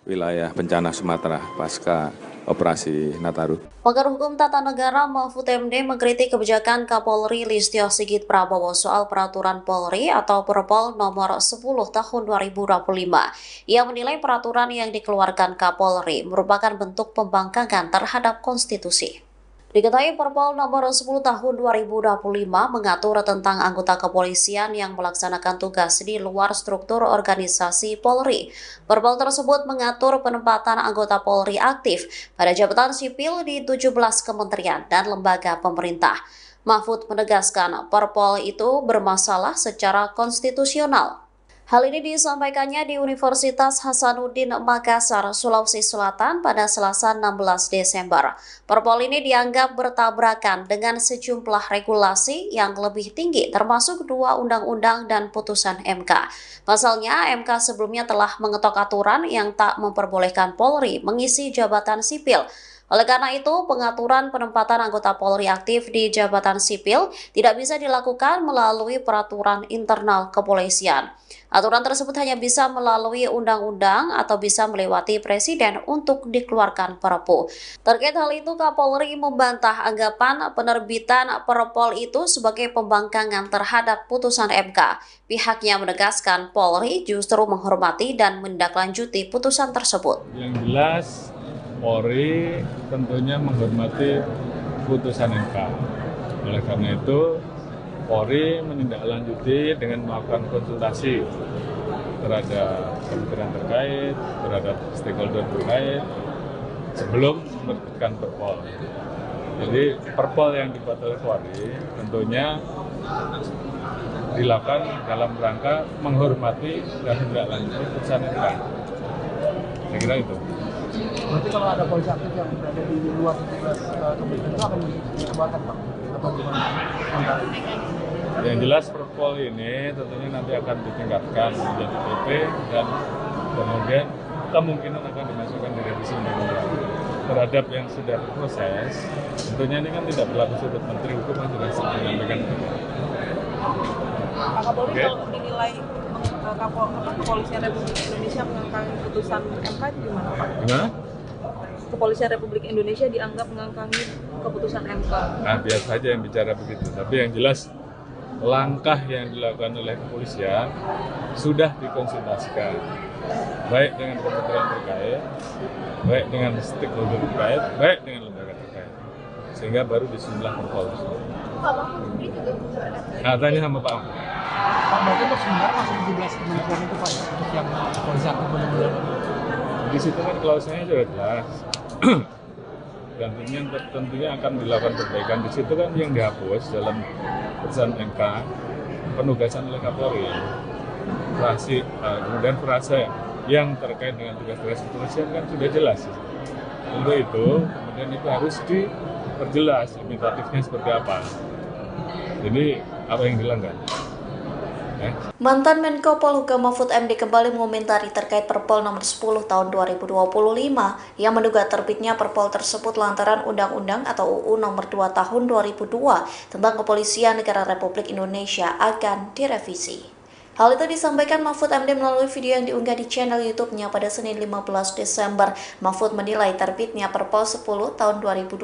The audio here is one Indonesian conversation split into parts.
wilayah bencana Sumatera pasca operasi Nataru. Pakar Hukum Tata Negara Mahfud MD mengkritik kebijakan Kapolri Listio Sigit Prabowo soal peraturan Polri atau Perpol nomor 10 tahun 2025. Ia menilai peraturan yang dikeluarkan Kapolri merupakan bentuk pembangkangan terhadap konstitusi. Diketahui Perpol nomor 10 tahun 2025 mengatur tentang anggota kepolisian yang melaksanakan tugas di luar struktur organisasi Polri. Perpol tersebut mengatur penempatan anggota Polri aktif pada jabatan sipil di 17 kementerian dan lembaga pemerintah. Mahfud menegaskan Perpol itu bermasalah secara konstitusional. Hal ini disampaikannya di Universitas Hasanuddin Makassar, Sulawesi Selatan pada Selasa 16 Desember. Perpol ini dianggap bertabrakan dengan sejumlah regulasi yang lebih tinggi termasuk 2 undang-undang dan putusan MK. Pasalnya, MK sebelumnya telah mengetok aturan yang tak memperbolehkan Polri mengisi jabatan sipil. Oleh karena itu, pengaturan penempatan anggota Polri aktif di jabatan sipil tidak bisa dilakukan melalui peraturan internal kepolisian. Aturan tersebut hanya bisa melalui undang-undang atau bisa melewati presiden untuk dikeluarkan Perpu. Terkait hal itu, Kapolri membantah anggapan penerbitan Perpol itu sebagai pembangkangan terhadap putusan MK. Pihaknya menegaskan Polri justru menghormati dan menindaklanjuti putusan tersebut. Yang jelas, Polri tentunya menghormati putusan MK. Oleh karena itu, Polri menindaklanjuti dengan melakukan konsultasi terhadap kementerian terkait, terhadap stakeholder terkait, sebelum menerbitkan Perpol. Jadi Perpol yang dibuat oleh Polri tentunya dilakukan dalam rangka menghormati dan menindaklanjuti putusan MK. Saya kira itu. Berarti kalau ada polisi aktif yang berada di luar 17 kementerian itu akan dikeluarkan, Pak? Atau gimana? Yang jelas Perpol ini tentunya nanti akan ditingkatkan menjadi PP dan kemudian kemungkinan akan dimasukkan di revisi undang-undang. Terhadap yang sudah berproses, tentunya ini kan tidak berlaku surut. Menteri Hukum yang sudah menyampaikan. Pak Kapolri, kalau dinilai Kepolisian Republik Indonesia mengangkangi putusan MK itu gimana, Pak? Gimana? Kepolisian Republik Indonesia dianggap mengangkangi keputusan MK. Nah, biasa saja yang bicara begitu. Tapi yang jelas langkah yang dilakukan oleh kepolisian sudah dikonsultasikan, baik dengan kementerian terkait, baik dengan stakeholder terkait, baik dengan lembaga terkait, sehingga baru disusunlah Perpol. Nah, tanya sama Pak Mahfud. Pak, berarti untuk sementara masih 17 kementerian itu, Pak, untuk yang polisi aktif benar-benar. Di situ kan klausulnya sudah jelas. Dan tentunya akan dilakukan perbaikan. Di situ kan yang dihapus dalam putusan MK penugasan oleh Kapolri, kemudian frase yang terkait dengan tugas-tugas kepolisian kan sudah jelas. Untuk itu kemudian itu harus diperjelas limitatifnya seperti apa. Jadi apa yang dilanggar? Mantan Menko Polhukam Mahfud MD kembali mengomentari terkait Perpol nomor 10 tahun 2025 yang menduga terbitnya Perpol tersebut lantaran Undang-Undang atau UU nomor 2 tahun 2002 tentang Kepolisian Negara Republik Indonesia akan direvisi. Hal itu disampaikan Mahfud MD melalui video yang diunggah di channel YouTube-nya pada Senin 15 Desember. Mahfud menilai terbitnya Perpol 10 tahun 2025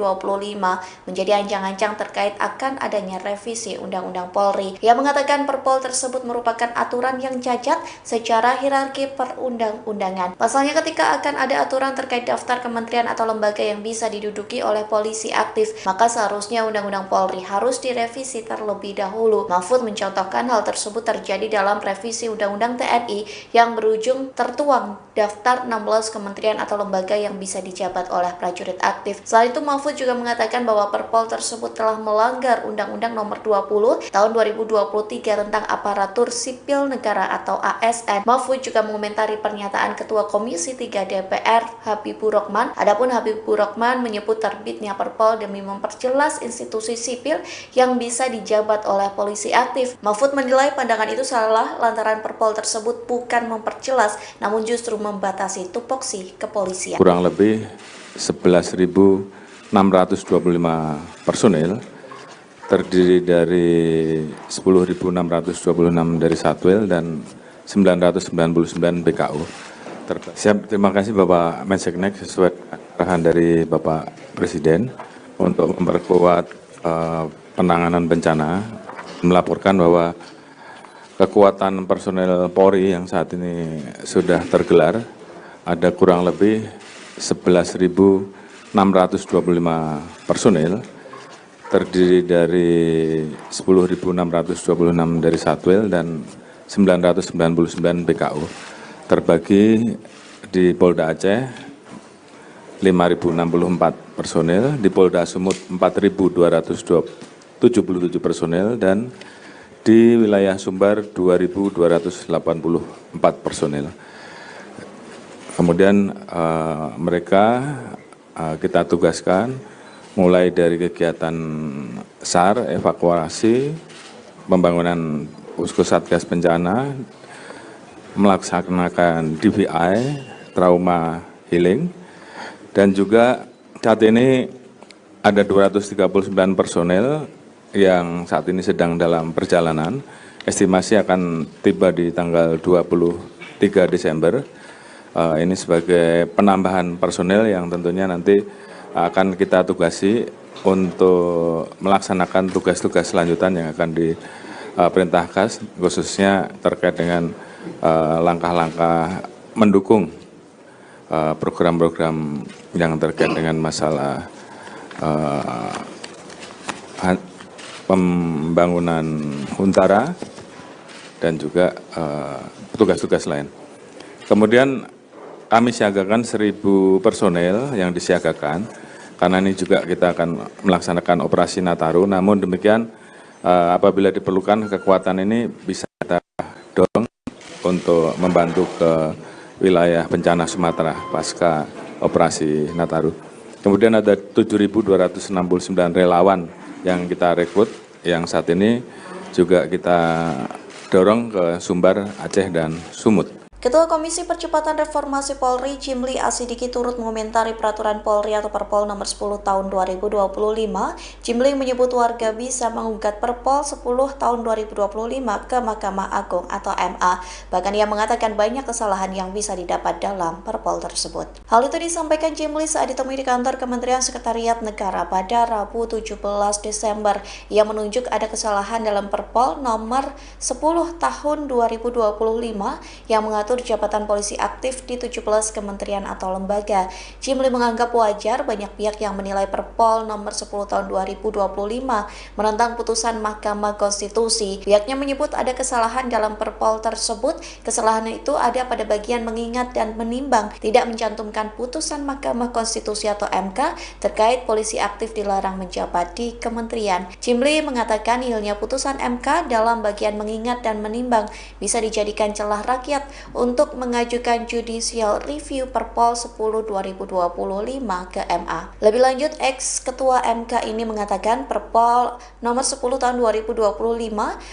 menjadi ancang-ancang terkait akan adanya revisi Undang-Undang Polri. Ia mengatakan Perpol tersebut merupakan aturan yang cacat secara hierarki perundang-undangan. Pasalnya ketika akan ada aturan terkait daftar kementerian atau lembaga yang bisa diduduki oleh polisi aktif, maka seharusnya Undang-Undang Polri harus direvisi terlebih dahulu. Mahfud mencontohkan hal tersebut terjadi dalam revisi Undang-Undang TNI yang berujung tertuang daftar 16 kementerian atau lembaga yang bisa dijabat oleh prajurit aktif. Selain itu, Mahfud juga mengatakan bahwa Perpol tersebut telah melanggar Undang-Undang nomor 20 tahun 2023 tentang aparatur sipil negara atau ASN. Mahfud juga mengomentari pernyataan Ketua Komisi 3 DPR Habibur Rahman. Adapun Habibur Rahman menyebut terbitnya Perpol demi memperjelas institusi sipil yang bisa dijabat oleh polisi aktif. Mahfud menilai pandangan itu salah lantaran Perpol tersebut bukan memperjelas, namun justru membatasi tupoksi kepolisian. Kurang lebih 11.625 personil, terdiri dari 10.626 dari Satwil dan 999 BKU. Siap, terima kasih Bapak Menseknek sesuai arahan dari Bapak Presiden untuk memperkuat penanganan bencana, melaporkan bahwa kekuatan personel Polri yang saat ini sudah tergelar ada kurang lebih 11.625 personil, terdiri dari 10.626 dari Satwil dan 999 BKU, terbagi di Polda Aceh 5.064 personil, di Polda Sumut 4.277 personil, dan di wilayah Sumbar 2.284 personil. Kemudian mereka kita tugaskan mulai dari kegiatan SAR, evakuasi, pembangunan posko satgas bencana, melaksanakan DVI, trauma healing, dan juga saat ini ada 239 personel yang saat ini sedang dalam perjalanan. Estimasi akan tiba di tanggal 23 Desember. Ini sebagai penambahan personel yang tentunya nanti akan kita tugasi untuk melaksanakan tugas-tugas selanjutan yang akan diperintahkan, khususnya terkait dengan langkah-langkah mendukung program-program yang terkait dengan masalah pembangunan Huntara dan juga tugas-tugas lain. Kemudian kami siagakan 1.000 personel yang disiagakan, karena ini juga kita akan melaksanakan operasi Nataru. Namun demikian apabila diperlukan kekuatan ini bisa kita dorong untuk membantu ke wilayah bencana Sumatera pasca operasi Nataru. Kemudian ada 7.269 relawan yang kita rekrut, yang saat ini juga kita dorong ke Sumbar, Aceh, dan Sumut. Ketua Komisi Percepatan Reformasi Polri, Jimli Asidiki, turut mengomentari peraturan Polri atau Perpol nomor 10 tahun 2025. Jimli menyebut warga bisa menggugat Perpol 10 tahun 2025 ke Mahkamah Agung atau MA. Bahkan ia mengatakan banyak kesalahan yang bisa didapat dalam Perpol tersebut. Hal itu disampaikan Jimli saat ditemui di kantor Kementerian Sekretariat Negara pada Rabu 17 Desember. Ia menunjuk ada kesalahan dalam Perpol nomor 10 tahun 2025 yang mengatur jabatan polisi aktif di 17 kementerian atau lembaga. Jimli menganggap wajar banyak pihak yang menilai Perpol nomor 10 tahun 2025 menentang putusan Mahkamah Konstitusi. Pihaknya menyebut ada kesalahan dalam Perpol tersebut. Kesalahan itu ada pada bagian mengingat dan menimbang, tidak mencantumkan putusan Mahkamah Konstitusi atau MK terkait polisi aktif dilarang menjabat di kementerian. Jimli mengatakan nihilnya putusan MK dalam bagian mengingat dan menimbang bisa dijadikan celah rakyat untuk mengajukan judicial review Perpol 10 2025 ke MA. Lebih lanjut, ex-ketua MK ini mengatakan Perpol nomor 10 tahun 2025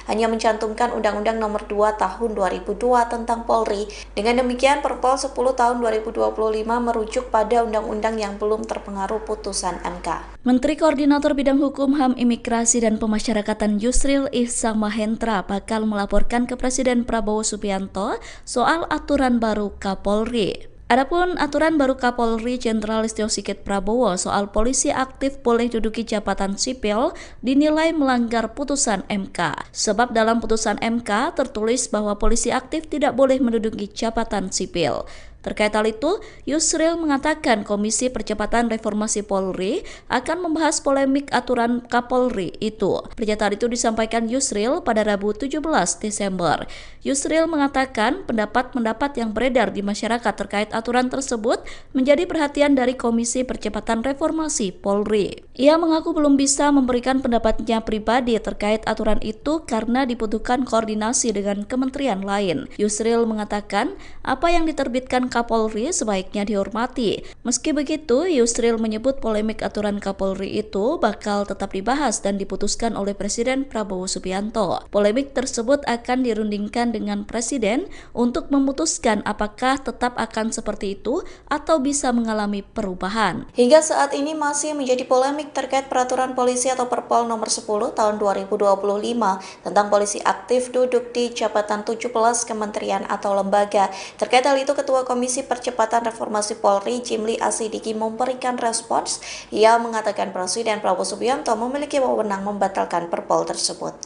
hanya mencantumkan Undang-Undang nomor 2 tahun 2002 tentang Polri. Dengan demikian, Perpol 10 tahun 2025 merujuk pada undang-undang yang belum terpengaruh putusan MK. Menteri Koordinator Bidang Hukum, HAM, Imigrasi, dan Pemasyarakatan Yusril Ihsan Mahendra bakal melaporkan ke Presiden Prabowo Subianto soal aturan baru Kapolri. Adapun aturan baru Kapolri Jenderal Listio Sigit Prabowo soal polisi aktif boleh duduki jabatan sipil dinilai melanggar putusan MK. Sebab dalam putusan MK tertulis bahwa polisi aktif tidak boleh menduduki jabatan sipil. Terkait hal itu, Yusril mengatakan Komisi Percepatan Reformasi Polri akan membahas polemik aturan Kapolri itu. Pernyataan itu disampaikan Yusril pada Rabu 17 Desember. Yusril mengatakan pendapat-pendapat yang beredar di masyarakat terkait aturan tersebut menjadi perhatian dari Komisi Percepatan Reformasi Polri. Ia mengaku belum bisa memberikan pendapatnya pribadi terkait aturan itu karena dibutuhkan koordinasi dengan kementerian lain. Yusril mengatakan apa yang diterbitkan Kapolri sebaiknya dihormati. Meski begitu, Yusril menyebut polemik aturan Kapolri itu bakal tetap dibahas dan diputuskan oleh Presiden Prabowo Subianto. Polemik tersebut akan dirundingkan dengan Presiden untuk memutuskan apakah tetap akan seperti itu atau bisa mengalami perubahan. Hingga saat ini masih menjadi polemik terkait peraturan polisi atau Perpol nomor 10 tahun 2025 tentang polisi aktif duduk di jabatan 17 kementerian atau lembaga. Terkait hal itu, Ketua Komisi Komisi Percepatan Reformasi Polri, Jimli Asidiki, memberikan respons. Ia mengatakan Presiden Prabowo Subianto memiliki wewenang membatalkan Perpol tersebut.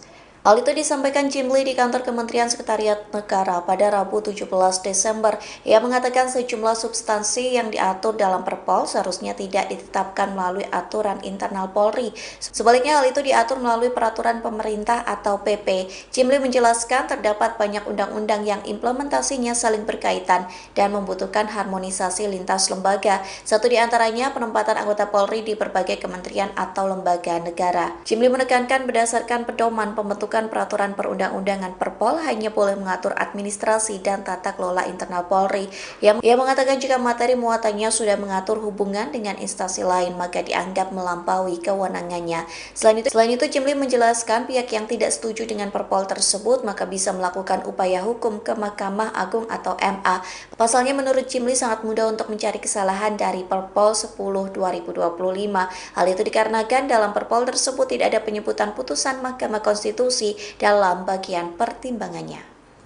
Hal itu disampaikan Jimli di kantor Kementerian Sekretariat Negara pada Rabu 17 Desember. Ia mengatakan sejumlah substansi yang diatur dalam Perpol seharusnya tidak ditetapkan melalui aturan internal Polri. Sebaliknya hal itu diatur melalui peraturan pemerintah atau PP. Jimli menjelaskan terdapat banyak undang-undang yang implementasinya saling berkaitan dan membutuhkan harmonisasi lintas lembaga. Satu di antaranya penempatan anggota Polri di berbagai kementerian atau lembaga negara. Jimli menekankan berdasarkan pedoman pembentukan peraturan perundang-undangan Perpol hanya boleh mengatur administrasi dan tata kelola internal Polri. Ia mengatakan jika materi muatannya sudah mengatur hubungan dengan instansi lain maka dianggap melampaui kewenangannya. Selain itu Jimli menjelaskan pihak yang tidak setuju dengan Perpol tersebut maka bisa melakukan upaya hukum ke Mahkamah Agung atau MA. Pasalnya menurut Jimli sangat mudah untuk mencari kesalahan dari Perpol 10/2025. Hal itu dikarenakan dalam Perpol tersebut tidak ada penyebutan putusan Mahkamah Konstitusi dalam bagian pertimbangannya.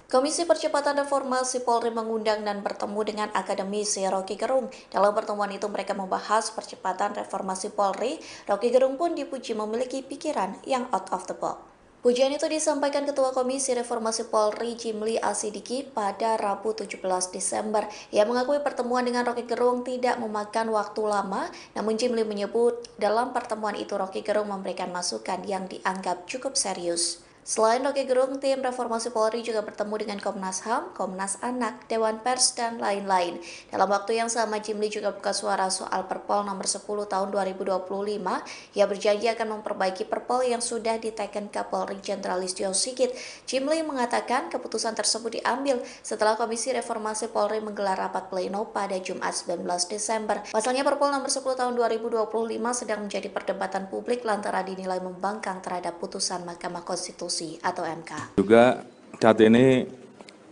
Komisi Percepatan Reformasi Polri mengundang dan bertemu dengan akademisi Rocky Gerung. Dalam pertemuan itu mereka membahas percepatan reformasi Polri. Rocky Gerung pun dipuji memiliki pikiran yang out of the box. Pujian itu disampaikan Ketua Komisi Reformasi Polri Jimli Asidiki pada Rabu 17 Desember. Ia mengakui pertemuan dengan Rocky Gerung tidak memakan waktu lama, namun Jimli menyebut dalam pertemuan itu Rocky Gerung memberikan masukan yang dianggap cukup serius. Selain Rocky Gerung, tim Reformasi Polri juga bertemu dengan Komnas HAM, Komnas Anak, Dewan Pers, dan lain-lain. Dalam waktu yang sama, Jimli juga buka suara soal Perpol nomor 10 tahun 2025. Ia berjanji akan memperbaiki Perpol yang sudah diteken Kapolri Jenderal Listio Sigit. Jimli mengatakan keputusan tersebut diambil setelah Komisi Reformasi Polri menggelar rapat pleno pada Jumat 19 Desember. Pasalnya Perpol nomor 10 tahun 2025 sedang menjadi perdebatan publik lantaran dinilai membangkang terhadap putusan Mahkamah Konstitusi atau MK. Juga saat ini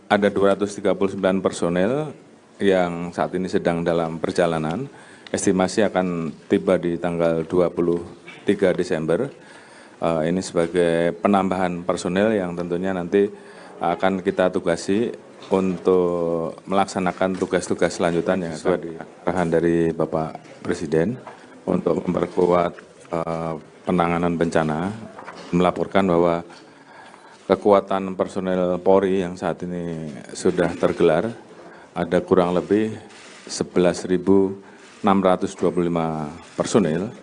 ada 239 personel yang saat ini sedang dalam perjalanan. Estimasi akan tiba di tanggal 23 Desember. Ini sebagai penambahan personel yang tentunya nanti akan kita tugasi untuk melaksanakan tugas-tugas selanjutan yang sesuai di arahan dari Bapak Presiden untuk memperkuat penanganan bencana, melaporkan bahwa kekuatan personel Polri yang saat ini sudah tergelar ada kurang lebih 11.625 personel,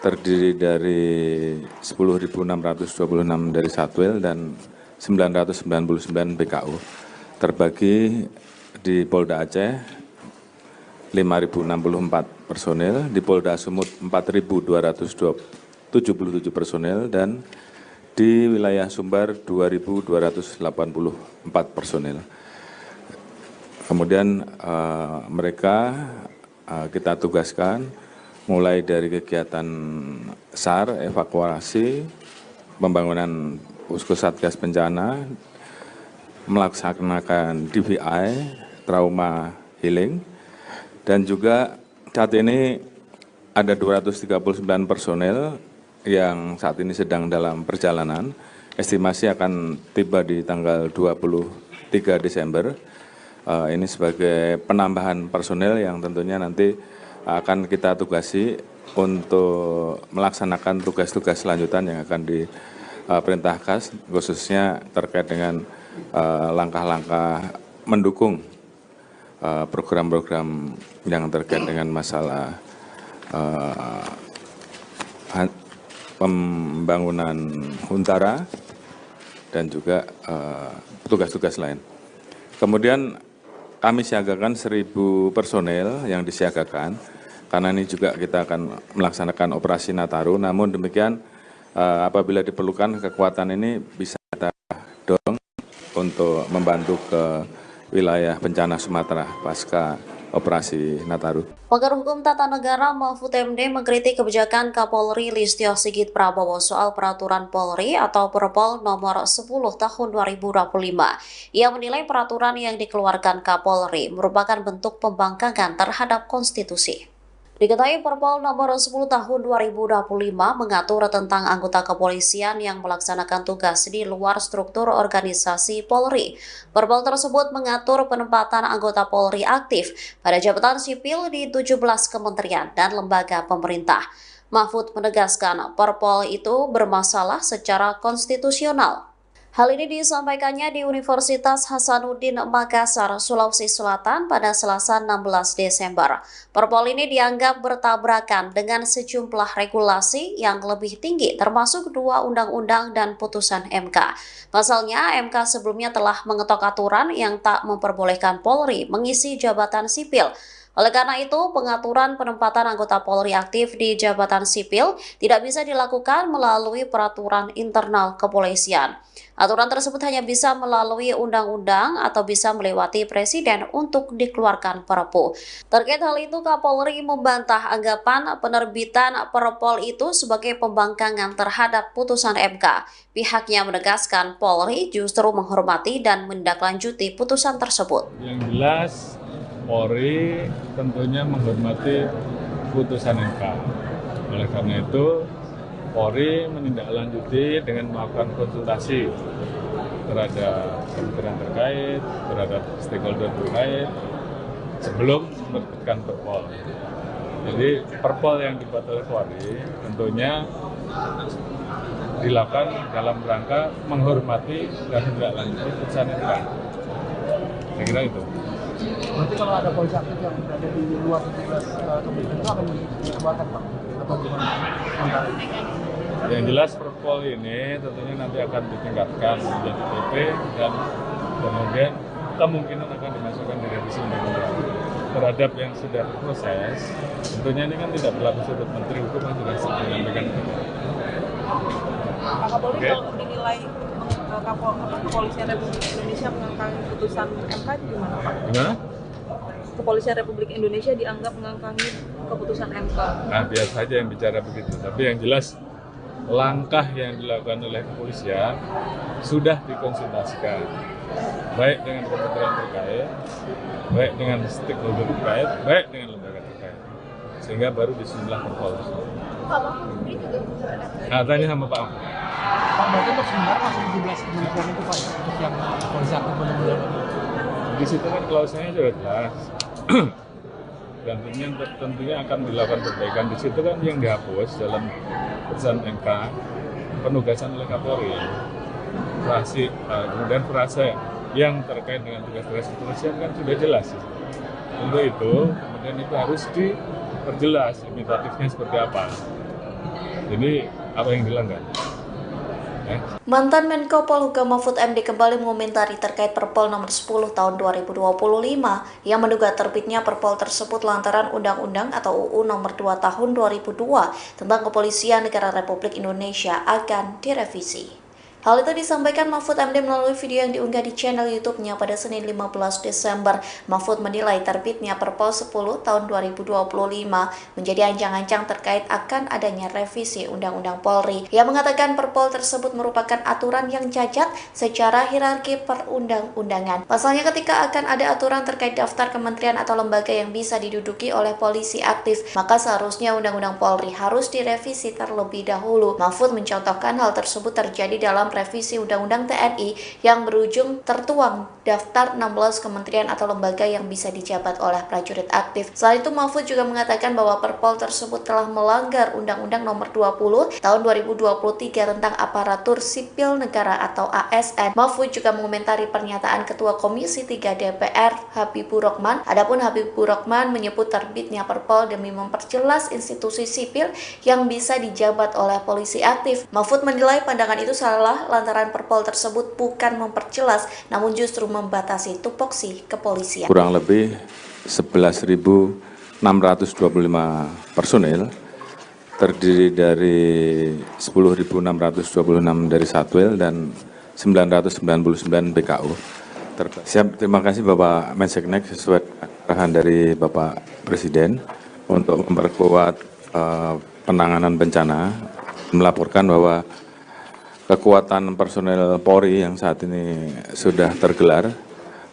terdiri dari 10.626 dari Satwil dan 999 BKU, terbagi di Polda Aceh 5.064 personel, di Polda Sumut 4.277 personel, dan di wilayah Sumbar 2.284 personel. Kemudian mereka kita tugaskan mulai dari kegiatan SAR, evakuasi, pembangunan Posko Satgas Bencana, melaksanakan DVI, trauma healing, dan juga saat ini ada 239 personel yang saat ini sedang dalam perjalanan. Estimasi akan tiba di tanggal 23 Desember. Ini sebagai penambahan personel yang tentunya nanti akan kita tugasi untuk melaksanakan tugas-tugas selanjutan yang akan diperintahkan, khususnya terkait dengan langkah-langkah mendukung program-program yang terkait dengan masalah pembangunan Huntara dan juga tugas-tugas lain. Kemudian kami siagakan 1.000 personel yang disiagakan, karena ini juga kita akan melaksanakan operasi Nataru. Namun demikian apabila diperlukan kekuatan ini bisa kita dorong untuk membantu ke wilayah bencana Sumatera pasca operasi Nataru. Pakar Hukum Tata Negara Mahfud MD mengkritik kebijakan Kapolri Listio Sigit Prabowo soal peraturan Polri atau Perpol nomor 10 tahun 2025. Ia menilai peraturan yang dikeluarkan Kapolri merupakan bentuk pembangkangan terhadap konstitusi. Diketahui Perpol nomor 10 tahun 2025 mengatur tentang anggota kepolisian yang melaksanakan tugas di luar struktur organisasi Polri. Perpol tersebut mengatur penempatan anggota Polri aktif pada jabatan sipil di 17 kementerian dan lembaga pemerintah. Mahfud menegaskan Perpol itu bermasalah secara konstitusional. Hal ini disampaikannya di Universitas Hasanuddin Makassar, Sulawesi Selatan pada Selasa 16 Desember. Perpol ini dianggap bertabrakan dengan sejumlah regulasi yang lebih tinggi termasuk 2 undang-undang dan putusan MK. Pasalnya, MK sebelumnya telah mengetok aturan yang tak memperbolehkan Polri mengisi jabatan sipil. Oleh karena itu, pengaturan penempatan anggota Polri aktif di jabatan sipil tidak bisa dilakukan melalui peraturan internal kepolisian. Aturan tersebut hanya bisa melalui undang-undang atau bisa melewati presiden untuk dikeluarkan Perpu. Terkait hal itu, Kapolri membantah anggapan penerbitan Perpol itu sebagai pembangkangan terhadap putusan MK. Pihaknya menegaskan Polri justru menghormati dan menindaklanjuti putusan tersebut. Yang jelas, Polri tentunya menghormati putusan MK. Oleh karena itu, Polri menindaklanjuti dengan melakukan konsultasi terhadap kementerian terkait, terhadap stakeholder terkait, sebelum menerbitkan Perpol. Jadi Perpol yang dibuat oleh Polri tentunya dilakukan dalam rangka menghormati dan menindaklanjuti putusan MK. Saya kira itu. Berarti kalau ada polisi aktif yang berada di luar 17 kementerian itu akan dikeluarkan, Pak? Atau gimana? Yang jelas Perpol ini tentunya nanti akan ditingkatkan menjadi PP dan kemudian kemungkinan akan dimasukkan di revisi undang-undang. Terhadap yang sudah proses, tentunya ini kan tidak berlaku surut Menteri Hukum yang sudah menyampaikan. Pak Kapolri, kalau dinilai Kepolisian Republik Indonesia mengangkangi putusan MK itu gimana, Pak? Gimana? Kepolisian Republik Indonesia dianggap mengangkangi keputusan MK. Nah, biasa saja yang bicara begitu. Tapi yang jelas langkah yang dilakukan oleh kepolisian sudah dikonsultasikan, baik dengan kementerian terkait, baik dengan stakeholder terkait, baik dengan lembaga terkait, sehingga baru disusunlah Perpol. Nah, tanya sama Pak. Pak, berarti untuk sebenarnya masih 17 kementerian itu, Pak, untuk yang polisi aktif benar-benar. Di situ kan klausulnya sudah jelas. Dan tentunya akan dilakukan perbaikan. Di situ kan yang dihapus dalam putusan MK penugasan oleh Kapolri, kemudian frase yang terkait dengan tugas-tugas kepolisian kan sudah jelas. Untuk itu kemudian itu harus diperjelas imitatifnya seperti apa. Jadi apa yang dilanggar? Mantan Menko Polhukam Mahfud MD kembali mengomentari terkait Perpol nomor 10 tahun 2025 yang menduga terbitnya Perpol tersebut lantaran Undang-Undang atau UU nomor 2 tahun 2002 tentang Kepolisian Negara Republik Indonesia akan direvisi. Hal itu disampaikan Mahfud MD melalui video yang diunggah di channel YouTube-nya pada Senin 15 Desember. Mahfud menilai terbitnya Perpol 10 tahun 2025 menjadi ancang-ancang terkait akan adanya revisi Undang-Undang Polri. Ia mengatakan Perpol tersebut merupakan aturan yang cacat secara hierarki perundang-undangan. Pasalnya ketika akan ada aturan terkait daftar kementerian atau lembaga yang bisa diduduki oleh polisi aktif, maka seharusnya Undang-Undang Polri harus direvisi terlebih dahulu. Mahfud mencontohkan hal tersebut terjadi dalam revisi Undang-Undang TNI yang berujung tertuang daftar 16 kementerian atau lembaga yang bisa dijabat oleh prajurit aktif. Selain itu, Mahfud juga mengatakan bahwa Perpol tersebut telah melanggar Undang-Undang nomor 20 tahun 2023 tentang aparatur sipil negara atau ASN. Mahfud juga mengomentari pernyataan Ketua Komisi 3 DPR Habibur Rahman. Adapun Habibur Rahman menyebut terbitnya Perpol demi memperjelas institusi sipil yang bisa dijabat oleh polisi aktif. Mahfud menilai pandangan itu salah lantaran Perpol tersebut bukan memperjelas, namun justru membatasi tupoksi kepolisian. Kurang lebih 11.625 personil, terdiri dari 10.626 dari Satwil dan 999 BKU. Terima kasih Bapak Menseknek sesuai arahan dari Bapak Presiden untuk memperkuat penanganan bencana, melaporkan bahwa kekuatan personel Polri yang saat ini sudah tergelar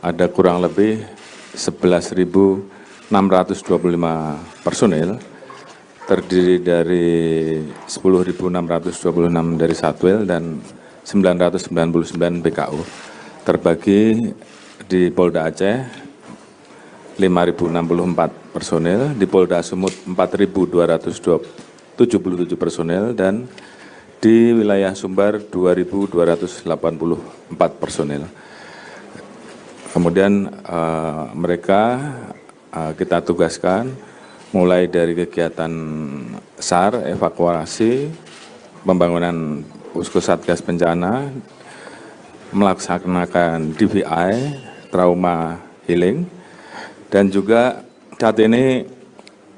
ada kurang lebih 11.625 personil terdiri dari 10.626 dari Satwil dan 999 BKU. Terbagi di Polda Aceh 5.064 personil, di Polda Sumut 4.277 personil, dan di wilayah Sumbar 2.284 personil. Kemudian mereka kita tugaskan mulai dari kegiatan SAR, evakuasi, pembangunan posko satgas bencana, melaksanakan DVI, trauma healing, dan juga saat ini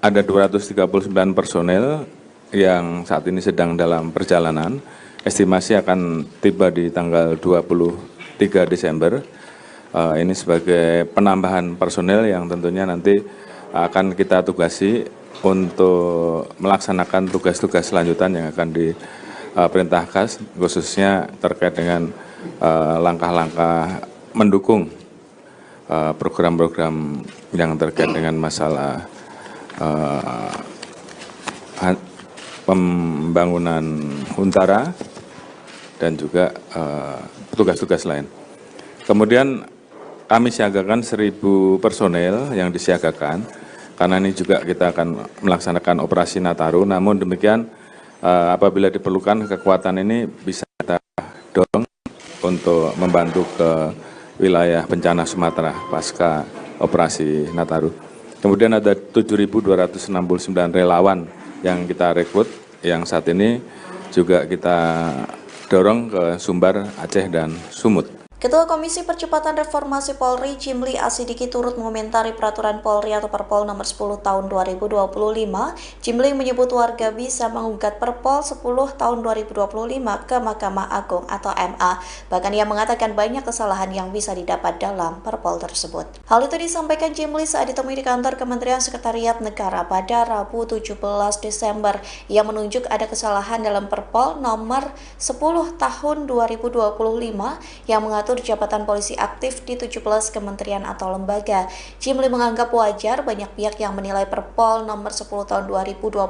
ada 239 personel yang saat ini sedang dalam perjalanan. Estimasi akan tiba di tanggal 23 Desember. Ini sebagai penambahan personel yang tentunya nanti akan kita tugasi untuk melaksanakan tugas-tugas selanjutan yang akan diperintahkan, khususnya terkait dengan langkah-langkah mendukung program-program yang terkait dengan masalah pembangunan Huntara dan juga tugas-tugas lain. Kemudian kami siagakan 1.000 personel yang disiagakan, karena ini juga kita akan melaksanakan operasi Nataru. Namun demikian, apabila diperlukan kekuatan ini bisa kita dorong untuk membantu ke wilayah bencana Sumatera pasca operasi Nataru. Kemudian ada 7.269 relawan yang kita rekrut, yang saat ini juga kita dorong ke Sumbar, Aceh, dan Sumut. Ketua Komisi Percepatan Reformasi Polri, Jimli Asidiki, turut mengomentari peraturan Polri atau Perpol nomor 10 tahun 2025. Jimli menyebut warga bisa menggugat Perpol 10 tahun 2025 ke Mahkamah Agung atau MA. Bahkan ia mengatakan banyak kesalahan yang bisa didapat dalam Perpol tersebut. Hal itu disampaikan Jimli saat ditemui di kantor Kementerian Sekretariat Negara pada Rabu 17 Desember. Ia menunjuk ada kesalahan dalam Perpol nomor 10 tahun 2025 yang mengatur jabatan polisi aktif di 17 kementerian atau lembaga. Jimli menganggap wajar banyak pihak yang menilai Perpol nomor 10 tahun 2025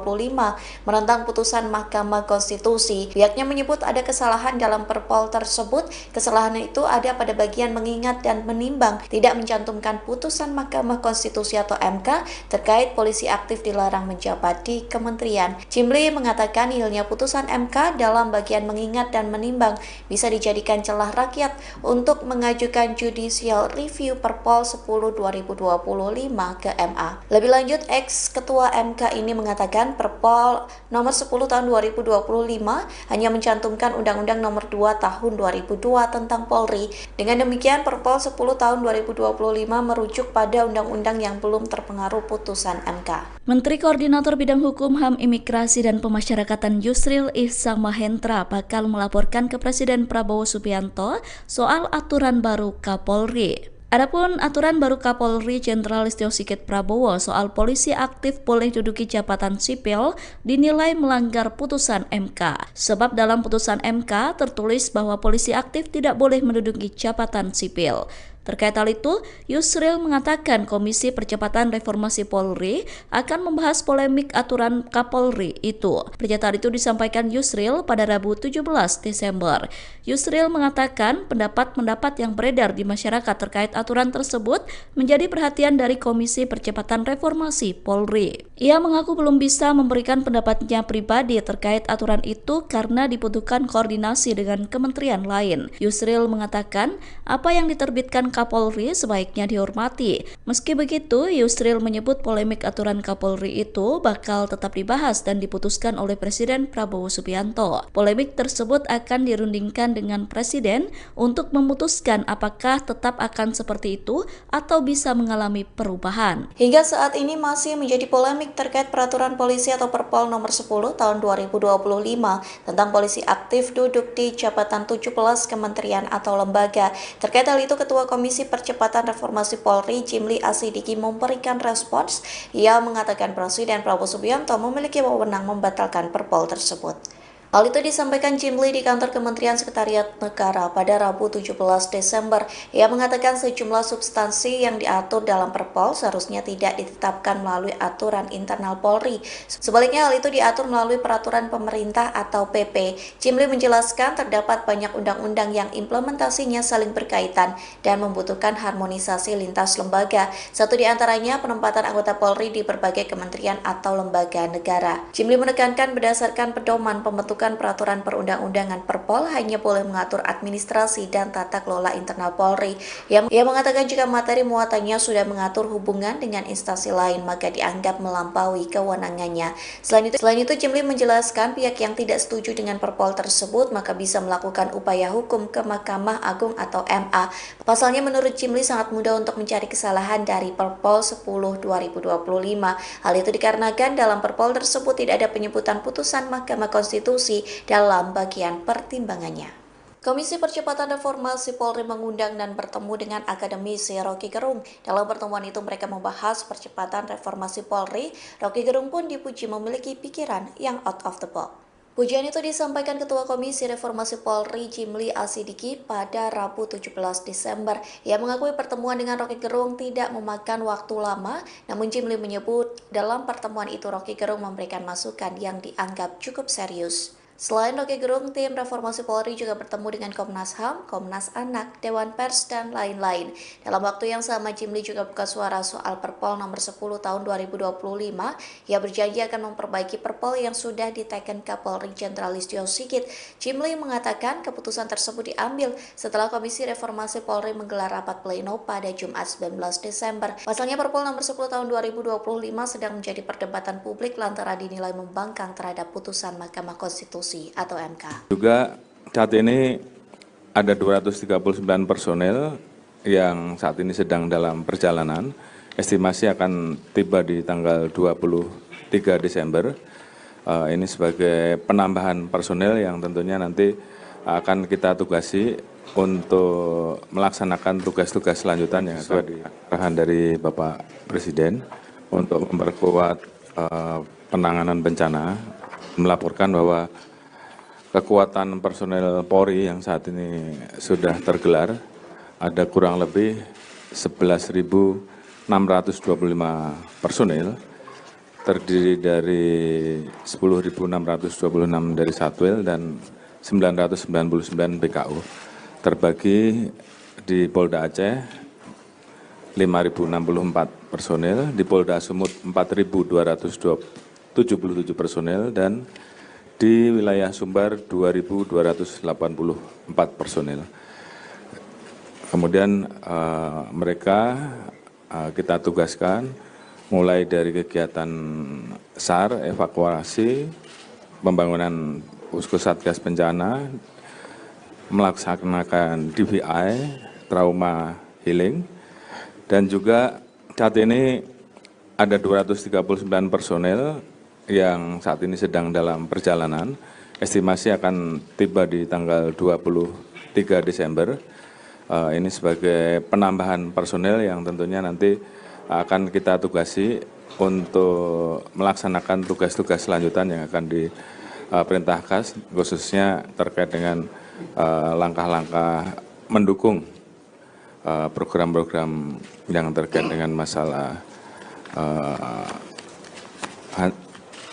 menentang putusan Mahkamah Konstitusi. Pihaknya menyebut ada kesalahan dalam Perpol tersebut. Kesalahan itu ada pada bagian mengingat dan menimbang, tidak mencantumkan putusan Mahkamah Konstitusi atau MK terkait polisi aktif dilarang menjabat di kementerian. Jimli mengatakan nihilnya putusan MK dalam bagian mengingat dan menimbang bisa dijadikan celah rakyat untuk mengajukan judicial review Perpol 10 2025 ke MA. Lebih lanjut, ex-ketua MK ini mengatakan Perpol nomor 10 tahun 2025 hanya mencantumkan Undang-Undang nomor 2 tahun 2002 tentang Polri. Dengan demikian, Perpol 10 tahun 2025 merujuk pada undang-undang yang belum terpengaruh putusan MK. Menteri Koordinator Bidang Hukum, HAM, Imigrasi, dan Pemasyarakatan Yusril Ihsamahendra bakal melaporkan ke Presiden Prabowo Subianto soal aturan baru Kapolri. Adapun aturan baru Kapolri Jenderal Listio Sigit Prabowo soal polisi aktif boleh duduki jabatan sipil dinilai melanggar putusan MK. Sebab dalam putusan MK tertulis bahwa polisi aktif tidak boleh menduduki jabatan sipil. Terkait hal itu, Yusril mengatakan Komisi Percepatan Reformasi Polri akan membahas polemik aturan Kapolri itu. Pernyataan itu disampaikan Yusril pada Rabu 17 Desember. Yusril mengatakan pendapat-pendapat yang beredar di masyarakat terkait aturan tersebut menjadi perhatian dari Komisi Percepatan Reformasi Polri. Ia mengaku belum bisa memberikan pendapatnya pribadi terkait aturan itu karena dibutuhkan koordinasi dengan kementerian lain. Yusril mengatakan apa yang diterbitkan Kapolri sebaiknya dihormati. Meski begitu, Yusril menyebut polemik aturan Kapolri itu bakal tetap dibahas dan diputuskan oleh Presiden Prabowo Subianto. Polemik tersebut akan dirundingkan dengan Presiden untuk memutuskan apakah tetap akan seperti itu atau bisa mengalami perubahan. Hingga saat ini masih menjadi polemik terkait peraturan polisi atau Perpol nomor 10 tahun 2025 tentang polisi aktif duduk di jabatan 17 kementerian atau lembaga. Terkait hal itu, Ketua Komisi Percepatan Reformasi Polri Jimli Asidiki memberikan respons. Ia mengatakan Presiden Prabowo Subianto memiliki wewenang membatalkan Perpol tersebut. Hal itu disampaikan Jimli di kantor Kementerian Sekretariat Negara pada Rabu 17 Desember. Ia mengatakan sejumlah substansi yang diatur dalam Perpol seharusnya tidak ditetapkan melalui aturan internal Polri. Sebaliknya hal itu diatur melalui peraturan pemerintah atau PP. Jimli menjelaskan terdapat banyak undang-undang yang implementasinya saling berkaitan dan membutuhkan harmonisasi lintas lembaga. Satu di antaranya penempatan anggota Polri di berbagai kementerian atau lembaga negara. Jimli menekankan berdasarkan pedoman pembentukan peraturan perundang-undangan Perpol hanya boleh mengatur administrasi dan tata kelola internal Polri. Ia mengatakan jika materi muatannya sudah mengatur hubungan dengan instansi lain maka dianggap melampaui kewenangannya. Selain itu Jimli menjelaskan pihak yang tidak setuju dengan Perpol tersebut maka bisa melakukan upaya hukum ke Mahkamah Agung atau MA. Pasalnya menurut Jimli sangat mudah untuk mencari kesalahan dari Perpol 10/2025. Hal itu dikarenakan dalam Perpol tersebut tidak ada penyebutan putusan Mahkamah Konstitusi dalam bagian pertimbangannya. Komisi Percepatan Reformasi Polri mengundang dan bertemu dengan akademisi Rocky Gerung. Dalam pertemuan itu mereka membahas percepatan reformasi Polri. Rocky Gerung pun dipuji memiliki pikiran yang out of the box. Pujian itu disampaikan Ketua Komisi Reformasi Polri Jimli Asidiki pada Rabu 17 Desember. Ia mengakui pertemuan dengan Rocky Gerung tidak memakan waktu lama, namun Jimli menyebut dalam pertemuan itu Rocky Gerung memberikan masukan yang dianggap cukup serius. Selain Rocky Gerung, tim Reformasi Polri juga bertemu dengan Komnas HAM, Komnas Anak, Dewan Pers, dan lain-lain. Dalam waktu yang sama, Jimli juga buka suara soal Perpol nomor 10 tahun 2025. Ia berjanji akan memperbaiki Perpol yang sudah diteken Kapolri Jenderal Listio Sigit. Jimli mengatakan keputusan tersebut diambil setelah Komisi Reformasi Polri menggelar rapat pleno pada Jumat 19 Desember. Pasalnya Perpol nomor 10 tahun 2025 sedang menjadi perdebatan publik lantaran dinilai membangkang terhadap putusan Mahkamah Konstitusi atau MK. Juga saat ini ada 239 personel yang saat ini sedang dalam perjalanan. Estimasi akan tiba di tanggal 23 Desember. Ini sebagai penambahan personel yang tentunya nanti akan kita tugasi untuk melaksanakan tugas-tugas selanjutan yang sesuai di arahan dari Bapak Presiden untuk memperkuat penanganan bencana, melaporkan bahwa kekuatan personel Polri yang saat ini sudah tergelar ada kurang lebih 11.625 personel, terdiri dari 10.626 dari Satwil dan 999 BKU, terbagi di Polda Aceh 5.064 personel, di Polda Sumut 4.277 personel, dan di wilayah Sumbar 2.284 personel. Kemudian mereka kita tugaskan mulai dari kegiatan SAR, evakuasi, pembangunan posko satgas bencana, melaksanakan DVI, trauma healing, dan juga saat ini ada 239 personel yang saat ini sedang dalam perjalanan. Estimasi akan tiba di tanggal 23 Desember. Ini sebagai penambahan personel yang tentunya nanti akan kita tugasi untuk melaksanakan tugas-tugas selanjutan yang akan diperintahkan, khususnya terkait dengan langkah-langkah mendukung program-program yang terkait dengan masalah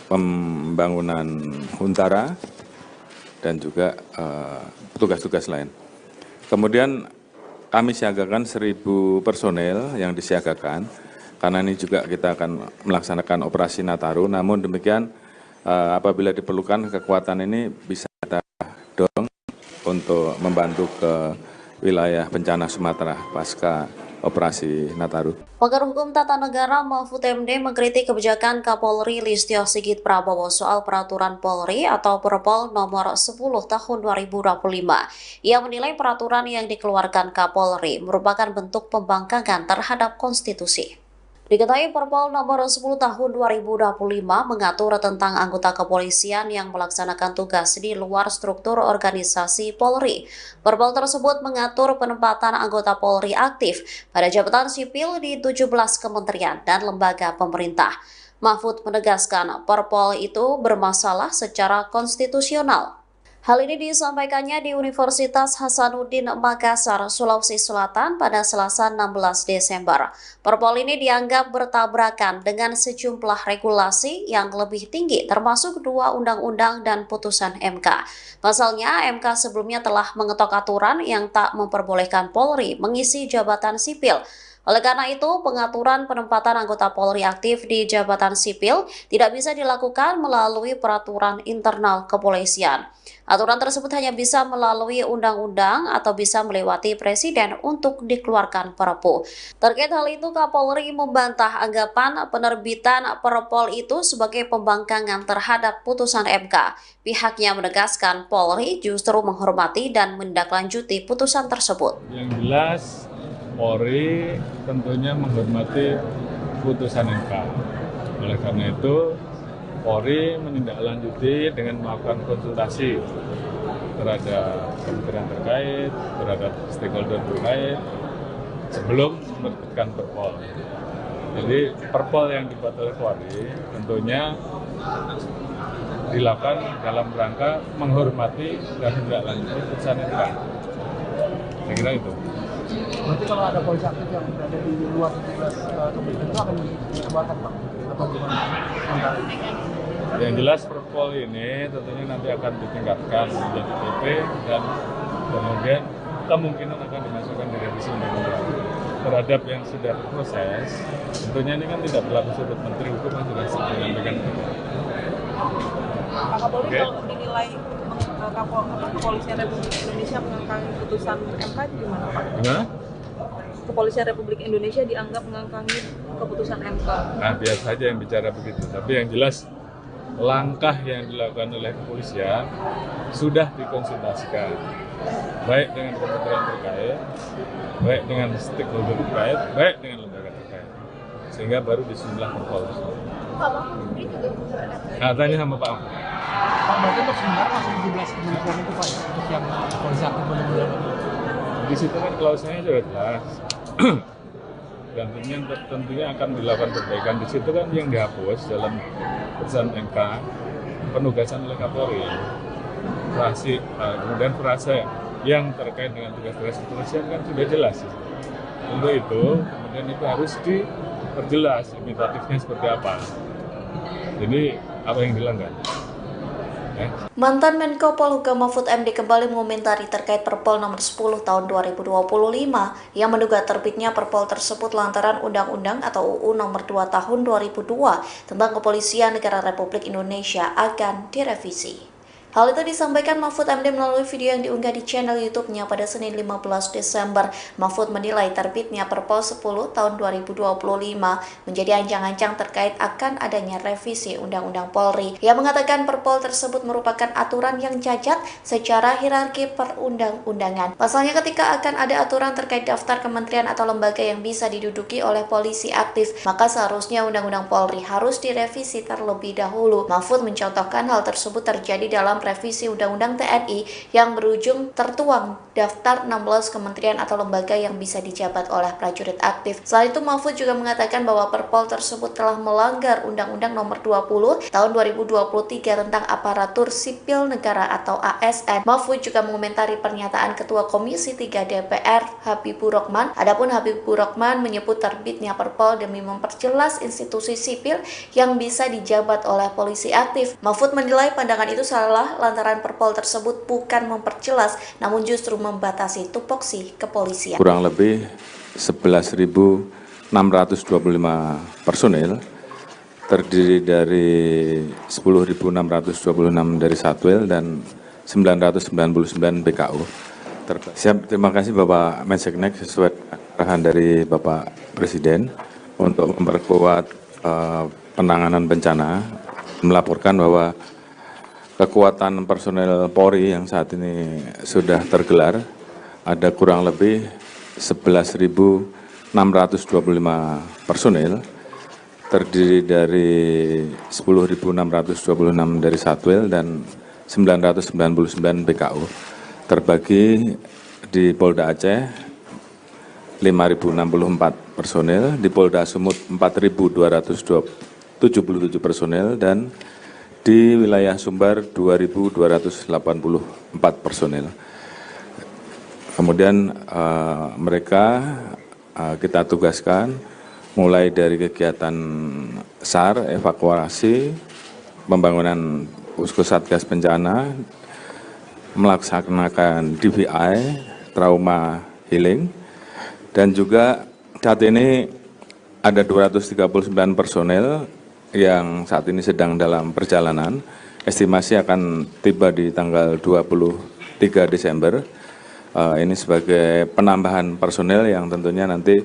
pembangunan Huntara dan juga tugas-tugas lain. Kemudian kami siagakan 1.000 personel yang disiagakan, karena ini juga kita akan melaksanakan operasi Nataru. Namun demikian apabila diperlukan kekuatan ini bisa kita dorong untuk membantu ke wilayah bencana Sumatera pasca operasi Nataru. Pakar Hukum Tata Negara Mahfud MD mengkritik kebijakan Kapolri Listio Sigit Prabowo soal peraturan Polri atau Perpol nomor 10 tahun 2025. Ia menilai peraturan yang dikeluarkan Kapolri merupakan bentuk pembangkangan terhadap konstitusi. Diketahui Perpol nomor 10 tahun 2025 mengatur tentang anggota kepolisian yang melaksanakan tugas di luar struktur organisasi Polri. Perpol tersebut mengatur penempatan anggota Polri aktif pada jabatan sipil di 17 kementerian dan lembaga pemerintah. Mahfud menegaskan Perpol itu bermasalah secara konstitusional. Hal ini disampaikannya di Universitas Hasanuddin Makassar, Sulawesi Selatan pada Selasa 16 Desember. Perpol ini dianggap bertabrakan dengan sejumlah regulasi yang lebih tinggi termasuk 2 undang-undang dan putusan MK. Pasalnya, MK sebelumnya telah mengetok aturan yang tak memperbolehkan Polri mengisi jabatan sipil. Oleh karena itu, pengaturan penempatan anggota Polri aktif di jabatan sipil tidak bisa dilakukan melalui peraturan internal kepolisian. Aturan tersebut hanya bisa melalui undang-undang atau bisa melewati presiden untuk dikeluarkan Perpu. Terkait hal itu, Kapolri membantah anggapan penerbitan Perpol itu sebagai pembangkangan terhadap putusan MK. Pihaknya menegaskan Polri justru menghormati dan menindaklanjuti putusan tersebut. Yang jelas, Polri tentunya menghormati putusan MK. Oleh karena itu, Polri menindaklanjuti dengan melakukan konsultasi terhadap kementerian terkait, terhadap stakeholder terkait, sebelum menerbitkan Perpol. Jadi Perpol yang dibuat oleh Polri tentunya dilakukan dalam rangka menghormati dan menindaklanjuti putusan MK. Saya kira itu. Berarti kalau ada polisi aktif yang berada di luar 17 kementerian itu akan dikeluarkan, Pak? Atau gimana? Yang jelas Perpol ini tentunya nanti akan ditingkatkan menjadi PP dan kemudian kemungkinan akan dimasukkan di revisi undang-undang. Terhadap yang sudah berproses, tentunya ini kan tidak berlaku surut Menteri Hukum yang sudah menyampaikan. Pak Kapolri kalau dinilai Kepolisian Republik Indonesia mengangkangi putusan MK gimana, Pak? Gimana? Kepolisian Republik Indonesia dianggap mengangkangi keputusan MK. Nah, biar saja yang bicara begitu. Tapi yang jelas langkah yang dilakukan oleh kepolisian sudah dikonsultasikan, baik dengan kementerian terkait, baik dengan stakeholder terkait, baik dengan lembaga terkait, sehingga baru disusunlah Perpol. Nah, tanya sama Pak. Pak, berarti untuk sementara masih 17 kementerian itu, Pak, untuk yang polisi aktif benar-benar. Di situ kan klausanya sudah jelas. Dan tentunya akan dilakukan perbaikan. Di situ kan yang dihapus dalam putusan MK penugasan oleh Kapolri, kemudian frase yang terkait dengan tugas-tugas kepolisian kan sudah jelas. Untuk itu kemudian itu harus diperjelas imitatifnya seperti apa. Jadi apa yang dilanggar? Mantan Menko Polhukam Mahfud MD kembali mengomentari terkait Perpol nomor 10 tahun 2025 yang menduga terbitnya Perpol tersebut lantaran Undang-Undang atau UU nomor 2 tahun 2002 tentang Kepolisian Negara Republik Indonesia akan direvisi. Hal itu disampaikan Mahfud MD melalui video yang diunggah di channel YouTube-nya pada Senin 15 Desember. Mahfud menilai terbitnya Perpol 10 tahun 2025 menjadi ancang-ancang terkait akan adanya revisi Undang-Undang Polri. Ia mengatakan Perpol tersebut merupakan aturan yang cacat secara hierarki perundang-undangan. Pasalnya ketika akan ada aturan terkait daftar kementerian atau lembaga yang bisa diduduki oleh polisi aktif, maka seharusnya Undang-Undang Polri harus direvisi terlebih dahulu. Mahfud mencontohkan hal tersebut terjadi dalam revisi Undang-Undang TNI yang berujung tertuang daftar 16 kementerian atau lembaga yang bisa dijabat oleh prajurit aktif. Selain itu, Mahfud juga mengatakan bahwa Perpol tersebut telah melanggar Undang-Undang nomor 20 tahun 2023 tentang aparatur sipil negara atau ASN. Mahfud juga mengomentari pernyataan Ketua Komisi 3 DPR Habibur Rahman. Adapun Habibur Rahman menyebut terbitnya Perpol demi memperjelas institusi sipil yang bisa dijabat oleh polisi aktif. Mahfud menilai pandangan itu salah lantaran Perpol tersebut bukan memperjelas, namun justru membatasi tupoksi kepolisian. Kurang lebih 11.625 personil, terdiri dari 10.626 dari Satwil dan 999 BKU. Siap, terima kasih Bapak Menseknek sesuai arahan dari Bapak Presiden untuk memperkuat penanganan bencana, melaporkan bahwa kekuatan personel Polri yang saat ini sudah tergelar ada kurang lebih 11.625 personil, terdiri dari 10.626 dari Satwil dan 999 BKU, terbagi di Polda Aceh 5.064 personil, di Polda Sumut 4.227 77 personel dan di wilayah Sumbar 2.284 personel. Kemudian mereka kita tugaskan mulai dari kegiatan SAR, evakuasi, pembangunan posko satgas bencana, melaksanakan DVI, trauma healing, dan juga saat ini ada 239 personel yang saat ini sedang dalam perjalanan. Estimasi akan tiba di tanggal 23 Desember. Ini sebagai penambahan personel yang tentunya nanti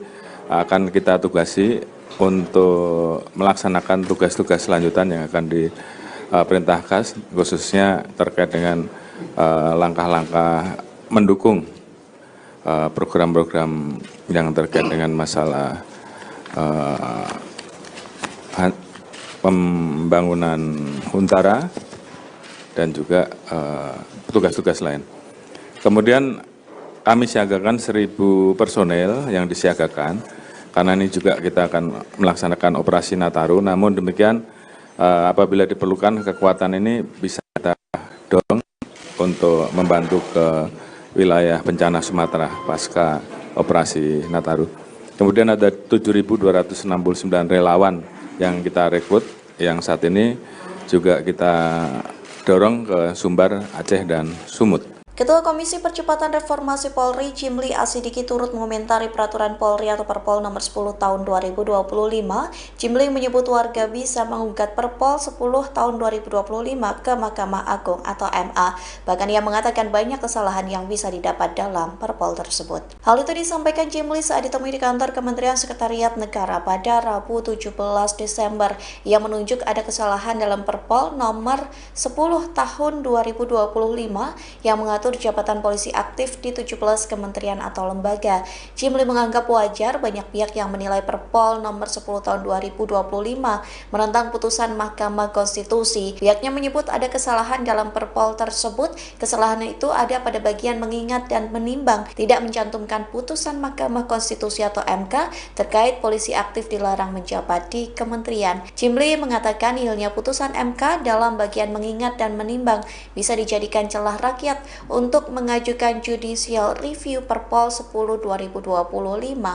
akan kita tugasi untuk melaksanakan tugas-tugas selanjutan yang akan diperintahkan, khususnya terkait dengan langkah-langkah mendukung program-program yang terkait dengan masalah pembangunan Huntara dan juga tugas-tugas lain. Kemudian kami siagakan 1.000 personel yang disiagakan, karena ini juga kita akan melaksanakan operasi Nataru. Namun demikian apabila diperlukan kekuatan ini bisa kita dorong untuk membantu ke wilayah bencana Sumatera pasca operasi Nataru. Kemudian ada 7.269 relawan yang kita rekrut, yang saat ini juga kita dorong ke Sumbar, Aceh, dan Sumut. Ketua Komisi Percepatan Reformasi Polri, Jimli Asidiki turut mengomentari peraturan Polri atau Perpol nomor 10 tahun 2025. Jimli menyebut warga bisa menggugat Perpol 10 tahun 2025 ke Mahkamah Agung atau MA. Bahkan ia mengatakan banyak kesalahan yang bisa didapat dalam Perpol tersebut. Hal itu disampaikan Jimli saat ditemui di kantor Kementerian Sekretariat Negara pada Rabu 17 Desember. Ia menunjuk ada kesalahan dalam Perpol nomor 10 tahun 2025 yang mengatur jabatan polisi aktif di 17 kementerian atau lembaga. Jimli menganggap wajar banyak pihak yang menilai Perpol nomor 10 tahun 2025 menentang putusan Mahkamah Konstitusi. Pihaknya menyebut ada kesalahan dalam Perpol tersebut. Kesalahan itu ada pada bagian mengingat dan menimbang, tidak mencantumkan putusan Mahkamah Konstitusi atau MK terkait polisi aktif dilarang menjabat di kementerian. Jimli mengatakan nihilnya putusan MK dalam bagian mengingat dan menimbang bisa dijadikan celah rakyat untuk mengajukan judicial review Perpol 10 2025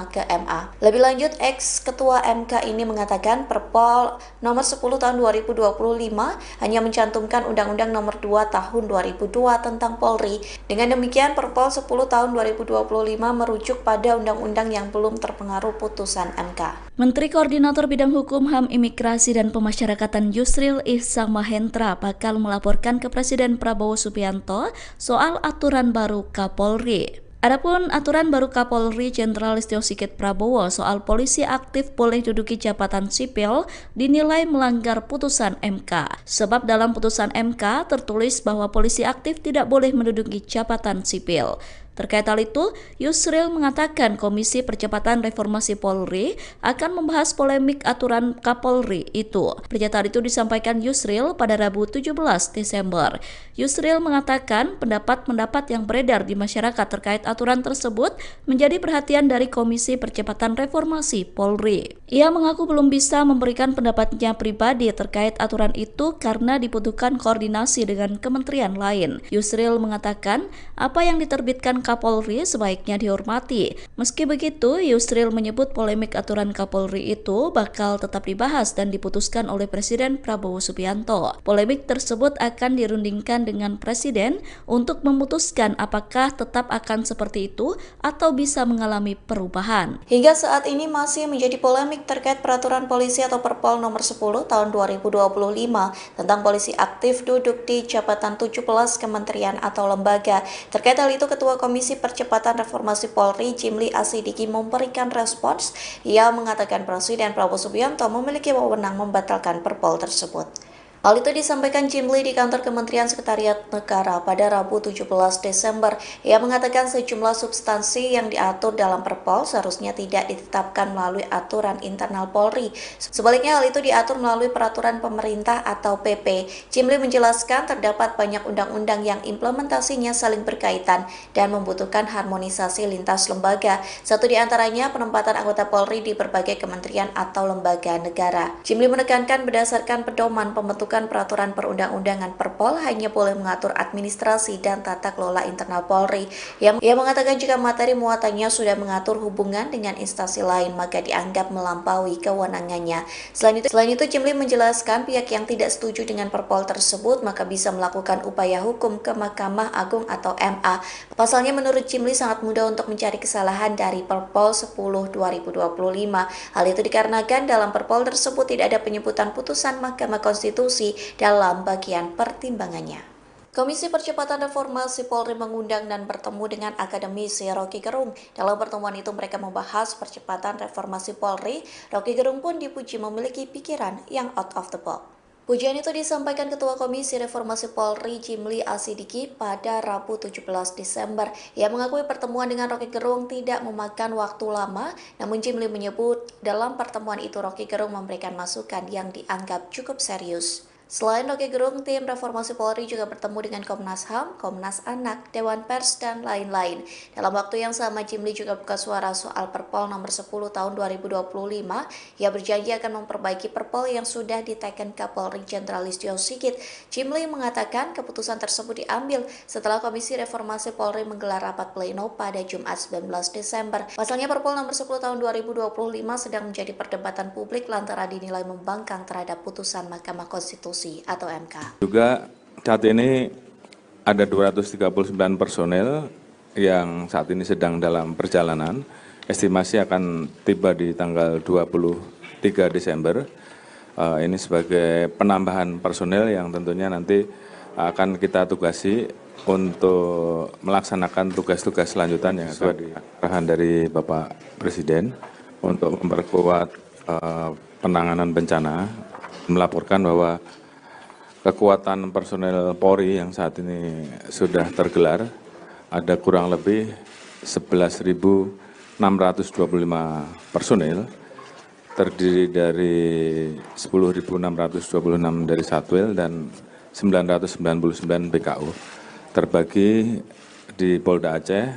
ke MA. Lebih lanjut, ex-ketua MK ini mengatakan Perpol nomor 10 tahun 2025 hanya mencantumkan Undang-Undang nomor 2 tahun 2002 tentang Polri. Dengan demikian, Perpol 10 tahun 2025 merujuk pada undang-undang yang belum terpengaruh putusan MK. Menteri Koordinator Bidang Hukum, HAM, Imigrasi, dan Pemasyarakatan Yusril Ihsamahendra bakal melaporkan ke Presiden Prabowo Subianto soal aturan baru Kapolri. Adapun aturan baru Kapolri Jenderal Listio Sigit Prabowo soal polisi aktif boleh duduki jabatan sipil dinilai melanggar putusan MK. Sebab dalam putusan MK tertulis bahwa polisi aktif tidak boleh menduduki jabatan sipil. Terkait hal itu, Yusril mengatakan Komisi Percepatan Reformasi Polri akan membahas polemik aturan Kapolri itu. Pernyataan itu disampaikan Yusril pada Rabu 17 Desember. Yusril mengatakan pendapat-pendapat yang beredar di masyarakat terkait aturan tersebut menjadi perhatian dari Komisi Percepatan Reformasi Polri. Ia mengaku belum bisa memberikan pendapatnya pribadi terkait aturan itu karena dibutuhkan koordinasi dengan kementerian lain. Yusril mengatakan apa yang diterbitkan Kapolri sebaiknya dihormati. Meski begitu, Yusril menyebut polemik aturan Kapolri itu bakal tetap dibahas dan diputuskan oleh Presiden Prabowo Subianto. Polemik tersebut akan dirundingkan dengan Presiden untuk memutuskan apakah tetap akan seperti itu atau bisa mengalami perubahan. Hingga saat ini masih menjadi polemik terkait peraturan polisi atau Perpol nomor 10 tahun 2025 tentang polisi aktif duduk di jabatan 17 kementerian atau lembaga. Terkait hal itu, Ketua Komisi Percepatan Reformasi Polri Jimli Asidiki memberikan respons. Ia mengatakan Presiden Prabowo Subianto memiliki wewenang membatalkan Perpol tersebut. Hal itu disampaikan Jimli di kantor Kementerian Sekretariat Negara pada Rabu 17 Desember. Ia mengatakan sejumlah substansi yang diatur dalam Perpol seharusnya tidak ditetapkan melalui aturan internal Polri. Sebaliknya hal itu diatur melalui peraturan pemerintah atau PP. Jimli menjelaskan terdapat banyak undang-undang yang implementasinya saling berkaitan dan membutuhkan harmonisasi lintas lembaga. Satu di antaranya penempatan anggota Polri di berbagai kementerian atau lembaga negara. Jimli menekankan berdasarkan pedoman pembentukan peraturan perundang-undangan Perpol hanya boleh mengatur administrasi dan tata kelola internal Polri. Ia mengatakan jika materi muatannya sudah mengatur hubungan dengan instansi lain maka dianggap melampaui kewenangannya. Selain itu Jimli menjelaskan pihak yang tidak setuju dengan Perpol tersebut maka bisa melakukan upaya hukum ke Mahkamah Agung atau MA. Pasalnya menurut Jimli sangat mudah untuk mencari kesalahan dari Perpol 10/2025. Hal itu dikarenakan dalam Perpol tersebut tidak ada penyebutan putusan Mahkamah Konstitusi dalam bagian pertimbangannya. Komisi Percepatan Reformasi Polri mengundang dan bertemu dengan akademisi Rocky Gerung. Dalam pertemuan itu mereka membahas percepatan reformasi Polri. Rocky Gerung pun dipuji memiliki pikiran yang out of the box. Pujian itu disampaikan Ketua Komisi Reformasi Polri Jimli Asidiki pada Rabu 17 Desember. Ia mengakui pertemuan dengan Rocky Gerung tidak memakan waktu lama, namun Jimli menyebut dalam pertemuan itu Rocky Gerung memberikan masukan yang dianggap cukup serius. Selain Rocky Gerung, tim Reformasi Polri juga bertemu dengan Komnas HAM, Komnas Anak, Dewan Pers, dan lain-lain. Dalam waktu yang sama, Jimli juga buka suara soal Perpol nomor 10 tahun 2025. Ia berjanji akan memperbaiki Perpol yang sudah diteken Kapolri Jenderal Listio Sigit. Jimli mengatakan keputusan tersebut diambil setelah Komisi Reformasi Polri menggelar rapat pleno pada Jumat 19 Desember. Pasalnya Perpol nomor 10 tahun 2025 sedang menjadi perdebatan publik lantaran dinilai membangkang terhadap putusan Mahkamah Konstitusi atau MK. Juga saat ini ada 239 personel yang saat ini sedang dalam perjalanan. Estimasi akan tiba di tanggal 23 Desember. Ini sebagai penambahan personel yang tentunya nanti akan kita tugasi untuk melaksanakan tugas-tugas selanjutan yang sesuai di arahan dari Bapak Presiden untuk memperkuat penanganan bencana, melaporkan bahwa kekuatan personel Polri yang saat ini sudah tergelar ada kurang lebih 11.625 personel, terdiri dari 10.626 dari Satwil dan 999 BKU, terbagi di Polda Aceh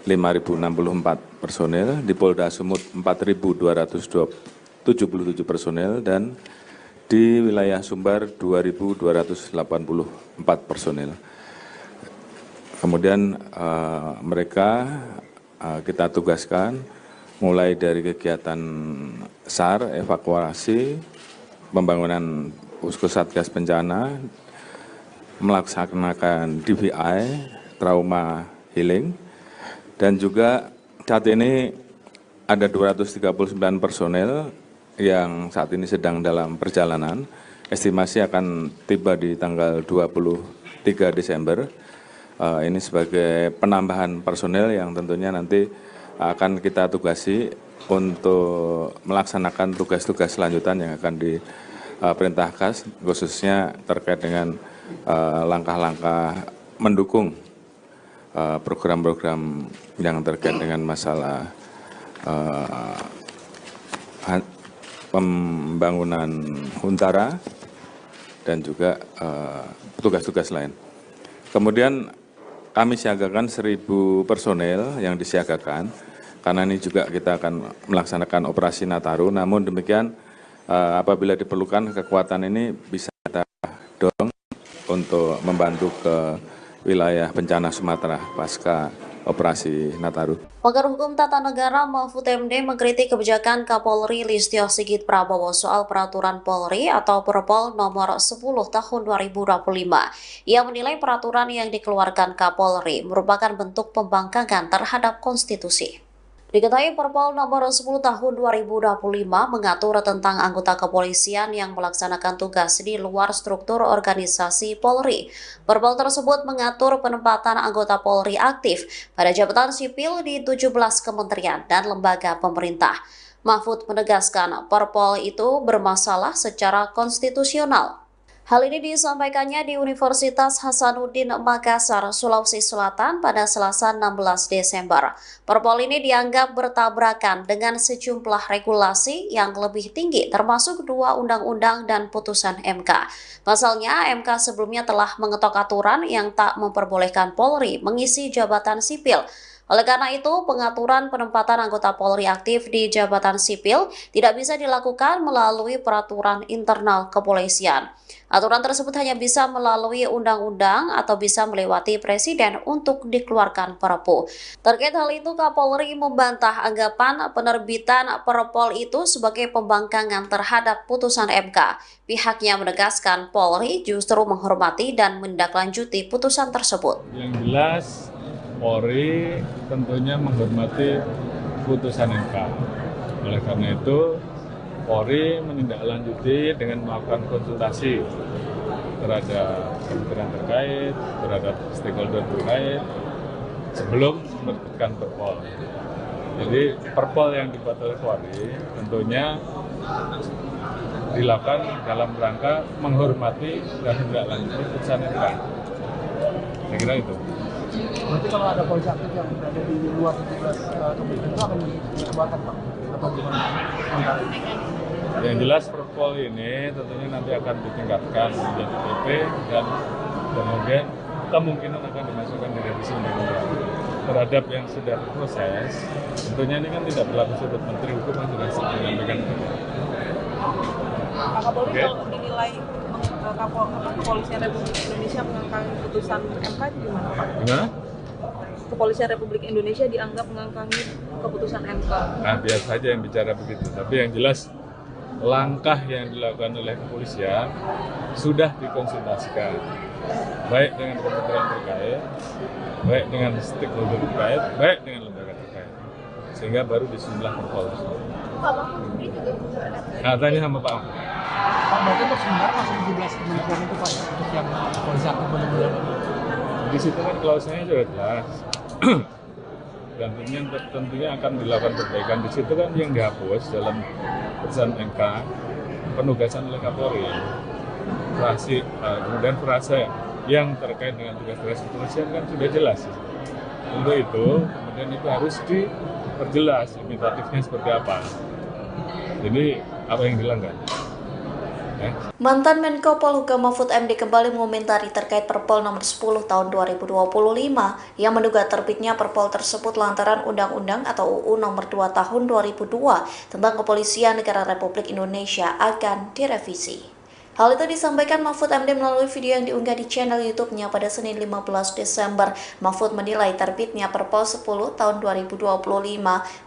5.064 personel, di Polda Sumut 4.277 personel, dan di wilayah Sumbar 2.284 personel. Kemudian mereka kita tugaskan mulai dari kegiatan SAR, evakuasi, pembangunan Posko Satgas Bencana, melaksanakan DVI, trauma healing, dan juga saat ini ada 239 personel yang saat ini sedang dalam perjalanan. Estimasi akan tiba di tanggal 23 Desember. Ini sebagai penambahan personel yang tentunya nanti akan kita tugasi untuk melaksanakan tugas-tugas selanjutan yang akan diperintahkan, khususnya terkait dengan langkah-langkah mendukung program-program yang terkait dengan masalah pembangunan Huntara dan juga tugas-tugas lain. Kemudian kami siagakan 1.000 personel yang disiagakan, karena ini juga kita akan melaksanakan operasi Nataru. Namun demikian apabila diperlukan kekuatan ini bisa kita dorong untuk membantu ke wilayah bencana Sumatera pasca operasi Nataru. Pakar Hukum Tata Negara Mahfud MD mengkritik kebijakan Kapolri Listio Sigit Prabowo soal peraturan Polri atau Perpol nomor 10 tahun 2025. Ia menilai peraturan yang dikeluarkan Kapolri merupakan bentuk pembangkangan terhadap konstitusi. Diketahui Perpol nomor 10 tahun 2025 mengatur tentang anggota kepolisian yang melaksanakan tugas di luar struktur organisasi Polri. Perpol tersebut mengatur penempatan anggota Polri aktif pada jabatan sipil di 17 kementerian dan lembaga pemerintah. Mahfud menegaskan Perpol itu bermasalah secara konstitusional. Hal ini disampaikannya di Universitas Hasanuddin Makassar, Sulawesi Selatan pada Selasa 16 Desember. Perpol ini dianggap bertabrakan dengan sejumlah regulasi yang lebih tinggi, termasuk 2 undang-undang dan putusan MK. Pasalnya, MK sebelumnya telah mengetok aturan yang tak memperbolehkan Polri mengisi jabatan sipil. Oleh karena itu, pengaturan penempatan anggota Polri aktif di jabatan sipil tidak bisa dilakukan melalui peraturan internal kepolisian. Aturan tersebut hanya bisa melalui undang-undang atau bisa melewati presiden untuk dikeluarkan Perpu. Terkait hal itu, Kapolri membantah anggapan penerbitan Perpol itu sebagai pembangkangan terhadap putusan MK. Pihaknya menegaskan Polri justru menghormati dan menindaklanjuti putusan tersebut. Yang jelas, Polri tentunya menghormati putusan MK. Oleh karena itu, Polri menindaklanjuti dengan melakukan konsultasi terhadap kementerian terkait, terhadap stakeholder terkait, sebelum menerbitkan Perpol. Jadi Perpol yang dibuat oleh Polri tentunya dilakukan dalam rangka menghormati dan menindaklanjuti putusan MK. Saya kira itu. Berarti kalau ada polisi aktif yang berada di luar 17 kementerian itu akan dikeluarkan, Pak? Atau gimana? Yang jelas Perpol ini tentunya nanti akan ditingkatkan menjadi PP dan kemudian kemungkinan akan dimasukkan di revisi undang-undang. Terhadap yang sudah berproses, tentunya ini kan tidak berlaku surut. Menteri Hukum yang sudah menyampaikan itu. Pak Kapolri, kalau dinilai Kepolisian Republik Indonesia mengangkangi putusan MK gimana, Pak? Gimana? Kepolisian Republik Indonesia dianggap mengangkangi keputusan MK. Nah, biasa saja yang bicara begitu. Tapi yang jelas langkah yang dilakukan oleh kepolisian sudah dikonsultasikan, baik dengan kementerian terkait, baik dengan stakeholder terkait, baik dengan lembaga terkait, sehingga baru disusunlah Perpol. Nah, tanya sama Pak. Pak, berarti untuk sebenarnya masih 17 kementerian itu, Pak, untuk yang polisi aktif benar-benar. Di situ kan klausanya sudah jelas. Dan tentunya akan dilakukan perbaikan. Di situ kan yang dihapus dalam putusan MK penugasan oleh Kapolri, kemudian frase yang terkait dengan tugas-tugas kepolisian kan sudah jelas. Untuk itu kemudian itu harus diperjelas limitatifnya seperti apa. Jadi apa yang dilanggar? Mantan Menko Polhukam Mahfud MD kembali mengomentari terkait Perpol nomor 10 tahun 2025 yang menduga terbitnya Perpol tersebut lantaran Undang-Undang atau UU nomor 2 tahun 2002 tentang Kepolisian Negara Republik Indonesia akan direvisi. Hal itu disampaikan Mahfud MD melalui video yang diunggah di channel YouTube-nya pada Senin 15 Desember. Mahfud menilai terbitnya Perpol 10 tahun 2025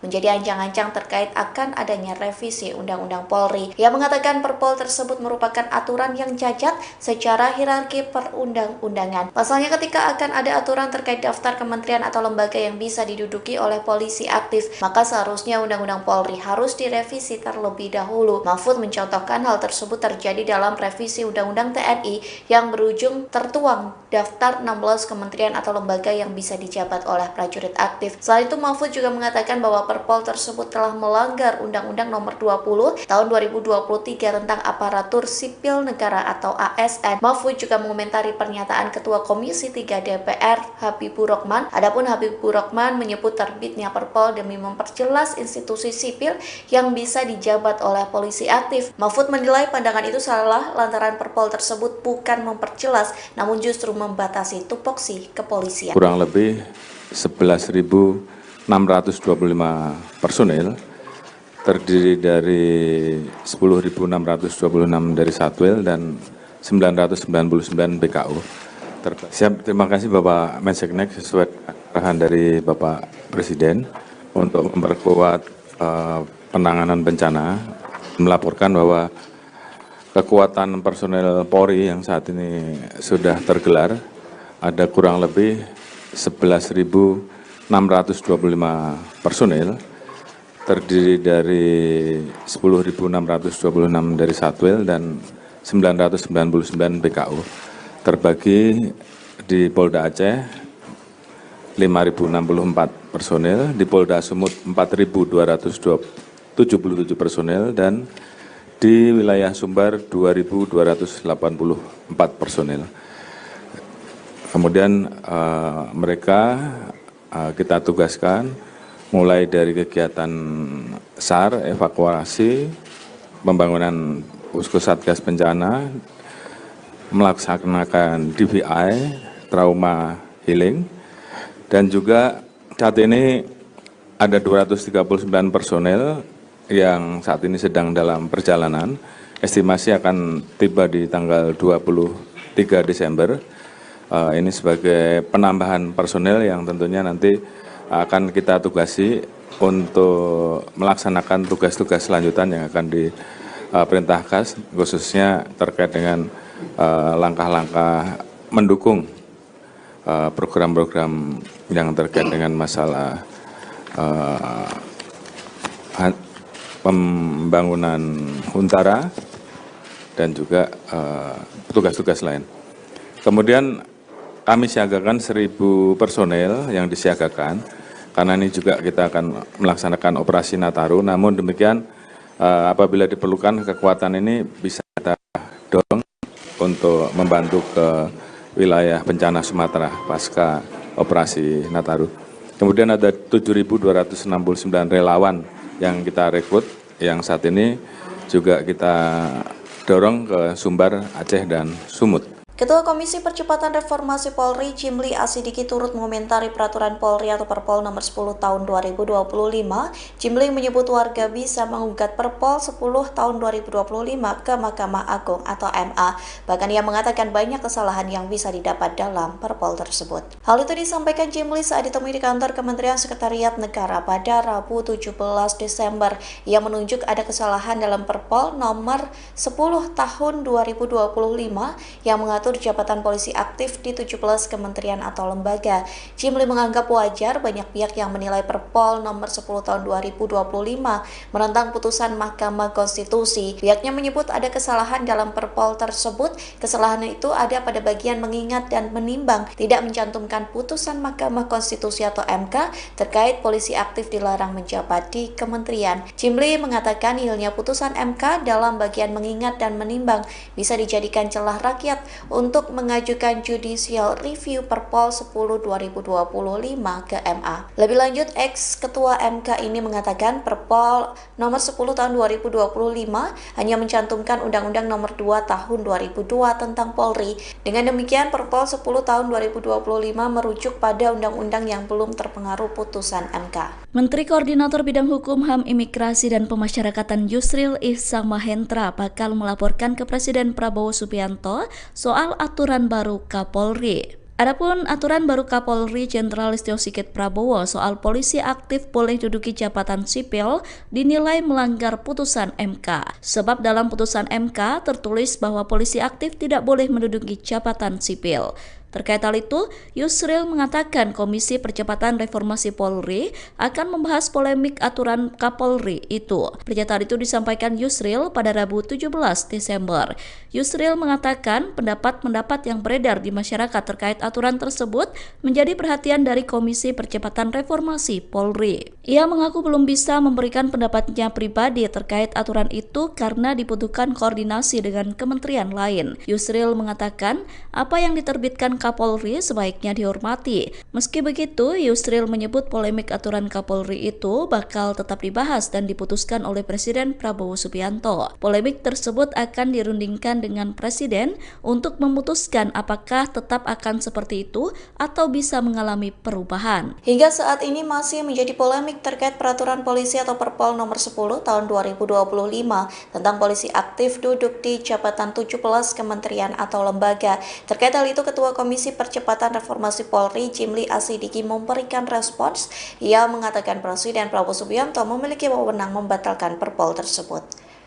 menjadi ancang-ancang terkait akan adanya revisi Undang-Undang Polri. Ia mengatakan Perpol tersebut merupakan aturan yang cacat secara hierarki perundang-undangan. Pasalnya ketika akan ada aturan terkait daftar kementerian atau lembaga yang bisa diduduki oleh polisi aktif, maka seharusnya Undang-Undang Polri harus direvisi terlebih dahulu. Mahfud mencontohkan hal tersebut terjadi dalam revisi Undang-Undang TNI yang berujung tertuang daftar 16 kementerian atau lembaga yang bisa dijabat oleh prajurit aktif. Selain itu, Mahfud juga mengatakan bahwa Perpol tersebut telah melanggar Undang-Undang nomor 20 tahun 2023 tentang aparatur sipil negara atau ASN. Mahfud juga mengomentari pernyataan Ketua Komisi 3 DPR Habibur Rahman. Adapun Habibur Rahman menyebut terbitnya Perpol demi memperjelas institusi sipil yang bisa dijabat oleh polisi aktif. Mahfud menilai pandangan itu salah lantaran Perpol tersebut bukan memperjelas, namun justru membatasi tupoksi kepolisian. Kurang lebih 11.625 personil, terdiri dari 10.626 dari Satwil dan 999 BKU. Terima kasih Bapak Menseknek sesuai arahan dari Bapak Presiden untuk memperkuat penanganan bencana, melaporkan bahwa kekuatan personel Polri yang saat ini sudah tergelar ada kurang lebih 11.625 personil, terdiri dari 10.626 dari Satwil dan 999 BKU, terbagi di Polda Aceh 5.064 personil, di Polda Sumut 4.220 77 personel dan di wilayah Sumbar 2.284 personel. Kemudian mereka kita tugaskan mulai dari kegiatan SAR, evakuasi, pembangunan posko satgas bencana, melaksanakan DVI, trauma healing, dan juga saat ini ada 239 personel yang saat ini sedang dalam perjalanan. Estimasi akan tiba di tanggal 23 Desember. Ini sebagai penambahan personel yang tentunya nanti akan kita tugasi untuk melaksanakan tugas-tugas selanjutan yang akan diperintahkan, khususnya terkait dengan langkah-langkah mendukung program-program yang terkait dengan masalah pembangunan Huntara dan juga tugas-tugas lain. Kemudian kami siagakan 1.000 personel yang disiagakan, karena ini juga kita akan melaksanakan operasi Nataru. Namun demikian, apabila diperlukan kekuatan ini bisa kita dorong untuk membantu ke wilayah bencana Sumatera pasca operasi Nataru. Kemudian ada 7.269 relawan yang kita rekrut, yang saat ini juga kita dorong ke Sumbar, Aceh, dan Sumut. Ketua Komisi Percepatan Reformasi Polri, Jimli Asidiki, turut mengomentari peraturan Polri atau Perpol nomor 10 tahun 2025. Jimli menyebut warga bisa menggugat Perpol 10 tahun 2025 ke Mahkamah Agung atau MA. Bahkan ia mengatakan banyak kesalahan yang bisa didapat dalam Perpol tersebut. Hal itu disampaikan Jimli saat ditemui di kantor Kementerian Sekretariat Negara pada Rabu 17 Desember. Ia menunjuk ada kesalahan dalam Perpol nomor 10 tahun 2025 yang mengatur jabatan polisi aktif di 17 kementerian atau lembaga. Jimli menganggap wajar banyak pihak yang menilai Perpol nomor 10 tahun 2025 menentang putusan Mahkamah Konstitusi. Pihaknya menyebut ada kesalahan dalam Perpol tersebut. Kesalahan itu ada pada bagian mengingat dan menimbang, tidak mencantumkan putusan Mahkamah Konstitusi atau MK terkait polisi aktif dilarang menjabat di kementerian. Jimli mengatakan nihilnya putusan MK dalam bagian mengingat dan menimbang bisa dijadikan celah rakyat untuk mengajukan judicial review Perpol 10 2025 ke MA. Lebih lanjut, ex-ketua MK ini mengatakan Perpol nomor 10 tahun 2025 hanya mencantumkan Undang-Undang nomor 2 tahun 2002 tentang Polri. Dengan demikian, Perpol 10 tahun 2025 merujuk pada undang-undang yang belum terpengaruh putusan MK. Menteri Koordinator Bidang Hukum, HAM, Imigrasi, dan Pemasyarakatan Yusril Ihsamahendra bakal melaporkan ke Presiden Prabowo Subianto soal aturan baru Kapolri. Adapun aturan baru Kapolri Jenderal Listio Sigit Prabowo soal polisi aktif boleh duduki jabatan sipil dinilai melanggar putusan MK. Sebab dalam putusan MK tertulis bahwa polisi aktif tidak boleh menduduki jabatan sipil. Terkait hal itu, Yusril mengatakan Komisi Percepatan Reformasi Polri akan membahas polemik aturan Kapolri itu. Pernyataan itu disampaikan Yusril pada Rabu 17 Desember. Yusril mengatakan pendapat-pendapat yang beredar di masyarakat terkait aturan tersebut menjadi perhatian dari Komisi Percepatan Reformasi Polri. Ia mengaku belum bisa memberikan pendapatnya pribadi terkait aturan itu karena dibutuhkan koordinasi dengan kementerian lain. Yusril mengatakan apa yang diterbitkan Kapolri sebaiknya dihormati. Meski begitu, Yusril menyebut polemik aturan Kapolri itu bakal tetap dibahas dan diputuskan oleh Presiden Prabowo Subianto. Polemik tersebut akan dirundingkan dengan Presiden untuk memutuskan apakah tetap akan seperti itu atau bisa mengalami perubahan. Hingga saat ini masih menjadi polemik terkait peraturan polisi atau Perpol nomor 10 tahun 2025 tentang polisi aktif duduk di jabatan 17 kementerian atau lembaga. Terkait hal itu, Ketua Komisi Percepatan Reformasi Polri, Jimli Asidiki, memberikan respons. Ia mengatakan Presiden Prabowo Subianto memiliki wewenang membatalkan Perpol tersebut.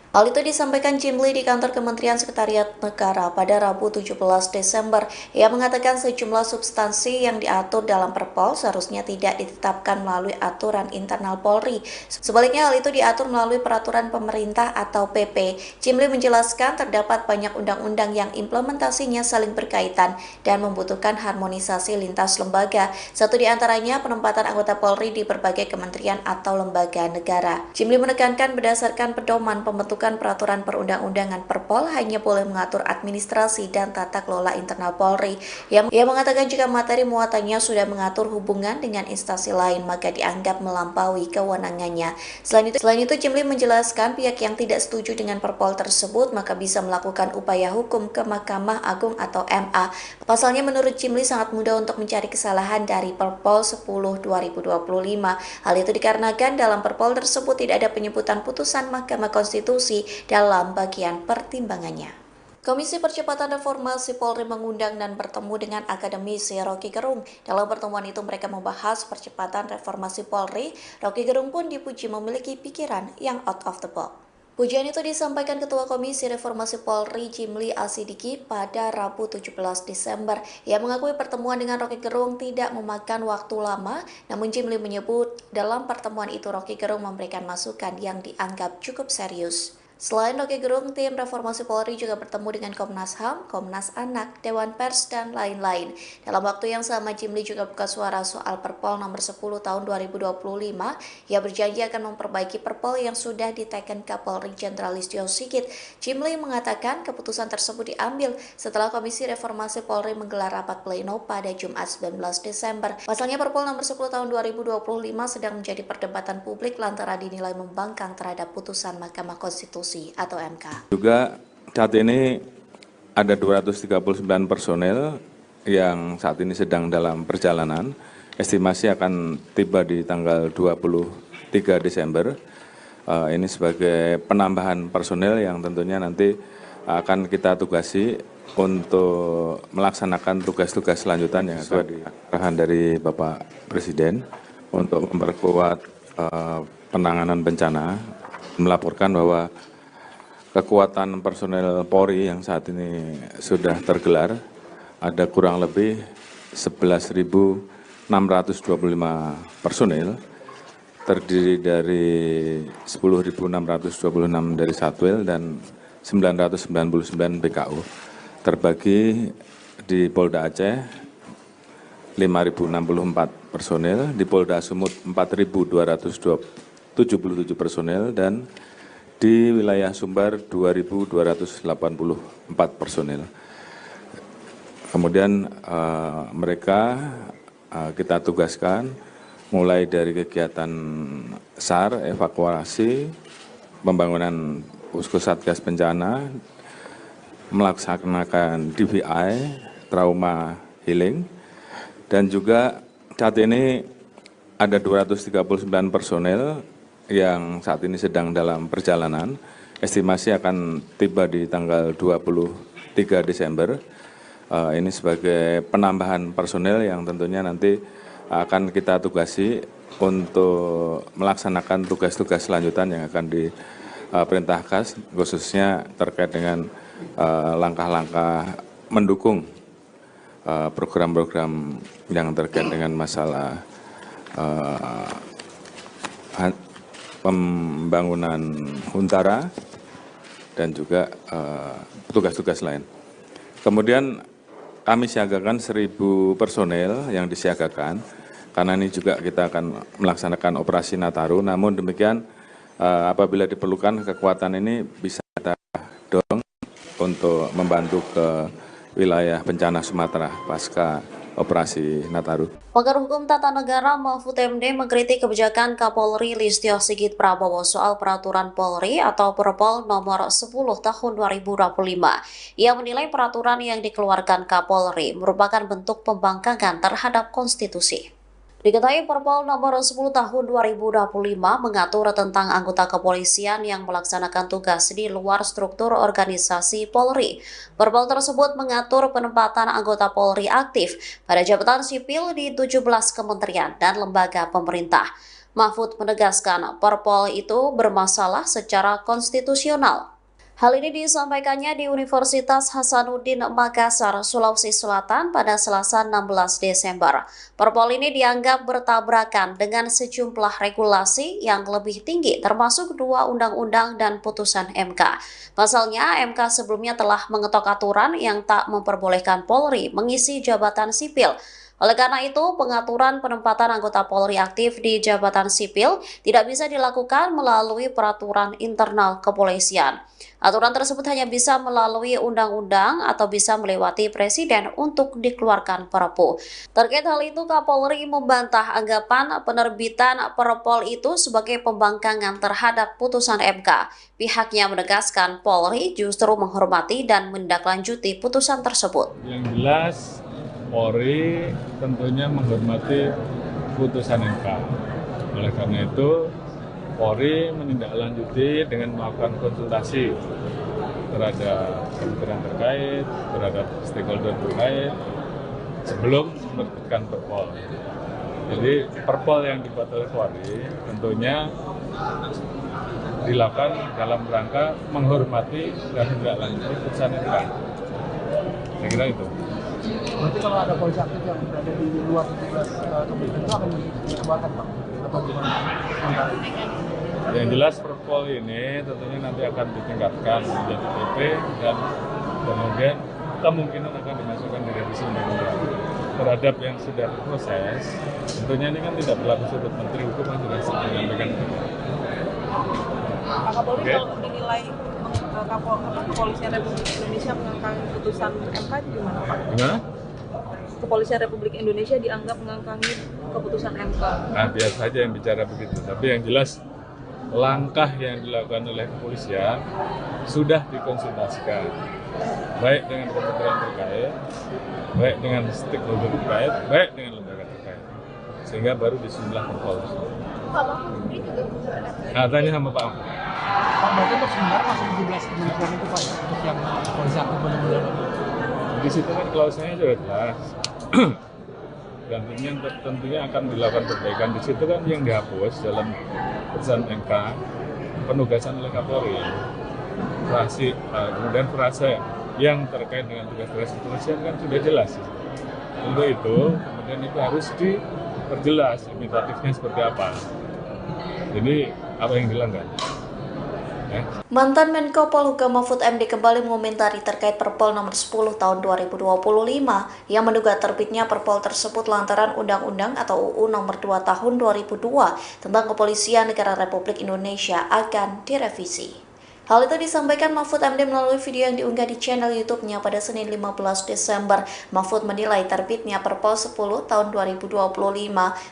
Hal itu disampaikan Jimli di kantor Kementerian Sekretariat Negara pada Rabu 17 Desember. Ia mengatakan sejumlah substansi yang diatur dalam Perpol seharusnya tidak ditetapkan melalui aturan internal Polri. Sebaliknya hal itu diatur melalui peraturan pemerintah atau PP. Jimli menjelaskan terdapat banyak undang-undang yang implementasinya saling berkaitan dan membutuhkan harmonisasi lintas lembaga. Satu di antaranya penempatan anggota Polri di berbagai kementerian atau lembaga negara. Jimli menekankan berdasarkan pedoman pembentukan peraturan perundang-undangan Perpol hanya boleh mengatur administrasi dan tata kelola internal Polri. Ia mengatakan jika materi muatannya sudah mengatur hubungan dengan instansi lain maka dianggap melampaui kewenangannya. Selain itu Jimli menjelaskan pihak yang tidak setuju dengan Perpol tersebut maka bisa melakukan upaya hukum ke Mahkamah Agung atau MA. Pasalnya menurut Jimli sangat mudah untuk mencari kesalahan dari Perpol 10/2025. Hal itu dikarenakan dalam Perpol tersebut tidak ada penyebutan putusan Mahkamah Konstitusi dalam bagian pertimbangannya. Komisi Percepatan Reformasi Polri mengundang dan bertemu dengan akademisi Rocky Gerung. Dalam pertemuan itu mereka membahas percepatan reformasi Polri. Rocky Gerung pun dipuji memiliki pikiran yang out of the box. Pujian itu disampaikan Ketua Komisi Reformasi Polri Jimli Asidiki pada Rabu 17 Desember. Ia mengakui pertemuan dengan Rocky Gerung tidak memakan waktu lama, namun Jimli menyebut dalam pertemuan itu Rocky Gerung memberikan masukan yang dianggap cukup serius. Selain Rocky Gerung, tim Reformasi Polri juga bertemu dengan Komnas HAM, Komnas Anak, Dewan Pers, dan lain-lain. Dalam waktu yang sama, Jimli juga buka suara soal Perpol nomor 10 tahun 2025. Ia berjanji akan memperbaiki Perpol yang sudah diteken Kapolri Jenderal Listio Sigit. Jimli mengatakan keputusan tersebut diambil setelah Komisi Reformasi Polri menggelar rapat pleno pada Jumat 19 Desember. Pasalnya Perpol nomor 10 tahun 2025 sedang menjadi perdebatan publik lantaran dinilai membangkang terhadap putusan Mahkamah Konstitusi atau MK. Juga saat ini ada 239 personel yang saat ini sedang dalam perjalanan. Estimasi akan tiba di tanggal 23 Desember. Ini sebagai penambahan personel yang tentunya nanti akan kita tugasi untuk melaksanakan tugas-tugas selanjutan yang sesuai di arahan dari Bapak Presiden untuk memperkuat penanganan bencana, melaporkan bahwa kekuatan personel Polri yang saat ini sudah tergelar ada kurang lebih 11.625 personel, terdiri dari 10.626 dari Satwil dan 999 BKU, terbagi di Polda Aceh 5.064 personel, di Polda Sumut 4.277 personel, dan di wilayah Sumbar 2.284 personel. Kemudian mereka kita tugaskan mulai dari kegiatan SAR, evakuasi, pembangunan posko satgas bencana, melaksanakan DVI, trauma healing, dan juga saat ini ada 239 personel yang saat ini sedang dalam perjalanan. Estimasi akan tiba di tanggal 23 Desember. Ini sebagai penambahan personel yang tentunya nanti akan kita tugasi untuk melaksanakan tugas-tugas selanjutan yang akan diperintahkan, khususnya terkait dengan langkah-langkah mendukung program-program yang terkait dengan masalah pembangunan Huntara dan juga tugas-tugas lain. Kemudian kami siagakan 1.000 personel yang disiagakan, karena ini juga kita akan melaksanakan operasi Nataru. Namun demikian apabila diperlukan kekuatan ini bisa kita dorong untuk membantu ke wilayah bencana Sumatera pasca operasi Nataru. Pakar Hukum Tata Negara Mahfud MD mengkritik kebijakan Kapolri Listio Sigit Prabowo soal peraturan Polri atau Perpol nomor 10 tahun 2025. Ia menilai peraturan yang dikeluarkan Kapolri merupakan bentuk pembangkangan terhadap konstitusi. Diketahui Perpol nomor 10 tahun 2025 mengatur tentang anggota kepolisian yang melaksanakan tugas di luar struktur organisasi Polri. Perpol tersebut mengatur penempatan anggota Polri aktif pada jabatan sipil di 17 kementerian dan lembaga pemerintah. Mahfud menegaskan Perpol itu bermasalah secara konstitusional. Hal ini disampaikannya di Universitas Hasanuddin Makassar, Sulawesi Selatan pada Selasa 16 Desember. Perpol ini dianggap bertabrakan dengan sejumlah regulasi yang lebih tinggi termasuk 2 undang-undang dan putusan MK. Pasalnya, MK sebelumnya telah mengetok aturan yang tak memperbolehkan Polri mengisi jabatan sipil. Oleh karena itu, pengaturan penempatan anggota Polri aktif di jabatan sipil tidak bisa dilakukan melalui peraturan internal kepolisian. Aturan tersebut hanya bisa melalui undang-undang atau bisa melewati presiden untuk dikeluarkan Perpu. Terkait hal itu, Kapolri membantah anggapan penerbitan Perpol itu sebagai pembangkangan terhadap putusan MK. Pihaknya menegaskan Polri justru menghormati dan menindaklanjuti putusan tersebut. Yang jelas, Polri tentunya menghormati putusan MK. Oleh karena itu, Polri menindaklanjuti dengan melakukan konsultasi terhadap kementerian terkait, terhadap stakeholder terkait, sebelum menerbitkan Perpol. Jadi Perpol yang dibuat oleh Polri tentunya dilakukan dalam rangka menghormati dan menindaklanjuti putusan MK. Saya kira itu. Berarti kalau ada polisi aktif yang berada di luar 17 kementerian itu akan dikeluarkan, Pak? Atau gimana? Yang jelas Perpol ini tentunya nanti akan ditingkatkan menjadi PP dan kemudian kemungkinan akan dimasukkan di revisi undang-undang. Terhadap yang sudah berproses, tentunya ini kan tidak berlaku surut Menteri Hukum yang sudah menyampaikan. Pak Kapolri kalau dinilai Kepolisian Republik Indonesia mengangkangi putusan MK itu gimana, Pak? Gimana? Kepolisian Republik Indonesia dianggap mengangkangi keputusan MK. Nah, biasa saja yang bicara begitu. Tapi yang jelas langkah yang dilakukan oleh kepolisian sudah dikonsultasikan, baik dengan kementerian terkait, baik dengan stakeholder terkait, baik dengan lembaga terkait, sehingga baru disusunlah Perpol. Nah, tanya sama Pak Ahmad. Pak, berarti untuk sementara masih 17 kementerian itu, Pak, untuk yang polisi aktif benar-benar. Di situ kan klausulnya sudah jelas. Dan tentunya akan dilakukan perbaikan. Di situ kan yang dihapus dalam putusan MK penugasan oleh Kapolri, kemudian frase yang terkait dengan tugas-tugas kepolisian kan sudah jelas. Untuk itu kemudian itu harus diperjelas imitatifnya seperti apa. Jadi apa yang dilanggar? Mantan Menko Polhukam Mahfud MD kembali mengomentari terkait Perpol nomor 10 tahun 2025 yang menduga terbitnya Perpol tersebut lantaran Undang-Undang atau UU nomor 2 tahun 2002 tentang Kepolisian Negara Republik Indonesia akan direvisi. Hal itu disampaikan Mahfud MD melalui video yang diunggah di channel YouTube-nya pada Senin 15 Desember. Mahfud menilai terbitnya Perpol 10 tahun 2025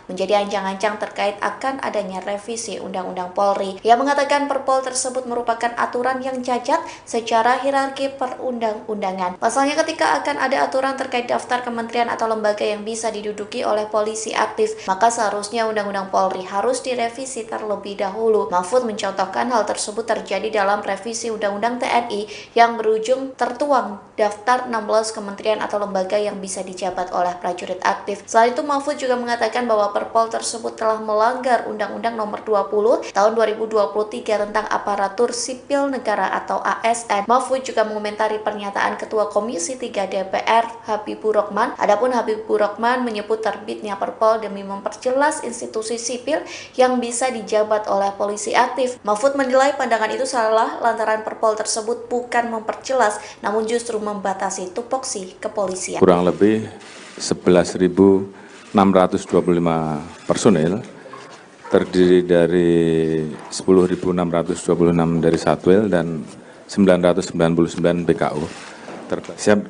menjadi ancang-ancang terkait akan adanya revisi Undang-Undang Polri. Ia mengatakan Perpol tersebut merupakan aturan yang cacat secara hierarki perundang-undangan. Pasalnya ketika akan ada aturan terkait daftar kementerian atau lembaga yang bisa diduduki oleh polisi aktif, maka seharusnya Undang-Undang Polri harus direvisi terlebih dahulu. Mahfud mencontohkan hal tersebut terjadi dalam revisi Undang-Undang TNI yang berujung tertuang daftar 16 kementerian atau lembaga yang bisa dijabat oleh prajurit aktif. Selain itu, Mahfud juga mengatakan bahwa Perpol tersebut telah melanggar Undang-Undang nomor 20 tahun 2023 tentang aparatur sipil negara atau ASN. Mahfud juga mengomentari pernyataan Ketua Komisi 3 DPR Habibur Rahman. Adapun Habibur Rahman menyebut terbitnya Perpol demi memperjelas institusi sipil yang bisa dijabat oleh polisi aktif. Mahfud menilai pandangan itu salah lantaran Perpol tersebut bukan memperjelas, namun justru membatasi tupoksi kepolisian. Kurang lebih 11.625 personil, terdiri dari 10.626 dari Satwil dan 999 BKU.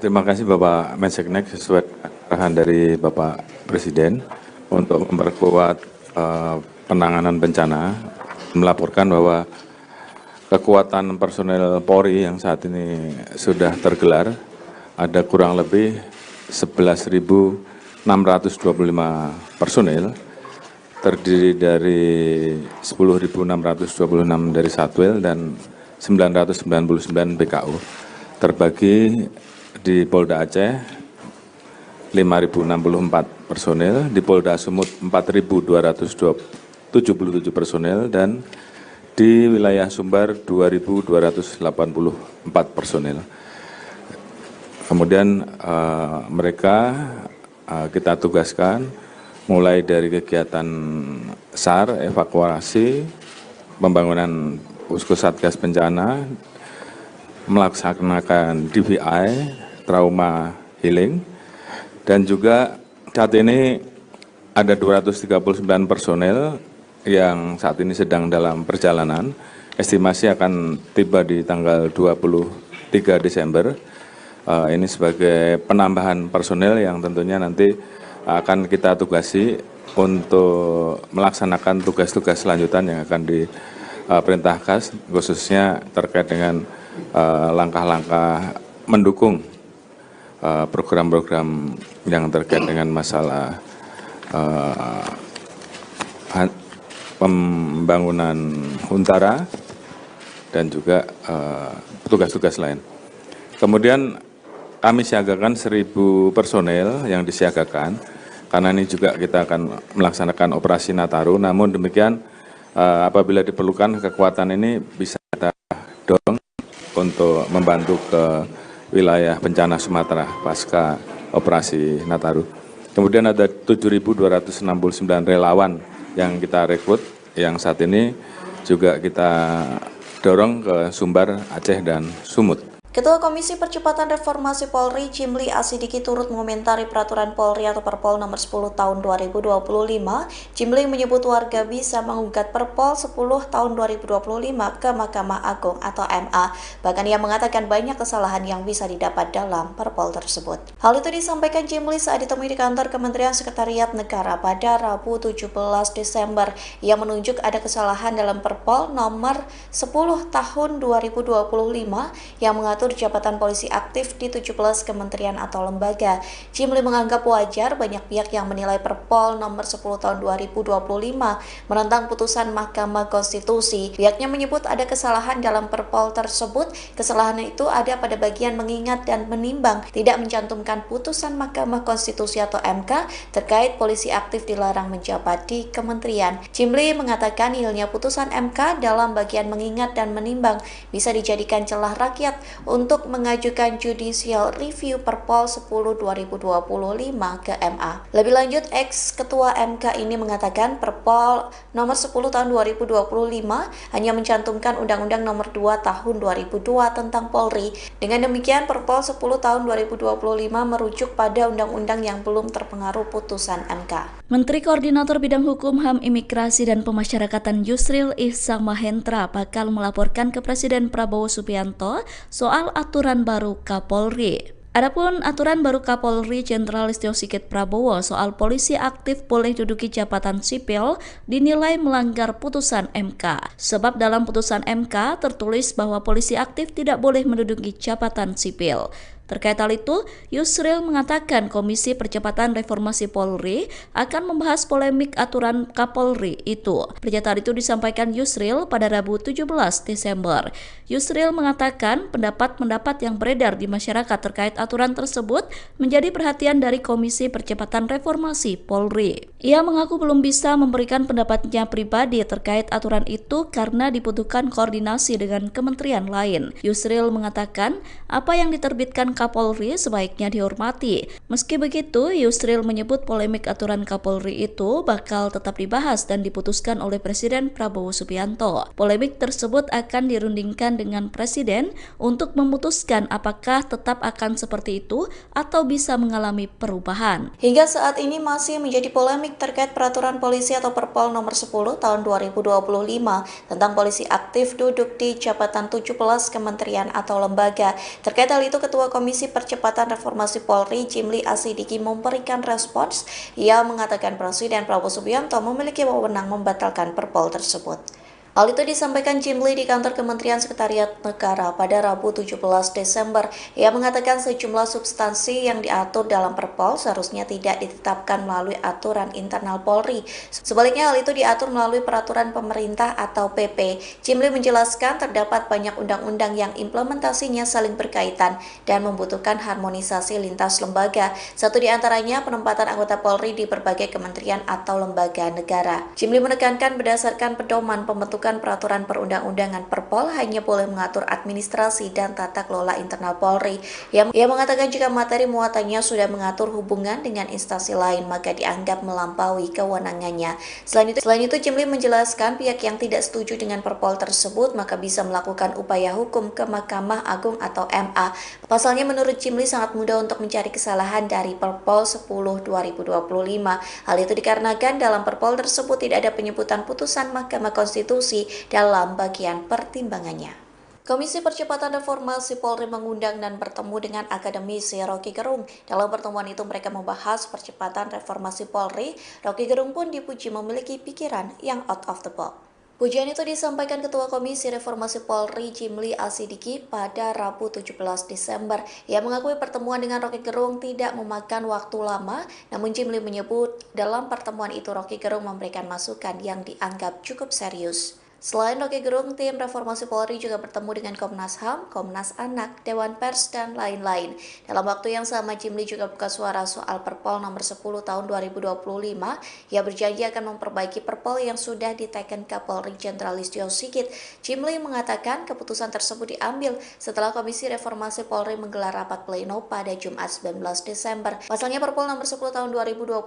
Terima kasih Bapak Menseknek sesuai arahan dari Bapak Presiden untuk memperkuat penanganan bencana, melaporkan bahwa kekuatan personel Polri yang saat ini sudah tergelar ada kurang lebih 11.625 personil terdiri dari 10.626 dari Satwil dan 999 BKU. Terbagi di Polda Aceh 5.064 personil, di Polda Sumut 4.277 personil, dan di wilayah Sumbar 2.284 personil. Kemudian mereka kita tugaskan mulai dari kegiatan SAR, evakuasi, pembangunan Posko Satgas Bencana, melaksanakan DVI, trauma healing, dan juga saat ini ada 239 personel yang saat ini sedang dalam perjalanan. Estimasi akan tiba di tanggal 23 Desember. Ini sebagai penambahan personel yang tentunya nanti akan kita tugasi untuk melaksanakan tugas-tugas selanjutan yang akan diperintahkan, khususnya terkait dengan langkah-langkah mendukung program-program yang terkait dengan masalah pembangunan Huntara dan juga tugas-tugas lain. Kemudian kami siagakan 1.000 personel yang disiagakan, karena ini juga kita akan melaksanakan operasi Nataru. Namun demikian apabila diperlukan kekuatan ini bisa kita dorong untuk membantu ke wilayah bencana Sumatera pasca operasi Nataru. Kemudian ada 7.269 relawan yang kita rekrut, yang saat ini juga kita dorong ke Sumbar, Aceh, dan Sumut. Ketua Komisi Percepatan Reformasi Polri, Jimli Asidiki, turut mengomentari peraturan Polri atau Perpol nomor 10 tahun 2025. Jimli menyebut warga bisa menggugat Perpol 10 tahun 2025 ke Mahkamah Agung atau MA. Bahkan ia mengatakan banyak kesalahan yang bisa didapat dalam Perpol tersebut. Hal itu disampaikan Jimli saat ditemui di kantor Kementerian Sekretariat Negara pada Rabu 17 Desember. Ia menunjuk ada kesalahan dalam Perpol nomor 10 tahun 2025 yang mengatur jabatan polisi aktif di 17 kementerian atau lembaga. Jimli menganggap wajar banyak pihak yang menilai Perpol nomor 10 tahun 2025 menentang putusan Mahkamah Konstitusi. Pihaknya menyebut ada kesalahan dalam Perpol tersebut. Kesalahan itu ada pada bagian mengingat dan menimbang, tidak mencantumkan putusan Mahkamah Konstitusi atau MK terkait polisi aktif dilarang menjabat di kementerian. Jimli mengatakan nihilnya putusan MK dalam bagian mengingat dan menimbang bisa dijadikan celah rakyat untuk mengajukan judicial review Perpol 10 2025 ke MA. Lebih lanjut, ex-ketua MK ini mengatakan Perpol nomor 10 tahun 2025 hanya mencantumkan Undang-Undang nomor 2 tahun 2002 tentang Polri. Dengan demikian, Perpol 10 tahun 2025 merujuk pada undang-undang yang belum terpengaruh putusan MK. Menteri Koordinator Bidang Hukum, HAM, Imigrasi, dan Pemasyarakatan Yusril Ihsamahendra bakal melaporkan ke Presiden Prabowo Subianto soal aturan baru Kapolri. Adapun aturan baru Kapolri Jenderal Listio Sigit Prabowo soal polisi aktif boleh duduki jabatan sipil dinilai melanggar putusan MK. Sebab dalam putusan MK tertulis bahwa polisi aktif tidak boleh menduduki jabatan sipil. Terkait hal itu, Yusril mengatakan Komisi Percepatan Reformasi Polri akan membahas polemik aturan Kapolri itu. Pernyataan itu disampaikan Yusril pada Rabu 17 Desember. Yusril mengatakan pendapat-pendapat yang beredar di masyarakat terkait aturan tersebut menjadi perhatian dari Komisi Percepatan Reformasi Polri. Ia mengaku belum bisa memberikan pendapatnya pribadi terkait aturan itu karena dibutuhkan koordinasi dengan kementerian lain. Yusril mengatakan apa yang diterbitkan Kapolri sebaiknya dihormati. Meski begitu, Yusril menyebut polemik aturan Kapolri itu bakal tetap dibahas dan diputuskan oleh Presiden Prabowo Subianto. Polemik tersebut akan dirundingkan dengan Presiden untuk memutuskan apakah tetap akan seperti itu atau bisa mengalami perubahan. Hingga saat ini masih menjadi polemik terkait peraturan polisi atau Perpol nomor 10 tahun 2025 tentang polisi aktif duduk di jabatan 17 kementerian atau lembaga. Terkait hal itu, Ketua Komisi Percepatan Reformasi Polri, Jimli Asidiki, memberikan respons. Ia mengatakan Presiden Prabowo Subianto memiliki wewenang membatalkan Perpol tersebut. Hal itu disampaikan Jimli di kantor Kementerian Sekretariat Negara pada Rabu 17 Desember. Ia mengatakan sejumlah substansi yang diatur dalam Perpol seharusnya tidak ditetapkan melalui aturan internal Polri. Sebaliknya hal itu diatur melalui peraturan pemerintah atau PP. Jimli menjelaskan terdapat banyak undang-undang yang implementasinya saling berkaitan dan membutuhkan harmonisasi lintas lembaga. Satu di antaranya penempatan anggota Polri di berbagai kementerian atau lembaga negara. Jimli menekankan berdasarkan pedoman pembentukan peraturan perundang-undangan Perpol hanya boleh mengatur administrasi dan tata kelola internal Polri. Ia mengatakan jika materi muatannya sudah mengatur hubungan dengan instansi lain maka dianggap melampaui kewenangannya. Selain itu Jimli menjelaskan pihak yang tidak setuju dengan Perpol tersebut maka bisa melakukan upaya hukum ke Mahkamah Agung atau MA. Pasalnya menurut Jimli sangat mudah untuk mencari kesalahan dari Perpol 10/2025. Hal itu dikarenakan dalam Perpol tersebut tidak ada penyebutan putusan Mahkamah Konstitusi dalam bagian pertimbangannya. Komisi Percepatan Reformasi Polri mengundang dan bertemu dengan akademisi Rocky Gerung. Dalam pertemuan itu mereka membahas percepatan reformasi Polri. Rocky Gerung pun dipuji memiliki pikiran yang out of the box. Pujian itu disampaikan Ketua Komisi Reformasi Polri Jimli Asidiki pada Rabu 17 Desember. Ia mengakui pertemuan dengan Rocky Gerung tidak memakan waktu lama, namun Jimli menyebut dalam pertemuan itu Rocky Gerung memberikan masukan yang dianggap cukup serius. Selain Rocky Gerung, tim Reformasi Polri juga bertemu dengan Komnas HAM, Komnas Anak, Dewan Pers, dan lain-lain. Dalam waktu yang sama, Jimli juga buka suara soal Perpol nomor 10 tahun 2025. Ia berjanji akan memperbaiki Perpol yang sudah diteken Kapolri Jenderal Listio Sigit. Jimli mengatakan keputusan tersebut diambil setelah Komisi Reformasi Polri menggelar rapat pleno pada Jumat 19 Desember. Pasalnya Perpol nomor 10 tahun 2025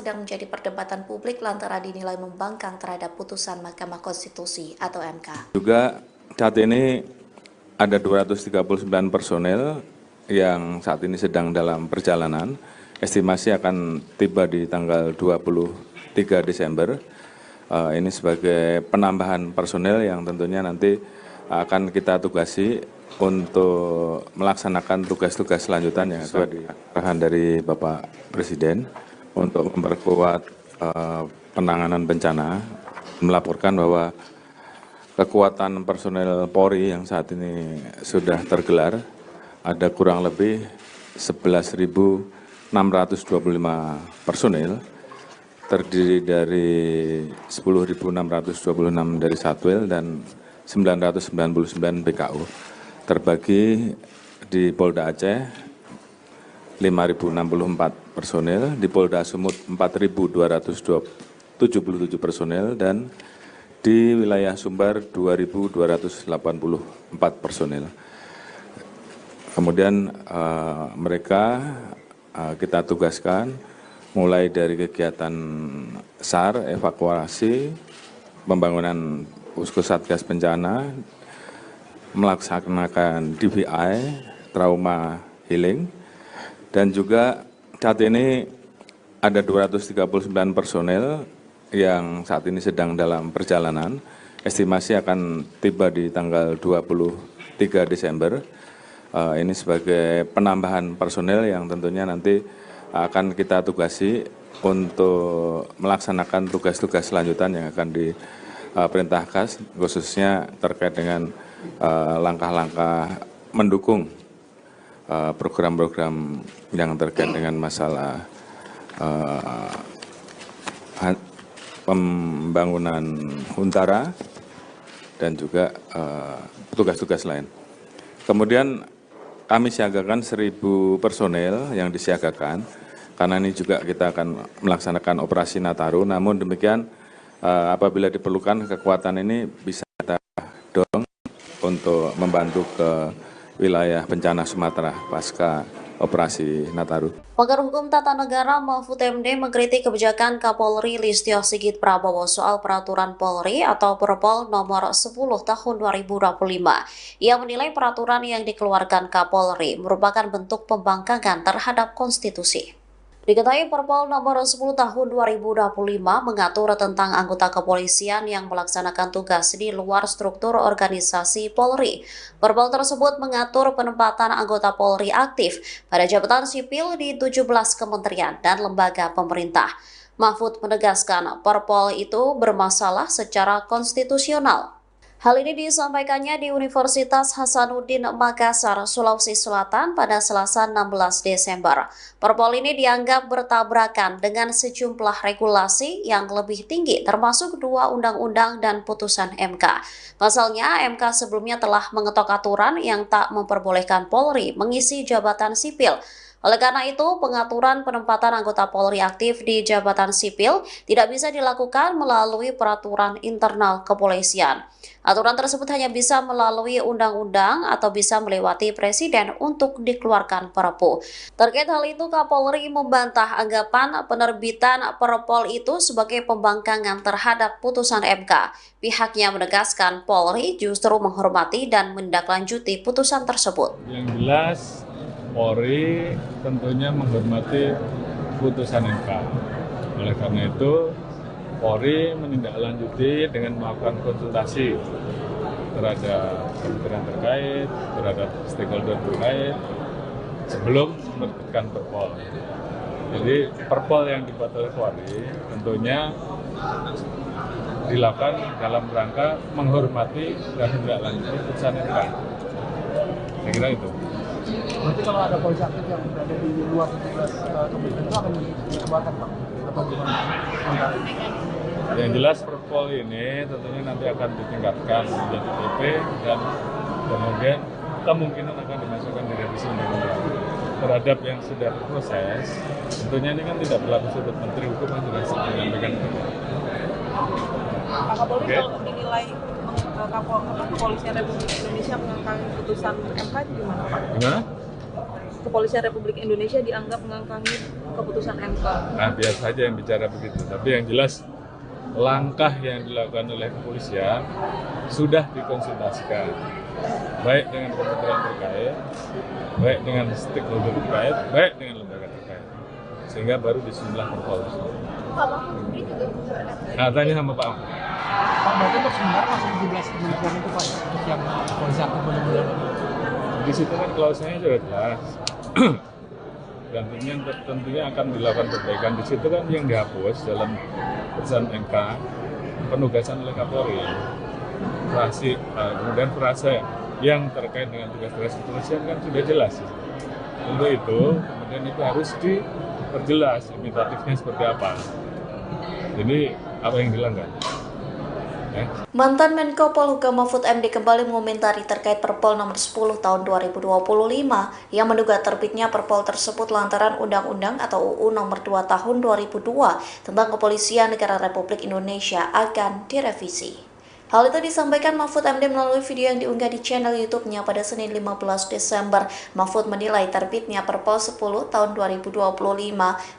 sedang menjadi perdebatan publik lantaran dinilai membangkang terhadap putusan Mahkamah Konstitusi atau MK. Juga saat ini ada 239 personel yang saat ini sedang dalam perjalanan. Estimasi akan tiba di tanggal 23 Desember. Ini sebagai penambahan personel yang tentunya nanti akan kita tugasi untuk melaksanakan tugas-tugas selanjutan yang sesuai di arahan dari Bapak Presiden untuk memperkuat penanganan bencana. Melaporkan bahwa kekuatan personel Polri yang saat ini sudah tergelar ada kurang lebih 11.625 personel, terdiri dari 10.626 dari Satwil dan 999 BKU, terbagi di Polda Aceh 5.064 personel, di Polda Sumut 4.277 personel, dan di wilayah Sumbar 2.284 personel. Kemudian mereka kita tugaskan mulai dari kegiatan SAR, evakuasi, pembangunan posko satgas bencana, melaksanakan DVI, trauma healing, dan juga saat ini ada 239 personel yang saat ini sedang dalam perjalanan. Estimasi akan tiba di tanggal 23 Desember. Ini sebagai penambahan personel yang tentunya nanti akan kita tugasi untuk melaksanakan tugas-tugas selanjutan yang akan diperintahkan, khususnya terkait dengan langkah-langkah mendukung program-program yang terkait dengan masalah pembangunan Huntara dan juga tugas-tugas lain. Kemudian kami siagakan 1.000 personel yang disiagakan, karena ini juga kita akan melaksanakan operasi Nataru. Namun demikian apabila diperlukan kekuatan ini bisa kita dorong untuk membantu ke wilayah bencana Sumatera pasca operasi Nataru. Pakar Hukum Tata Negara Mahfud MD mengkritik kebijakan Kapolri Listio Sigit Prabowo soal peraturan Polri atau Perpol nomor 10 tahun 2025. Ia menilai peraturan yang dikeluarkan Kapolri merupakan bentuk pembangkangan terhadap konstitusi. Diketahui Perpol nomor 10 tahun 2025 mengatur tentang anggota kepolisian yang melaksanakan tugas di luar struktur organisasi Polri. Perpol tersebut mengatur penempatan anggota Polri aktif pada jabatan sipil di 17 kementerian dan lembaga pemerintah. Mahfud menegaskan Perpol itu bermasalah secara konstitusional. Hal ini disampaikannya di Universitas Hasanuddin Makassar, Sulawesi Selatan pada Selasa 16 Desember. Perpol ini dianggap bertabrakan dengan sejumlah regulasi yang lebih tinggi, termasuk 2 undang-undang dan putusan MK. Pasalnya, MK sebelumnya telah mengetok aturan yang tak memperbolehkan Polri mengisi jabatan sipil. Oleh karena itu, pengaturan penempatan anggota Polri aktif di jabatan sipil tidak bisa dilakukan melalui peraturan internal kepolisian. Aturan tersebut hanya bisa melalui undang-undang atau bisa melewati presiden untuk dikeluarkan Perpu. Terkait hal itu, Kapolri membantah anggapan penerbitan Perpol itu sebagai pembangkangan terhadap putusan MK. Pihaknya menegaskan Polri justru menghormati dan menindaklanjuti putusan tersebut. Yang jelas, Polri tentunya menghormati putusan MK. Oleh karena itu, Polri menindaklanjuti dengan melakukan konsultasi terhadap kementerian terkait, terhadap stakeholder terkait, sebelum menerbitkan Perpol. Jadi Perpol yang dibuat oleh Polri tentunya dilakukan dalam rangka menghormati dan menindaklanjuti putusan MK. Saya kira itu. Berarti kalau ada polisi aktif yang berada di luar 17 kementerian itu akan dikeluarkan, Pak? Atau gimana? Yang jelas Perpol ini tentunya nanti akan ditingkatkan menjadi PP dan kemudian kemungkinan akan dimasukkan di revisi undang-undang. Terhadap yang sudah berproses, tentunya ini kan tidak berlaku sudut Menteri Hukum yang sudah menyampaikan. Pak Kapolri, kalau dinilai Kepolisian Republik Indonesia mengangkangi putusan MK gimana, Pak? Gimana? Kepolisian Republik Indonesia dianggap mengangkangi keputusan MK. Nah, biasa saja yang bicara begitu. Tapi yang jelas langkah yang dilakukan oleh kepolisian sudah dikonsultasikan, baik dengan kementerian terkait, baik dengan stakeholder terkait, baik dengan lembaga terkait, sehingga baru disunlah Perpol. Nah, tanya sama Pak Mahfud. Pak, berarti untuk sementara masih 17 kementerian itu, Pak, untuk yang polisi aktif benar-benar. Di situ kan klausanya sudah jelas. Dan tentunya akan dilakukan perbaikan. Di situ kan yang dihapus dalam putusan MK penugasan oleh Kapolri, kemudian frase yang terkait dengan tugas-tugas kepolisian kan sudah jelas. Untuk itu kemudian itu harus diperjelas limitatifnya seperti apa. Jadi apa yang dilanggar? Mantan Menko Polhukam Mahfud MD kembali mengomentari terkait Perpol nomor 10 tahun 2025 yang menduga terbitnya Perpol tersebut lantaran Undang-Undang atau UU nomor 2 tahun 2002 tentang Kepolisian Negara Republik Indonesia akan direvisi. Hal itu disampaikan Mahfud MD melalui video yang diunggah di channel YouTube-nya pada Senin 15 Desember. Mahfud menilai terbitnya Perpol 10 tahun 2025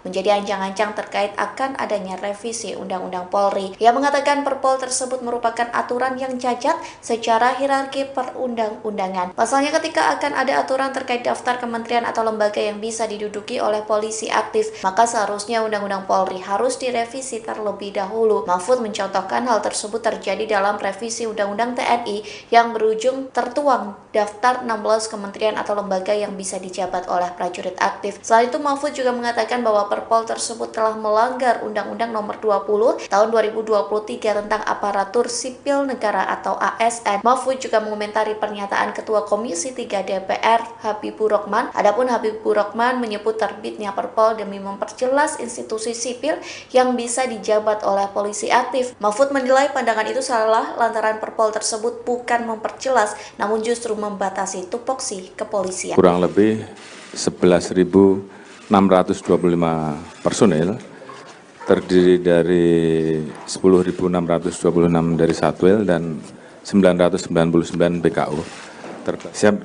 menjadi ancang-ancang terkait akan adanya revisi Undang-Undang Polri. Ia mengatakan Perpol tersebut merupakan aturan yang cacat secara hierarki perundang-undangan. Pasalnya ketika akan ada aturan terkait daftar kementerian atau lembaga yang bisa diduduki oleh polisi aktif, maka seharusnya Undang-Undang Polri harus direvisi terlebih dahulu. Mahfud mencontohkan hal tersebut terjadi dalam revisi Undang-Undang TNI yang berujung tertuang daftar 16 kementerian atau lembaga yang bisa dijabat oleh prajurit aktif. Selain itu, Mahfud juga mengatakan bahwa Perpol tersebut telah melanggar Undang-Undang nomor 20 tahun 2023 tentang aparatur sipil negara atau ASN. Mahfud juga mengomentari pernyataan Ketua Komisi 3 DPR Habibur Rahman. Adapun Habibur Rahman menyebut terbitnya Perpol demi memperjelas institusi sipil yang bisa dijabat oleh polisi aktif. Mahfud menilai pandangan itu salah lantaran Perpol tersebut bukan memperjelas, namun justru membatasi tupoksi kepolisian. Kurang lebih 11.625 personil, terdiri dari 10.626 dari Satwil dan 999 BKU.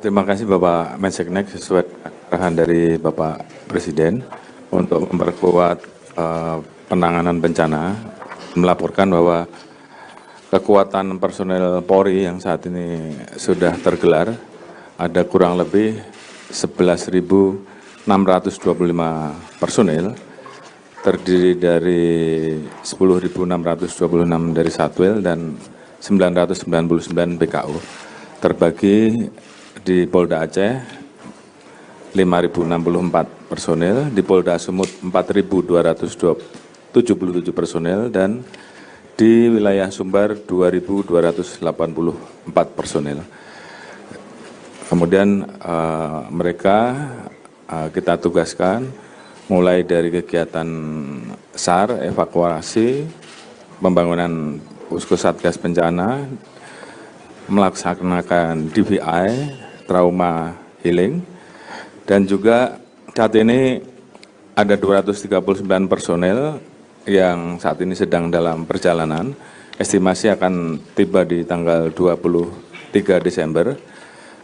Terima kasih Bapak Menseknek sesuai arahan dari Bapak Presiden untuk memperkuat penanganan bencana, melaporkan bahwa kekuatan personel Polri yang saat ini sudah tergelar ada kurang lebih 11.625 personil, terdiri dari 10.626 dari Satwil dan 999 BKU, terbagi di Polda Aceh 5.064 personil, di Polda Sumut 4.220 77 personel dan di wilayah Sumbar 2.284 personel. Kemudian mereka kita tugaskan mulai dari kegiatan SAR, evakuasi, pembangunan posko satgas bencana, melaksanakan DVI, trauma healing, dan juga saat ini ada 239 personel yang saat ini sedang dalam perjalanan. Estimasi akan tiba di tanggal 23 Desember.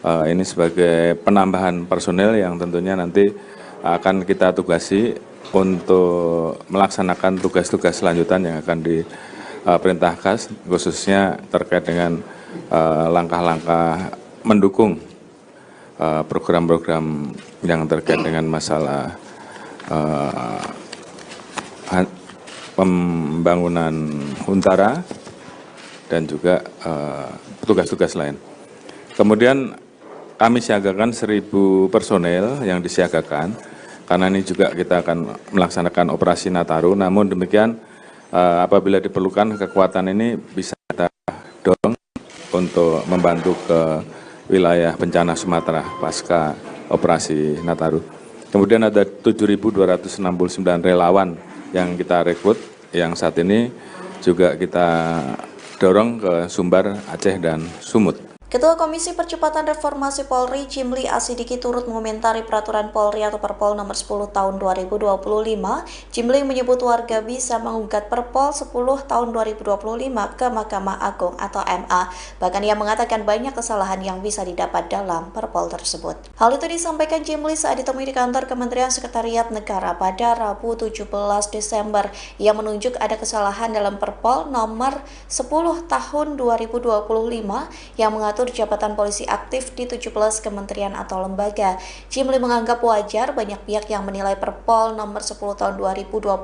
Ini sebagai penambahan personel yang tentunya nanti akan kita tugasi untuk melaksanakan tugas-tugas selanjutan yang akan diperintahkan, khususnya terkait dengan langkah-langkah mendukung program-program yang terkait dengan masalah pembangunan Huntara dan juga tugas-tugas lain. Kemudian kami siagakan 1.000 personel yang disiagakan, karena ini juga kita akan melaksanakan operasi Nataru. Namun demikian, apabila diperlukan kekuatan ini bisa kita dorong untuk membantu ke wilayah bencana Sumatera pasca operasi Nataru. Kemudian ada 7.269 relawan yang kita rekrut, yang saat ini juga kita dorong ke Sumbar, Aceh, dan Sumut. Ketua Komisi Percepatan Reformasi Polri, Jimli Asidiki, turut mengomentari peraturan Polri atau Perpol nomor 10 tahun 2025. Jimli menyebut warga bisa menggugat Perpol 10 tahun 2025 ke Mahkamah Agung atau MA. Bahkan ia mengatakan banyak kesalahan yang bisa didapat dalam Perpol tersebut. Hal itu disampaikan Jimli saat ditemui di kantor Kementerian Sekretariat Negara pada Rabu 17 Desember. Ia menunjuk ada kesalahan dalam Perpol nomor 10 tahun 2025 yang mengatur jabatan polisi aktif di 17 kementerian atau lembaga. Jimli menganggap wajar banyak pihak yang menilai Perpol nomor 10 tahun 2025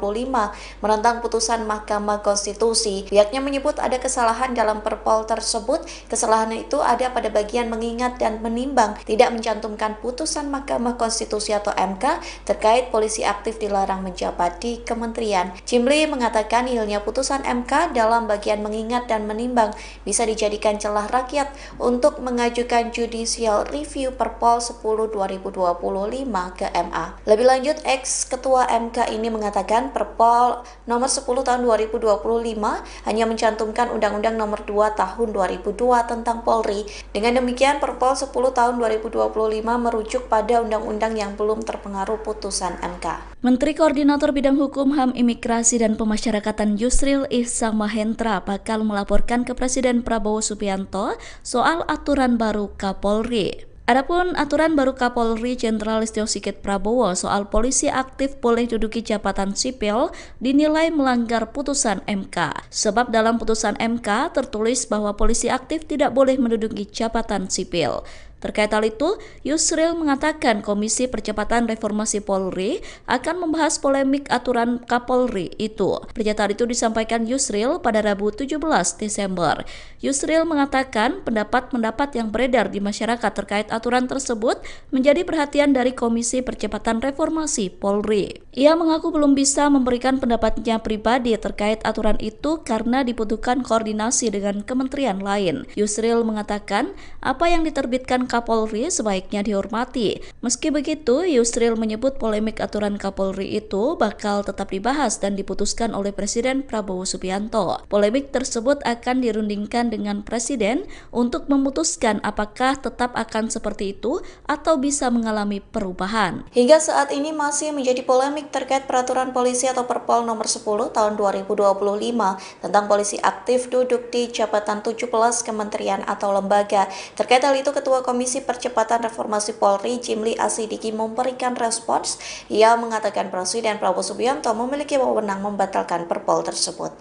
menentang putusan Mahkamah Konstitusi. Pihaknya menyebut ada kesalahan dalam Perpol tersebut. Kesalahan itu ada pada bagian mengingat dan menimbang, tidak mencantumkan putusan Mahkamah Konstitusi atau MK terkait polisi aktif dilarang menjabat di kementerian. Jimli mengatakan nihilnya putusan MK dalam bagian mengingat dan menimbang bisa dijadikan celah rakyat untuk mengajukan judicial review Perpol 10 2025 ke MA. Lebih lanjut, ex-ketua MK ini mengatakan Perpol nomor 10 tahun 2025 hanya mencantumkan Undang-Undang nomor 2 tahun 2002 tentang Polri. Dengan demikian, Perpol 10 tahun 2025 merujuk pada undang-undang yang belum terpengaruh putusan MK. Menteri Koordinator Bidang Hukum, HAM, Imigrasi, dan Pemasyarakatan Yusril Ihsamahendra bakal melaporkan ke Presiden Prabowo Subianto soal aturan baru Kapolri. Adapun aturan baru Kapolri Jenderal Listio Sigit Prabowo soal polisi aktif boleh duduki jabatan sipil dinilai melanggar putusan MK. Sebab dalam putusan MK tertulis bahwa polisi aktif tidak boleh menduduki jabatan sipil. Terkait hal itu, Yusril mengatakan Komisi Percepatan Reformasi Polri akan membahas polemik aturan Kapolri itu. Pernyataan itu disampaikan Yusril pada Rabu 17 Desember. Yusril mengatakan pendapat-pendapat yang beredar di masyarakat terkait aturan tersebut menjadi perhatian dari Komisi Percepatan Reformasi Polri. Ia mengaku belum bisa memberikan pendapatnya pribadi terkait aturan itu karena dibutuhkan koordinasi dengan kementerian lain. Yusril mengatakan apa yang diterbitkan Kapolri sebaiknya dihormati. Meski begitu, Yusril menyebut polemik aturan Kapolri itu bakal tetap dibahas dan diputuskan oleh Presiden Prabowo Subianto. Polemik tersebut akan dirundingkan dengan Presiden untuk memutuskan apakah tetap akan seperti itu atau bisa mengalami perubahan. Hingga saat ini masih menjadi polemik terkait peraturan polisi atau Perpol nomor 10 tahun 2025 tentang polisi aktif duduk di jabatan 17 kementerian atau lembaga. Terkait hal itu, Ketua Komisi Percepatan Reformasi Polri, Jimli Asidiki, memberikan respons. Ia mengatakan Presiden Prabowo Subianto memiliki wewenang membatalkan Perpol tersebut.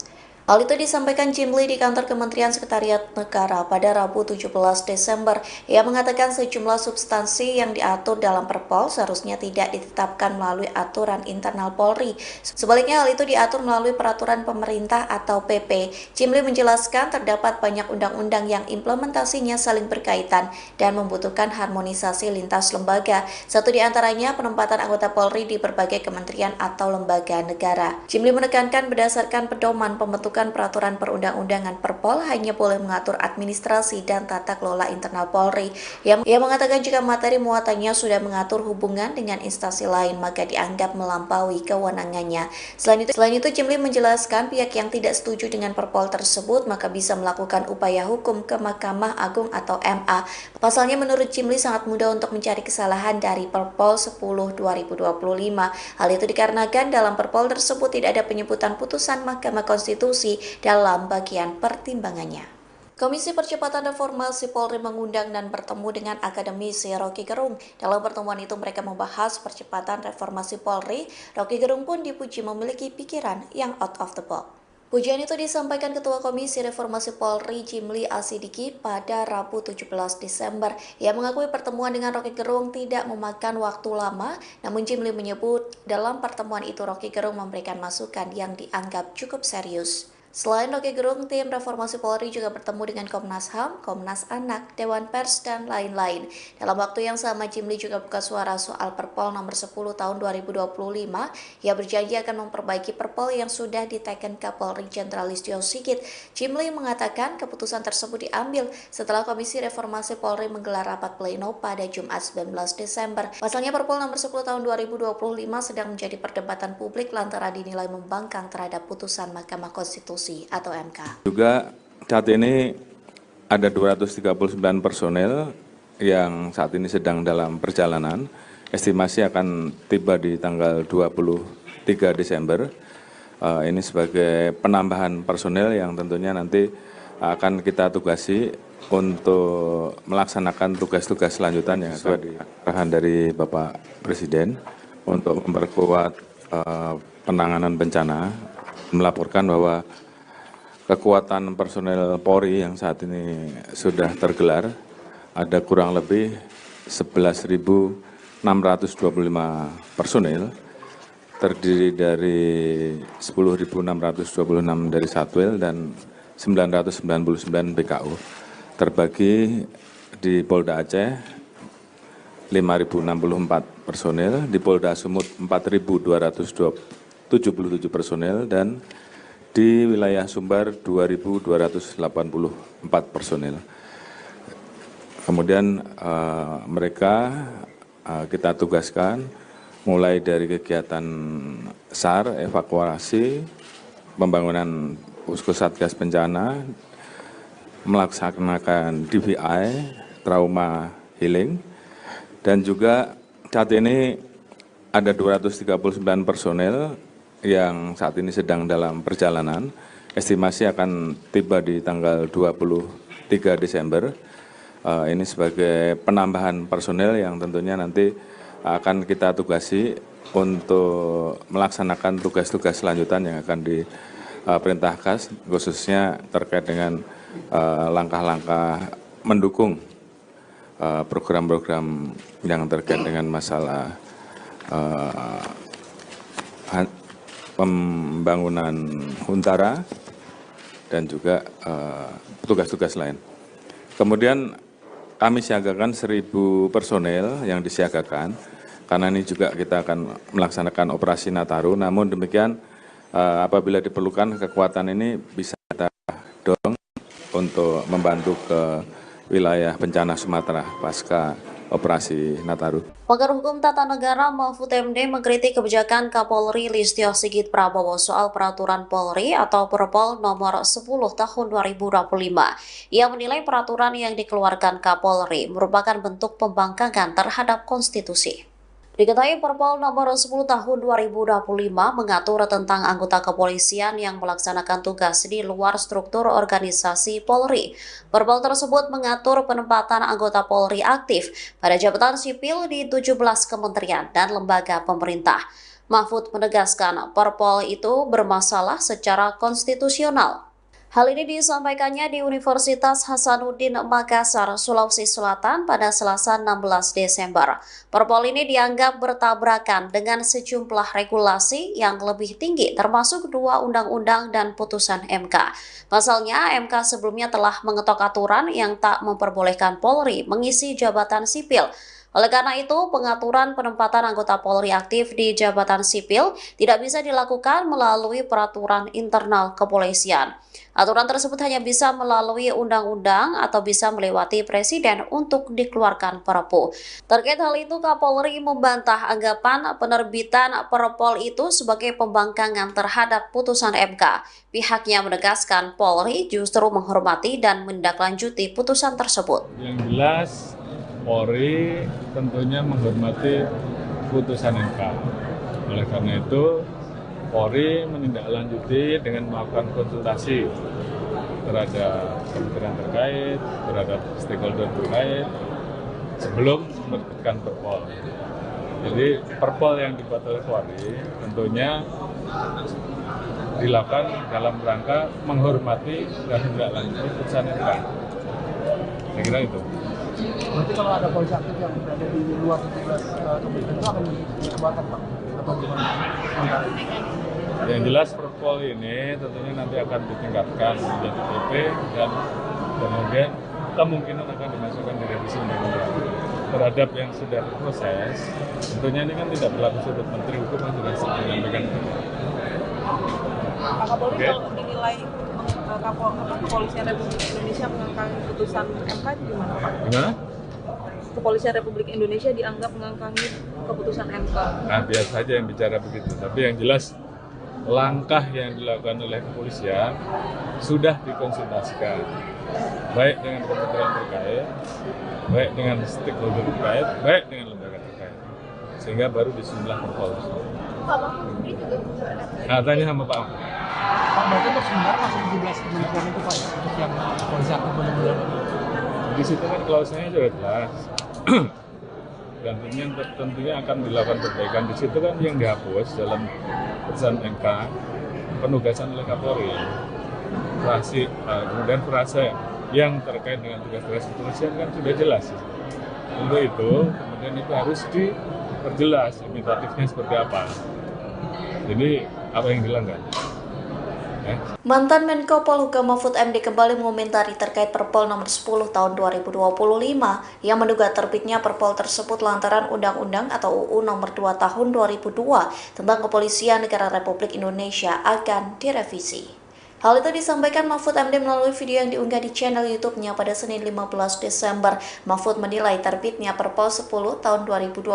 Hal itu disampaikan Jimli di kantor Kementerian Sekretariat Negara pada Rabu 17 Desember. Ia mengatakan sejumlah substansi yang diatur dalam Perpol seharusnya tidak ditetapkan melalui aturan internal Polri. Sebaliknya hal itu diatur melalui peraturan pemerintah atau PP. Jimli menjelaskan terdapat banyak undang-undang yang implementasinya saling berkaitan dan membutuhkan harmonisasi lintas lembaga. Satu di antaranya penempatan anggota Polri di berbagai kementerian atau lembaga negara. Jimli menekankan berdasarkan pedoman pembentukan peraturan perundang-undangan Perpol hanya boleh mengatur administrasi dan tata kelola internal Polri. Ia mengatakan jika materi muatannya sudah mengatur hubungan dengan instansi lain maka dianggap melampaui kewenangannya. Selain itu Jimli menjelaskan pihak yang tidak setuju dengan Perpol tersebut maka bisa melakukan upaya hukum ke Mahkamah Agung atau MA. Pasalnya menurut Jimli sangat mudah untuk mencari kesalahan dari Perpol 10/2025. Hal itu dikarenakan dalam Perpol tersebut tidak ada penyebutan putusan Mahkamah Konstitusi dalam bagian pertimbangannya. Komisi Percepatan Reformasi Polri mengundang dan bertemu dengan akademisi Rocky Gerung. Dalam pertemuan itu mereka membahas percepatan reformasi Polri. Rocky Gerung pun dipuji memiliki pikiran yang out of the box. Pujian itu disampaikan Ketua Komisi Reformasi Polri Jimli Asidiki pada Rabu 17 Desember. Ia mengakui pertemuan dengan Rocky Gerung tidak memakan waktu lama, namun Jimli menyebut dalam pertemuan itu Rocky Gerung memberikan masukan yang dianggap cukup serius. Selain Rocky Gerung, tim Reformasi Polri juga bertemu dengan Komnas HAM, Komnas Anak, Dewan Pers, dan lain-lain. Dalam waktu yang sama, Jimli juga buka suara soal Perpol nomor 10 tahun 2025. Ia berjanji akan memperbaiki Perpol yang sudah diteken Kapolri Jenderal Listio Sigit. Jimli mengatakan keputusan tersebut diambil setelah Komisi Reformasi Polri menggelar rapat pleno pada Jumat 19 Desember. Pasalnya Perpol nomor 10 tahun 2025 sedang menjadi perdebatan publik lantaran dinilai membangkang terhadap putusan Mahkamah Konstitusi atau MK. Juga saat ini ada 239 personel yang saat ini sedang dalam perjalanan. Estimasi akan tiba di tanggal 23 Desember. Ini sebagai penambahan personel yang tentunya nanti akan kita tugasi untuk melaksanakan tugas-tugas selanjutan yang sesuai di arahan dari Bapak Presiden untuk memperkuat penanganan bencana, melaporkan bahwa kekuatan personel Polri yang saat ini sudah tergelar ada kurang lebih 11.625 personel, terdiri dari 10.626 dari Satwil dan 999 BKU, terbagi di Polda Aceh 5.064 personel, di Polda Sumut 4.277 personel, dan di wilayah Sumbar 2.284 personel. Kemudian mereka kita tugaskan mulai dari kegiatan SAR, evakuasi, pembangunan posko satgas bencana, melaksanakan DVI, trauma healing, dan juga saat ini ada 239 personel yang saat ini sedang dalam perjalanan. Estimasi akan tiba di tanggal 23 Desember. Ini sebagai penambahan personel yang tentunya nanti akan kita tugasi untuk melaksanakan tugas-tugas selanjutan yang akan diperintahkan, khususnya terkait dengan langkah-langkah mendukung program-program yang terkait dengan masalah pembangunan Huntara dan juga tugas-tugas lain. Kemudian kami siagakan 1.000 personel yang disiagakan, karena ini juga kita akan melaksanakan operasi Nataru. Namun demikian apabila diperlukan kekuatan ini bisa kita dorong untuk membantu ke wilayah bencana Sumatera pasca operasi Nataru. Pakar Hukum Tata Negara Mahfud MD mengkritik kebijakan Kapolri Listio Sigit Prabowo soal peraturan Polri atau Perpol nomor 10 tahun 2025. Ia menilai peraturan yang dikeluarkan Kapolri merupakan bentuk pembangkangan terhadap konstitusi. Diketahui Perpol nomor 10 tahun 2025 mengatur tentang anggota kepolisian yang melaksanakan tugas di luar struktur organisasi Polri. Perpol tersebut mengatur penempatan anggota Polri aktif pada jabatan sipil di 17 kementerian dan lembaga pemerintah. Mahfud menegaskan Perpol itu bermasalah secara konstitusional. Hal ini disampaikannya di Universitas Hasanuddin Makassar, Sulawesi Selatan pada Selasa 16 Desember. Perpol ini dianggap bertabrakan dengan sejumlah regulasi yang lebih tinggi termasuk 2 undang-undang dan putusan MK. Pasalnya, MK sebelumnya telah mengetok aturan yang tak memperbolehkan Polri mengisi jabatan sipil. Oleh karena itu, pengaturan penempatan anggota Polri aktif di jabatan sipil tidak bisa dilakukan melalui peraturan internal kepolisian. Aturan tersebut hanya bisa melalui undang-undang atau bisa melewati presiden untuk dikeluarkan Perpu. Terkait hal itu, Kapolri membantah anggapan penerbitan Perpol itu sebagai pembangkangan terhadap putusan MK. Pihaknya menegaskan Polri justru menghormati dan menindaklanjuti putusan tersebut. Yang jelas, Polri tentunya menghormati putusan MK. Oleh karena itu, Polri menindaklanjuti dengan melakukan konsultasi terhadap kementerian terkait, terhadap stakeholder terkait, sebelum menerbitkan Perpol. Jadi Perpol yang dibuat oleh Polri tentunya dilakukan dalam rangka menghormati dan menindaklanjuti putusan MK. Saya kira itu. Berarti kalau ada polisi aktif yang berada di luar 17 kementerian itu akan dikeluarkan, Pak? Atau gimana? Yang jelas Perpol ini tentunya nanti akan ditingkatkan menjadi PP dan kemudian kemungkinan akan dimasukkan di revisi undang-undang. Terhadap yang sudah diproses, tentunya ini kan tidak berlaku surut Menteri Hukum yang sudah menyampaikan. Pak Kapolri, kalau dinilai Kepolisian Republik Indonesia mengangkangi putusan MK itu gimana, Pak? Gimana? Kepolisian Republik Indonesia dianggap mengangkangi keputusan MK. Nah, biasa saja yang bicara begitu. Tapi yang jelas langkah yang dilakukan oleh kepolisian sudah dikonsultasikan, baik dengan kementerian terkait, baik dengan stakeholder terkait, baik dengan lembaga terkait, sehingga baru disusunlah Perpol. Nah, tanya sama Pak. Pak, berarti untuk sebenarnya masuk 17 kementerian itu, Pak, ya? Untuk yang polisi aktif benar-benar. Di situ kan klausulnya sudah jelas. Dan tentunya akan dilakukan perbaikan. Di situ kan yang dihapus dalam putusan MK penugasan oleh Kapolri, kemudian frase yang terkait dengan tugas-tugas kepolisian kan sudah jelas. Untuk itu kemudian itu harus diperjelas imitatifnya seperti apa. Jadi apa yang dilanggar? Mantan Menko Polhukam Mahfud MD kembali mengomentari terkait Perpol nomor 10 tahun 2025 yang menduga terbitnya Perpol tersebut lantaran Undang-Undang atau UU nomor 2 tahun 2002 tentang Kepolisian Negara Republik Indonesia akan direvisi. Hal itu disampaikan Mahfud MD melalui video yang diunggah di channel YouTube-nya pada Senin 15 Desember. Mahfud menilai terbitnya Perpol 10 tahun 2025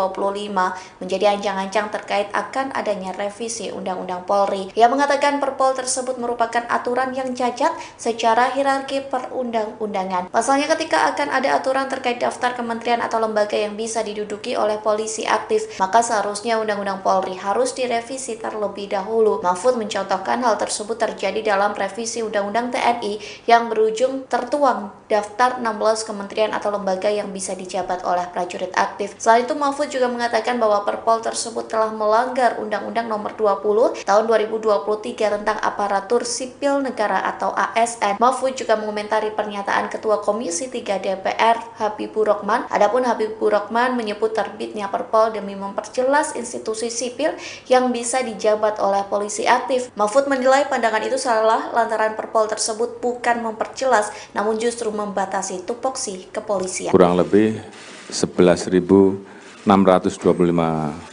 menjadi ancang-ancang terkait akan adanya revisi Undang-Undang Polri. Ia mengatakan Perpol tersebut merupakan aturan yang cacat secara hierarki perundang-undangan. Pasalnya ketika akan ada aturan terkait daftar kementerian atau lembaga yang bisa diduduki oleh polisi aktif, maka seharusnya Undang-Undang Polri harus direvisi terlebih dahulu. Mahfud mencontohkan hal tersebut terjadi dalam revisi Undang-Undang TNI yang berujung tertuang daftar 16 kementerian atau lembaga yang bisa dijabat oleh prajurit aktif. Selain itu, Mahfud juga mengatakan bahwa Perpol tersebut telah melanggar Undang-Undang nomor 20 tahun 2023 tentang aparatur sipil negara atau ASN. Mahfud juga mengomentari pernyataan Ketua Komisi 3 DPR Habibur Rahman. Adapun Habibur Rahman menyebut terbitnya Perpol demi memperjelas institusi sipil yang bisa dijabat oleh polisi aktif. Mahfud menilai pandangan itu salah lantaran Perpol tersebut bukan memperjelas, namun justru membatasi tupoksi kepolisian. Kurang lebih 11.625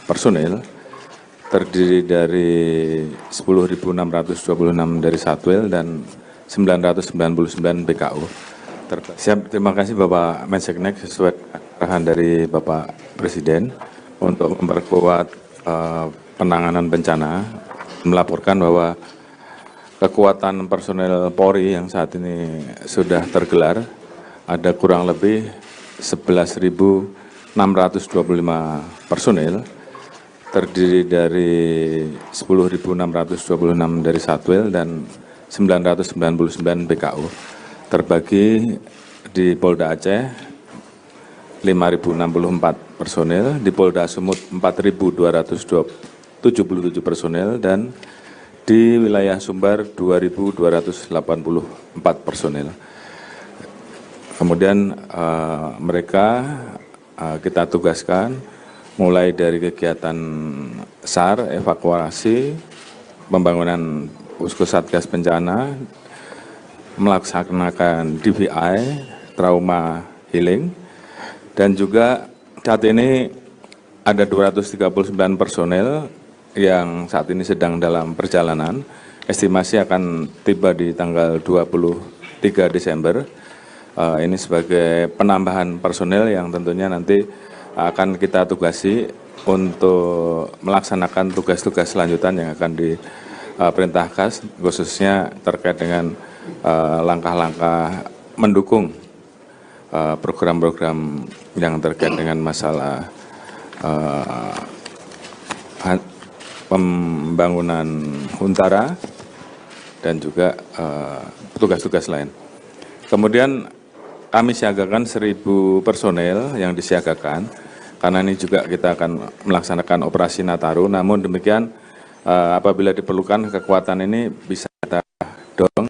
personil, terdiri dari 10.626 dari Satwil dan 999 BKU. Terima kasih Bapak Menseknek sesuai arahan dari Bapak Presiden untuk memperkuat penanganan bencana, melaporkan bahwa kekuatan personel Polri yang saat ini sudah tergelar ada kurang lebih 11.625 personil, terdiri dari 10.626 dari Satwil dan 999 BKU, terbagi di Polda Aceh 5.064 personil, di Polda Sumut 4.220 77 personel dan di wilayah Sumbar 2.284 personel. Kemudian mereka kita tugaskan mulai dari kegiatan SAR, evakuasi, pembangunan posko satgas bencana, melaksanakan DVI, trauma healing, dan juga saat ini ada 239 personel yang saat ini sedang dalam perjalanan, estimasi akan tiba di tanggal 23 Desember. Ini sebagai penambahan personel yang tentunya nanti akan kita tugasi untuk melaksanakan tugas-tugas selanjutan yang akan diperintahkan, khususnya terkait dengan langkah-langkah mendukung program-program yang terkait dengan masalah pembangunan Huntara dan juga tugas-tugas lain. Kemudian kami siagakan 1.000 personel yang disiagakan, karena ini juga kita akan melaksanakan operasi Nataru. Namun demikian apabila diperlukan kekuatan ini bisa kita dorong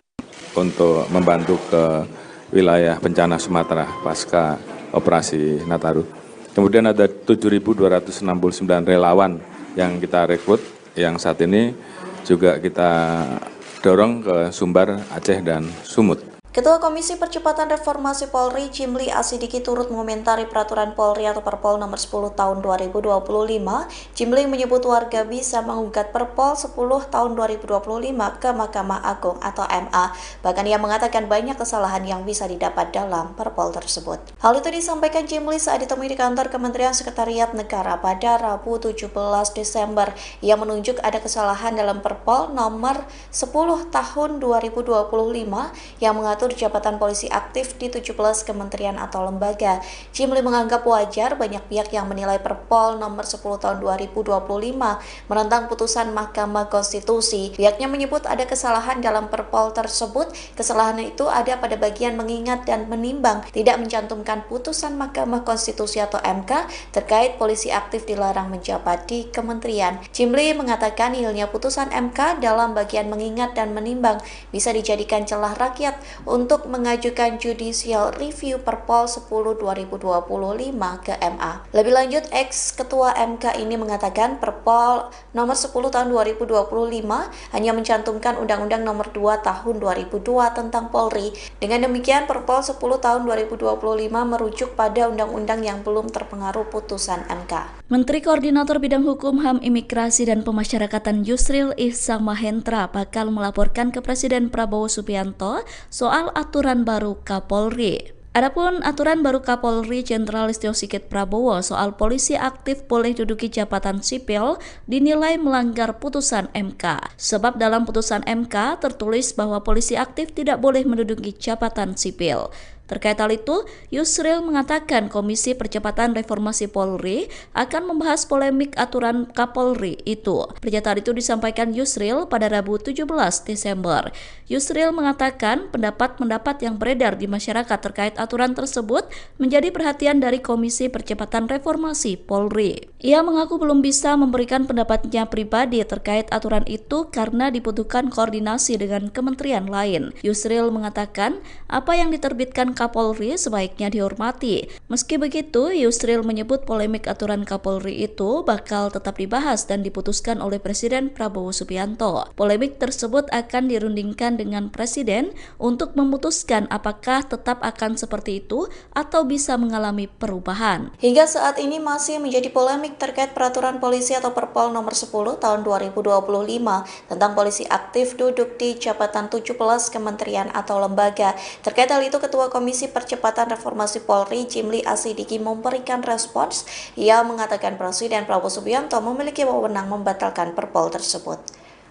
untuk membantu ke wilayah bencana Sumatera pasca operasi Nataru. Kemudian ada 7.269 relawan yang kita rekrut, yang saat ini juga kita dorong ke Sumbar, Aceh, dan Sumut. Ketua Komisi Percepatan Reformasi Polri, Jimli Asidiki turut mengomentari peraturan Polri atau Perpol nomor 10 tahun 2025. Jimli menyebut warga bisa menggugat Perpol 10 tahun 2025 ke Mahkamah Agung atau MA. Bahkan ia mengatakan banyak kesalahan yang bisa didapat dalam Perpol tersebut. Hal itu disampaikan Jimli saat ditemui di kantor Kementerian Sekretariat Negara pada Rabu 17 Desember. Ia menunjuk ada kesalahan dalam Perpol nomor 10 tahun 2025 yang mengatur jabatan polisi aktif di 17 kementerian atau lembaga. Jimli menganggap wajar banyak pihak yang menilai Perpol nomor 10 tahun 2025 menentang putusan Mahkamah Konstitusi. Pihaknya menyebut ada kesalahan dalam Perpol tersebut. Kesalahan itu ada pada bagian mengingat dan menimbang, tidak mencantumkan putusan Mahkamah Konstitusi atau MK terkait polisi aktif dilarang menjabat di kementerian. Jimli mengatakan nihilnya putusan MK dalam bagian mengingat dan menimbang bisa dijadikan celah rakyat untuk mengajukan judicial review Perpol 10 2025 ke MA. Lebih lanjut, ex-ketua MK ini mengatakan Perpol nomor 10 tahun 2025 hanya mencantumkan Undang-Undang nomor 2 tahun 2002 tentang Polri. Dengan demikian, Perpol 10 tahun 2025 merujuk pada undang-undang yang belum terpengaruh putusan MK. Menteri Koordinator Bidang Hukum, HAM, Imigrasi, dan Pemasyarakatan Yusril Ihsamahendra bakal melaporkan ke Presiden Prabowo Subianto soal aturan baru Kapolri. Adapun aturan baru Kapolri Jenderal Listio Sigit Prabowo soal polisi aktif boleh duduki jabatan sipil dinilai melanggar putusan MK. Sebab dalam putusan MK tertulis bahwa polisi aktif tidak boleh menduduki jabatan sipil. Terkait hal itu, Yusril mengatakan Komisi Percepatan Reformasi Polri akan membahas polemik aturan Kapolri itu. Pernyataan itu disampaikan Yusril pada Rabu 17 Desember. Yusril mengatakan pendapat-pendapat yang beredar di masyarakat terkait aturan tersebut menjadi perhatian dari Komisi Percepatan Reformasi Polri. Ia mengaku belum bisa memberikan pendapatnya pribadi terkait aturan itu karena dibutuhkan koordinasi dengan kementerian lain. Yusril mengatakan apa yang diterbitkan Kapolri sebaiknya dihormati. Meski begitu, Yusril menyebut polemik aturan Kapolri itu bakal tetap dibahas dan diputuskan oleh Presiden Prabowo Subianto. Polemik tersebut akan dirundingkan dengan Presiden untuk memutuskan apakah tetap akan seperti itu atau bisa mengalami perubahan. Hingga saat ini masih menjadi polemik terkait peraturan polisi atau Perpol nomor 10 tahun 2025 tentang polisi aktif duduk di jabatan 17 kementerian atau lembaga. Terkait hal itu, Ketua Komisi Percepatan Reformasi Polri Jimli Asidiki memberikan respons. Ia mengatakan Presiden Prabowo Subianto memiliki wewenang membatalkan Perpol tersebut.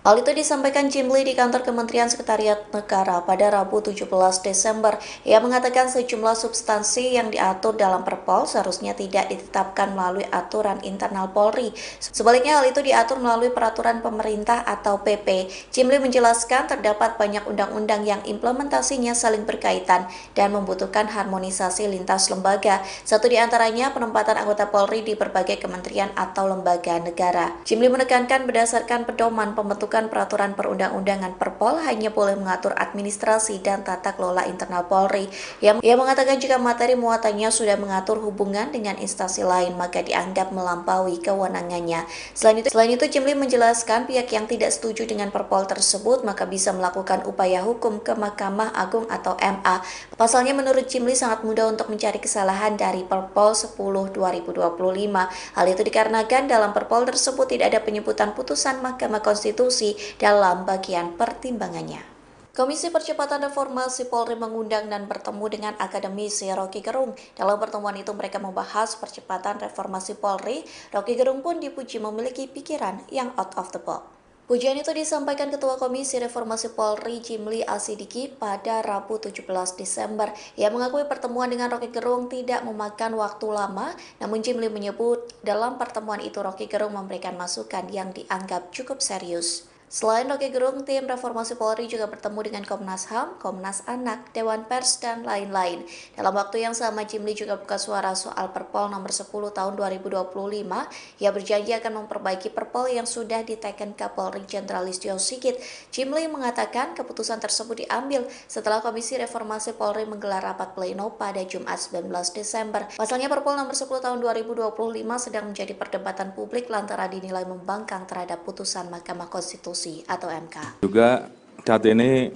Hal itu disampaikan Jimli di kantor Kementerian Sekretariat Negara pada Rabu 17 Desember. Ia mengatakan sejumlah substansi yang diatur dalam Perpol seharusnya tidak ditetapkan melalui aturan internal Polri. Sebaliknya hal itu diatur melalui peraturan pemerintah atau PP. Jimli menjelaskan terdapat banyak undang-undang yang implementasinya saling berkaitan dan membutuhkan harmonisasi lintas lembaga. Satu di antaranya penempatan anggota Polri di berbagai kementerian atau lembaga negara. Jimli menekankan berdasarkan pedoman pembentukan peraturan perundang-undangan Perpol hanya boleh mengatur administrasi dan tata kelola internal Polri. Ia mengatakan jika materi muatannya sudah mengatur hubungan dengan instansi lain maka dianggap melampaui kewenangannya. Selain itu Jimli menjelaskan pihak yang tidak setuju dengan Perpol tersebut maka bisa melakukan upaya hukum ke Mahkamah Agung atau MA. Pasalnya menurut Jimli sangat mudah untuk mencari kesalahan dari Perpol 10/2025. Hal itu dikarenakan dalam Perpol tersebut tidak ada penyebutan putusan Mahkamah Konstitusi dalam bagian pertimbangannya. Komisi Percepatan Reformasi Polri mengundang dan bertemu dengan akademisi Rocky Gerung. Dalam pertemuan itu mereka membahas percepatan reformasi Polri. Rocky Gerung pun dipuji memiliki pikiran yang out of the box. Pujian itu disampaikan Ketua Komisi Reformasi Polri Jimli Asidiki pada Rabu 17 Desember. Ia mengakui pertemuan dengan Rocky Gerung tidak memakan waktu lama, namun Jimli menyebut dalam pertemuan itu Rocky Gerung memberikan masukan yang dianggap cukup serius. Selain Rocky Gerung, tim Reformasi Polri juga bertemu dengan Komnas HAM, Komnas Anak, Dewan Pers, dan lain-lain. Dalam waktu yang sama, Jimli juga buka suara soal Perpol nomor 10 tahun 2025. Ia berjanji akan memperbaiki Perpol yang sudah diteken Kapolri Jenderal Listio Sigit. Jimli mengatakan keputusan tersebut diambil setelah Komisi Reformasi Polri menggelar rapat pleno pada Jumat 19 Desember. Pasalnya Perpol nomor 10 tahun 2025 sedang menjadi perdebatan publik lantaran dinilai membangkang terhadap putusan Mahkamah Konstitusi atau MK. Juga saat ini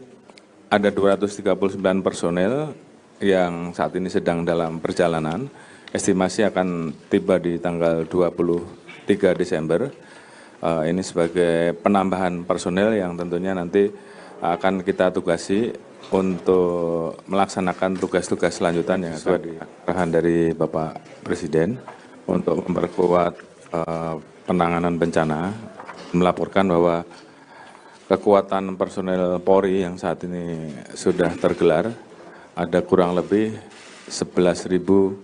ada 239 personel yang saat ini sedang dalam perjalanan. Estimasi akan tiba di tanggal 23 Desember. Ini sebagai penambahan personel yang tentunya nanti akan kita tugasi untuk melaksanakan tugas-tugas selanjutan yang sesuai di arahan dari Bapak Presiden untuk memperkuat penanganan bencana, melaporkan bahwa kekuatan personel Polri yang saat ini sudah tergelar ada kurang lebih 11.625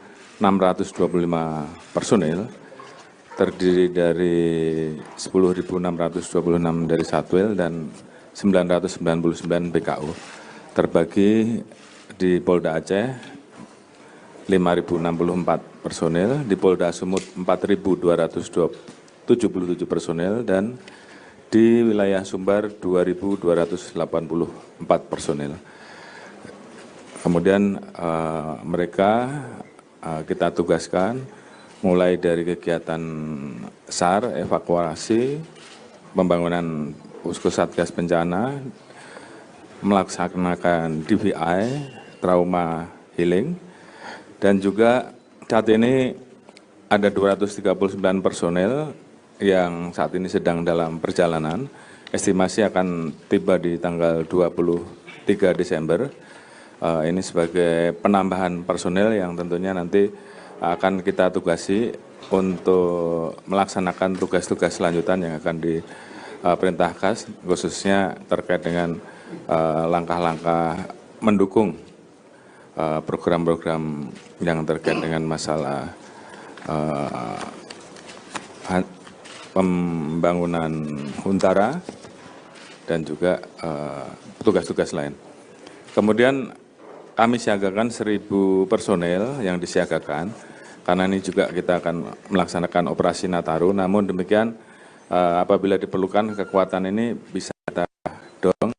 personel, terdiri dari 10.626 dari Satwil dan 999 BKU, terbagi di Polda Aceh 5.064 personel, di Polda Sumut 4.277 personel, dan di wilayah Sumbar 2.284 personel. Kemudian mereka kita tugaskan mulai dari kegiatan SAR, evakuasi, pembangunan posko satgas bencana, melaksanakan DVI, trauma healing, dan juga saat ini ada 239 personel yang saat ini sedang dalam perjalanan. Estimasi akan tiba di tanggal 23 Desember. Ini sebagai penambahan personel yang tentunya nanti akan kita tugasi untuk melaksanakan tugas-tugas selanjutan yang akan diperintahkan, khususnya terkait dengan langkah-langkah mendukung program-program yang terkait dengan masalah pembangunan Huntara dan juga tugas-tugas lain. Kemudian kami siagakan 1.000 personel yang disiagakan, karena ini juga kita akan melaksanakan operasi Nataru. Namun demikian apabila diperlukan kekuatan ini bisa kita dorong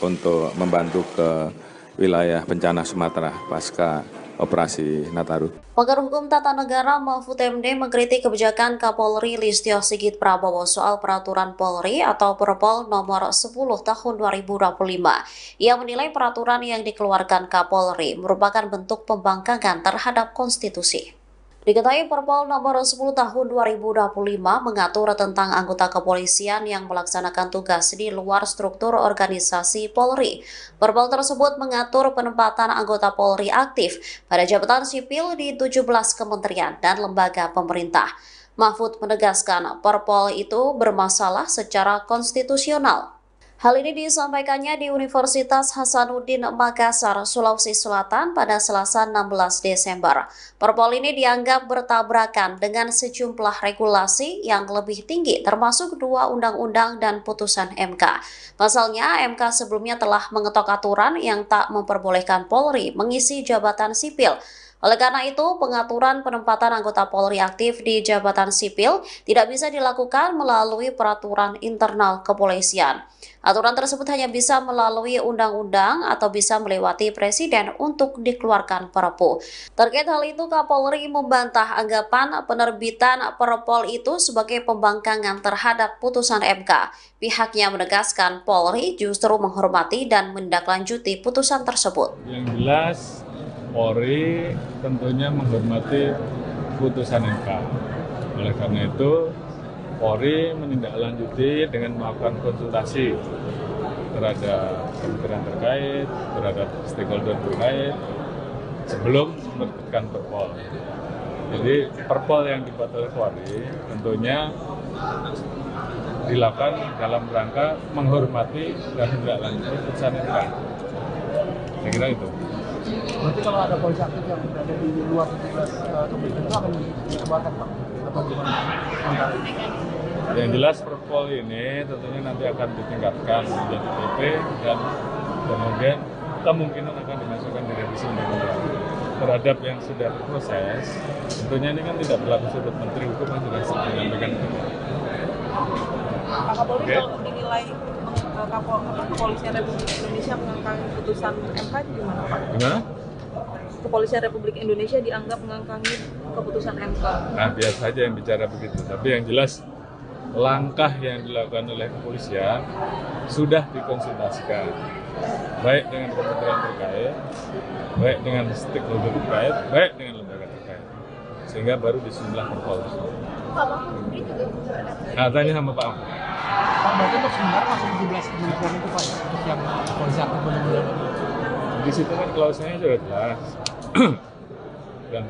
untuk membantu ke wilayah bencana Sumatera pasca operasi Nataru. Pakar Hukum Tata Negara Mahfud MD mengkritik kebijakan Kapolri Listio Sigit Prabowo soal peraturan Polri atau Perpol nomor 10 tahun 2025. Ia menilai peraturan yang dikeluarkan Kapolri merupakan bentuk pembangkangan terhadap konstitusi. Diketahui Perpol nomor 10 tahun 2025 mengatur tentang anggota kepolisian yang melaksanakan tugas di luar struktur organisasi Polri. Perpol tersebut mengatur penempatan anggota Polri aktif pada jabatan sipil di 17 kementerian dan lembaga pemerintah. Mahfud menegaskan Perpol itu bermasalah secara konstitusional. Hal ini disampaikannya di Universitas Hasanuddin Makassar, Sulawesi Selatan pada Selasa 16 Desember. Perpol ini dianggap bertabrakan dengan sejumlah regulasi yang lebih tinggi termasuk 2 undang-undang dan putusan MK. Pasalnya, MK sebelumnya telah mengetok aturan yang tak memperbolehkan Polri mengisi jabatan sipil. Oleh karena itu, pengaturan penempatan anggota Polri aktif di jabatan sipil tidak bisa dilakukan melalui peraturan internal kepolisian. Aturan tersebut hanya bisa melalui undang-undang atau bisa melewati presiden untuk dikeluarkan Perpu. Terkait hal itu, Kapolri membantah anggapan penerbitan Perpol itu sebagai pembangkangan terhadap putusan MK. Pihaknya menegaskan Polri justru menghormati dan menindaklanjuti putusan tersebut. Yang jelas, Polri tentunya menghormati putusan MK. Oleh karena itu, Polri menindaklanjuti dengan melakukan konsultasi terhadap kementerian terkait, terhadap stakeholder terkait, sebelum menerbitkan Perpol. Jadi Perpol yang dibuat oleh Polri tentunya dilakukan dalam rangka menghormati dan menindaklanjuti putusan MK. Saya kira itu. Berarti kalau ada polisi aktif yang berada di luar 17 kementerian itu akan dikeluarkan, Pak? Atau gimana? Yang jelas Perpol ini tentunya nanti akan ditingkatkan menjadi PP dan kemudian kemungkinan akan dimasukkan di revisi undang-undang. Terhadap yang sudah berproses, tentunya ini kan tidak berlaku surut Menteri Hukum yang sudah menyampaikan. Pak Kapolri kalau dinilai Kepolisian Republik Indonesia mengangkangi putusan MK gimana, Pak? Gimana? Kepolisian Republik Indonesia dianggap mengangkangi keputusan MK. Nah, biar saja yang bicara begitu. Tapi yang jelas langkah yang dilakukan oleh kepolisian sudah dikonsultasikan, baik dengan kementerian terkait, baik dengan stakeholder terkait, baik dengan lembaga terkait, sehingga baru disusunlah Perpol. Nah, tanya sama Pak Ahmad. Pak, berarti untuk sementara masih 17 kementerian itu, Pak, untuk yang polisi aktif benar-benar. Di situ kan klausanya sudah jelas. Dan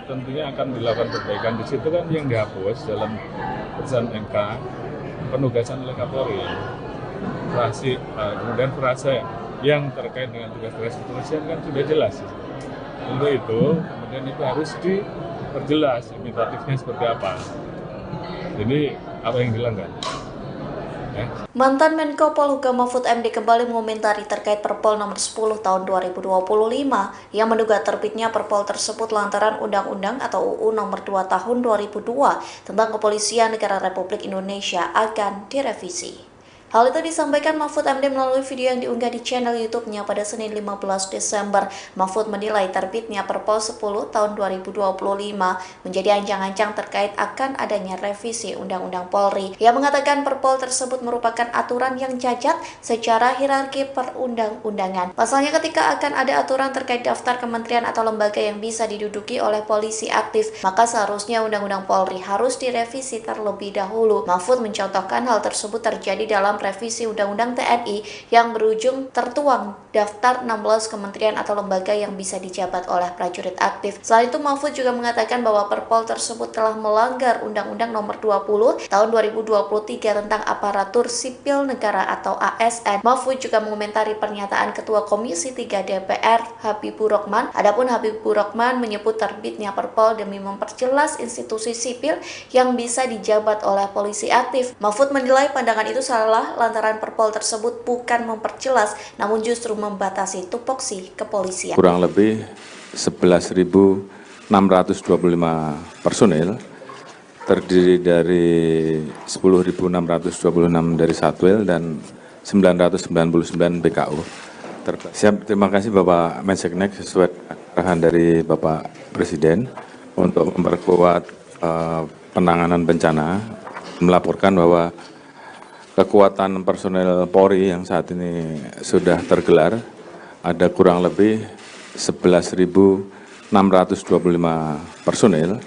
tentunya akan dilakukan perbaikan. Di situ kan yang dihapus dalam putusan MK penugasan oleh Kapolri, kemudian frase yang terkait dengan tugas-tugas kepolisian kan sudah jelas. Untuk itu kemudian itu harus diperjelas limitatifnya seperti apa. Jadi apa yang dilanggar? Mantan Menko Polhukam Mahfud MD kembali mengomentari terkait Perpol nomor 10 tahun 2025 yang menduga terbitnya Perpol tersebut lantaran Undang-Undang atau UU nomor 2 tahun 2002 tentang Kepolisian Negara Republik Indonesia akan direvisi. Hal itu disampaikan Mahfud MD melalui video yang diunggah di channel YouTube-nya pada Senin 15 Desember. Mahfud menilai terbitnya Perpol 10 tahun 2025 menjadi ancang-ancang terkait akan adanya revisi Undang-Undang Polri. Ia mengatakan Perpol tersebut merupakan aturan yang cacat secara hierarki perundang-undangan. Pasalnya ketika akan ada aturan terkait daftar kementerian atau lembaga yang bisa diduduki oleh polisi aktif, maka seharusnya Undang-Undang Polri harus direvisi terlebih dahulu. Mahfud mencontohkan hal tersebut terjadi dalam revisi Undang-Undang TNI yang berujung tertuang daftar 16 kementerian atau lembaga yang bisa dijabat oleh prajurit aktif. Selain itu, Mahfud juga mengatakan bahwa Perpol tersebut telah melanggar Undang-Undang nomor 20 tahun 2023 tentang aparatur sipil negara atau ASN. Mahfud juga mengomentari pernyataan Ketua Komisi 3 DPR Habibur Rahman. Adapun Habibur Rahman menyebut terbitnya Perpol demi memperjelas institusi sipil yang bisa dijabat oleh polisi aktif. Mahfud menilai pandangan itu salah lantaran Perpol tersebut bukan memperjelas, namun justru membatasi tupoksi kepolisian. Kurang lebih 11.625 personil, terdiri dari 10.626 dari Satwil dan 999 BKU. Siap, terima kasih Bapak Menseknek sesuai arahan dari Bapak Presiden untuk memperkuat penanganan bencana, melaporkan bahwa kekuatan personel Polri yang saat ini sudah tergelar ada kurang lebih 11.625 personil,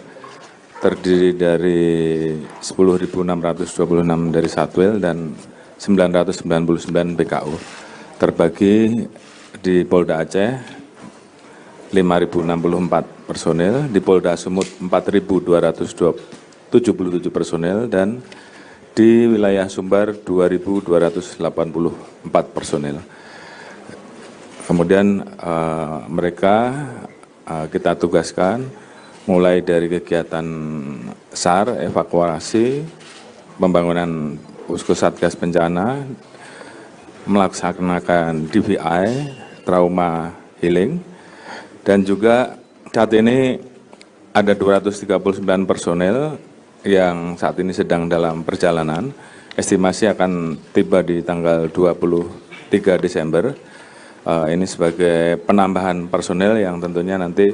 terdiri dari 10.626 dari Satwil dan 999 BKU, terbagi di Polda Aceh 5.064 personil, di Polda Sumut 4.207 77 personel dan di wilayah Sumbar 2.284 personel. Kemudian mereka kita tugaskan mulai dari kegiatan SAR, evakuasi, pembangunan posko satgas bencana, melaksanakan DVI, trauma healing, dan juga saat ini ada 239 personel yang saat ini sedang dalam perjalanan. Estimasi akan tiba di tanggal 23 Desember. Ini sebagai penambahan personel yang tentunya nanti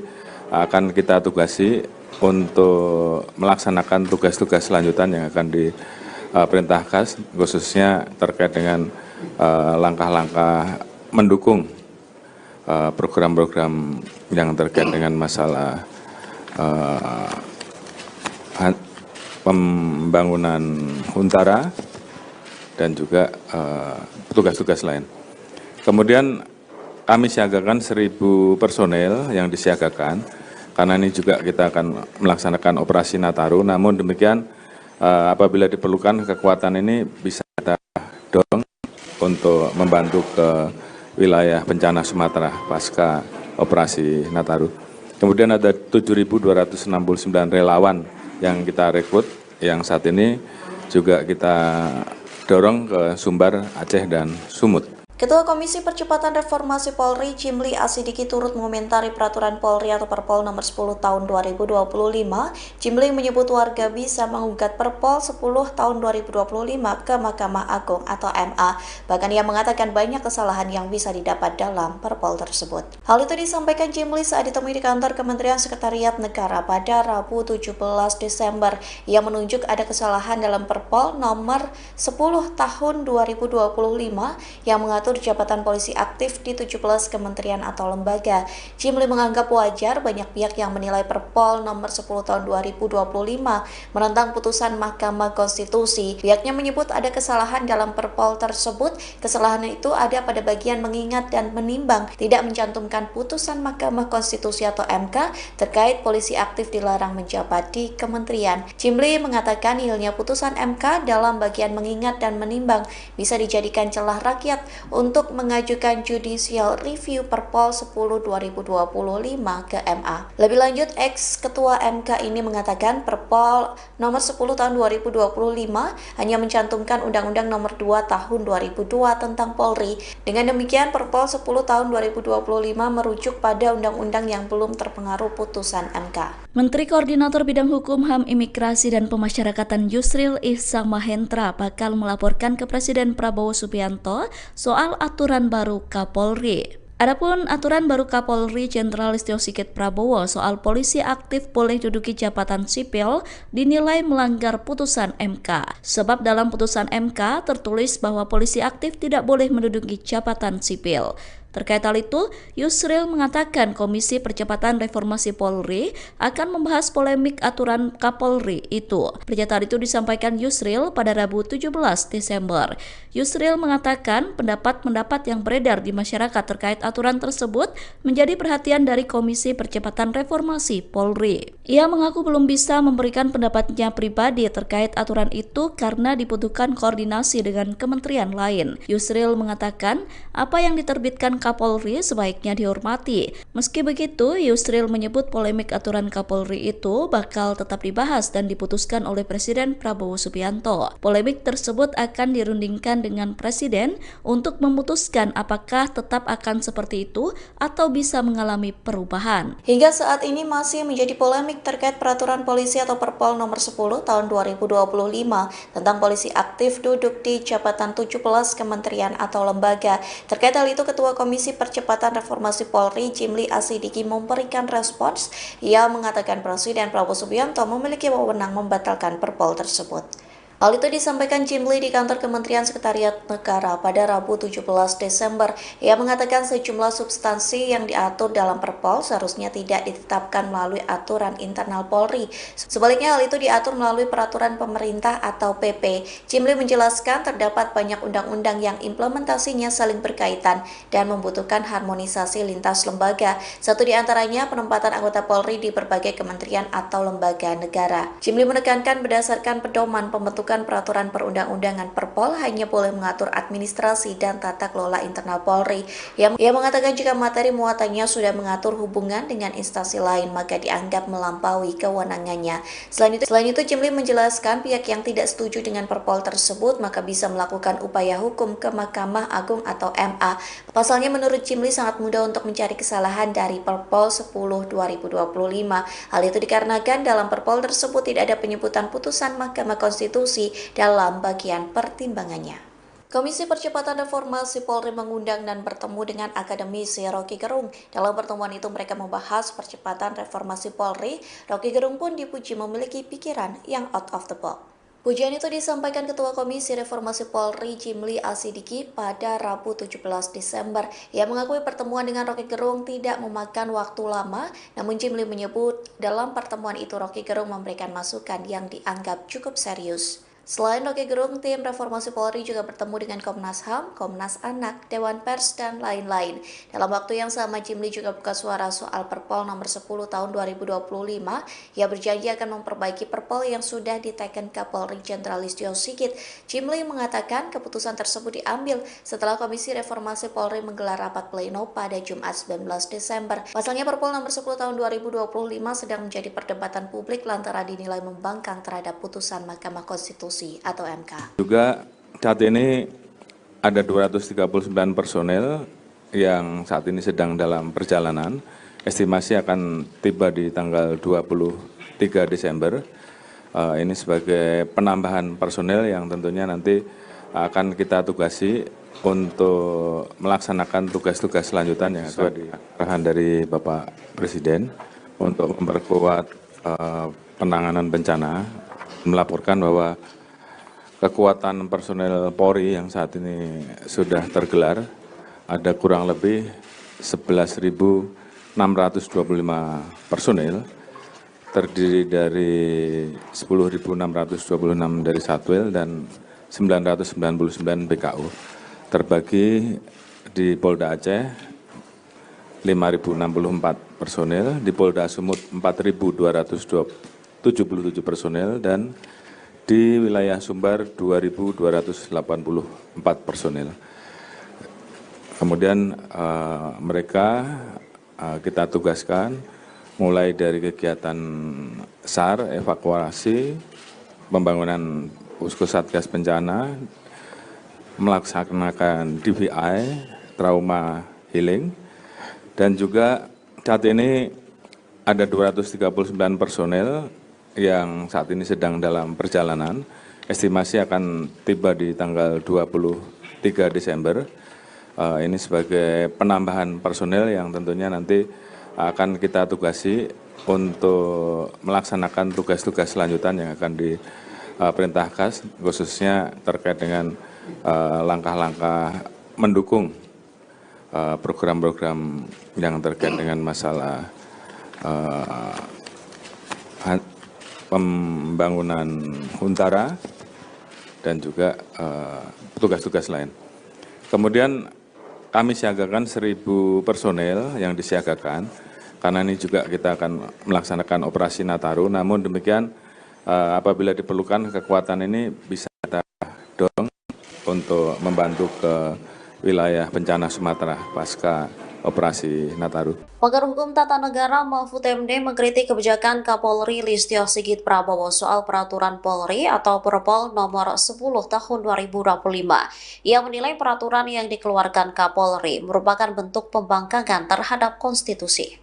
akan kita tugasi untuk melaksanakan tugas-tugas lanjutan yang akan diperintahkan, khususnya terkait dengan langkah-langkah mendukung program-program yang terkait dengan masalah pembangunan Huntara dan juga tugas-tugas lain. Kemudian kami siagakan 1.000 personel yang disiagakan, karena ini juga kita akan melaksanakan operasi Nataru. Namun demikian, apabila diperlukan kekuatan ini bisa kita dorong untuk membantu ke wilayah bencana Sumatera pasca operasi Nataru. Kemudian ada 7.269 relawan yang kita rekrut, yang saat ini juga kita dorong ke Sumbar, Aceh, dan Sumut. Ketua Komisi Percepatan Reformasi Polri, Jimli Asidiki turut mengomentari peraturan Polri atau Perpol nomor 10 tahun 2025. Jimli menyebut warga bisa menggugat Perpol 10 tahun 2025 ke Mahkamah Agung atau MA. Bahkan ia mengatakan banyak kesalahan yang bisa didapat dalam Perpol tersebut. Hal itu disampaikan Jimli saat ditemui di kantor Kementerian Sekretariat Negara pada Rabu 17 Desember. Ia menunjuk ada kesalahan dalam Perpol nomor 10 tahun 2025 yang mengatur jabatan polisi aktif di 17 kementerian atau lembaga. Jimli menganggap wajar banyak pihak yang menilai Perpol nomor 10 tahun 2025 menentang putusan Mahkamah Konstitusi. Pihaknya menyebut ada kesalahan dalam Perpol tersebut. Kesalahan itu ada pada bagian mengingat dan menimbang, tidak mencantumkan putusan Mahkamah Konstitusi atau MK terkait polisi aktif dilarang menjabat di kementerian. Jimli mengatakan nihilnya putusan MK dalam bagian mengingat dan menimbang bisa dijadikan celah rakyat untuk mengajukan judicial review Perpol 10 2025 ke MA. Lebih lanjut, ex-ketua MK ini mengatakan Perpol nomor 10 tahun 2025 hanya mencantumkan Undang-Undang nomor 2 tahun 2002 tentang Polri. Dengan demikian, Perpol 10 tahun 2025 merujuk pada undang-undang yang belum terpengaruh putusan MK. Menteri Koordinator Bidang Hukum, HAM, Imigrasi, dan Pemasyarakatan Yusril Ihsamahendra bakal melaporkan ke Presiden Prabowo Subianto soal aturan baru Kapolri. Adapun aturan baru Kapolri Jenderal Listio Sigit Prabowo soal polisi aktif boleh duduki jabatan sipil dinilai melanggar putusan MK. Sebab dalam putusan MK tertulis bahwa polisi aktif tidak boleh menduduki jabatan sipil. Terkait hal itu, Yusril mengatakan Komisi Percepatan Reformasi Polri akan membahas polemik aturan Kapolri itu. Pernyataan itu disampaikan Yusril pada Rabu 17 Desember. Yusril mengatakan pendapat-pendapat yang beredar di masyarakat terkait aturan tersebut menjadi perhatian dari Komisi Percepatan Reformasi Polri. Ia mengaku belum bisa memberikan pendapatnya pribadi terkait aturan itu karena dibutuhkan koordinasi dengan kementerian lain. Yusril mengatakan apa yang diterbitkan Kapolri sebaiknya dihormati. Meski begitu, Yusril menyebut polemik aturan Kapolri itu bakal tetap dibahas dan diputuskan oleh Presiden Prabowo Subianto. Polemik tersebut akan dirundingkan dengan Presiden untuk memutuskan apakah tetap akan seperti itu atau bisa mengalami perubahan. Hingga saat ini masih menjadi polemik terkait peraturan polisi atau Perpol nomor 10 tahun 2025 tentang polisi aktif duduk di jabatan 17 kementerian atau lembaga. Terkait hal itu, Ketua Komisi Percepatan Reformasi Polri Jimli Asidiki memberikan respons. Ia mengatakan Presiden Prabowo Subianto memiliki wewenang membatalkan Perpol tersebut. Hal itu disampaikan Jimli di kantor Kementerian Sekretariat Negara pada Rabu 17 Desember. Ia mengatakan sejumlah substansi yang diatur dalam Perpol seharusnya tidak ditetapkan melalui aturan internal Polri. Sebaliknya hal itu diatur melalui peraturan pemerintah atau PP. Jimli menjelaskan terdapat banyak undang-undang yang implementasinya saling berkaitan dan membutuhkan harmonisasi lintas lembaga. Satu di antaranya penempatan anggota Polri di berbagai kementerian atau lembaga negara. Jimli menekankan berdasarkan pedoman pembentukan peraturan perundang-undangan Perpol hanya boleh mengatur administrasi dan tata kelola internal Polri. Ia mengatakan jika materi muatannya sudah mengatur hubungan dengan instansi lain maka dianggap melampaui kewenangannya. Selain itu Jimli menjelaskan pihak yang tidak setuju dengan Perpol tersebut maka bisa melakukan upaya hukum ke Mahkamah Agung atau MA. Pasalnya menurut Jimli sangat mudah untuk mencari kesalahan dari Perpol 10/2025. Hal itu dikarenakan dalam Perpol tersebut tidak ada penyebutan putusan Mahkamah Konstitusi dalam bagian pertimbangannya. Komisi Percepatan Reformasi Polri mengundang dan bertemu dengan akademisi Rocky Gerung. Dalam pertemuan itu mereka membahas percepatan reformasi Polri. Rocky Gerung pun dipuji memiliki pikiran yang out of the box. Pujian itu disampaikan Ketua Komisi Reformasi Polri Jimli Asidiki pada Rabu 17 Desember. Ia mengakui pertemuan dengan Rocky Gerung tidak memakan waktu lama, namun Jimli menyebut dalam pertemuan itu Rocky Gerung memberikan masukan yang dianggap cukup serius. Selain Rocky Gerung, tim Reformasi Polri juga bertemu dengan Komnas HAM, Komnas Anak, Dewan Pers, dan lain-lain. Dalam waktu yang sama, Jimli juga buka suara soal Perpol nomor 10 tahun 2025. Ia berjanji akan memperbaiki Perpol yang sudah diteken Kapolri Jenderal Listio Sigit. Jimli mengatakan keputusan tersebut diambil setelah Komisi Reformasi Polri menggelar rapat pleno pada Jumat 19 Desember. Pasalnya Perpol nomor 10 tahun 2025 sedang menjadi perdebatan publik lantaran dinilai membangkang terhadap putusan Mahkamah Konstitusi atau MK. Juga saat ini ada 239 personel yang saat ini sedang dalam perjalanan. Estimasi akan tiba di tanggal 23 Desember. Ini sebagai penambahan personel yang tentunya nanti akan kita tugasi untuk melaksanakan tugas-tugas selanjutan yang sesuai di arahan dari Bapak Presiden untuk memperkuat penanganan bencana, melaporkan bahwa kekuatan personel Polri yang saat ini sudah tergelar ada kurang lebih 11.625 personel, terdiri dari 10.626 dari Satwil dan 999 BKU, terbagi di Polda Aceh 5.064 personel, di Polda Sumut 4.277 personel, dan di wilayah Sumbar 2.284 personel. Kemudian mereka kita tugaskan mulai dari kegiatan SAR, evakuasi, pembangunan posko satgas bencana, melaksanakan DVI, trauma healing, dan juga saat ini ada 239 personel yang saat ini sedang dalam perjalanan. Estimasi akan tiba di tanggal 23 Desember. Ini sebagai penambahan personel yang tentunya nanti akan kita tugasi untuk melaksanakan tugas-tugas selanjutan yang akan diperintahkan, khususnya terkait dengan langkah-langkah mendukung program-program yang terkait dengan masalah pembangunan Huntara dan juga tugas-tugas lain. Kemudian kami siagakan 1.000 personel yang disiagakan, karena ini juga kita akan melaksanakan operasi Nataru. Namun demikian apabila diperlukan kekuatan ini bisa kita dorong untuk membantu ke wilayah bencana Sumatera pasca operasi Nataru. Pakar Hukum Tata Negara Mahfud MD mengkritik kebijakan Kapolri Listio Sigit Prabowo soal peraturan Polri atau Perpol nomor 10 tahun 2025. Ia menilai peraturan yang dikeluarkan Kapolri merupakan bentuk pembangkangan terhadap konstitusi.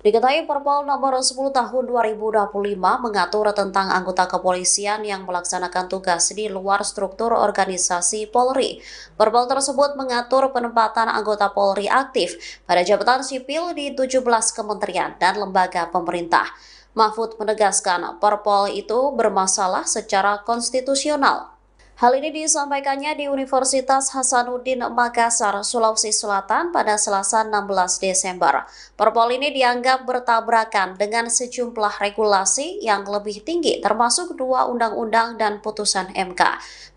Diketahui Perpol nomor 10 tahun 2025 mengatur tentang anggota kepolisian yang melaksanakan tugas di luar struktur organisasi Polri. Perpol tersebut mengatur penempatan anggota Polri aktif pada jabatan sipil di 17 kementerian dan lembaga pemerintah. Mahfud menegaskan Perpol itu bermasalah secara konstitusional. Hal ini disampaikannya di Universitas Hasanuddin Makassar, Sulawesi Selatan pada Selasa 16 Desember. Perpol ini dianggap bertabrakan dengan sejumlah regulasi yang lebih tinggi, termasuk 2 undang-undang dan putusan MK.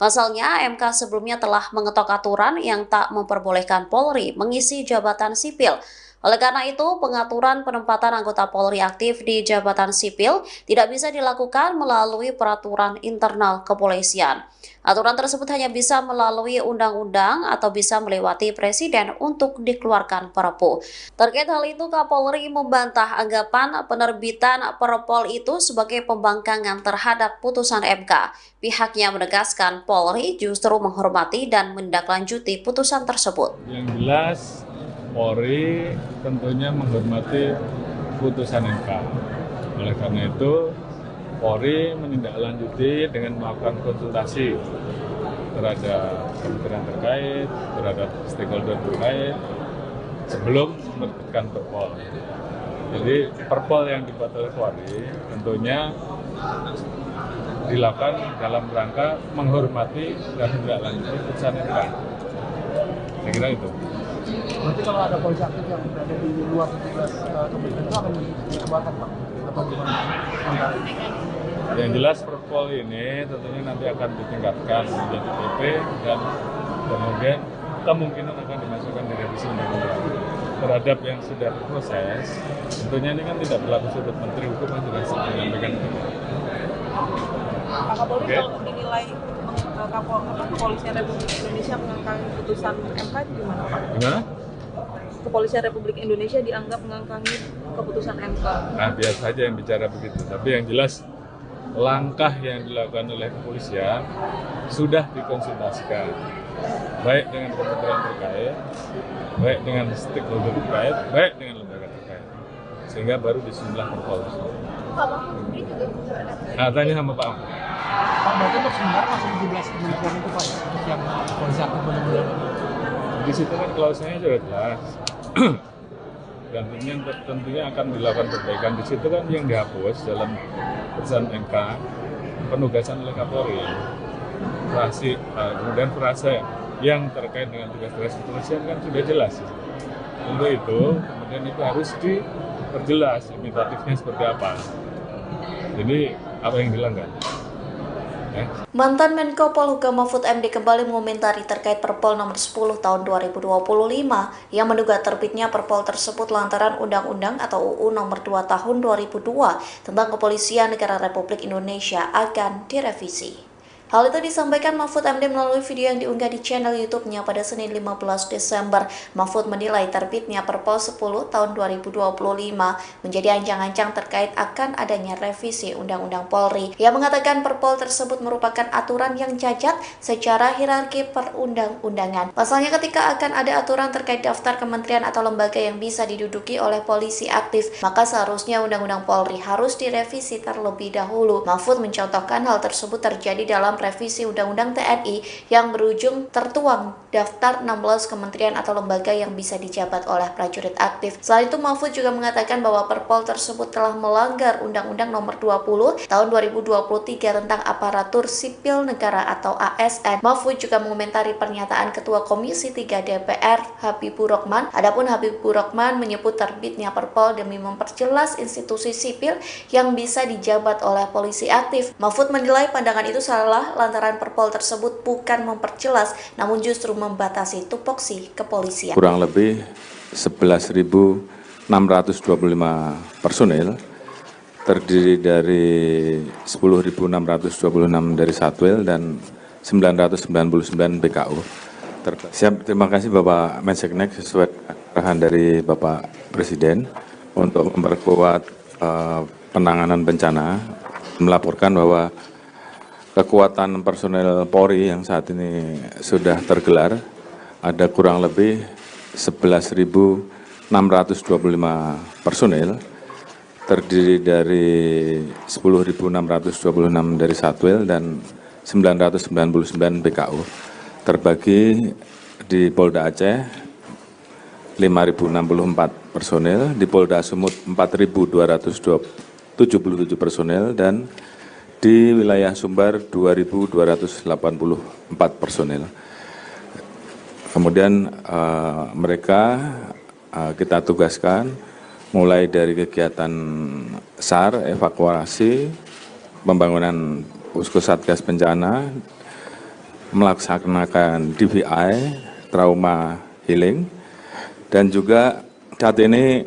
Pasalnya, MK sebelumnya telah mengetok aturan yang tak memperbolehkan Polri mengisi jabatan sipil. Oleh karena itu, pengaturan penempatan anggota Polri aktif di jabatan sipil tidak bisa dilakukan melalui peraturan internal kepolisian. Aturan tersebut hanya bisa melalui undang-undang atau bisa melewati presiden untuk dikeluarkan Perpu. Terkait hal itu, Kapolri membantah anggapan penerbitan Perpol itu sebagai pembangkangan terhadap putusan MK. Pihaknya menegaskan Polri justru menghormati dan menindaklanjuti putusan tersebut. Yang jelas, Polri tentunya menghormati putusan MK. Oleh karena itu, Polri menindaklanjuti dengan melakukan konsultasi terhadap kementerian terkait, terhadap stakeholder terkait, sebelum menerbitkan Perpol. Jadi Perpol yang dibuat oleh Polri tentunya dilakukan dalam rangka menghormati dan menindaklanjuti putusan MK. Saya kira itu. Berarti kalau ada polisi aktif yang berada di luar 17 kementerian itu akan dikeluarkan, Pak? Atau gimana? Yang jelas Perpol ini tentunya nanti akan ditingkatkan menjadi PP dan kemudian kemungkinan akan dimasukkan di revisi undang-undang. Terhadap yang sudah berproses, tentunya ini kan tidak berlaku surut. Menteri Hukum yang sudah menyampaikan itu. Pak Kapolri kalau dinilai Kepolisian Republik Indonesia mengangkangi putusan MK gimana, Pak? Gimana? Kepolisian Republik Indonesia dianggap mengangkangi keputusan MK. Nah, biasa saja yang bicara begitu. Tapi yang jelas langkah yang dilakukan oleh kepolisian sudah dikonsultasikan, baik dengan kementerian terkait, baik dengan stakeholder terkait, baik dengan lembaga terkait, sehingga baru disusunlah Perpol. Nah, tanya sama Pak Am. Pak, berarti untuk sementara masih 17 kementerian itu, Pak, untuk yang polisi aktif benar-benar. Di situ kan klausulnya sudah jelas. Dan tentunya akan dilakukan perbaikan. Di situ kan yang dihapus dalam putusan MK penugasan oleh Kapolri, kemudian frase yang terkait dengan tugas-tugas kepolisian kan sudah jelas. Untuk itu kemudian itu harus diperjelas limitatifnya seperti apa. Jadi apa yang dilanggar? Mantan Menko Polhukam Mahfud MD kembali mengomentari terkait Perpol nomor 10 tahun 2025 yang menduga terbitnya Perpol tersebut lantaran Undang-Undang atau UU nomor 2 tahun 2002 tentang Kepolisian Negara Republik Indonesia akan direvisi. Hal itu disampaikan Mahfud MD melalui video yang diunggah di channel YouTube-nya pada Senin 15 Desember. Mahfud menilai terbitnya Perpol 10 tahun 2025 menjadi ancang-ancang terkait akan adanya revisi Undang-Undang Polri. Ia mengatakan Perpol tersebut merupakan aturan yang cacat secara hierarki perundang-undangan. Pasalnya ketika akan ada aturan terkait daftar kementerian atau lembaga yang bisa diduduki oleh polisi aktif, maka seharusnya Undang-Undang Polri harus direvisi terlebih dahulu. Mahfud mencontohkan hal tersebut terjadi dalam revisi Undang-Undang TNI yang berujung tertuang daftar 16 kementerian atau lembaga yang bisa dijabat oleh prajurit aktif. Selain itu, Mahfud juga mengatakan bahwa Perpol tersebut telah melanggar Undang-Undang nomor 20 tahun 2023 tentang aparatur sipil negara atau ASN. Mahfud juga mengomentari pernyataan Ketua Komisi 3 DPR Habibur Rahman. Adapun Habibur Rahman menyebut terbitnya Perpol demi memperjelas institusi sipil yang bisa dijabat oleh polisi aktif. Mahfud menilai pandangan itu salah lantaran Perpol tersebut bukan memperjelas, namun justru membatasi tupoksi kepolisian. Kurang lebih 11.625 personil, terdiri dari 10.626 dari Satwil dan 999 BKU. Terima kasih Bapak Menseknek sesuai arahan dari Bapak Presiden untuk memperkuat penanganan bencana, melaporkan bahwa kekuatan personel Polri yang saat ini sudah tergelar ada kurang lebih 11.625 personil terdiri dari 10.626 dari Satwil dan 999 BKU. Terbagi di Polda Aceh 5.064 personil, di Polda Sumut 4.277 personil, dan di wilayah Sumbar 2.284 personil. Kemudian mereka kita tugaskan mulai dari kegiatan SAR, evakuasi, pembangunan posko satgas bencana, melaksanakan DVI, trauma healing, dan juga saat ini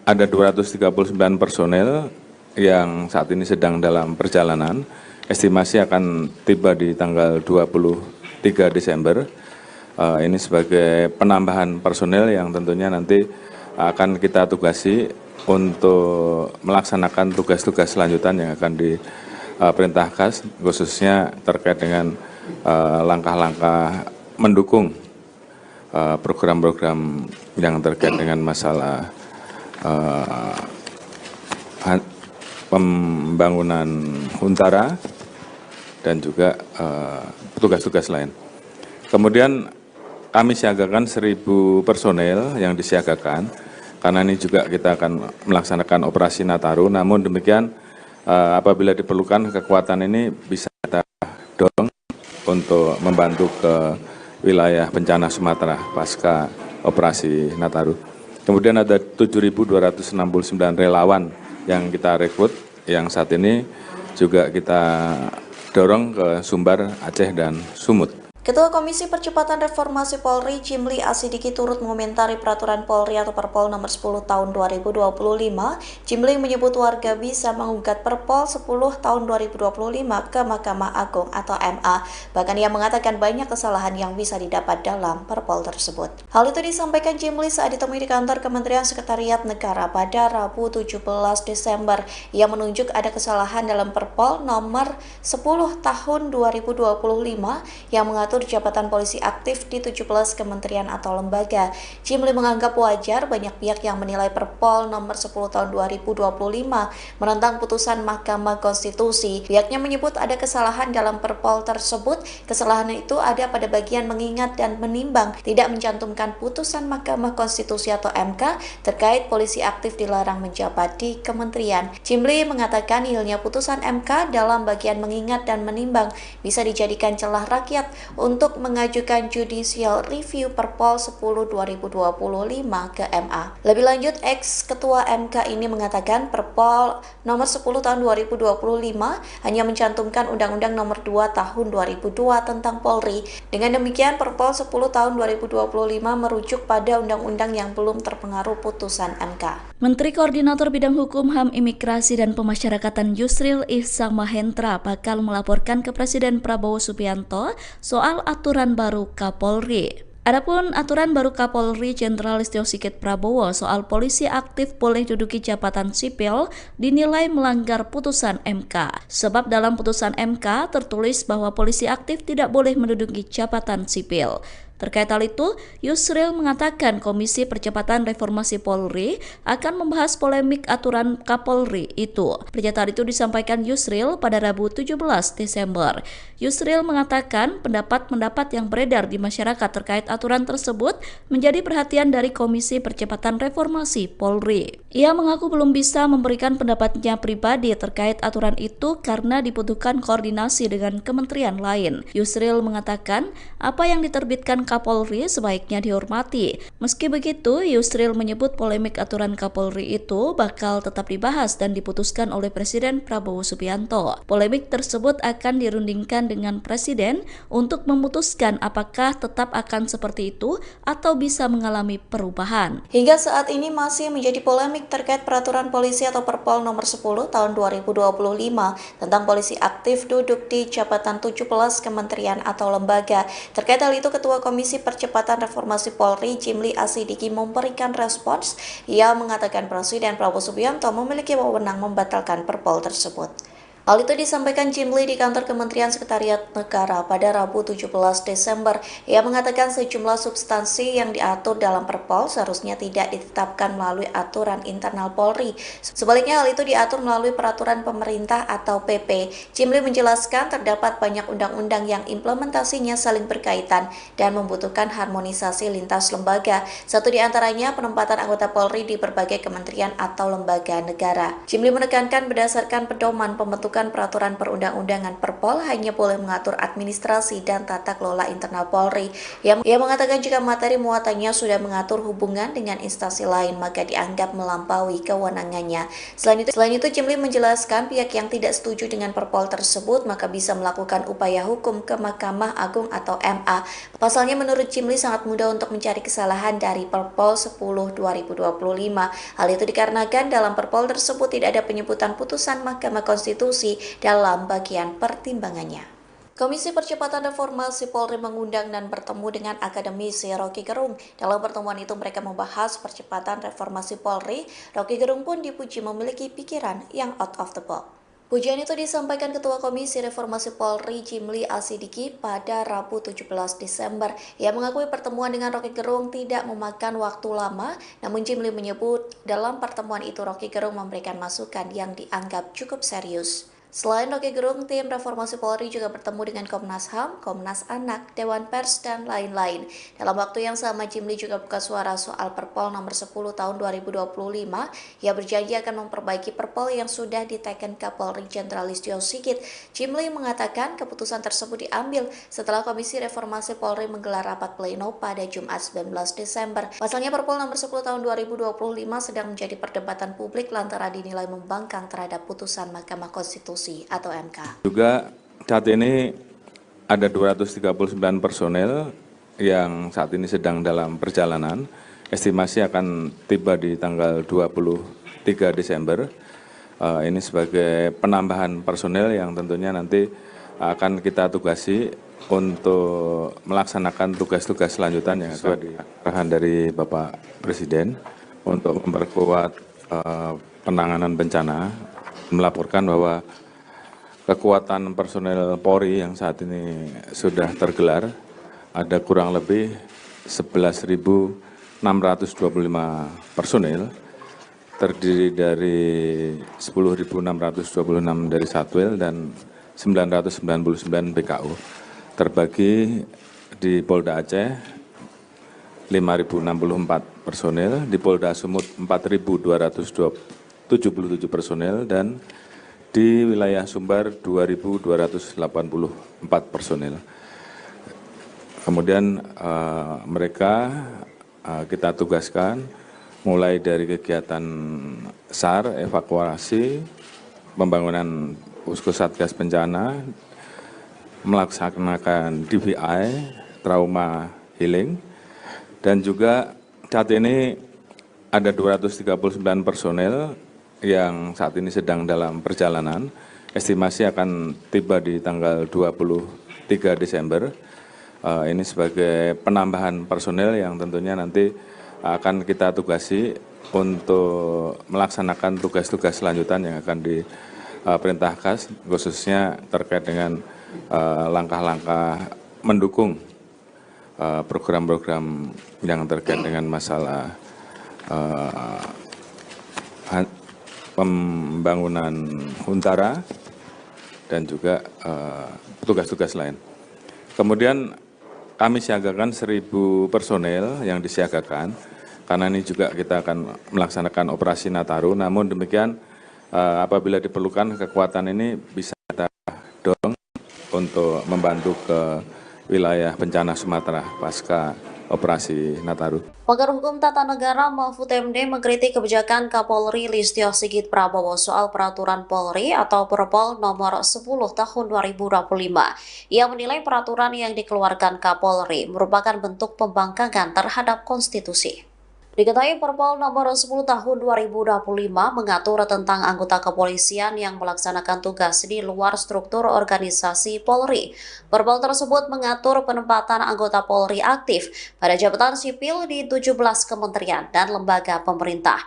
ada 239 personel yang saat ini sedang dalam perjalanan. Estimasi akan tiba di tanggal 23 Desember. Ini sebagai penambahan personel yang tentunya nanti akan kita tugasi untuk melaksanakan tugas-tugas selanjutan yang akan diperintahkan, khususnya terkait dengan langkah-langkah mendukung program-program yang terkait dengan masalah pembangunan Huntara dan juga tugas-tugas lain. Kemudian kami siagakan 1.000 personel yang disiagakan, karena ini juga kita akan melaksanakan operasi Nataru. Namun demikian, apabila diperlukan kekuatan ini bisa kita dorong untuk membantu ke wilayah bencana Sumatera pasca operasi Nataru. Kemudian ada 7.269 relawan yang kita rekrut, yang saat ini juga kita dorong ke Sumbar, Aceh, dan Sumut. Ketua Komisi Percepatan Reformasi Polri, Jimli Asidiki, turut mengomentari peraturan Polri atau Perpol nomor 10 tahun 2025. Jimli menyebut warga bisa menggugat Perpol 10 tahun 2025 ke Mahkamah Agung atau MA. Bahkan ia mengatakan banyak kesalahan yang bisa didapat dalam Perpol tersebut. Hal itu disampaikan Jimli saat ditemui di kantor Kementerian Sekretariat Negara pada Rabu 17 Desember. Ia menunjuk ada kesalahan dalam Perpol nomor 10 tahun 2025 yang mengatur jabatan polisi aktif di 17 kementerian atau lembaga. Jimli menganggap wajar banyak pihak yang menilai Perpol nomor 10 tahun 2025 menentang putusan Mahkamah Konstitusi. Pihaknya menyebut ada kesalahan dalam Perpol tersebut. Kesalahan itu ada pada bagian mengingat dan menimbang, tidak mencantumkan putusan Mahkamah Konstitusi atau MK terkait polisi aktif dilarang menjabat di kementerian. Jimli mengatakan nihilnya putusan MK dalam bagian mengingat dan menimbang bisa dijadikan celah rakyat untuk mengajukan judicial review Perpol 10 2025 ke MA. Lebih lanjut, ex-ketua MK ini mengatakan Perpol nomor 10 tahun 2025 hanya mencantumkan Undang-Undang nomor 2 tahun 2002 tentang Polri. Dengan demikian, Perpol 10 tahun 2025 merujuk pada undang-undang yang belum terpengaruh putusan MK. Menteri Koordinator Bidang Hukum, HAM, Imigrasi, dan Pemasyarakatan Yusril Ihsamahendra bakal melaporkan ke Presiden Prabowo Subianto soal aturan baru Kapolri. Adapun aturan baru Kapolri Jenderal Listio Sigit Prabowo soal polisi aktif boleh duduki jabatan sipil dinilai melanggar putusan MK. Sebab dalam putusan MK tertulis bahwa polisi aktif tidak boleh menduduki jabatan sipil. Terkait hal itu, Yusril mengatakan Komisi Percepatan Reformasi Polri akan membahas polemik aturan Kapolri itu. Pernyataan itu disampaikan Yusril pada Rabu 17 Desember. Yusril mengatakan pendapat-pendapat yang beredar di masyarakat terkait aturan tersebut menjadi perhatian dari Komisi Percepatan Reformasi Polri. Ia mengaku belum bisa memberikan pendapatnya pribadi terkait aturan itu karena dibutuhkan koordinasi dengan kementerian lain. Yusril mengatakan apa yang diterbitkan Kapolri sebaiknya dihormati. Meski begitu, Yusril menyebut polemik aturan Kapolri itu bakal tetap dibahas dan diputuskan oleh Presiden Prabowo Subianto. Polemik tersebut akan dirundingkan dengan Presiden untuk memutuskan apakah tetap akan seperti itu atau bisa mengalami perubahan. Hingga saat ini masih menjadi polemik terkait peraturan polisi atau Perpol nomor 10 tahun 2025 tentang polisi aktif duduk di jabatan 17 kementerian atau lembaga. Terkait hal itu, Ketua Komisi Percepatan Reformasi Polri, Jimli Asidiki, memberikan respons. Ia mengatakan Presiden Prabowo Subianto memiliki wewenang membatalkan Perpol tersebut. Hal itu disampaikan Jimli di kantor Kementerian Sekretariat Negara pada Rabu 17 Desember. Ia mengatakan sejumlah substansi yang diatur dalam Perpol seharusnya tidak ditetapkan melalui aturan internal Polri. Sebaliknya hal itu diatur melalui peraturan pemerintah atau PP. Jimli menjelaskan terdapat banyak undang-undang yang implementasinya saling berkaitan dan membutuhkan harmonisasi lintas lembaga. Satu di antaranya penempatan anggota Polri di berbagai kementerian atau lembaga negara. Jimli menekankan berdasarkan pedoman pembentukan peraturan perundang-undangan Perpol hanya boleh mengatur administrasi dan tata kelola internal Polri. Ia mengatakan jika materi muatannya sudah mengatur hubungan dengan instansi lain maka dianggap melampaui kewenangannya. Selain itu Jimli menjelaskan pihak yang tidak setuju dengan Perpol tersebut maka bisa melakukan upaya hukum ke Mahkamah Agung atau MA. Pasalnya menurut Jimli sangat mudah untuk mencari kesalahan dari Perpol 10/2025. Hal itu dikarenakan dalam Perpol tersebut tidak ada penyebutan putusan Mahkamah Konstitusi dalam bagian pertimbangannya. Komisi Percepatan Reformasi Polri mengundang dan bertemu dengan akademisi Rocky Gerung. Dalam pertemuan itu mereka membahas percepatan reformasi Polri. Rocky Gerung pun dipuji memiliki pikiran yang out of the box. Pujian itu disampaikan Ketua Komisi Reformasi Polri Jimli Asidiki pada Rabu 17 Desember. Ia mengakui pertemuan dengan Rocky Gerung tidak memakan waktu lama, namun Jimli menyebut dalam pertemuan itu Rocky Gerung memberikan masukan yang dianggap cukup serius. Selain Rocky Gerung, tim Reformasi Polri juga bertemu dengan Komnas HAM, Komnas Anak, Dewan Pers, dan lain-lain. Dalam waktu yang sama, Jimli juga buka suara soal Perpol nomor 10 tahun 2025. Ia berjanji akan memperbaiki Perpol yang sudah diteken Kapolri Jenderal Listio Sigit. Jimli mengatakan keputusan tersebut diambil setelah Komisi Reformasi Polri menggelar rapat pleno pada Jumat 19 Desember. Pasalnya Perpol nomor 10 tahun 2025 sedang menjadi perdebatan publik lantaran dinilai membangkang terhadap putusan Mahkamah Konstitusi atau MK. Juga saat ini ada 239 personel yang saat ini sedang dalam perjalanan. Estimasi akan tiba di tanggal 23 Desember. Ini sebagai penambahan personel yang tentunya nanti akan kita tugasi untuk melaksanakan tugas-tugas selanjutan yang sesuai di arahan dari Bapak Presiden untuk memperkuat penanganan bencana, melaporkan bahwa kekuatan personel Polri yang saat ini sudah tergelar ada kurang lebih 11.625 personel, terdiri dari 10.626 dari Satwil dan 999 BKU, terbagi di Polda Aceh 5.064 personel, di Polda Sumut 4.277 personel, dan di wilayah Sumbar 2.284 personel. Kemudian mereka kita tugaskan mulai dari kegiatan SAR, evakuasi, pembangunan posko satgas bencana, melaksanakan DVI, trauma healing, dan juga saat ini ada 239 personel yang saat ini sedang dalam perjalanan. Estimasi akan tiba di tanggal 23 Desember. Ini sebagai penambahan personel yang tentunya nanti akan kita tugasi untuk melaksanakan tugas-tugas selanjutan yang akan diperintahkan, khususnya terkait dengan langkah-langkah mendukung program-program yang terkait dengan masalah pembangunan Huntara dan juga tugas-tugas lain. Kemudian kami siagakan 1.000 personel yang disiagakan, karena ini juga kita akan melaksanakan operasi Nataru. Namun demikian apabila diperlukan kekuatan ini bisa kita dorong untuk membantu ke wilayah bencana Sumatera pasca operasi Nataru. Pakar Hukum Tata Negara Mahfud MD mengkritik kebijakan Kapolri Listio Sigit Prabowo soal peraturan Polri atau Perpol nomor 10 tahun 2025. Ia menilai peraturan yang dikeluarkan Kapolri merupakan bentuk pembangkangan terhadap konstitusi. Diketahui Perpol nomor 10 tahun 2025 mengatur tentang anggota kepolisian yang melaksanakan tugas di luar struktur organisasi Polri. Perpol tersebut mengatur penempatan anggota Polri aktif pada jabatan sipil di 17 kementerian dan lembaga pemerintah.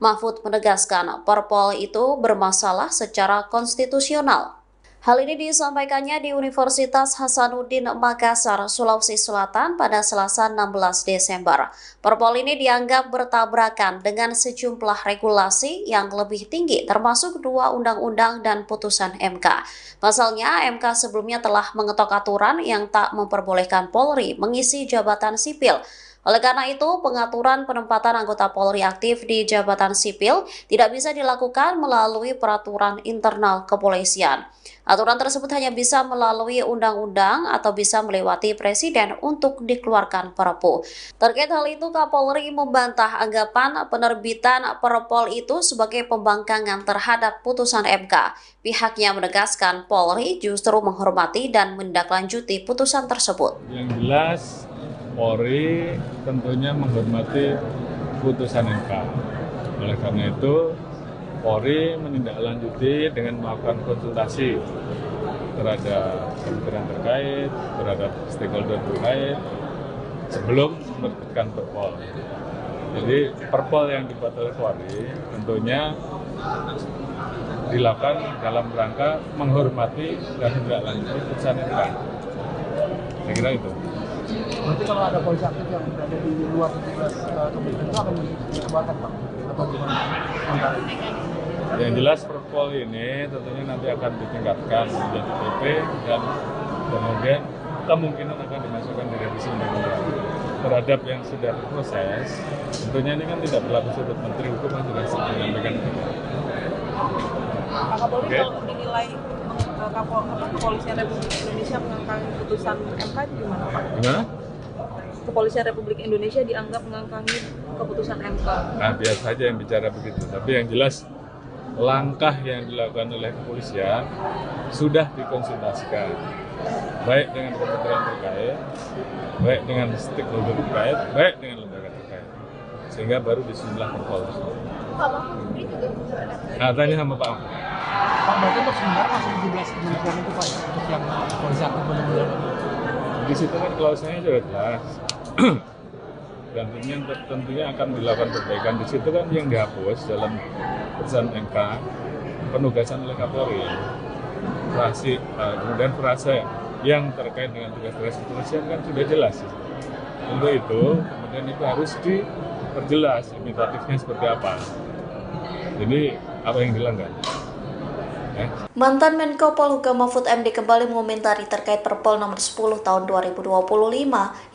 Mahfud menegaskan Perpol itu bermasalah secara konstitusional. Hal ini disampaikannya di Universitas Hasanuddin Makassar, Sulawesi Selatan pada Selasa 16 Desember. Perpol ini dianggap bertabrakan dengan sejumlah regulasi yang lebih tinggi termasuk 2 undang-undang dan putusan MK. Pasalnya, MK sebelumnya telah mengetok aturan yang tak memperbolehkan Polri mengisi jabatan sipil. Oleh karena itu, pengaturan penempatan anggota Polri aktif di jabatan sipil tidak bisa dilakukan melalui peraturan internal kepolisian. Aturan tersebut hanya bisa melalui undang-undang atau bisa melewati presiden untuk dikeluarkan Perpu. Terkait hal itu, Kapolri membantah anggapan penerbitan Perpol itu sebagai pembangkangan terhadap putusan MK. Pihaknya menegaskan Polri justru menghormati dan menindaklanjuti putusan tersebut. Yang jelas, Polri tentunya menghormati putusan MK. Oleh karena itu, Polri menindaklanjuti dengan melakukan konsultasi terhadap kementerian terkait, terhadap stakeholder terkait, sebelum menerbitkan Perpol. Jadi Perpol yang dibuat oleh Polri tentunya dilakukan dalam rangka menghormati dan menindaklanjuti putusan MK. Saya kira itu. Berarti kalau ada polisi aktif yang berada di luar 17 kementerian itu akan dikeluarkan, Pak? Atau gimana? Yang jelas Perpol ini tentunya nanti akan ditingkatkan menjadi PP dan kemudian kemungkinan akan dimasukkan di revisi undang-undang. Terhadap yang sudah berproses, tentunya ini kan tidak berlaku surut. Menteri Hukum yang sudah menyampaikan. Pak Kapolri kalau dinilai Kepolisian Republik Indonesia mengangkangi putusan MK itu gimana, Pak? Gimana? Kepolisian Republik Indonesia dianggap mengangkangi keputusan MK. Nah, biasa saja yang bicara begitu. Tapi yang jelas langkah yang dilakukan oleh kepolisian sudah dikonsultasikan, baik dengan kementerian terkait, baik dengan stakeholder terkait, baik dengan lembaga terkait, sehingga baru disusunlah Perpol. Nah, tanya sama Pak Ahmad. Pak, berarti untuk sementara masih 17 kementerian itu, Pak, untuk yang polisi aktif benar-benar. Di situ kan klausulnya sudah jelas. Dan tentunya akan dilakukan perbaikan. Di situ kan yang dihapus dalam putusan MK penugasan oleh Kapolri, kemudian frase yang terkait dengan tugas-tugas kepolisian kan sudah jelas. Untuk itu kemudian itu harus diperjelas imitatifnya seperti apa. Jadi apa yang dilanggar? Mantan Menko Polhukam Mahfud MD kembali mengomentari terkait Perpol nomor 10 tahun 2025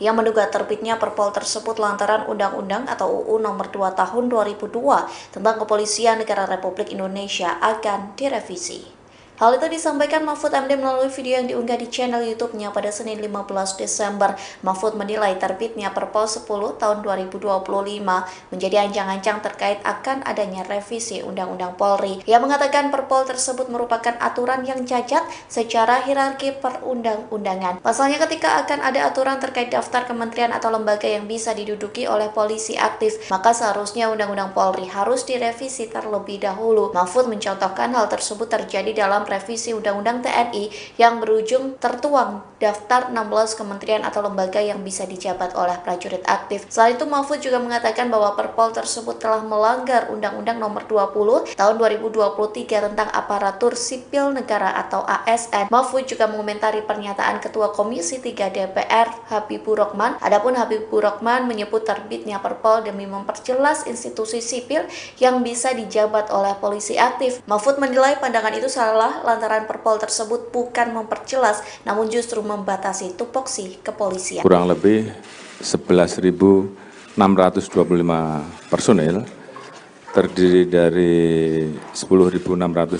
yang menduga terbitnya Perpol tersebut lantaran Undang-Undang atau UU nomor 2 tahun 2002 tentang Kepolisian Negara Republik Indonesia akan direvisi. Hal itu disampaikan Mahfud MD melalui video yang diunggah di channel YouTube-nya pada Senin 15 Desember. Mahfud menilai terbitnya Perpol 10 tahun 2025 menjadi ancang-ancang terkait akan adanya revisi Undang-Undang Polri. Ia mengatakan Perpol tersebut merupakan aturan yang cacat secara hierarki perundang-undangan. Pasalnya ketika akan ada aturan terkait daftar kementerian atau lembaga yang bisa diduduki oleh polisi aktif, maka seharusnya Undang-Undang Polri harus direvisi terlebih dahulu. Mahfud mencontohkan hal tersebut terjadi dalam revisi Undang-Undang TNI yang berujung tertuang daftar 16 kementerian atau lembaga yang bisa dijabat oleh prajurit aktif. Selain itu, Mahfud juga mengatakan bahwa Perpol tersebut telah melanggar Undang-Undang nomor 20 tahun 2023 tentang aparatur sipil negara atau ASN. Mahfud juga mengomentari pernyataan Ketua Komisi 3 DPR Habibur Rahman. Adapun Habibur Rahman menyebut terbitnya Perpol demi memperjelas institusi sipil yang bisa dijabat oleh polisi aktif. Mahfud menilai pandangan itu salah lantaran Perpol tersebut bukan memperjelas, namun justru membatasi tupoksi kepolisian. Kurang lebih 11.625 personil, terdiri dari 10.626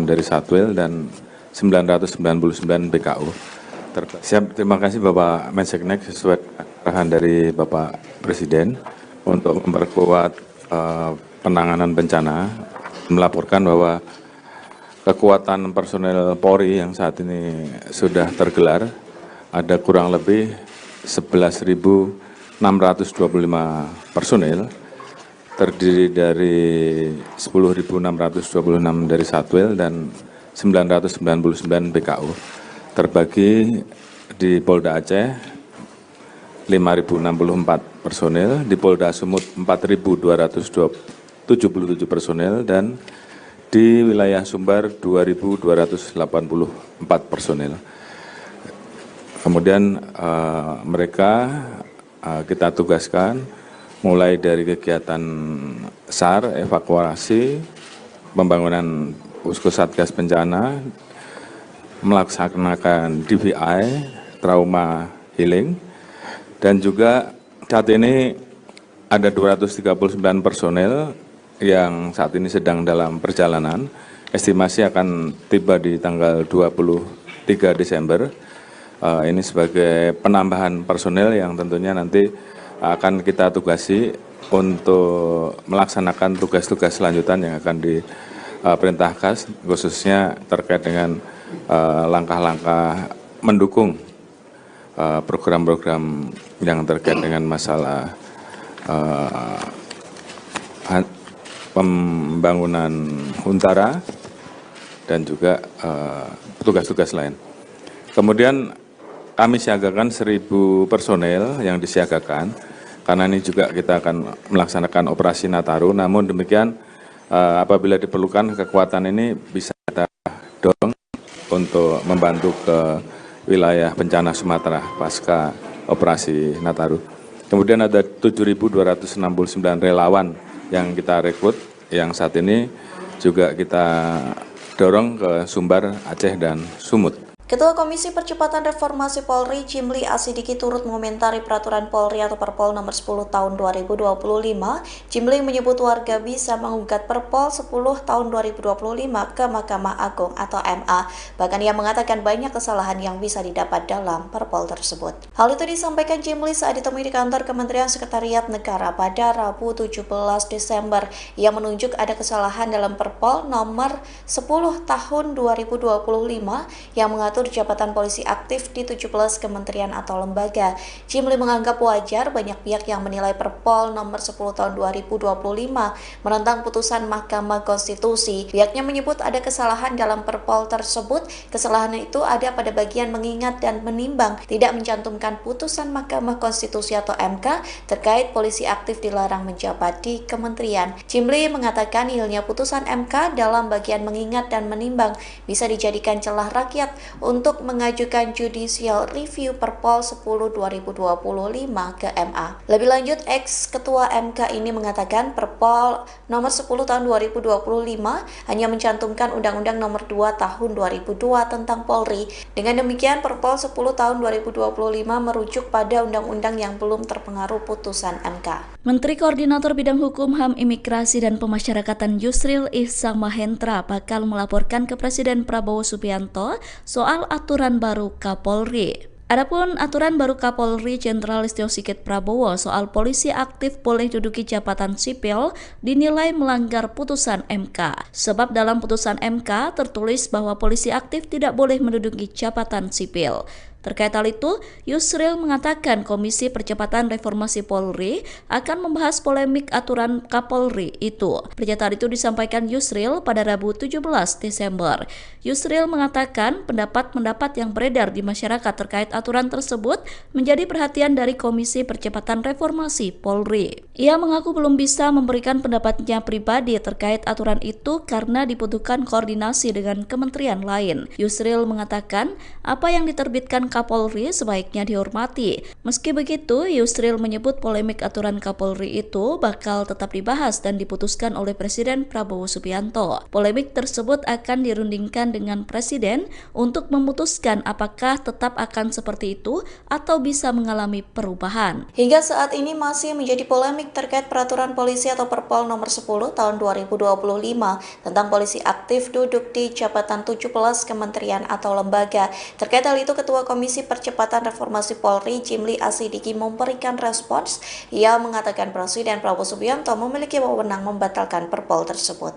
dari Satwil dan 999 BKU. Siap, terima kasih Bapak Menseknek sesuai arahan dari Bapak Presiden untuk memperkuat penanganan bencana, melaporkan bahwa kekuatan personel Polri yang saat ini sudah tergelar ada kurang lebih 11.625 personil, terdiri dari 10.626 dari Satwil dan 999 BKU, terbagi di Polda Aceh 5.064 personil, di Polda Sumut 4.207 77 personel dan di wilayah Sumbar 2.284 personel. Kemudian mereka kita tugaskan mulai dari kegiatan SAR, evakuasi, pembangunan posko satgas bencana, melaksanakan DVI, trauma healing, dan juga saat ini ada 239 personel yang saat ini sedang dalam perjalanan. Estimasi akan tiba di tanggal 23 Desember. Ini sebagai penambahan personel yang tentunya nanti akan kita tugasi untuk melaksanakan tugas-tugas selanjutan yang akan diperintahkan, khususnya terkait dengan langkah-langkah mendukung program-program yang terkait dengan masalah pembangunan Huntara dan juga tugas-tugas lain. Kemudian kami siagakan 1.000 personel yang disiagakan, karena ini juga kita akan melaksanakan operasi Nataru. Namun demikian, apabila diperlukan kekuatan ini bisa kita dorong untuk membantu ke wilayah bencana Sumatera pasca operasi Nataru. Kemudian ada 7.269 relawan yang kita rekrut, yang saat ini juga kita dorong ke Sumbar, Aceh, dan Sumut. Ketua Komisi Percepatan Reformasi Polri, Jimli Asidiki, turut mengomentari peraturan Polri atau Perpol nomor 10 tahun 2025. Jimli menyebut warga bisa menggugat Perpol 10 tahun 2025 ke Mahkamah Agung atau MA. Bahkan ia mengatakan banyak kesalahan yang bisa didapat dalam Perpol tersebut. Hal itu disampaikan Jimli saat ditemui di kantor Kementerian Sekretariat Negara pada Rabu 17 Desember. Ia menunjuk ada kesalahan dalam Perpol nomor 10 tahun 2025 yang mengatur jabatan polisi aktif di 17 kementerian atau lembaga. Jimli menganggap wajar banyak pihak yang menilai Perpol nomor 10 tahun 2025 menentang putusan Mahkamah Konstitusi. Pihaknya menyebut ada kesalahan dalam Perpol tersebut. Kesalahan itu ada pada bagian mengingat dan menimbang, tidak mencantumkan putusan Mahkamah Konstitusi atau MK terkait polisi aktif dilarang menjabat di kementerian. Jimli mengatakan nihilnya putusan MK dalam bagian mengingat dan menimbang bisa dijadikan celah rakyat untuk mengajukan judicial review Perpol 10 2025 ke MA. Lebih lanjut, ex-ketua MK ini mengatakan Perpol nomor 10 tahun 2025 hanya mencantumkan Undang-Undang nomor 2 tahun 2002 tentang Polri. Dengan demikian, Perpol 10 tahun 2025 merujuk pada undang-undang yang belum terpengaruh putusan MK. Menteri Koordinator Bidang Hukum, HAM, Imigrasi, dan Pemasyarakatan Yusril Ihsamahendra bakal melaporkan ke Presiden Prabowo Subianto soal aturan baru Kapolri. Adapun aturan baru Kapolri Jenderal Listio Sigit Prabowo soal polisi aktif boleh duduki jabatan sipil dinilai melanggar putusan MK. Sebab dalam putusan MK tertulis bahwa polisi aktif tidak boleh menduduki jabatan sipil. Terkait hal itu, Yusril mengatakan Komisi Percepatan Reformasi Polri akan membahas polemik aturan Kapolri itu. Pernyataan itu disampaikan Yusril pada Rabu 17 Desember. Yusril mengatakan pendapat-pendapat yang beredar di masyarakat terkait aturan tersebut menjadi perhatian dari Komisi Percepatan Reformasi Polri. Ia mengaku belum bisa memberikan pendapatnya pribadi terkait aturan itu karena dibutuhkan koordinasi dengan kementerian lain. Yusril mengatakan apa yang diterbitkan Kapolri sebaiknya dihormati. Meski begitu, Yusril menyebut polemik aturan Kapolri itu bakal tetap dibahas dan diputuskan oleh Presiden Prabowo Subianto. Polemik tersebut akan dirundingkan dengan Presiden untuk memutuskan apakah tetap akan seperti itu atau bisa mengalami perubahan. Hingga saat ini masih menjadi polemik terkait peraturan polisi atau Perpol nomor 10 tahun 2025 tentang polisi aktif duduk di jabatan 17 kementerian atau lembaga. Terkait hal itu, Ketua Komisi Percepatan Reformasi Polri, Jimli Asidiki, memberikan respons. Ia mengatakan Presiden Prabowo Subianto memiliki wewenang membatalkan Perpol tersebut.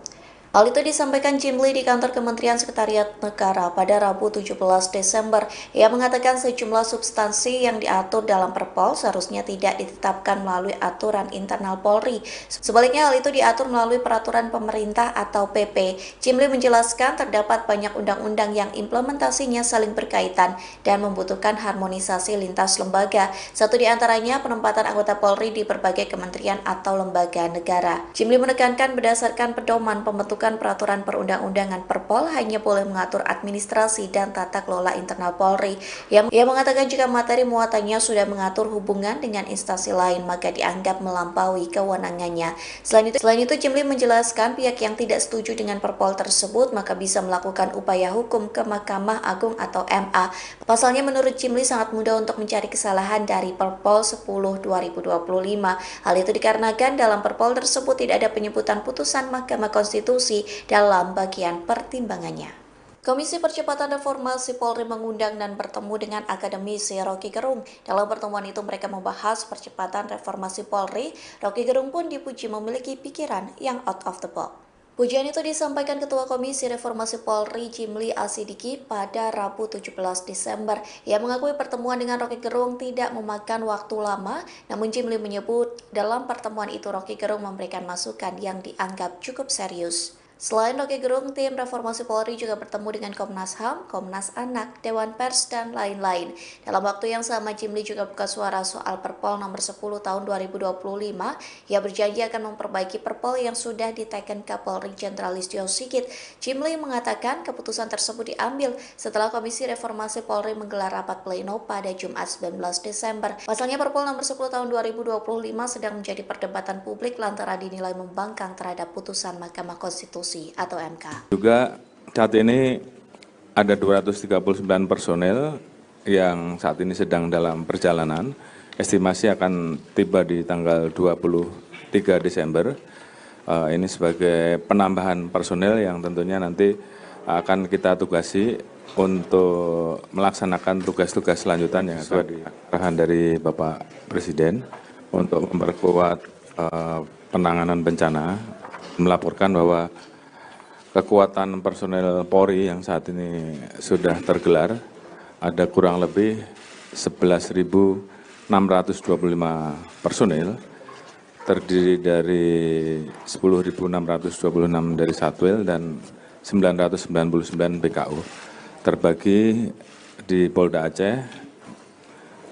Hal itu disampaikan Jimli di kantor Kementerian Sekretariat Negara pada Rabu 17 Desember. Ia mengatakan sejumlah substansi yang diatur dalam Perpol seharusnya tidak ditetapkan melalui aturan internal Polri. Sebaliknya hal itu diatur melalui peraturan pemerintah atau PP. Jimli menjelaskan terdapat banyak undang-undang yang implementasinya saling berkaitan dan membutuhkan harmonisasi lintas lembaga. Satu di antaranya penempatan anggota Polri di berbagai kementerian atau lembaga negara. Jimli menekankan berdasarkan pedoman pembentukan peraturan perundang-undangan Perpol hanya boleh mengatur administrasi dan tata kelola internal Polri. Ia mengatakan jika materi muatannya sudah mengatur hubungan dengan instansi lain maka dianggap melampaui kewenangannya. Selain itu Jimli menjelaskan pihak yang tidak setuju dengan Perpol tersebut maka bisa melakukan upaya hukum ke Mahkamah Agung atau MA. Pasalnya menurut Jimli sangat mudah untuk mencari kesalahan dari Perpol 10/2025. Hal itu dikarenakan dalam Perpol tersebut tidak ada penyebutan putusan Mahkamah Konstitusi dalam bagian pertimbangannya. Komisi Percepatan Reformasi Polri mengundang dan bertemu dengan akademisi Rocky Gerung. Dalam pertemuan itu mereka membahas percepatan reformasi Polri. Rocky Gerung pun dipuji memiliki pikiran yang out of the box. Pujian itu disampaikan Ketua Komisi Reformasi Polri Jimli Asidiki pada Rabu 17 Desember. Ia mengakui pertemuan dengan Rocky Gerung tidak memakan waktu lama, namun Jimli menyebut dalam pertemuan itu Rocky Gerung memberikan masukan yang dianggap cukup serius. Selain Rocky Gerung, tim Reformasi Polri juga bertemu dengan Komnas HAM, Komnas Anak, Dewan Pers, dan lain-lain. Dalam waktu yang sama, Jimli juga buka suara soal Perpol nomor 10 tahun 2025. Ia berjanji akan memperbaiki Perpol yang sudah diteken Kapolri Jenderal Listio Sigit. Jimli mengatakan keputusan tersebut diambil setelah Komisi Reformasi Polri menggelar rapat pleno pada Jumat 19 Desember. Pasalnya Perpol nomor 10 tahun 2025 sedang menjadi perdebatan publik lantaran dinilai membangkang terhadap putusan Mahkamah Konstitusi atau MK. Juga saat ini ada 239 personel yang saat ini sedang dalam perjalanan. Estimasi akan tiba di tanggal 23 Desember. Ini sebagai penambahan personel yang tentunya nanti akan kita tugasi untuk melaksanakan tugas-tugas selanjutan yang sesuai di arahan dari Bapak Presiden untuk memperkuat penanganan bencana. Melaporkan bahwa kekuatan personel Polri yang saat ini sudah tergelar ada kurang lebih 11.625 personel, terdiri dari 10.626 dari Satwil dan 999 BKU, terbagi di Polda Aceh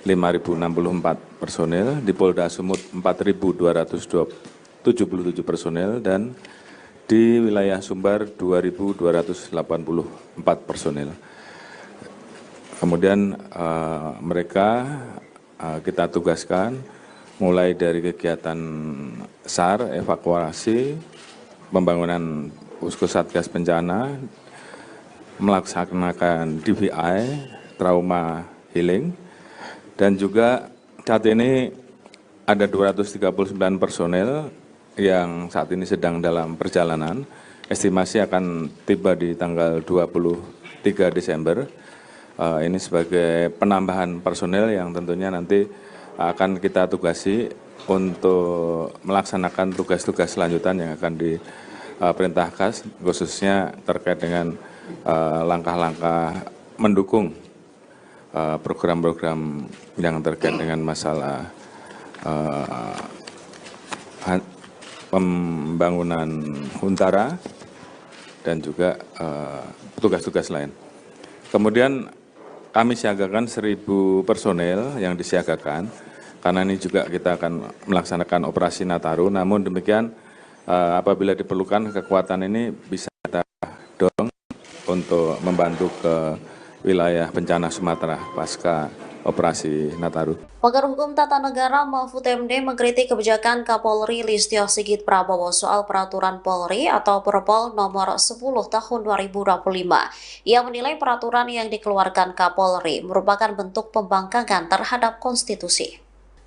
5.064 personel, di Polda Sumut 4.277 personel, dan di wilayah Sumbar 2.284 personel. Kemudian mereka kita tugaskan mulai dari kegiatan SAR, evakuasi, pembangunan posko satgas bencana, melaksanakan DVI, trauma healing, dan juga saat ini ada 239 personel yang saat ini sedang dalam perjalanan. Estimasi akan tiba di tanggal 23 Desember. Ini sebagai penambahan personel yang tentunya nanti akan kita tugasi untuk melaksanakan tugas-tugas selanjutan yang akan diperintahkan, khususnya terkait dengan langkah-langkah mendukung program-program yang terkait dengan masalah pembangunan Huntara dan juga tugas-tugas lain. Kemudian kami siagakan 1.000 personel yang disiagakan, karena ini juga kita akan melaksanakan operasi Nataru. Namun demikian apabila diperlukan kekuatan ini bisa kita dorong untuk membantu ke wilayah bencana Sumatera pasca operasi Nataru. Pakar Hukum Tata Negara Mahfud MD mengkritik kebijakan Kapolri Listio Sigit Prabowo soal peraturan Polri atau Perpol nomor 10 tahun 2025. Ia menilai peraturan yang dikeluarkan Kapolri merupakan bentuk pembangkangan terhadap konstitusi.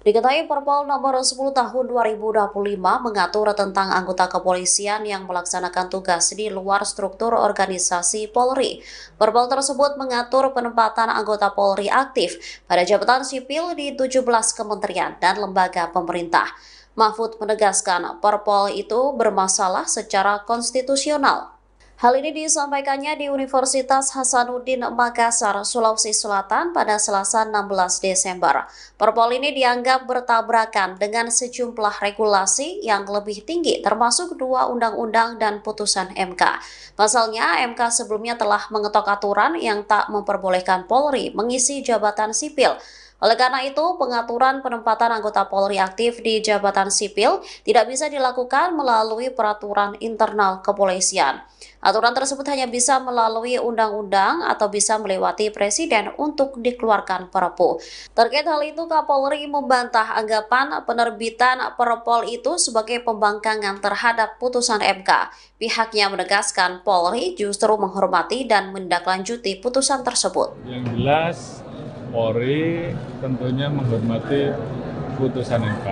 Diketahui Perpol nomor 10 tahun 2025 mengatur tentang anggota kepolisian yang melaksanakan tugas di luar struktur organisasi Polri. Perpol tersebut mengatur penempatan anggota Polri aktif pada jabatan sipil di 17 kementerian dan lembaga pemerintah. Mahfud menegaskan Perpol itu bermasalah secara konstitusional. Hal ini disampaikannya di Universitas Hasanuddin Makassar, Sulawesi Selatan pada Selasa 16 Desember. Perpol ini dianggap bertabrakan dengan sejumlah regulasi yang lebih tinggi termasuk 2 undang-undang dan putusan MK. Pasalnya, MK sebelumnya telah mengetok aturan yang tak memperbolehkan Polri mengisi jabatan sipil. Oleh karena itu, pengaturan penempatan anggota Polri aktif di jabatan sipil tidak bisa dilakukan melalui peraturan internal kepolisian. Aturan tersebut hanya bisa melalui undang-undang atau bisa melewati presiden untuk dikeluarkan Perpu. Terkait hal itu, Kapolri membantah anggapan penerbitan Perpol itu sebagai pembangkangan terhadap putusan MK. Pihaknya menegaskan Polri justru menghormati dan menindaklanjuti putusan tersebut. Yang jelas, Polri tentunya menghormati putusan MK.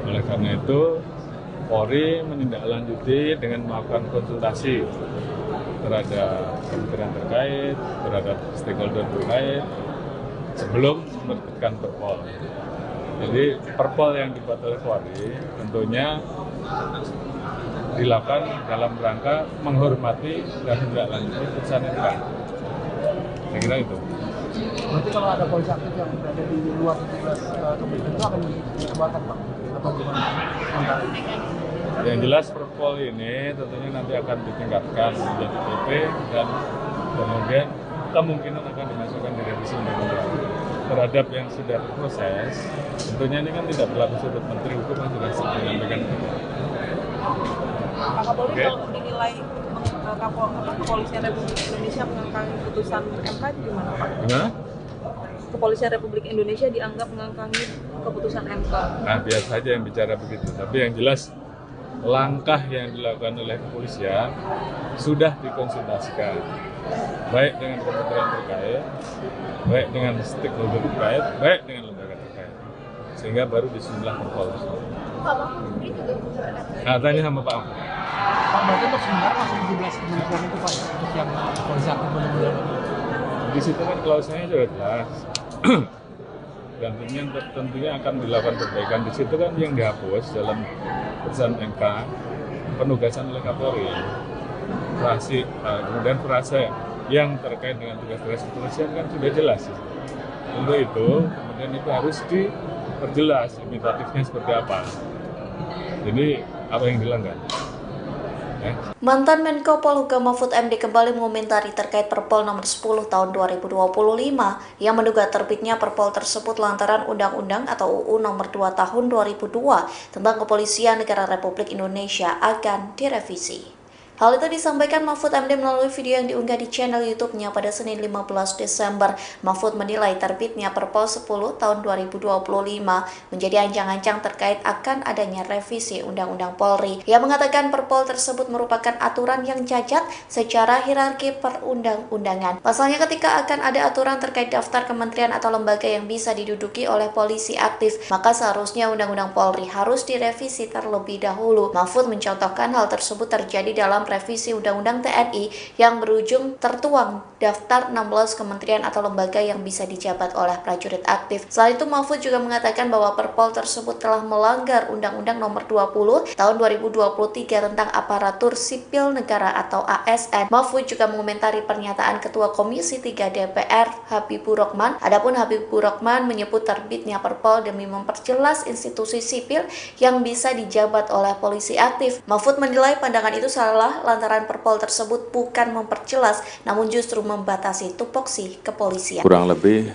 Oleh karena itu, Polri menindaklanjuti dengan melakukan konsultasi terhadap kementerian terkait, terhadap stakeholder terkait, sebelum menerbitkan Perpol. Jadi Perpol yang dibuat oleh Polri tentunya dilakukan dalam rangka menghormati dan menindaklanjuti putusan MK. Saya kira itu. Berarti kalau ada polisi aktif yang berada di luar 17 kementerian itu akan dikeluarkan, Pak? Atau gimana? Yang jelas Perpol ini tentunya nanti akan ditingkatkan menjadi PP dan kemudian kemungkinan akan dimasukkan di revisi undang-undang. Terhadap yang sudah berproses, tentunya ini kan tidak berlaku sudut Menteri Hukum yang sudah menyampaikan. Pak Kapolri, kalau dinilai Kepolisian Republik Indonesia mengangkangi putusan MK gimana, Pak? Gimana? Kepolisian Republik Indonesia dianggap mengangkangi keputusan MK. Nah, biasa saja yang bicara begitu. Tapi yang jelas langkah yang dilakukan oleh kepolisian sudah dikonsultasikan, baik dengan kementerian terkait, baik dengan stakeholder terkait, baik dengan lembaga terkait, sehingga baru disusunlah Perpol. Nah, tanya sama Pak Mahfud. Pak, berarti untuk sementara masih 17 kementerian itu, Pak, untuk yang polisi aktif benar-benar. Di situ kan klausulnya sudah jelas. Dan tentunya akan dilakukan perbaikan. Di situ kan yang dihapus dalam putusan MK penugasan oleh Kapolri, kemudian frase yang terkait dengan tugas-tugas kepolisian kan sudah jelas. Untuk itu kemudian itu harus diperjelas limitatifnya seperti apa. Jadi apa yang dilanggar? Mantan Menko Polhukam Mahfud MD kembali mengomentari terkait Perpol nomor 10 tahun 2025 yang menduga terbitnya Perpol tersebut lantaran Undang-Undang atau UU nomor 2 tahun 2002 tentang Kepolisian Negara Republik Indonesia akan direvisi. Hal itu disampaikan Mahfud MD melalui video yang diunggah di channel YouTube-nya pada Senin 15 Desember. Mahfud menilai terbitnya Perpol 10 tahun 2025 menjadi ancang-ancang terkait akan adanya revisi Undang-Undang Polri. Ia mengatakan Perpol tersebut merupakan aturan yang cacat secara hierarki perundang-undangan. Pasalnya ketika akan ada aturan terkait daftar kementerian atau lembaga yang bisa diduduki oleh polisi aktif, maka seharusnya Undang-Undang Polri harus direvisi terlebih dahulu. Mahfud mencontohkan hal tersebut terjadi dalam revisi Undang-Undang TNI yang berujung tertuang daftar 16 kementerian atau lembaga yang bisa dijabat oleh prajurit aktif. Selain itu, Mahfud juga mengatakan bahwa Perpol tersebut telah melanggar Undang-Undang nomor 20 tahun 2023 tentang aparatur sipil negara atau ASN. Mahfud juga mengomentari pernyataan Ketua Komisi 3 DPR Habibur Rahman. Adapun Habibur Rahman menyebut terbitnya Perpol demi memperjelas institusi sipil yang bisa dijabat oleh polisi aktif. Mahfud menilai pandangan itu salah lantaran Perpol tersebut bukan memperjelas, namun justru membatasi tupoksi kepolisian. Kurang lebih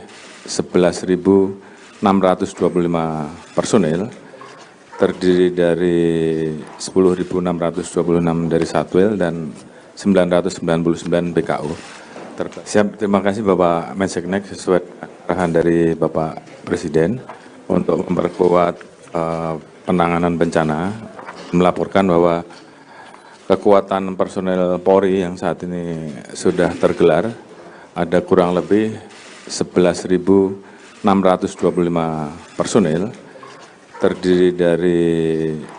11.625 personil, terdiri dari 10.626 dari Satwil dan 999 BKU. Terima kasih Bapak Menseknek sesuai arahan dari Bapak Presiden untuk memperkuat penanganan bencana, melaporkan bahwa kekuatan personel Polri yang saat ini sudah tergelar ada kurang lebih 11.625 personil, terdiri dari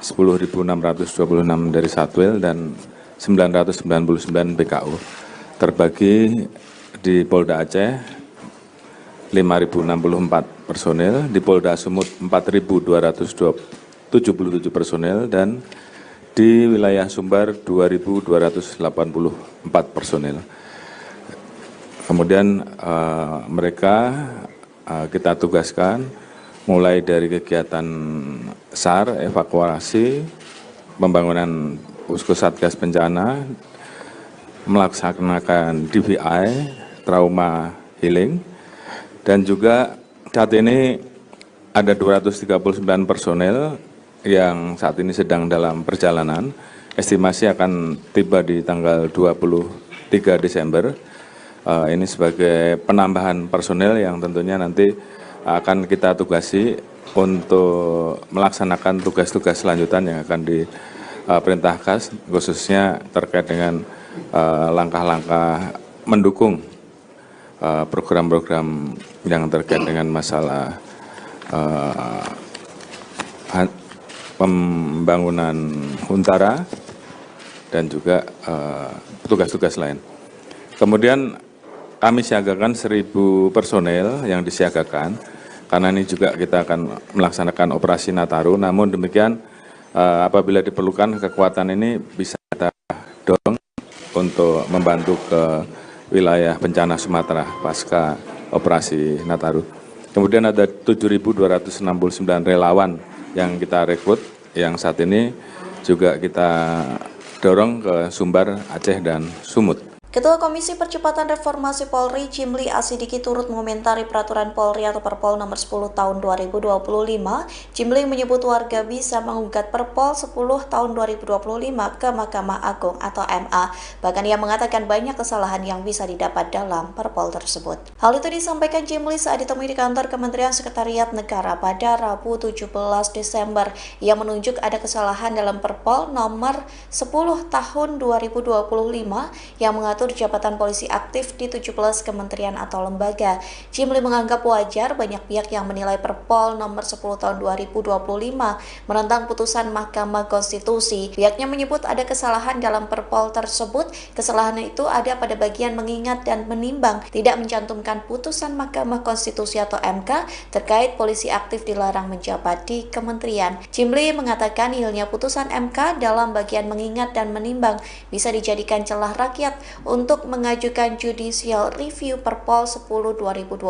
10.626 dari Satwil dan 999 BKU, terbagi di Polda Aceh 5.064 personil, di Polda Sumut 4.220 77 personel dan di wilayah Sumbar 2.284 personel. Kemudian mereka kita tugaskan mulai dari kegiatan SAR, evakuasi, pembangunan posko satgas bencana, melaksanakan DVI, trauma healing, dan juga saat ini ada 239 personel yang saat ini sedang dalam perjalanan. Estimasi akan tiba di tanggal 23 Desember. Ini sebagai penambahan personel yang tentunya nanti akan kita tugasi untuk melaksanakan tugas-tugas selanjutan yang akan diperintahkan, khususnya terkait dengan langkah-langkah mendukung program-program yang terkait dengan masalah pembangunan Huntara dan juga tugas-tugas lain. Kemudian kami siagakan 1.000 personel yang disiagakan, karena ini juga kita akan melaksanakan operasi Nataru. Namun demikian apabila diperlukan kekuatan ini bisa kita dorong untuk membantu ke wilayah bencana Sumatera pasca operasi Nataru. Kemudian ada 7.269 relawan yang kita rekrut, yang saat ini juga kita dorong ke Sumbar, Aceh, dan Sumut. Ketua Komisi Percepatan Reformasi Polri, Jimli Asidiki, turut mengomentari peraturan Polri atau Perpol nomor 10 tahun 2025. Jimli menyebut warga bisa menggugat Perpol 10 tahun 2025 ke Mahkamah Agung atau MA. Bahkan ia mengatakan banyak kesalahan yang bisa didapat dalam Perpol tersebut. Hal itu disampaikan Jimli saat ditemui di kantor Kementerian Sekretariat Negara pada Rabu 17 Desember. Ia menunjuk ada kesalahan dalam Perpol nomor 10 tahun 2025 yang mengatur jabatan polisi aktif di 17 kementerian atau lembaga. Jimli menganggap wajar banyak pihak yang menilai Perpol nomor 10 tahun 2025 menentang putusan Mahkamah Konstitusi. Pihaknya menyebut ada kesalahan dalam Perpol tersebut. Kesalahan itu ada pada bagian mengingat dan menimbang, tidak mencantumkan putusan Mahkamah Konstitusi atau MK terkait polisi aktif dilarang menjabat di kementerian. Jimli mengatakan nihilnya putusan MK dalam bagian mengingat dan menimbang bisa dijadikan celah rakyat untuk mengajukan judicial review Perpol 10 2025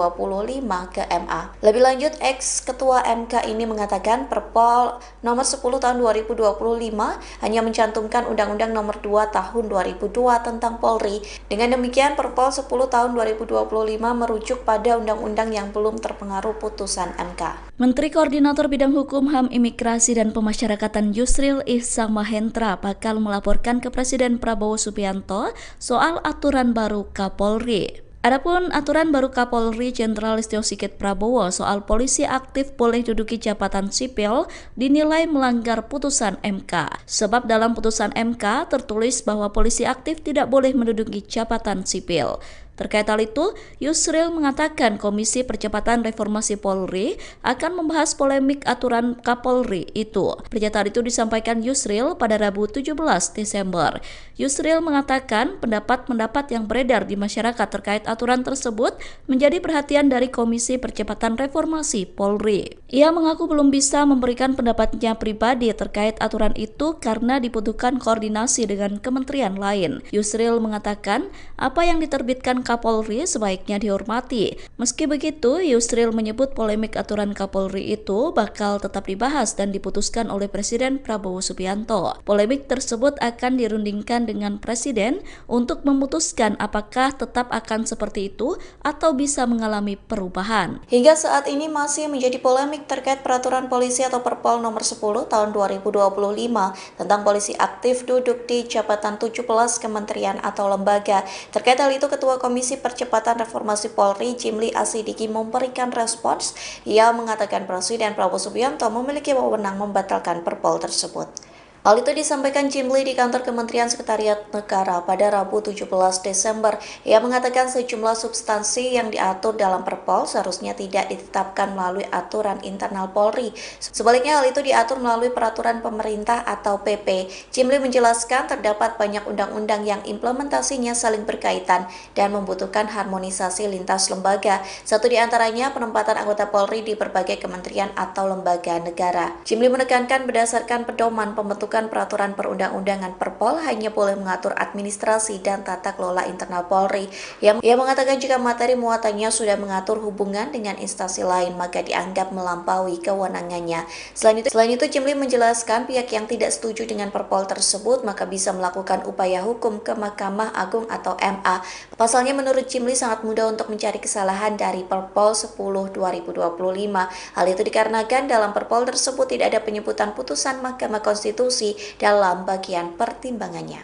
ke MA. Lebih lanjut, ex-ketua MK ini mengatakan Perpol nomor 10 tahun 2025 hanya mencantumkan Undang-Undang nomor 2 tahun 2002 tentang Polri. Dengan demikian, Perpol 10 tahun 2025 merujuk pada undang-undang yang belum terpengaruh putusan MK. Menteri Koordinator Bidang Hukum, HAM, Imigrasi, dan Pemasyarakatan Yusril Ihsamahendra bakal melaporkan ke Presiden Prabowo Subianto soal aturan baru Kapolri. Adapun aturan baru Kapolri Jenderal Listio Sigit Prabowo soal polisi aktif boleh duduki jabatan sipil dinilai melanggar putusan MK. Sebab dalam putusan MK tertulis bahwa polisi aktif tidak boleh menduduki jabatan sipil. Terkait hal itu, Yusril mengatakan Komisi Percepatan Reformasi Polri akan membahas polemik aturan Kapolri itu. Pernyataan itu disampaikan Yusril pada Rabu 17 Desember. Yusril mengatakan pendapat-pendapat yang beredar di masyarakat terkait aturan tersebut menjadi perhatian dari Komisi Percepatan Reformasi Polri. Ia mengaku belum bisa memberikan pendapatnya pribadi terkait aturan itu karena dibutuhkan koordinasi dengan kementerian lain. Yusril mengatakan apa yang diterbitkan Kapolri sebaiknya dihormati. Meski begitu, Yusril menyebut polemik aturan Kapolri itu bakal tetap dibahas dan diputuskan oleh Presiden Prabowo Subianto. Polemik tersebut akan dirundingkan dengan Presiden untuk memutuskan apakah tetap akan seperti itu atau bisa mengalami perubahan. Hingga saat ini masih menjadi polemik terkait peraturan polisi atau Perpol nomor 10 tahun 2025 tentang polisi aktif duduk di jabatan 17 kementerian atau lembaga. Terkait hal itu, Ketua Komisi Percepatan Reformasi Polri, Jimli Asidiki, memberikan respons. Ia mengatakan Presiden Prabowo Subianto memiliki wewenang membatalkan Perpol tersebut. Hal itu disampaikan Jimli di kantor Kementerian Sekretariat Negara pada Rabu 17 Desember. Ia mengatakan sejumlah substansi yang diatur dalam Perpol seharusnya tidak ditetapkan melalui aturan internal Polri. Sebaliknya hal itu diatur melalui peraturan pemerintah atau PP. Jimli menjelaskan terdapat banyak undang-undang yang implementasinya saling berkaitan dan membutuhkan harmonisasi lintas lembaga. Satu di antaranya penempatan anggota Polri di berbagai kementerian atau lembaga negara. Jimli menekankan berdasarkan pedoman pembentukan peraturan perundang-undangan Perpol hanya boleh mengatur administrasi dan tata kelola internal Polri. Ia mengatakan jika materi muatannya sudah mengatur hubungan dengan instansi lain maka dianggap melampaui kewenangannya. Selain itu Jimli menjelaskan pihak yang tidak setuju dengan Perpol tersebut maka bisa melakukan upaya hukum ke Mahkamah Agung atau MA. Pasalnya menurut Jimli sangat mudah untuk mencari kesalahan dari Perpol 10/2025. Hal itu dikarenakan dalam Perpol tersebut tidak ada penyebutan putusan Mahkamah Konstitusi dalam bagian pertimbangannya.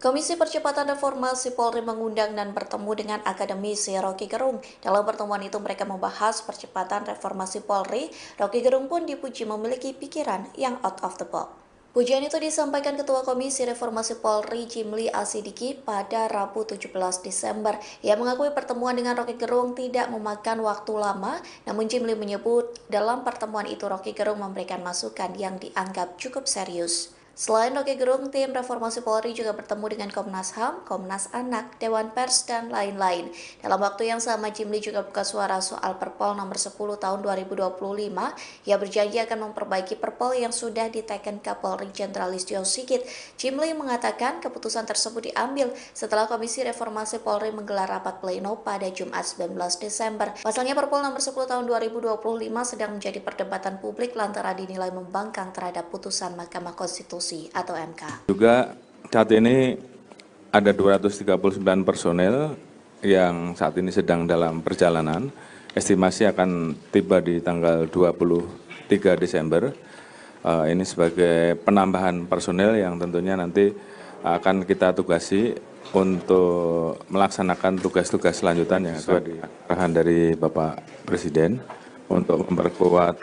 Komisi Percepatan Reformasi Polri mengundang dan bertemu dengan akademisi Rocky Gerung. Dalam pertemuan itu mereka membahas percepatan reformasi Polri. Rocky Gerung pun dipuji memiliki pikiran yang out of the box. Pujian itu disampaikan Ketua Komisi Reformasi Polri Jimli Asidiki pada Rabu 17 Desember. Ia mengakui pertemuan dengan Rocky Gerung tidak memakan waktu lama, namun Jimli menyebut dalam pertemuan itu Rocky Gerung memberikan masukan yang dianggap cukup serius. Selain Rocky Gerung, tim Reformasi Polri juga bertemu dengan Komnas HAM, Komnas Anak, Dewan Pers, dan lain-lain. Dalam waktu yang sama, Jimli juga buka suara soal Perpol nomor 10 tahun 2025. Ia berjanji akan memperbaiki Perpol yang sudah diteken Kapolri Jenderal Listio Sigit. Jimli mengatakan keputusan tersebut diambil setelah Komisi Reformasi Polri menggelar rapat pleno pada Jumat 19 Desember. Pasalnya Perpol nomor 10 tahun 2025 sedang menjadi perdebatan publik lantaran dinilai membangkang terhadap putusan Mahkamah Konstitusi atau MK. Juga saat ini ada 239 personel yang saat ini sedang dalam perjalanan. Estimasi akan tiba di tanggal 23 Desember. Ini sebagai penambahan personel yang tentunya nanti akan kita tugasi untuk melaksanakan tugas-tugas selanjutan yang sesuai di arahan dari Bapak Presiden untuk memperkuat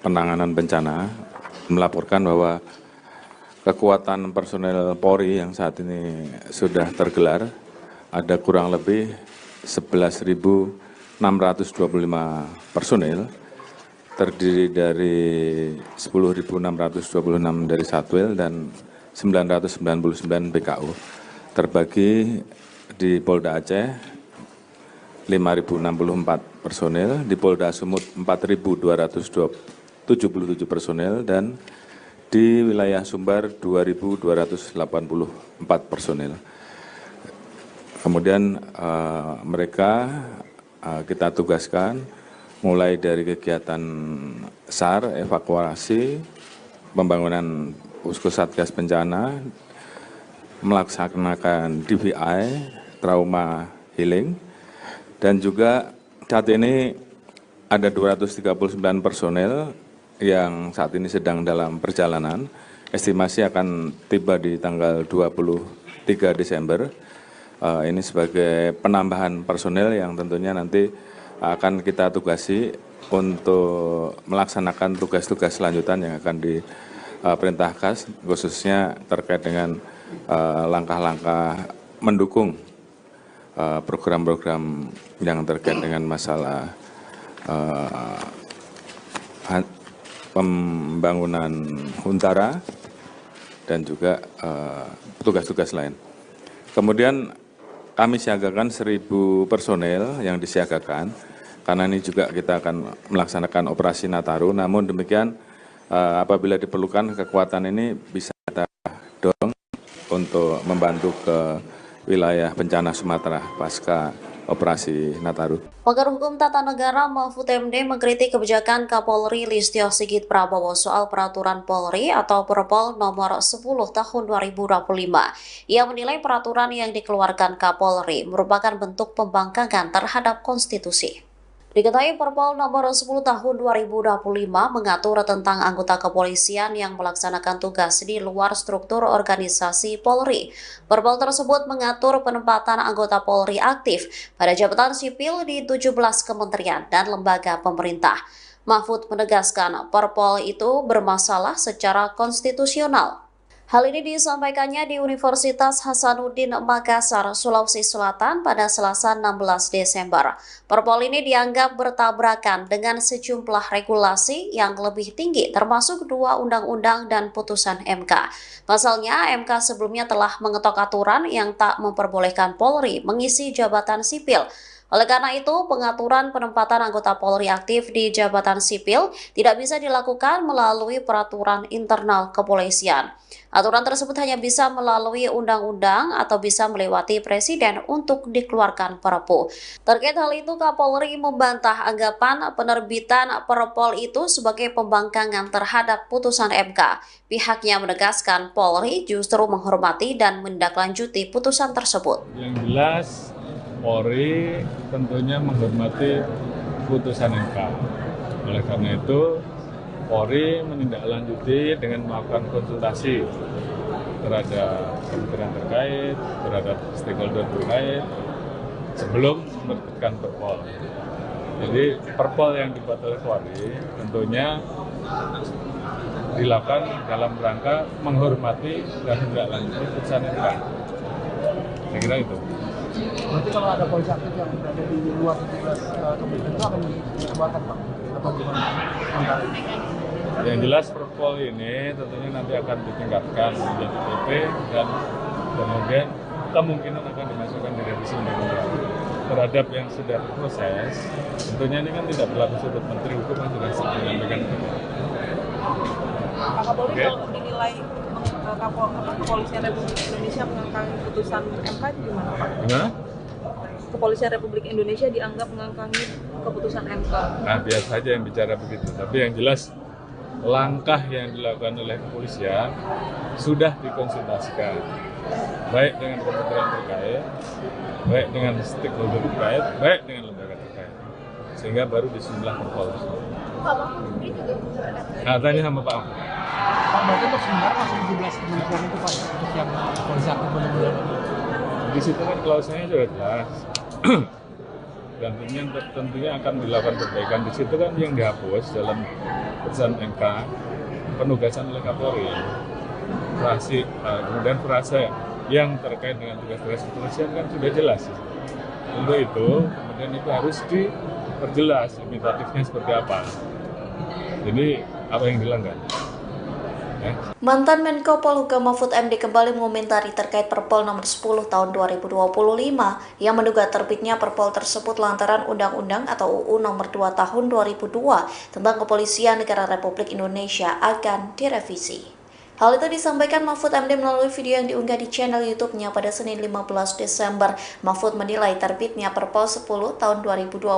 penanganan bencana, melaporkan bahwa kekuatan personel Polri yang saat ini sudah tergelar ada kurang lebih 11.625 personel, terdiri dari 10.626 dari Satwil dan 999 BKU, terbagi di Polda Aceh 5.064 personel, di Polda Sumut 4.277 personel, dan di wilayah Sumbar 2.284 personel. Kemudian mereka kita tugaskan mulai dari kegiatan SAR, evakuasi, pembangunan Posko Satgas Bencana, melaksanakan DVI, trauma healing, dan juga saat ini ada 239 personel yang saat ini sedang dalam perjalanan. Estimasi akan tiba di tanggal 23 Desember. Ini sebagai penambahan personel yang tentunya nanti akan kita tugasi untuk melaksanakan tugas-tugas selanjutan yang akan diperintahkan, khususnya terkait dengan langkah-langkah mendukung program-program yang terkait dengan masalah pembangunan Huntara dan juga tugas-tugas lain. Kemudian kami siagakan 1.000 personel yang disiagakan, karena ini juga kita akan melaksanakan operasi Nataru. Namun demikian apabila diperlukan kekuatan ini bisa kita dorong untuk membantu ke wilayah bencana Sumatera pasca operasi Nataru. Pakar Hukum Tata Negara Mahfud MD mengkritik kebijakan Kapolri Listio Sigit Prabowo soal peraturan Polri atau Perpol nomor 10 tahun 2025. Ia menilai peraturan yang dikeluarkan Kapolri merupakan bentuk pembangkangan terhadap konstitusi. Diketahui Perpol nomor 10 tahun 2025 mengatur tentang anggota kepolisian yang melaksanakan tugas di luar struktur organisasi Polri. Perpol tersebut mengatur penempatan anggota Polri aktif pada jabatan sipil di 17 kementerian dan lembaga pemerintah. Mahfud menegaskan Perpol itu bermasalah secara konstitusional. Hal ini disampaikannya di Universitas Hasanuddin Makassar, Sulawesi Selatan pada Selasa 16 Desember. Perpol ini dianggap bertabrakan dengan sejumlah regulasi yang lebih tinggi termasuk 2 undang-undang dan putusan MK. Pasalnya, MK sebelumnya telah mengetok aturan yang tak memperbolehkan Polri mengisi jabatan sipil. Oleh karena itu, pengaturan penempatan anggota Polri aktif di jabatan sipil tidak bisa dilakukan melalui peraturan internal kepolisian. Aturan tersebut hanya bisa melalui undang-undang atau bisa melewati presiden untuk dikeluarkan Perpu. Terkait hal itu, Kapolri membantah anggapan penerbitan Perpol itu sebagai pembangkangan terhadap putusan MK. Pihaknya menegaskan Polri justru menghormati dan menindaklanjuti putusan tersebut. Yang jelas, Polri tentunya menghormati putusan MK. Oleh karena itu, Polri menindaklanjuti dengan melakukan konsultasi terhadap kementerian terkait, terhadap stakeholder terkait, sebelum menerbitkan Perpol. Jadi Perpol yang dibuat oleh Polri tentunya dilakukan dalam rangka menghormati dan menindaklanjuti putusan MK. Saya kira itu. Berarti kalau ada polisi aktif yang berada di luar 17 kementerian itu akan dikeluarkan, Pak? Atau gimana? Yang jelas Perpol ini tentunya nanti akan ditingkatkan menjadi PP dan kemudian kemungkinan akan dimasukkan di revisi undang-undang. Terhadap yang sudah proses, tentunya ini kan tidak berlaku sudut Menteri Hukum yang sudah menyampaikan. Pak Kapolri, kalau dinilai Kepolisian Republik Indonesia mengangkangi putusan MK itu gimana, Pak? Gimana? Kepolisian Republik Indonesia dianggap mengangkangi keputusan MK. Nah, biasa saja yang bicara begitu. Tapi yang jelas langkah yang dilakukan oleh kepolisian sudah dikonsultasikan, baik dengan kementerian terkait, baik dengan stakeholder terkait, baik dengan lembaga terkait, sehingga baru disusunlah Perpol. Nah, tanya sama Pak. Pak, berarti untuk sementara masih 17 kementerian itu, Pak, untuk yang polisi aktif benar-benar. Di situ kan klausulnya sudah jelas. Dan tentunya akan dilakukan perbaikan. Di situ kan yang dihapus dalam putusan MK penugasan oleh Kapolri, kemudian frase yang terkait dengan tugas-tugas kepolisian kan sudah jelas. Untuk itu kemudian itu harus diperjelas limitatifnya seperti apa. Jadi apa yang dilanggar? Mantan Menko Polhukam Mahfud MD kembali mengomentari terkait Perpol nomor 10 tahun 2025 yang menduga terbitnya Perpol tersebut lantaran Undang-Undang atau UU nomor 2 tahun 2002 tentang Kepolisian Negara Republik Indonesia akan direvisi. Hal itu disampaikan Mahfud MD melalui video yang diunggah di channel YouTube-nya pada Senin 15 Desember. Mahfud menilai terbitnya Perpol 10 tahun 2025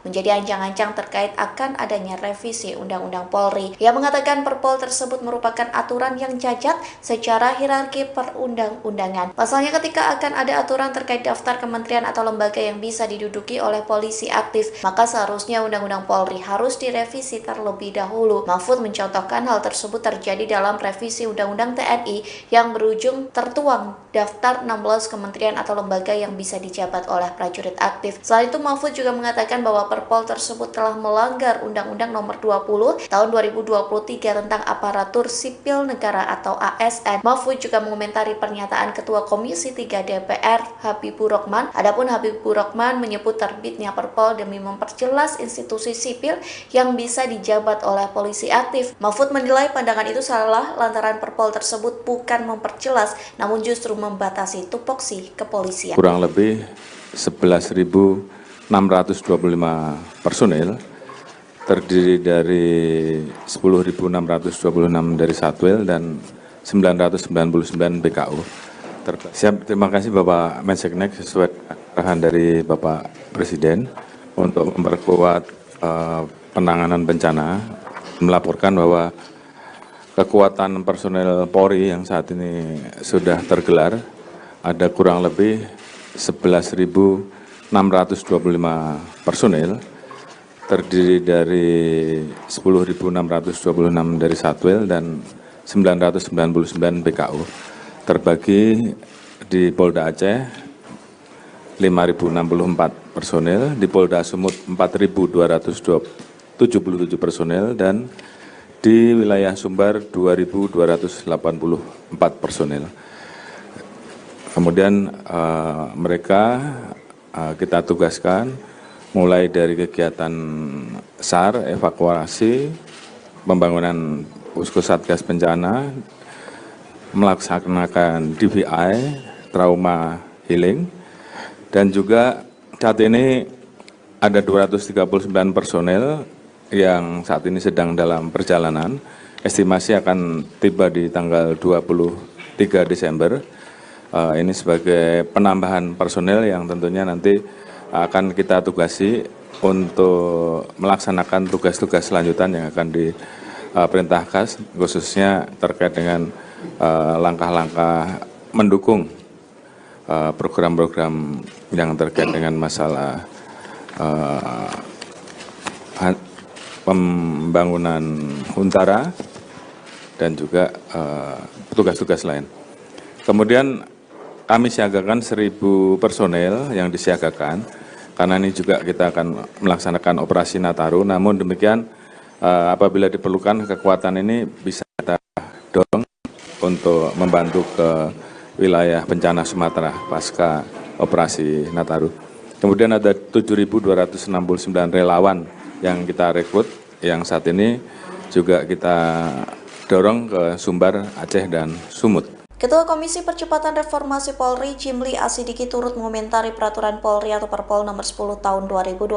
menjadi ancang-ancang terkait akan adanya revisi Undang-Undang Polri. Ia mengatakan Perpol tersebut merupakan aturan yang cacat secara hierarki perundang-undangan. Pasalnya ketika akan ada aturan terkait daftar kementerian atau lembaga yang bisa diduduki oleh polisi aktif, maka seharusnya Undang-Undang Polri harus direvisi terlebih dahulu. Mahfud mencontohkan hal tersebut terjadi dalam revisi Undang-Undang TNI yang berujung tertuang daftar 16 kementerian atau lembaga yang bisa dijabat oleh prajurit aktif. Selain itu, Mahfud juga mengatakan bahwa Perpol tersebut telah melanggar Undang-Undang nomor 20 tahun 2023 tentang aparatur sipil negara atau ASN. Mahfud juga mengomentari pernyataan Ketua Komisi 3 DPR Habibur Rahman. Adapun Habibur Rahman menyebut terbitnya Perpol demi memperjelas institusi sipil yang bisa dijabat oleh polisi aktif. Mahfud menilai pandangan itu salah lantaran Perpol tersebut bukan memperjelas, namun justru membatasi tupoksi kepolisian. Kurang lebih 11.625 personil, terdiri dari 10.626 dari Satwil dan 999 BKU. Terima kasih Bapak Menseknek sesuai arahan dari Bapak Presiden untuk memperkuat penanganan bencana, melaporkan bahwa kekuatan personel Polri yang saat ini sudah tergelar ada kurang lebih 11.625 personil, terdiri dari 10.626 dari Satwil dan 999 BKU, terbagi di Polda Aceh 5.064 personil, di Polda Sumut 4.220 77 personel dan di wilayah Sumbar 2.284 personel. Kemudian mereka kita tugaskan mulai dari kegiatan SAR, evakuasi, pembangunan posko satgas bencana, melaksanakan DVI, trauma healing, dan juga saat ini ada 239 personel yang saat ini sedang dalam perjalanan, estimasi akan tiba di tanggal 23 Desember. Ini sebagai penambahan personel yang tentunya nanti akan kita tugasi untuk melaksanakan tugas-tugas selanjutan yang akan diperintahkan, khususnya terkait dengan langkah-langkah mendukung program-program yang terkait dengan masalah pembangunan Huntara dan juga tugas-tugas lain. Kemudian kami siagakan 1.000 personel yang disiagakan, karena ini juga kita akan melaksanakan operasi Nataru. Namun demikian apabila diperlukan kekuatan ini bisa kita dorong untuk membantu ke wilayah bencana Sumatera pasca operasi Nataru. Kemudian ada 7.269 relawan yang kita rekrut, yang saat ini juga kita dorong ke Sumbar, Aceh, dan Sumut. Ketua Komisi Percepatan Reformasi Polri, Jimli Asidiki turut mengomentari peraturan Polri atau Perpol nomor 10 tahun 2025.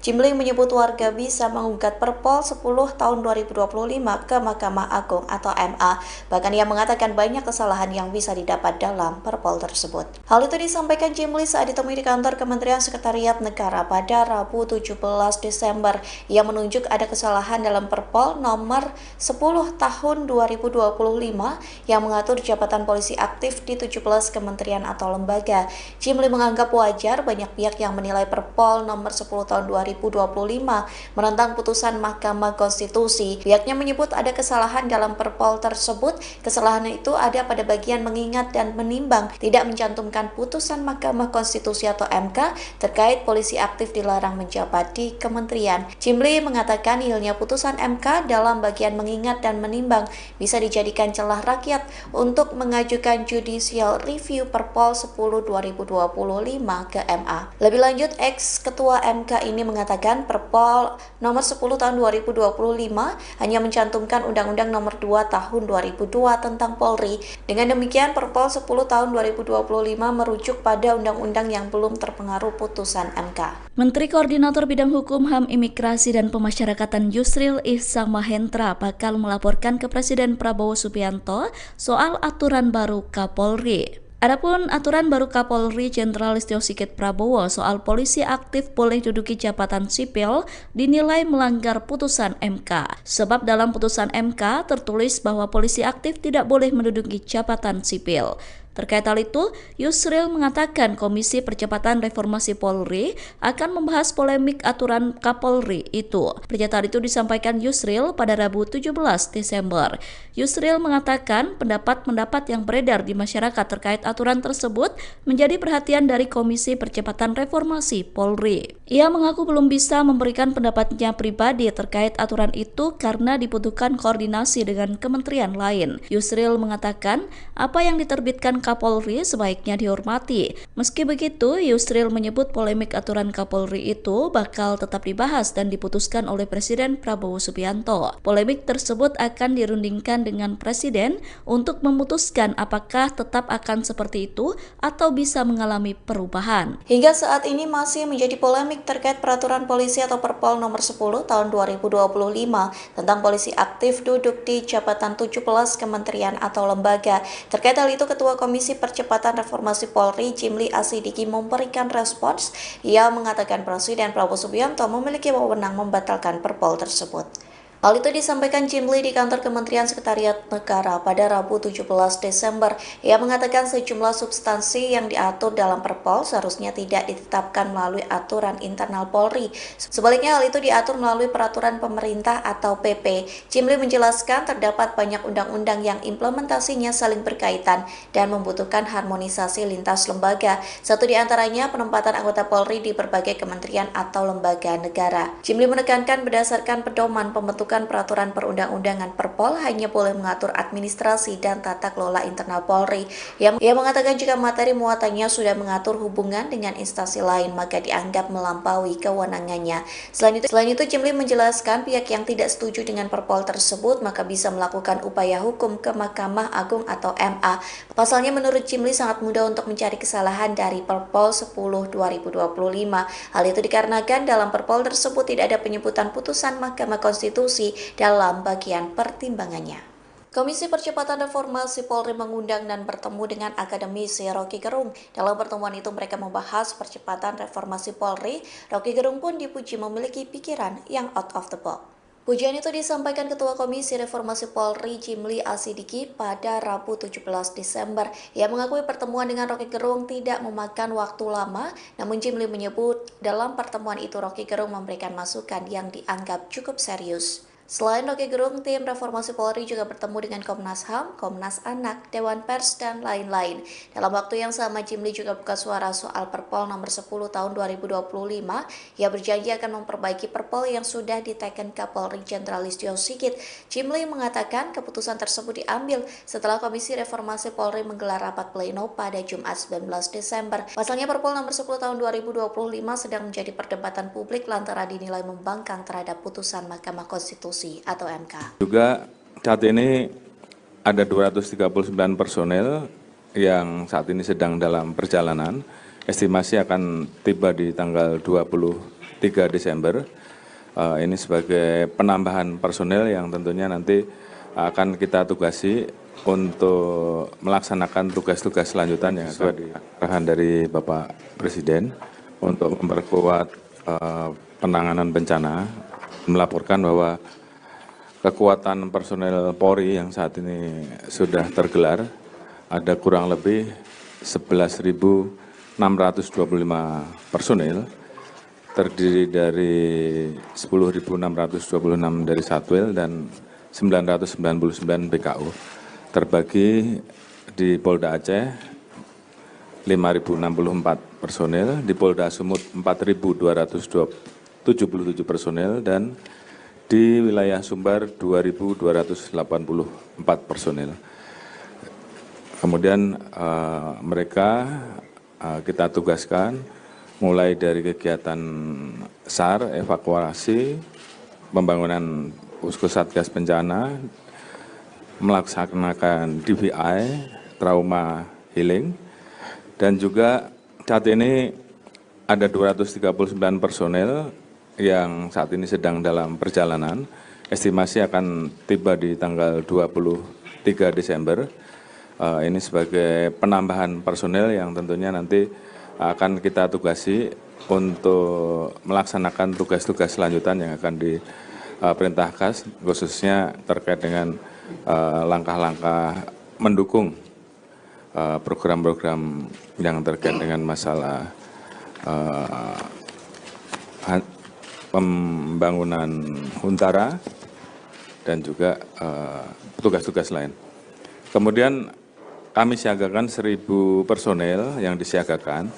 Jimli menyebut warga bisa menggugat Perpol 10 tahun 2025 ke Mahkamah Agung atau MA. Bahkan ia mengatakan banyak kesalahan yang bisa didapat dalam Perpol tersebut. Hal itu disampaikan Jimli saat ditemui di kantor Kementerian Sekretariat Negara pada Rabu 17 Desember. Ia menunjuk ada kesalahan dalam Perpol nomor 10 tahun 2025 yang mengatur jabatan polisi aktif di 17 kementerian atau lembaga. Jimli menganggap wajar banyak pihak yang menilai Perpol nomor 10 tahun 2025 menentang putusan Mahkamah Konstitusi. Pihaknya menyebut ada kesalahan dalam Perpol tersebut. Kesalahan itu ada pada bagian mengingat dan menimbang, tidak mencantumkan putusan Mahkamah Konstitusi atau MK terkait polisi aktif dilarang menjabat di kementerian. Jimli mengatakan hilangnya putusan MK dalam bagian mengingat dan menimbang bisa dijadikan celah rakyat untuk mengajukan judicial review Perpol 10 2025 ke MA. Lebih lanjut, ex-ketua MK ini mengatakan Perpol nomor 10 tahun 2025 hanya mencantumkan Undang-Undang nomor 2 tahun 2002 tentang Polri. Dengan demikian, Perpol 10 tahun 2025 merujuk pada undang-undang yang belum terpengaruh putusan MK. Menteri Koordinator Bidang Hukum, HAM, Imigrasi, dan Pemasyarakatan Yusril Ihsamahendra bakal melaporkan ke Presiden Prabowo Subianto soal aturan baru Kapolri. Adapun aturan baru Kapolri Jenderal Listio Sigit Prabowo soal polisi aktif boleh duduki jabatan sipil dinilai melanggar putusan MK. Sebab dalam putusan MK tertulis bahwa polisi aktif tidak boleh menduduki jabatan sipil. Terkait hal itu, Yusril mengatakan Komisi Percepatan Reformasi Polri akan membahas polemik aturan Kapolri itu. Pernyataan itu disampaikan Yusril pada Rabu 17 Desember. Yusril mengatakan pendapat-pendapat yang beredar di masyarakat terkait aturan tersebut menjadi perhatian dari Komisi Percepatan Reformasi Polri. Ia mengaku belum bisa memberikan pendapatnya pribadi terkait aturan itu karena dibutuhkan koordinasi dengan kementerian lain. Yusril mengatakan apa yang diterbitkan Kapolri sebaiknya dihormati. Meski begitu, Yusril menyebut polemik aturan Kapolri itu bakal tetap dibahas dan diputuskan oleh Presiden Prabowo Subianto. Polemik tersebut akan dirundingkan dengan Presiden untuk memutuskan apakah tetap akan seperti itu atau bisa mengalami perubahan. Hingga saat ini masih menjadi polemik terkait peraturan polisi atau Perpol nomor 10 tahun 2025 tentang polisi aktif duduk di jabatan 17 kementerian atau lembaga. Terkait hal itu, Ketua Komisi Percepatan Reformasi Polri Jimli Asidiki memberikan respons. Ia mengatakan Presiden Prabowo Subianto memiliki wewenang membatalkan Perpol tersebut. Hal itu disampaikan Jimli di kantor Kementerian Sekretariat Negara pada Rabu 17 Desember. Ia mengatakan sejumlah substansi yang diatur dalam Perpol seharusnya tidak ditetapkan melalui aturan internal Polri. Sebaliknya hal itu diatur melalui peraturan pemerintah atau PP. Jimli menjelaskan terdapat banyak undang-undang yang implementasinya saling berkaitan dan membutuhkan harmonisasi lintas lembaga. Satu di antaranya penempatan anggota Polri di berbagai kementerian atau lembaga negara. Jimli menekankan berdasarkan pedoman pembentukan peraturan perundang-undangan Perpol hanya boleh mengatur administrasi dan tata kelola internal Polri. Ia mengatakan jika materi muatannya sudah mengatur hubungan dengan instansi lain maka dianggap melampaui kewenangannya. Selain itu Jimli menjelaskan pihak yang tidak setuju dengan Perpol tersebut maka bisa melakukan upaya hukum ke Mahkamah Agung atau MA. Pasalnya menurut Jimli sangat mudah untuk mencari kesalahan dari Perpol 10/2025. Hal itu dikarenakan dalam Perpol tersebut tidak ada penyebutan putusan Mahkamah Konstitusi dalam bagian pertimbangannya. Komisi Percepatan Reformasi Polri mengundang dan bertemu dengan akademisi Rocky Gerung. Dalam pertemuan itu mereka membahas percepatan reformasi Polri. Rocky Gerung pun dipuji memiliki pikiran yang out of the box. Pujian itu disampaikan Ketua Komisi Reformasi Polri Jimli Asidiki pada Rabu 17 Desember. Ia mengakui pertemuan dengan Rocky Gerung tidak memakan waktu lama, namun Jimli menyebut dalam pertemuan itu Rocky Gerung memberikan masukan yang dianggap cukup serius. Selain Rocky Gerung, tim Reformasi Polri juga bertemu dengan Komnas HAM, Komnas Anak, Dewan Pers, dan lain-lain. Dalam waktu yang sama, Jimli juga buka suara soal Perpol nomor 10 tahun 2025. Ia berjanji akan memperbaiki Perpol yang sudah diteken Kapolri Jenderal Listio Sigit. Jimli mengatakan keputusan tersebut diambil setelah Komisi Reformasi Polri menggelar rapat pleno pada Jumat 19 Desember. Pasalnya Perpol nomor 10 tahun 2025 sedang menjadi perdebatan publik lantaran dinilai membangkang terhadap putusan Mahkamah Konstitusi atau MK. Juga saat ini ada 239 personel yang saat ini sedang dalam perjalanan. Estimasi akan tiba di tanggal 23 Desember. Ini sebagai penambahan personel yang tentunya nanti akan kita tugasi untuk melaksanakan tugas-tugas selanjutan yang sesuai di arahan dari Bapak Presiden untuk memperkuat penanganan bencana, melaporkan bahwa kekuatan personel Polri yang saat ini sudah tergelar ada kurang lebih 11.625 personel, terdiri dari 10.626 dari Satwil dan 999 BKU, terbagi di Polda Aceh 5.064 personel, di Polda Sumut 4.277 personel, dan di wilayah Sumbar 2.284 personel. Kemudian mereka kita tugaskan mulai dari kegiatan SAR, evakuasi, pembangunan posko satgas bencana, melaksanakan DVI, trauma healing, dan juga saat ini ada 239 personel yang saat ini sedang dalam perjalanan. Estimasi akan tiba di tanggal 23 Desember. Ini sebagai penambahan personel yang tentunya nanti akan kita tugasi untuk melaksanakan tugas-tugas selanjutan yang akan diperintahkan, khususnya terkait dengan langkah-langkah mendukung program-program yang terkait dengan masalah pembangunan Huntara dan juga tugas-tugas lain. Kemudian kami siagakan 1.000 personel yang disiagakan,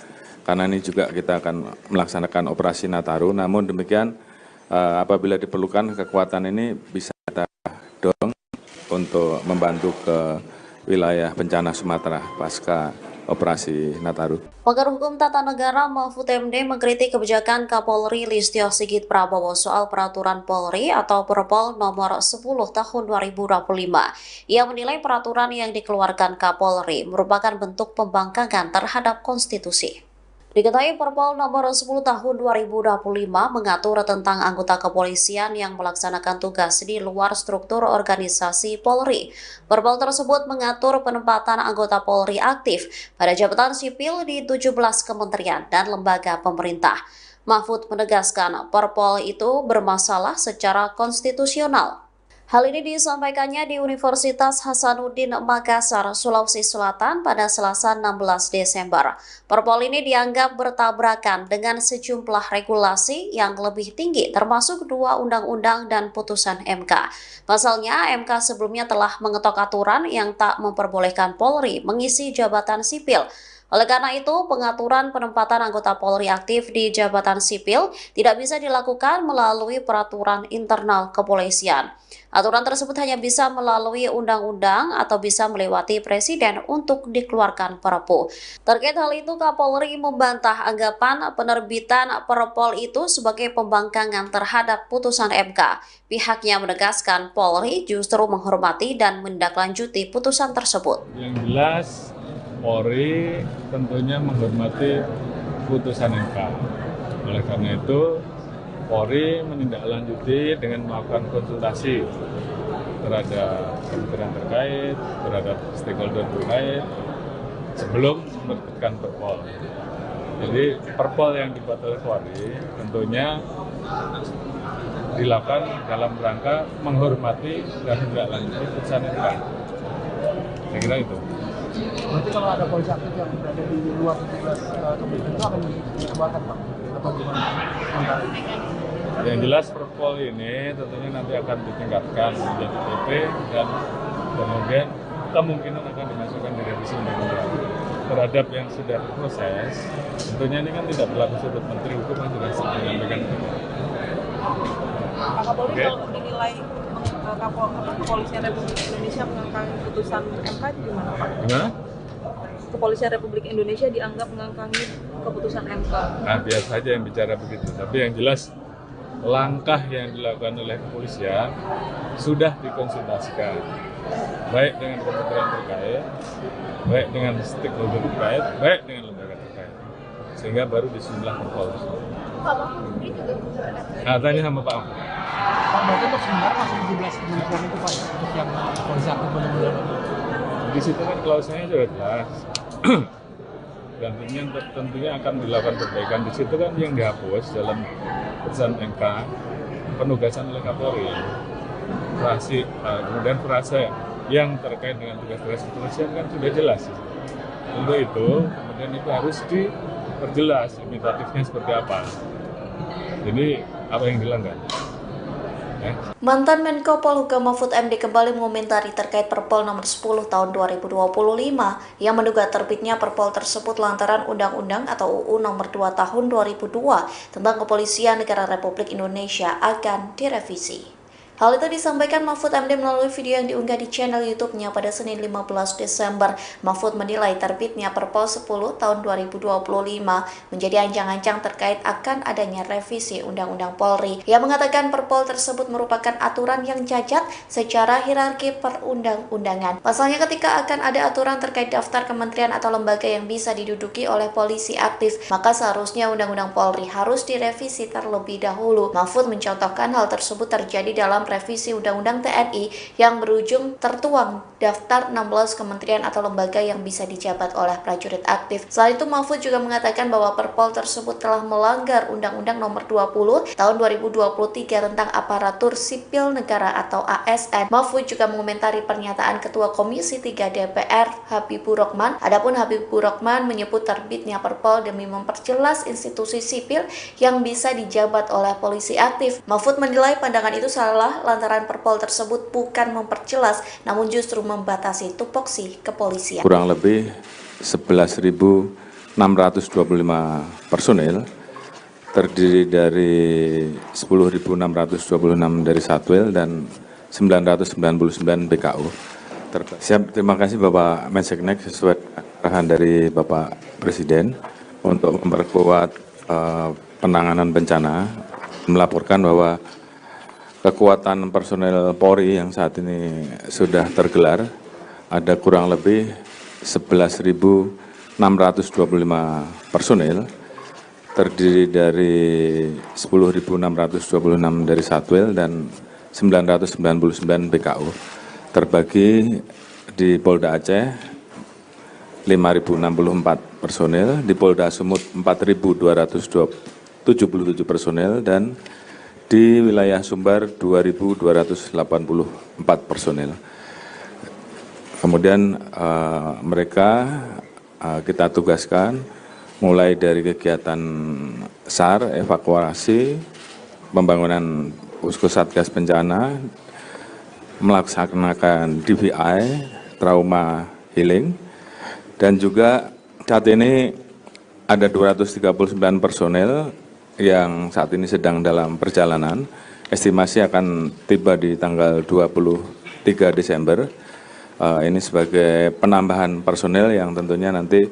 karena ini juga kita akan melaksanakan operasi Nataru. Namun demikian apabila diperlukan kekuatan ini bisa kita dorong untuk membantu ke wilayah bencana Sumatera pasca operasi Nataru. Pakar Hukum Tata Negara Mahfud MD mengkritik kebijakan Kapolri Listio Sigit Prabowo soal peraturan Polri atau Perpol nomor 10 tahun 2025. Ia menilai peraturan yang dikeluarkan Kapolri merupakan bentuk pembangkangan terhadap konstitusi. Diketahui Perpol nomor 10 tahun 2025 mengatur tentang anggota kepolisian yang melaksanakan tugas di luar struktur organisasi Polri. Perpol tersebut mengatur penempatan anggota Polri aktif pada jabatan sipil di 17 kementerian dan lembaga pemerintah. Mahfud menegaskan Perpol itu bermasalah secara konstitusional. Hal ini disampaikannya di Universitas Hasanuddin Makassar, Sulawesi Selatan pada Selasa 16 Desember. Perpol ini dianggap bertabrakan dengan sejumlah regulasi yang lebih tinggi termasuk 2 undang-undang dan putusan MK. Pasalnya, MK sebelumnya telah mengetok aturan yang tak memperbolehkan Polri mengisi jabatan sipil. Oleh karena itu, pengaturan penempatan anggota Polri aktif di jabatan sipil tidak bisa dilakukan melalui peraturan internal kepolisian. Aturan tersebut hanya bisa melalui undang-undang atau bisa melewati presiden untuk dikeluarkan Perpu. Terkait hal itu, Kapolri membantah anggapan penerbitan Perpol itu sebagai pembangkangan terhadap putusan MK. Pihaknya menegaskan Polri justru menghormati dan menindaklanjuti putusan tersebut. Yang jelas, Polri tentunya menghormati putusan MK. Oleh karena itu, Polri menindaklanjuti dengan melakukan konsultasi terhadap kementerian terkait, terhadap stakeholder terkait, sebelum menerbitkan Perpol. Jadi Perpol yang dibuat oleh Polri tentunya dilakukan dalam rangka menghormati dan menindaklanjuti putusan MK. Saya kira itu. Berarti kalau ada polisi aktif yang berada di luar 17 kementerian itu akan dikeluarkan, Pak? Atau gimana? Yang jelas Perpol ini tentunya nanti akan ditingkatkan menjadi PP dan kemudian kemungkinan akan dimasukkan di revisi undang-undang. Terhadap yang sudah berproses, tentunya ini kan tidak berlaku sudut Menteri Hukum yang sudah menyampaikan. Pak Kapolri kalau dinilai Kepolisian Republik Indonesia mengangkangi putusan MK gimana, Pak? Gimana? Kepolisian Republik Indonesia dianggap mengangkangi keputusan MK. Nah, biar saja yang bicara begitu. Tapi yang jelas langkah yang dilakukan oleh kepolisian sudah dikonsultasikan, baik dengan kementerian terkait, baik dengan stakeholder terkait, baik dengan lembaga terkait, sehingga baru disusunlah Perpol. Nah, tanya sama Pak Mahfud. Pak, berarti untuk sementara masih 17 kementerian itu, Pak, untuk yang polisi aktif benar-benar. Di situ kan klausanya sudah jelas. Dan tentunya akan dilakukan perbaikan. Di situ kan yang dihapus dalam putusan MK penugasan oleh Kapolri. Kemudian frase yang terkait dengan tugas-tugas kepolisian kan sudah jelas. Untuk itu, kemudian itu harus diperjelas limitatifnya seperti apa. Jadi apa yang dilanggar? Mantan Menko Polhukam Mahfud MD kembali mengomentari terkait Perpol nomor 10 tahun 2025 yang menduga terbitnya Perpol tersebut lantaran Undang-Undang atau UU nomor 2 tahun 2002 tentang Kepolisian Negara Republik Indonesia akan direvisi. Hal itu disampaikan Mahfud MD melalui video yang diunggah di channel YouTube-nya pada Senin 15 Desember. Mahfud menilai terbitnya Perpol 10 tahun 2025 menjadi ancang-ancang terkait akan adanya revisi Undang-Undang Polri. Ia mengatakan Perpol tersebut merupakan aturan yang cacat secara hierarki perundang-undangan. Pasalnya ketika akan ada aturan terkait daftar kementerian atau lembaga yang bisa diduduki oleh polisi aktif, maka seharusnya Undang-Undang Polri harus direvisi terlebih dahulu. Mahfud mencontohkan hal tersebut terjadi dalam revisi Undang-Undang TNI yang berujung tertuang daftar 16 kementerian atau lembaga yang bisa dijabat oleh prajurit aktif. Selain itu, Mahfud juga mengatakan bahwa Perpol tersebut telah melanggar Undang-Undang nomor 20 tahun 2023 tentang aparatur sipil negara atau ASN. Mahfud juga mengomentari pernyataan Ketua Komisi 3 DPR Habibur Rahman. Adapun Habibur Rahman menyebut terbitnya Perpol demi memperjelas institusi sipil yang bisa dijabat oleh polisi aktif. Mahfud menilai pandangan itu salah lantaran Perpol tersebut bukan memperjelas, namun justru membatasi tupoksi kepolisian. Kurang lebih 11.625 personil, terdiri dari 10.626 dari Satwil dan 999 BKU. Siap, terima kasih Bapak Menseknek sesuai arahan dari Bapak Presiden untuk memperkuat penanganan bencana, melaporkan bahwa kekuatan personel Polri yang saat ini sudah tergelar ada kurang lebih 11.625 personil, terdiri dari 10.626 dari Satwil dan 999 BKO, terbagi di Polda Aceh 5.064 personil, di Polda Sumut 4.277 personil, dan di wilayah Sumbar 2.284 personil. Kemudian mereka kita tugaskan mulai dari kegiatan SAR, evakuasi, pembangunan posko satgas bencana, melaksanakan DVI, trauma healing, dan juga saat ini ada 239 personel yang saat ini sedang dalam perjalanan. Estimasi akan tiba di tanggal 23 Desember. Ini sebagai penambahan personel yang tentunya nanti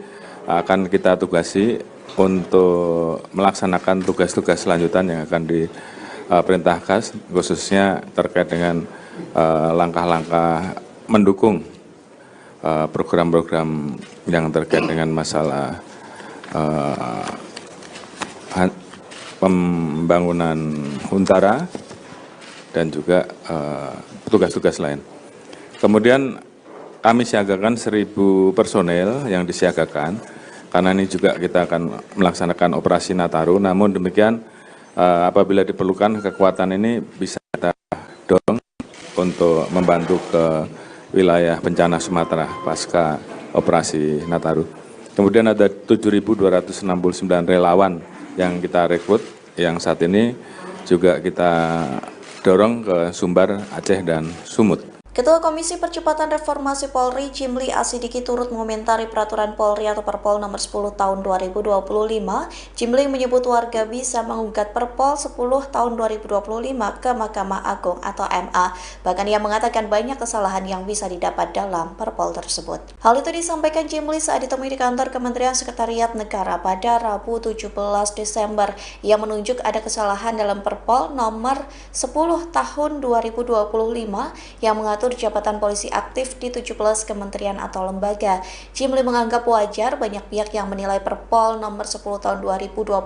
akan kita tugasi untuk melaksanakan tugas-tugas selanjutan yang akan diperintahkan, khususnya terkait dengan langkah-langkah mendukung program-program yang terkait dengan masalah pembangunan Huntara dan juga tugas-tugas lain. Kemudian kami siagakan 1.000 personel yang disiagakan, karena ini juga kita akan melaksanakan operasi Nataru. Namun demikian, apabila diperlukan kekuatan ini bisa kita dorong untuk membantu ke wilayah bencana Sumatera pasca operasi Nataru. Kemudian ada 7.269 relawan yang kita rekrut, yang saat ini juga kita dorong ke Sumbar, Aceh, dan Sumut. Ketua Komisi Percepatan Reformasi Polri, Jimli Asidiki, turut mengomentari peraturan Polri atau Perpol nomor 10 tahun 2025. Jimli menyebut warga bisa menggugat Perpol 10 tahun 2025 ke Mahkamah Agung atau MA. Bahkan ia mengatakan banyak kesalahan yang bisa didapat dalam Perpol tersebut. Hal itu disampaikan Jimli saat ditemui di kantor Kementerian Sekretariat Negara pada Rabu 17 Desember. Ia menunjuk ada kesalahan dalam Perpol nomor 10 tahun 2025 yang mengatur jabatan polisi aktif di 17 kementerian atau lembaga. Jimli menganggap wajar banyak pihak yang menilai Perpol nomor 10 tahun 2025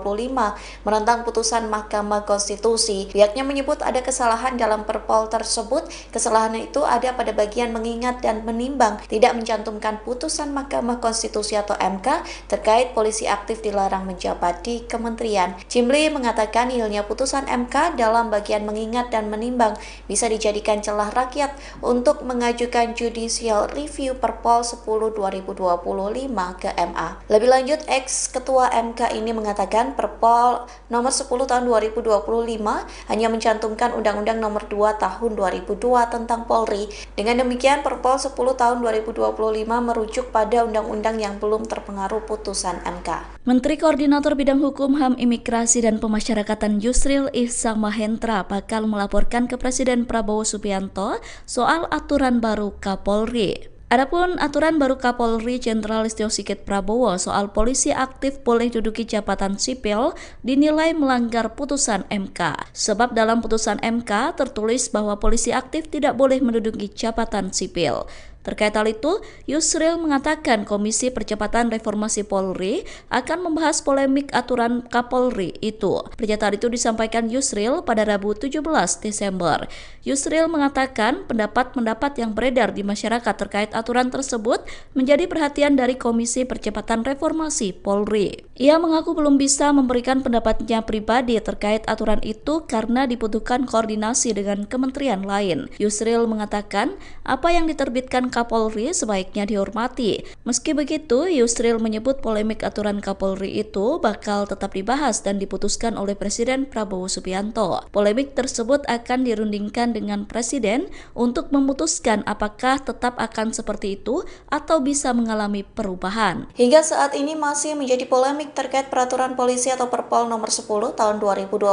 menentang putusan Mahkamah Konstitusi. Pihaknya menyebut ada kesalahan dalam Perpol tersebut. Kesalahan itu ada pada bagian mengingat dan menimbang, tidak mencantumkan putusan Mahkamah Konstitusi atau MK terkait polisi aktif dilarang menjabat di kementerian. Jimli mengatakan nihilnya putusan MK dalam bagian mengingat dan menimbang bisa dijadikan celah rakyat untuk mengajukan judicial review Perpol 10 2025 ke MA. Lebih lanjut, ex-ketua MK ini mengatakan Perpol nomor 10 tahun 2025 hanya mencantumkan Undang-Undang nomor 2 tahun 2002 tentang Polri. Dengan demikian, Perpol 10 tahun 2025 merujuk pada undang-undang yang belum terpengaruh putusan MK. Menteri Koordinator Bidang Hukum, HAM, Imigrasi, dan Pemasyarakatan Yusril Ihsamahendra bakal melaporkan ke Presiden Prabowo Subianto soal aturan baru Kapolri. Adapun aturan baru Kapolri Jenderal Listio Sigit Prabowo soal polisi aktif boleh duduki jabatan sipil dinilai melanggar putusan MK. Sebab dalam putusan MK tertulis bahwa polisi aktif tidak boleh menduduki jabatan sipil. Terkait hal itu, Yusril mengatakan Komisi Percepatan Reformasi Polri akan membahas polemik aturan Kapolri itu. Pernyataan itu disampaikan Yusril pada Rabu 17 Desember. Yusril mengatakan pendapat-pendapat yang beredar di masyarakat terkait aturan tersebut menjadi perhatian dari Komisi Percepatan Reformasi Polri. Ia mengaku belum bisa memberikan pendapatnya pribadi terkait aturan itu karena dibutuhkan koordinasi dengan kementerian lain. Yusril mengatakan apa yang diterbitkan Kapolri sebaiknya dihormati. Meski begitu, Yusril menyebut polemik aturan Kapolri itu bakal tetap dibahas dan diputuskan oleh Presiden Prabowo Subianto. Polemik tersebut akan dirundingkan dengan Presiden untuk memutuskan apakah tetap akan seperti itu atau bisa mengalami perubahan. Hingga saat ini masih menjadi polemik terkait peraturan polisi atau Perpol nomor 10 tahun 2025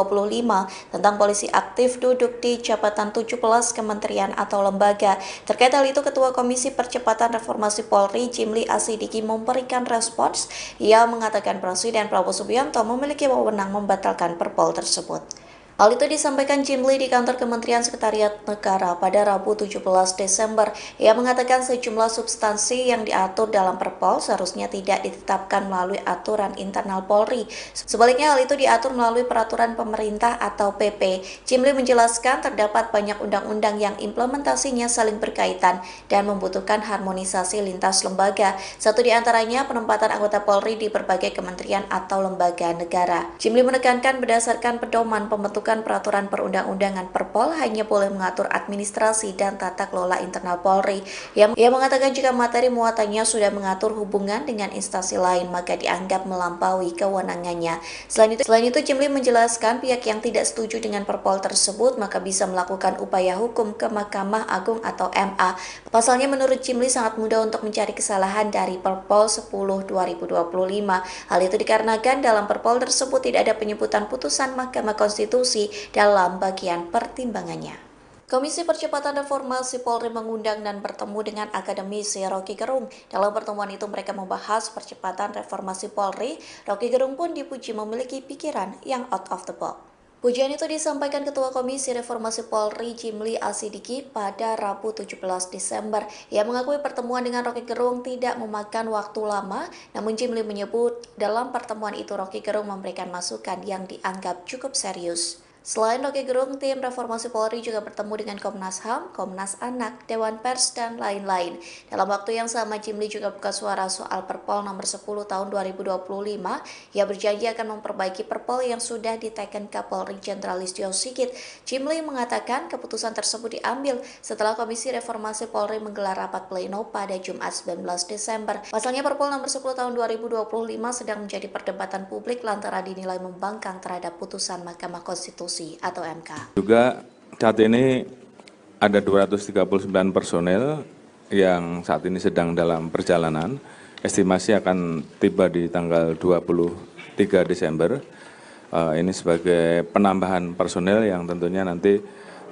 tentang polisi aktif duduk di jabatan 17 kementerian atau lembaga. Terkait hal itu, Ketua Komisi Percepatan Reformasi Polri, Jimli Asidiki, memberikan respons. Ia mengatakan Presiden Prabowo Subianto memiliki wewenang membatalkan Perpol tersebut. Hal itu disampaikan Jimli di kantor Kementerian Sekretariat Negara pada Rabu 17 Desember. Ia mengatakan sejumlah substansi yang diatur dalam Perpol seharusnya tidak ditetapkan melalui aturan internal Polri. Sebaliknya hal itu diatur melalui peraturan pemerintah atau PP. Jimli menjelaskan terdapat banyak undang-undang yang implementasinya saling berkaitan dan membutuhkan harmonisasi lintas lembaga. Satu di antaranya penempatan anggota Polri di berbagai kementerian atau lembaga negara. Jimli menekankan berdasarkan pedoman pembentukan peraturan perundang-undangan Perpol hanya boleh mengatur administrasi dan tata kelola internal Polri. Ia mengatakan jika materi muatannya sudah mengatur hubungan dengan instansi lain maka dianggap melampaui kewenangannya. Selain itu Jimli menjelaskan pihak yang tidak setuju dengan Perpol tersebut maka bisa melakukan upaya hukum ke Mahkamah Agung atau MA. Pasalnya menurut Jimli sangat mudah untuk mencari kesalahan dari Perpol 10/2025. Hal itu dikarenakan dalam Perpol tersebut tidak ada penyebutan putusan Mahkamah Konstitusi dalam bagian pertimbangannya. Komisi Percepatan Reformasi Polri mengundang dan bertemu dengan akademisi Rocky Gerung. Dalam pertemuan itu mereka membahas percepatan reformasi Polri. Rocky Gerung pun dipuji memiliki pikiran yang out of the box. Pujian itu disampaikan Ketua Komisi Reformasi Polri Jimli Asidiki pada Rabu 17 Desember. Ia mengakui pertemuan dengan Rocky Gerung tidak memakan waktu lama, namun Jimli menyebut dalam pertemuan itu Rocky Gerung memberikan masukan yang dianggap cukup serius. Selain Rocky Gerung, tim Reformasi Polri juga bertemu dengan Komnas HAM, Komnas Anak, Dewan Pers, dan lain-lain. Dalam waktu yang sama, Jimli juga buka suara soal Perpol nomor 10 tahun 2025. Ia berjanji akan memperbaiki Perpol yang sudah diteken Kapolri Jenderal Listio Sigit. Jimli mengatakan keputusan tersebut diambil setelah Komisi Reformasi Polri menggelar rapat pleno pada Jumat 19 Desember. Pasalnya Perpol nomor 10 tahun 2025 sedang menjadi perdebatan publik lantaran dinilai membangkang terhadap putusan Mahkamah Konstitusi atau MK. Juga saat ini ada 239 personel yang saat ini sedang dalam perjalanan. Estimasi akan tiba di tanggal 23 Desember. Ini sebagai penambahan personel yang tentunya nanti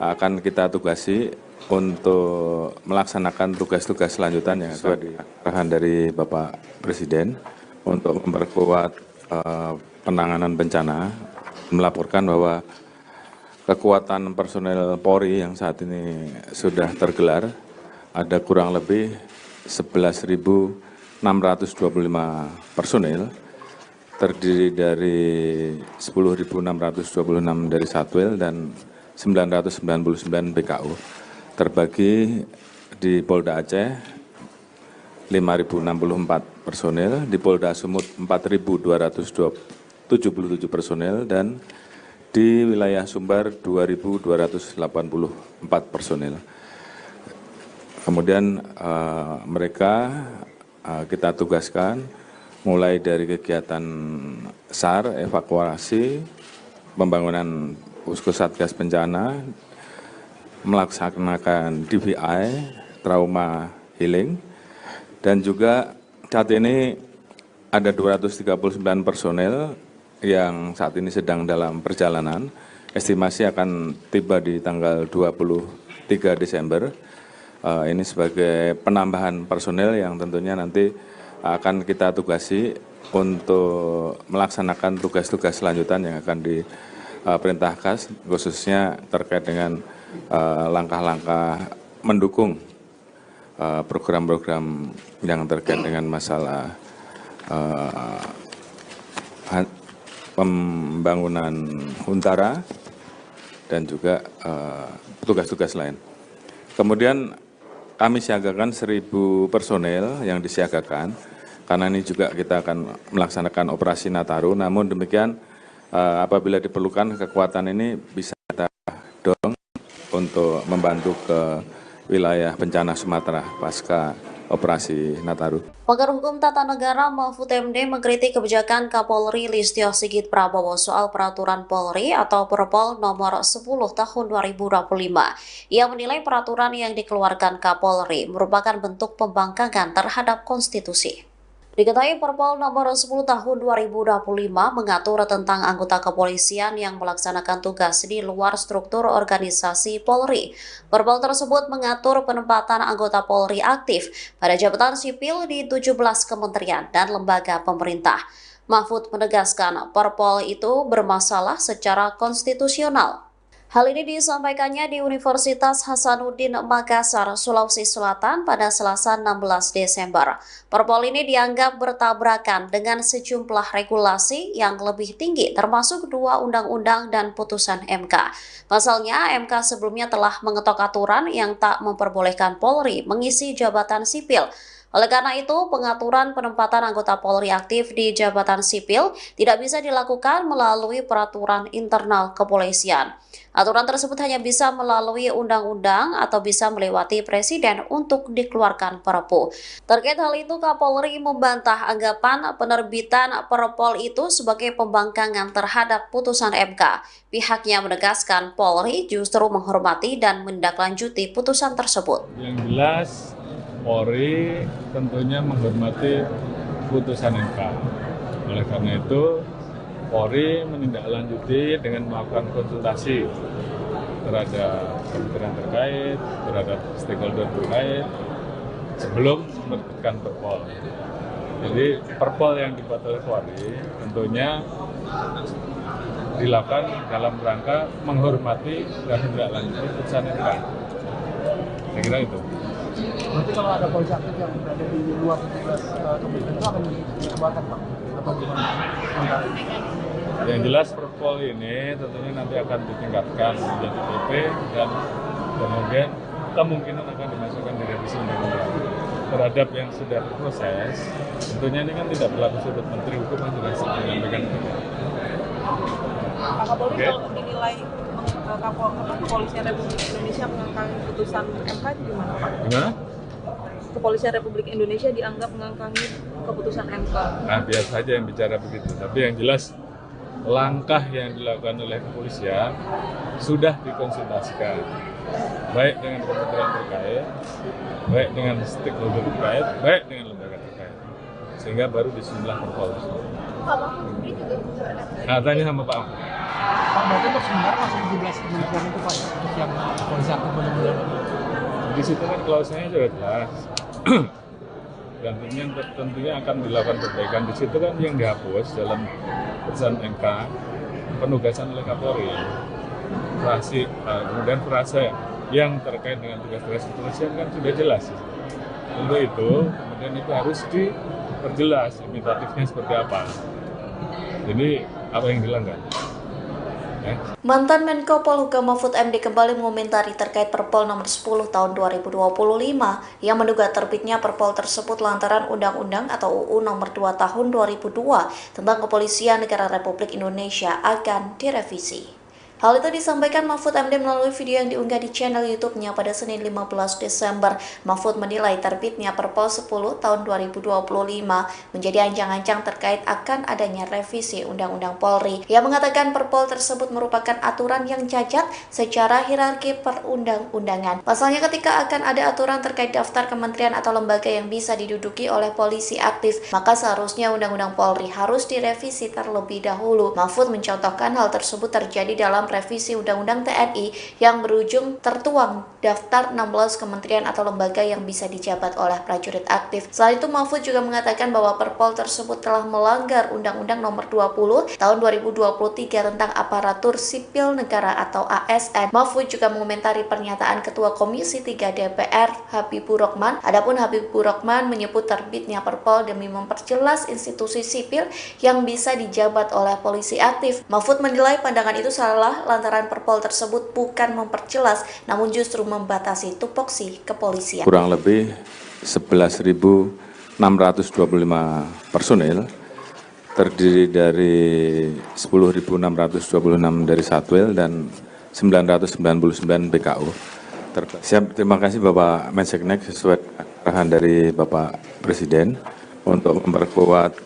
akan kita tugasi untuk melaksanakan tugas-tugas selanjutan yang sesuai di arahan dari Bapak Presiden untuk memperkuat penanganan bencana, melaporkan bahwa kekuatan personel Polri yang saat ini sudah tergelar ada kurang lebih 11.625 personel, terdiri dari 10.626 dari Satwil dan 999 BKU, terbagi di Polda Aceh 5.064 personel, di Polda Sumut 4.277 personel, dan di wilayah Sumbar 2.284 personel. Kemudian mereka kita tugaskan mulai dari kegiatan SAR, evakuasi, pembangunan Posko Satgas Bencana, melaksanakan DVI, trauma healing, dan juga saat ini ada 239 personel yang saat ini sedang dalam perjalanan. Estimasi akan tiba di tanggal 23 Desember. Ini sebagai penambahan personel yang tentunya nanti akan kita tugasi untuk melaksanakan tugas-tugas selanjutan yang akan diperintahkan, khususnya terkait dengan langkah-langkah mendukung program-program yang terkait dengan masalah pembangunan Huntara dan juga tugas-tugas lain. Kemudian kami siagakan 1.000 personel yang disiagakan, karena ini juga kita akan melaksanakan operasi Nataru. Namun demikian apabila diperlukan kekuatan ini bisa kita dorong untuk membantu ke wilayah bencana Sumatera pasca operasi Nataru. Pakar Hukum Tata Negara Mahfud MD mengkritik kebijakan Kapolri Listio Sigit Prabowo soal peraturan Polri atau Perpol nomor 10 tahun 2025. Ia menilai peraturan yang dikeluarkan Kapolri merupakan bentuk pembangkangan terhadap konstitusi. Diketahui Perpol nomor 10 tahun 2025 mengatur tentang anggota kepolisian yang melaksanakan tugas di luar struktur organisasi Polri. Perpol tersebut mengatur penempatan anggota Polri aktif pada jabatan sipil di 17 kementerian dan lembaga pemerintah. Mahfud menegaskan Perpol itu bermasalah secara konstitusional. Hal ini disampaikannya di Universitas Hasanuddin Makassar, Sulawesi Selatan pada Selasa 16 Desember. Perpol ini dianggap bertabrakan dengan sejumlah regulasi yang lebih tinggi, termasuk 2 undang-undang dan putusan MK. Pasalnya, MK sebelumnya telah mengetok aturan yang tak memperbolehkan Polri mengisi jabatan sipil. Oleh karena itu, pengaturan penempatan anggota Polri aktif di jabatan sipil tidak bisa dilakukan melalui peraturan internal kepolisian. Aturan tersebut hanya bisa melalui undang-undang atau bisa melewati presiden untuk dikeluarkan Perpu. Terkait hal itu, Kapolri membantah anggapan penerbitan Perpol itu sebagai pembangkangan terhadap putusan MK. Pihaknya menegaskan Polri justru menghormati dan menindaklanjuti putusan tersebut. Yang jelas, Polri tentunya menghormati putusan MK. Oleh karena itu, Polri menindaklanjuti dengan melakukan konsultasi terhadap kementerian terkait, terhadap stakeholder terkait, sebelum menerbitkan Perpol. Jadi Perpol yang dibuat oleh Polri tentunya dilakukan dalam rangka menghormati dan menindaklanjuti putusan MK. Saya kira itu. Berarti kalau ada polisi aktif yang berada di luar 17 kementerian itu akan dikeluarkan, Pak? Atau gimana? Yang jelas Perpol ini tentunya nanti akan ditingkatkan menjadi PP dan kemudian kemungkinan akan dimasukkan di revisi undang-undang. Terhadap yang sudah berproses, tentunya ini kan tidak berlaku sudut Menteri Hukum yang sudah menyampaikan itu. Pak Kapolri kalau dinilai Kepolisian Republik Indonesia mengangkangi putusan MK gimana, Pak? Gimana? Kepolisian Republik Indonesia dianggap mengangkangi keputusan MK. Nah, biasa saja yang bicara begitu. Tapi yang jelas langkah yang dilakukan oleh kepolisian sudah dikonsultasikan, baik dengan kementerian terkait, baik dengan stakeholder terkait, baik dengan lembaga terkait, sehingga baru disusunlah Perpol. Nah, tanya sama Pak Ahmad. Pak, berarti untuk sebenarnya masih 17 kementerian itu, Pak, untuk yang polisi aktif benar-benar. Di situ kan klausanya sudah jelas. Dan tentunya akan dilakukan perbaikan. Di situ kan yang dihapus dalam putusan MK penugasan oleh Kapolri, kemudian frase yang terkait dengan tugas-tugas kepolisian kan sudah jelas. Untuk itu kemudian itu harus diperjelas imitatifnya seperti apa. Jadi apa yang dilanggar? Mantan Menko Polhukam Mahfud MD kembali mengomentari terkait Perpol nomor 10 tahun 2025 yang menduga terbitnya Perpol tersebut lantaran Undang-Undang atau UU nomor 2 tahun 2002 tentang Kepolisian Negara Republik Indonesia akan direvisi. Hal itu disampaikan Mahfud MD melalui video yang diunggah di channel YouTube-nya pada Senin 15 Desember. Mahfud menilai terbitnya Perpol 10 tahun 2025 menjadi ancang-ancang terkait akan adanya revisi Undang-Undang Polri. Ia mengatakan Perpol tersebut merupakan aturan yang cacat secara hierarki perundang-undangan. Pasalnya ketika akan ada aturan terkait daftar kementerian atau lembaga yang bisa diduduki oleh polisi aktif, maka seharusnya Undang-Undang Polri harus direvisi terlebih dahulu. Mahfud mencontohkan hal tersebut terjadi dalam revisi Undang-Undang TNI yang berujung tertuang daftar 16 kementerian atau lembaga yang bisa dijabat oleh prajurit aktif. Selain itu, Mahfud juga mengatakan bahwa Perpol tersebut telah melanggar Undang-Undang nomor 20 tahun 2023 tentang aparatur sipil negara atau ASN. Mahfud juga mengomentari pernyataan Ketua Komisi 3 DPR Habibur Rahman. Adapun Habibur Rahman menyebut terbitnya Perpol demi memperjelas institusi sipil yang bisa dijabat oleh polisi aktif. Mahfud menilai pandangan itu salah lantaran Perpol tersebut bukan memperjelas, namun justru membatasi tupoksi kepolisian. Kurang lebih 11.625 personil, terdiri dari 10.626 dari Satwil dan 999 BKU. Terima kasih Bapak Menseknek sesuai arahan dari Bapak Presiden untuk memperkuat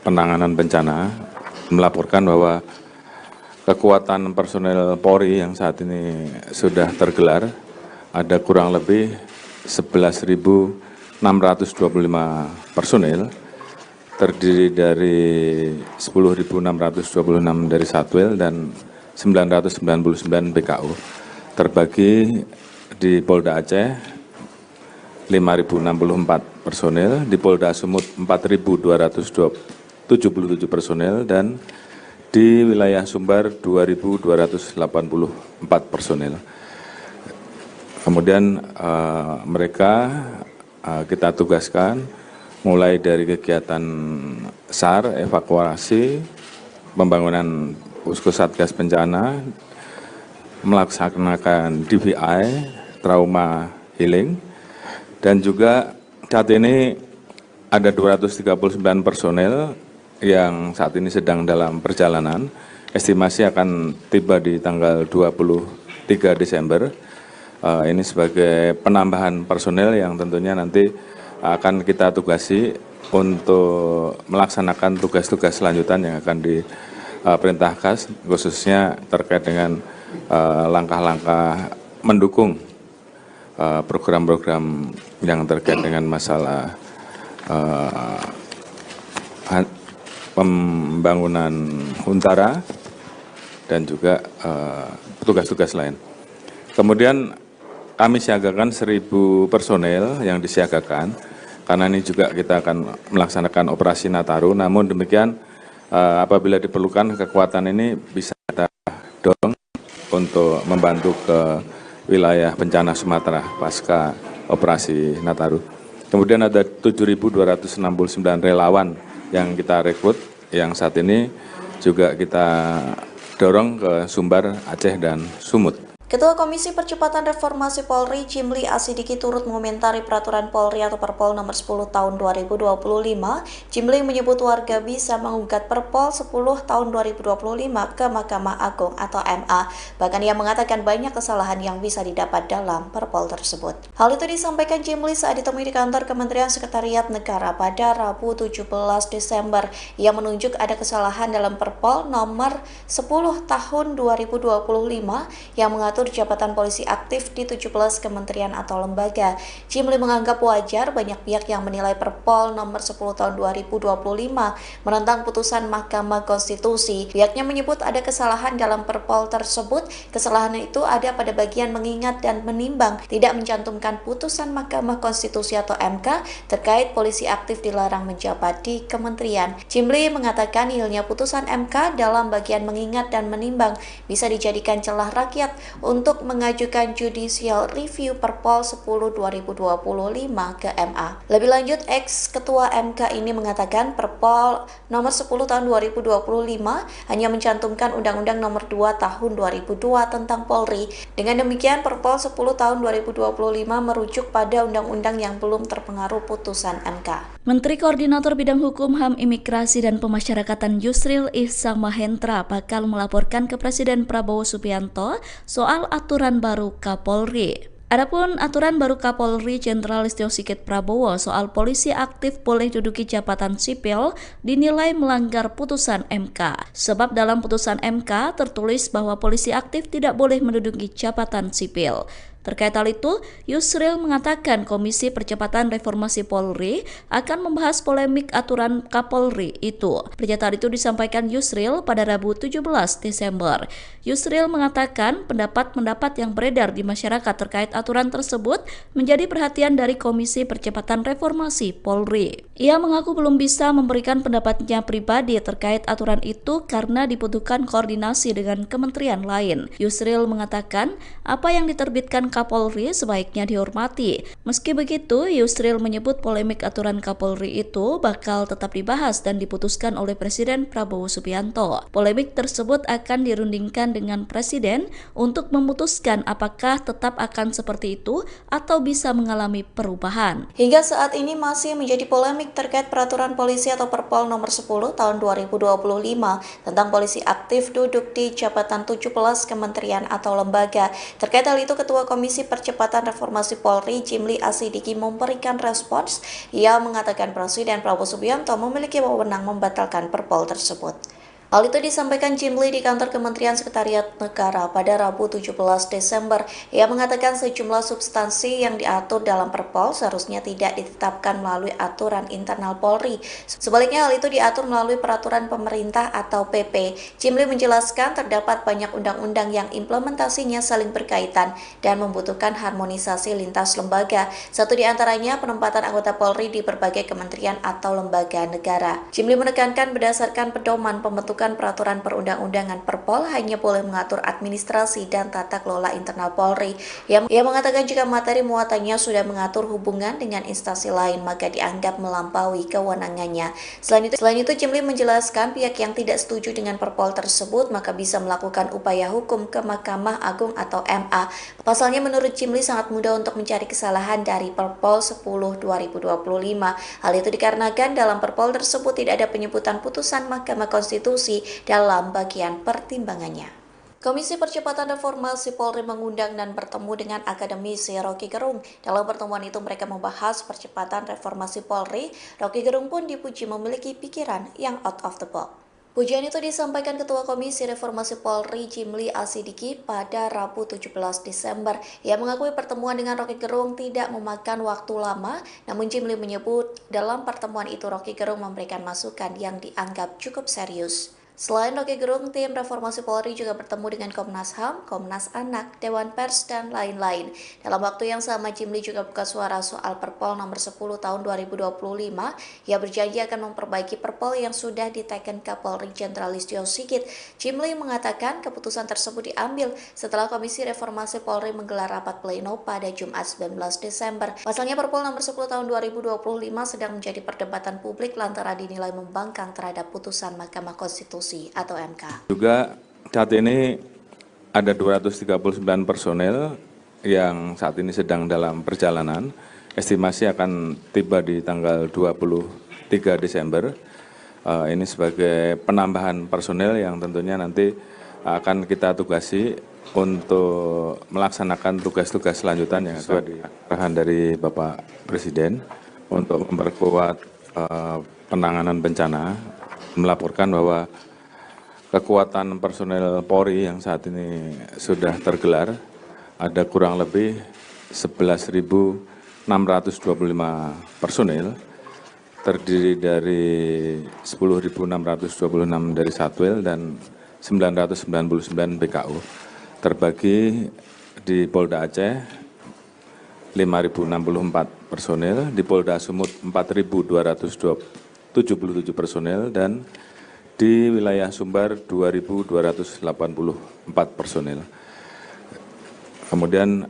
penanganan bencana, melaporkan bahwa kekuatan personel Polri yang saat ini sudah tergelar ada kurang lebih 11.625 personil, terdiri dari 10.626 dari Satwil dan 999 BKU, terbagi di Polda Aceh 5.064 personil, di Polda Sumut 4.220 77 personel dan di wilayah Sumbar 2.284 personel. Kemudian mereka kita tugaskan mulai dari kegiatan SAR, evakuasi, pembangunan posko satgas bencana, melaksanakan DVI, trauma healing, dan juga saat ini ada 239 personel yang saat ini sedang dalam perjalanan. Estimasi akan tiba di tanggal 23 Desember. Ini sebagai penambahan personel yang tentunya nanti akan kita tugasi untuk melaksanakan tugas-tugas selanjutan yang akan diperintahkan, khususnya terkait dengan langkah-langkah mendukung program-program yang terkait dengan masalah pembangunan Huntara dan juga tugas-tugas lain. Kemudian kami siagakan 1.000 personel yang disiagakan, karena ini juga kita akan melaksanakan operasi Nataru. Namun demikian apabila diperlukan kekuatan ini bisa kita dorong untuk membantu ke wilayah bencana Sumatera pasca operasi Nataru. Kemudian ada 7.269 relawan yang kita rekrut, yang saat ini juga kita dorong ke Sumbar, Aceh, dan Sumut. Ketua Komisi Percepatan Reformasi Polri, Jimli Asidiki, turut mengomentari peraturan Polri atau Perpol nomor 10 tahun 2025. Jimli menyebut warga bisa menggugat Perpol 10 tahun 2025 ke Mahkamah Agung atau MA. Bahkan ia mengatakan banyak kesalahan yang bisa didapat dalam Perpol tersebut. Hal itu disampaikan Jimli saat ditemui di kantor Kementerian Sekretariat Negara pada Rabu 17 Desember. Ia menunjuk ada kesalahan dalam Perpol nomor 10 tahun 2025 yang mengatur jabatan polisi aktif di 17 kementerian atau lembaga. Jimli menganggap wajar banyak pihak yang menilai Perpol nomor 10 tahun 2025 menentang putusan Mahkamah Konstitusi. Pihaknya menyebut ada kesalahan dalam Perpol tersebut. Kesalahan itu ada pada bagian mengingat dan menimbang, tidak mencantumkan putusan Mahkamah Konstitusi atau MK terkait polisi aktif dilarang menjabat di kementerian. Jimli mengatakan nihilnya putusan MK dalam bagian mengingat dan menimbang bisa dijadikan celah rakyat untuk mengajukan judicial review Perpol 10 2025 ke MA. Lebih lanjut, ex-ketua MK ini mengatakan Perpol nomor 10 tahun 2025 hanya mencantumkan Undang-Undang nomor 2 tahun 2002 tentang Polri. Dengan demikian, Perpol 10 tahun 2025 merujuk pada undang-undang yang belum terpengaruh putusan MK. Menteri Koordinator Bidang Hukum, HAM, Imigrasi, dan Pemasyarakatan Yusril Ihsamahendra bakal melaporkan ke Presiden Prabowo Subianto soal aturan baru Kapolri. Adapun aturan baru Kapolri Jenderal Listio Sigit Prabowo soal polisi aktif boleh duduki jabatan sipil dinilai melanggar putusan MK. Sebab dalam putusan MK tertulis bahwa polisi aktif tidak boleh menduduki jabatan sipil. Terkait hal itu, Yusril mengatakan Komisi Percepatan Reformasi Polri akan membahas polemik aturan Kapolri itu. Pernyataan itu disampaikan Yusril pada Rabu 17 Desember. Yusril mengatakan pendapat-pendapat yang beredar di masyarakat terkait aturan tersebut menjadi perhatian dari Komisi Percepatan Reformasi Polri. Ia mengaku belum bisa memberikan pendapatnya pribadi terkait aturan itu karena dibutuhkan koordinasi dengan kementerian lain. Yusril mengatakan apa yang diterbitkan Kapolri sebaiknya dihormati. Meski begitu, Yusril menyebut polemik aturan Kapolri itu bakal tetap dibahas dan diputuskan oleh Presiden Prabowo Subianto. Polemik tersebut akan dirundingkan dengan Presiden untuk memutuskan apakah tetap akan seperti itu atau bisa mengalami perubahan. Hingga saat ini masih menjadi polemik terkait peraturan polisi atau Perpol nomor 10 tahun 2025 tentang polisi aktif duduk di jabatan 17 kementerian atau lembaga. Terkait hal itu, Ketua Komisi Percepatan Reformasi Polri, Jimli Asidiki, memberikan respons. Ia mengatakan Presiden Prabowo Subianto memiliki wewenang membatalkan Perpol tersebut. Hal itu disampaikan Jimli di kantor Kementerian Sekretariat Negara pada Rabu 17 Desember. Ia mengatakan sejumlah substansi yang diatur dalam Perpol seharusnya tidak ditetapkan melalui aturan internal Polri. Sebaliknya hal itu diatur melalui peraturan pemerintah atau PP. Jimli menjelaskan terdapat banyak undang-undang yang implementasinya saling berkaitan dan membutuhkan harmonisasi lintas lembaga. Satu di antaranya penempatan anggota Polri di berbagai kementerian atau lembaga negara. Jimli menekankan berdasarkan pedoman pembentukan peraturan perundang-undangan Perpol hanya boleh mengatur administrasi dan tata kelola internal Polri. Ia mengatakan jika materi muatannya sudah mengatur hubungan dengan instansi lain maka dianggap melampaui kewenangannya. Selain itu Jimli menjelaskan pihak yang tidak setuju dengan Perpol tersebut maka bisa melakukan upaya hukum ke Mahkamah Agung atau MA. Pasalnya menurut Jimli sangat mudah untuk mencari kesalahan dari Perpol 10/2025. Hal itu dikarenakan dalam Perpol tersebut tidak ada penyebutan putusan Mahkamah Konstitusi dalam bagian pertimbangannya. Komisi Percepatan Reformasi Polri mengundang dan bertemu dengan akademisi Rocky Gerung. Dalam pertemuan itu mereka membahas percepatan reformasi Polri. Rocky Gerung pun dipuji memiliki pikiran yang out of the box. Pujian itu disampaikan Ketua Komisi Reformasi Polri Jimli Asidiki pada Rabu 17 Desember. Ia mengakui pertemuan dengan Rocky Gerung tidak memakan waktu lama, namun Jimli menyebut dalam pertemuan itu Rocky Gerung memberikan masukan yang dianggap cukup serius. Selain Rocky Gerung, tim Reformasi Polri juga bertemu dengan Komnas HAM, Komnas Anak, Dewan Pers, dan lain-lain. Dalam waktu yang sama, Jimli juga buka suara soal Perpol nomor 10 tahun 2025. Ia berjanji akan memperbaiki Perpol yang sudah diteken Kapolri Jenderal Listio Sigit. Jimli mengatakan keputusan tersebut diambil setelah Komisi Reformasi Polri menggelar rapat pleno pada Jumat 19 Desember. Pasalnya Perpol nomor 10 tahun 2025 sedang menjadi perdebatan publik lantaran dinilai membangkang terhadap putusan Mahkamah Konstitusi atau MK. Juga saat ini ada 239 personel yang saat ini sedang dalam perjalanan. Estimasi akan tiba di tanggal 23 Desember. Ini sebagai penambahan personel yang tentunya nanti akan kita tugasi untuk melaksanakan tugas-tugas selanjutan yang sesuai di arahan dari Bapak Presiden untuk memperkuat penanganan bencana, melaporkan bahwa kekuatan personel Polri yang saat ini sudah tergelar ada kurang lebih 11.625 personel, terdiri dari 10.626 dari Satwil dan 999 BKU, terbagi di Polda Aceh 5.064 personel, di Polda Sumut 4.277 personel, dan di wilayah Sumbar 2.284 personel. Kemudian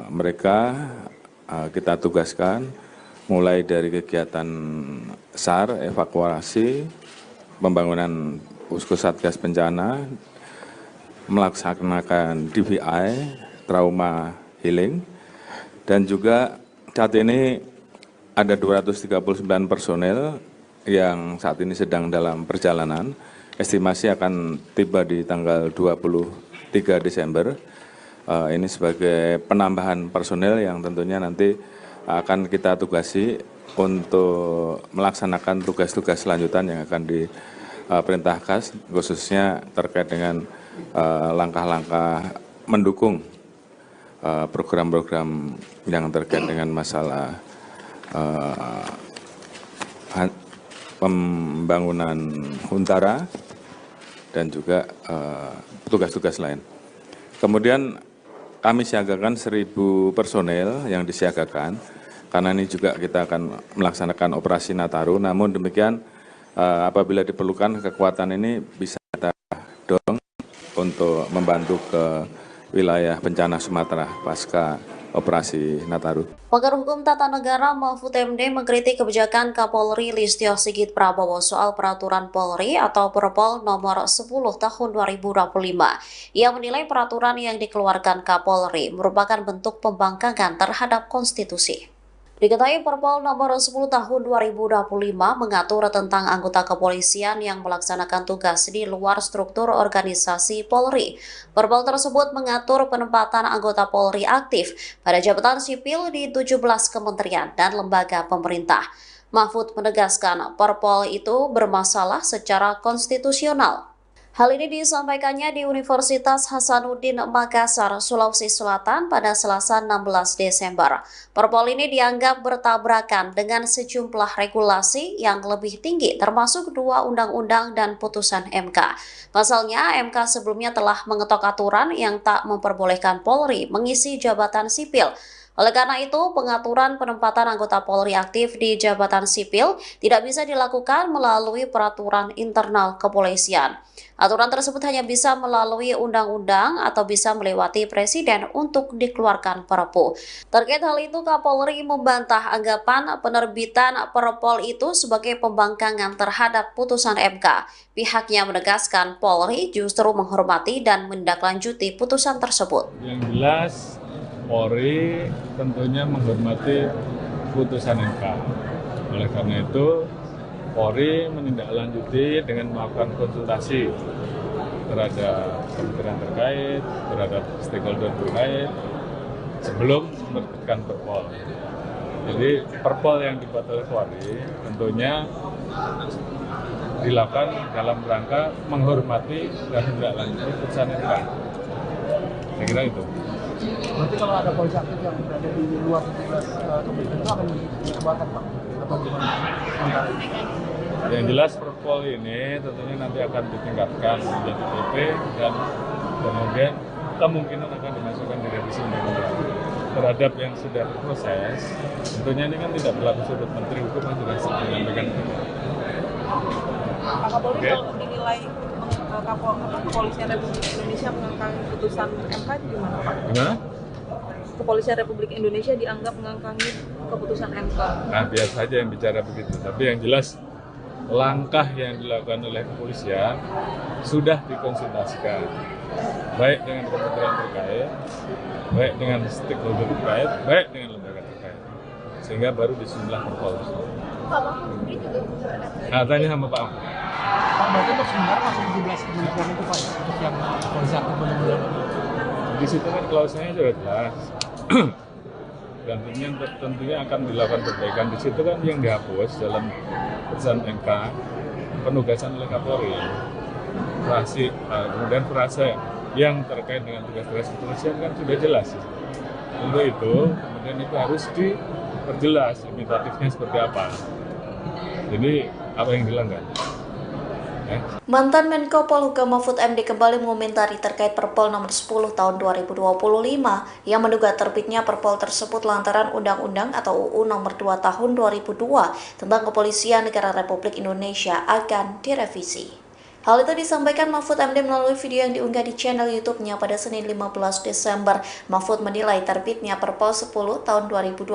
mereka kita tugaskan mulai dari kegiatan SAR, evakuasi, pembangunan posko satgas bencana, melaksanakan DVI, trauma healing, dan juga saat ini ada 239 personel yang saat ini sedang dalam perjalanan. Estimasi akan tiba di tanggal 23 Desember. Ini sebagai penambahan personel yang tentunya nanti akan kita tugasi untuk melaksanakan tugas-tugas selanjutan yang akan diperintahkan, khususnya terkait dengan langkah-langkah mendukung program-program yang terkait dengan masalah pembangunan Huntara dan juga tugas-tugas lain. Kemudian kami siagakan 1.000 personel yang disiagakan, karena ini juga kita akan melaksanakan operasi Nataru. Namun demikian apabila diperlukan kekuatan ini bisa kita dorong untuk membantu ke wilayah bencana Sumatera pasca operasi Nataru. Pakar Hukum Tata Negara Mahfud MD mengkritik kebijakan Kapolri Listio Sigit Prabowo soal peraturan Polri atau Perpol nomor 10 tahun 2025. Ia menilai peraturan yang dikeluarkan Kapolri merupakan bentuk pembangkangan terhadap konstitusi. Diketahui Perpol nomor 10 tahun 2025 mengatur tentang anggota kepolisian yang melaksanakan tugas di luar struktur organisasi Polri. Perpol tersebut mengatur penempatan anggota Polri aktif pada jabatan sipil di 17 kementerian dan lembaga pemerintah. Mahfud menegaskan Perpol itu bermasalah secara konstitusional. Hal ini disampaikannya di Universitas Hasanuddin Makassar, Sulawesi Selatan pada Selasa 16 Desember. Perpol ini dianggap bertabrakan dengan sejumlah regulasi yang lebih tinggi termasuk 2 undang-undang dan putusan MK. Pasalnya, MK sebelumnya telah mengetok aturan yang tak memperbolehkan Polri mengisi jabatan sipil. Oleh karena itu, pengaturan penempatan anggota Polri aktif di jabatan sipil tidak bisa dilakukan melalui peraturan internal kepolisian. Aturan tersebut hanya bisa melalui undang-undang atau bisa melewati presiden untuk dikeluarkan Perpu. Terkait hal itu, Kapolri membantah anggapan penerbitan Perpol itu sebagai pembangkangan terhadap putusan MK. Pihaknya menegaskan Polri justru menghormati dan menindaklanjuti putusan tersebut. Yang jelas, Polri tentunya menghormati putusan MK. Oleh karena itu, Polri menindaklanjuti dengan melakukan konsultasi terhadap kementerian terkait, terhadap stakeholder terkait, sebelum menerbitkan Perpol. Jadi Perpol yang dibuat oleh Polri tentunya dilakukan dalam rangka menghormati dan menindaklanjuti putusan MK. Saya kira itu. Berarti kalau ada polisi aktif yang berada di luar 17 kementerian itu akan dikeluarkan, Pak? Atau gimana? Yang jelas Perpol ini tentunya nanti akan ditingkatkan menjadi PP dan kemudian kemungkinan akan dimasukkan di revisi undang-undang. Terhadap yang sudah berproses, tentunya ini kan tidak berlaku surut Menteri Hukum yang sudah menyampaikan. Pak Kapolri kalau dinilai Kepolisian Republik Indonesia mengangkangi putusan MK itu gimana, Pak? Gimana? Kepolisian Republik Indonesia dianggap mengangkangi keputusan MK. Nah, biasa saja yang bicara begitu. Tapi yang jelas langkah yang dilakukan oleh kepolisian sudah dikonsultasikan, baik dengan kementerian terkait, baik dengan stakeholder terkait, baik dengan lembaga terkait, sehingga baru disusunlah Perpol. Nah, tanya sama Pak. Pak, berarti untuk sementara masih 17 kementerian itu, Pak, untuk yang polisi aktif benar-benar. Di situ kan klausulnya sudah jelas. Dan tentunya akan dilakukan perbaikan. Di situ kan yang dihapus dalam putusan MK penugasan oleh Kapolri, kemudian frase yang terkait dengan tugas-tugas kepolisian kan sudah jelas. Untuk itu kemudian itu harus diperjelas imitatifnya seperti apa. Jadi apa yang dilanggar? Mantan Menko Polhukam Mahfud MD kembali mengomentari terkait Perpol nomor 10 tahun 2025 yang menduga terbitnya Perpol tersebut lantaran Undang-Undang atau UU nomor 2 tahun 2002 tentang Kepolisian Negara Republik Indonesia akan direvisi. Hal itu disampaikan Mahfud MD melalui video yang diunggah di channel YouTube-nya pada Senin 15 Desember. Mahfud menilai terbitnya Perpol 10 tahun 2025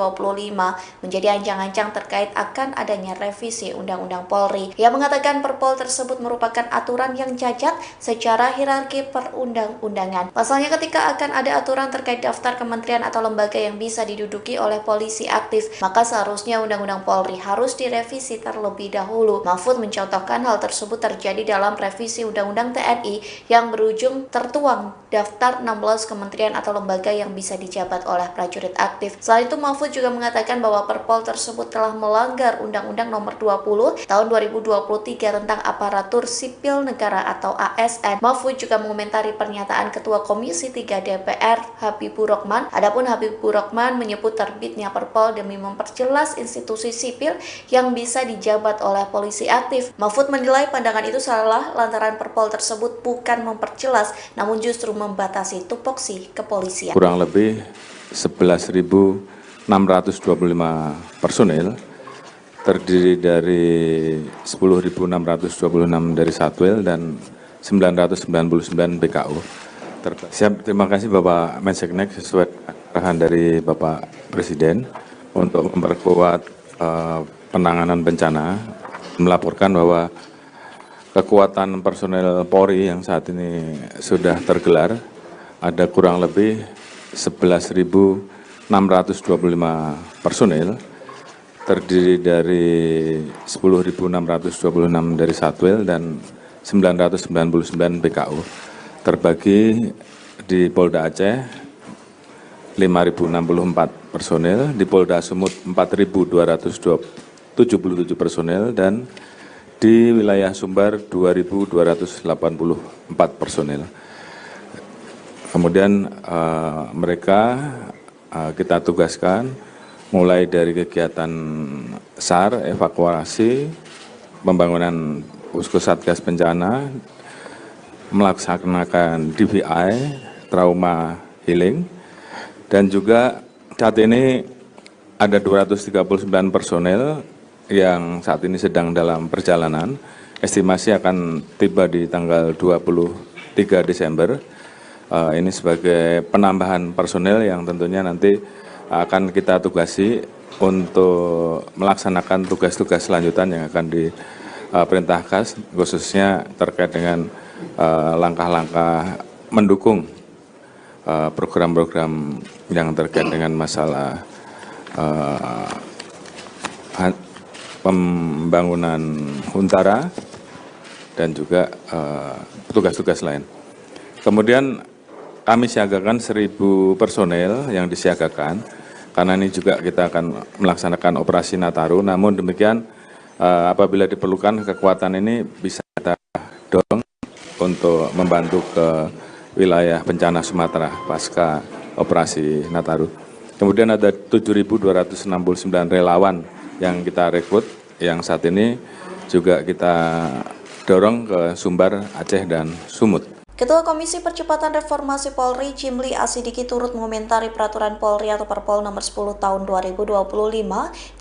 menjadi ancang-ancang terkait akan adanya revisi Undang-Undang Polri. Ia mengatakan Perpol tersebut merupakan aturan yang cacat secara hierarki perundang-undangan. Pasalnya ketika akan ada aturan terkait daftar kementerian atau lembaga yang bisa diduduki oleh polisi aktif, maka seharusnya Undang-Undang Polri harus direvisi terlebih dahulu. Mahfud mencontohkan hal tersebut terjadi dalam revisi Undang-Undang TNI yang berujung tertuang daftar 16 kementerian atau lembaga yang bisa dijabat oleh prajurit aktif. Selain itu, Mahfud juga mengatakan bahwa Perpol tersebut telah melanggar Undang-Undang nomor 20 tahun 2023 tentang aparatur sipil negara atau ASN. Mahfud juga mengomentari pernyataan Ketua Komisi 3 DPR Habibur Rahman. Adapun Habibur Rahman menyebut terbitnya Perpol demi memperjelas institusi sipil yang bisa dijabat oleh polisi aktif. Mahfud menilai pandangan itu salah lantaran Perpol tersebut bukan memperjelas, namun justru membatasi tupoksi kepolisian. Kurang lebih 11.625 personil, terdiri dari 10.626 dari Satwil dan 999 BKU. Siap, terima kasih Bapak Menseknek sesuai arahan dari Bapak Presiden untuk memperkuat penanganan bencana, melaporkan bahwa kekuatan personel Polri yang saat ini sudah tergelar ada kurang lebih 11.625 personil, terdiri dari 10.626 dari Satwil dan 999 BKU, terbagi di Polda Aceh 5.064 personil, di Polda Sumut 4.220 77 personel dan di wilayah Sumbar 2.284 personel. Kemudian mereka kita tugaskan mulai dari kegiatan SAR, evakuasi, pembangunan posko satgas bencana, melaksanakan DVI, trauma healing, dan juga saat ini ada 239 personel yang saat ini sedang dalam perjalanan. Estimasi akan tiba di tanggal 23 Desember. Ini sebagai penambahan personel yang tentunya nanti akan kita tugasi untuk melaksanakan tugas-tugas selanjutan yang akan diperintahkan, khususnya terkait dengan langkah-langkah mendukung program-program yang terkait dengan masalah pembangunan Huntara dan juga tugas-tugas lain. Kemudian kami siagakan 1.000 personel yang disiagakan, karena ini juga kita akan melaksanakan operasi Nataru. Namun demikian, apabila diperlukan kekuatan ini bisa kita dorong untuk membantu ke wilayah bencana Sumatera pasca operasi Nataru. Kemudian ada 7.269 relawan yang kita rekrut, yang saat ini juga kita dorong ke Sumbar, Aceh, dan Sumut. Ketua Komisi Percepatan Reformasi Polri, Jimli Asidiki, turut mengomentari peraturan Polri atau Perpol nomor 10 tahun 2025.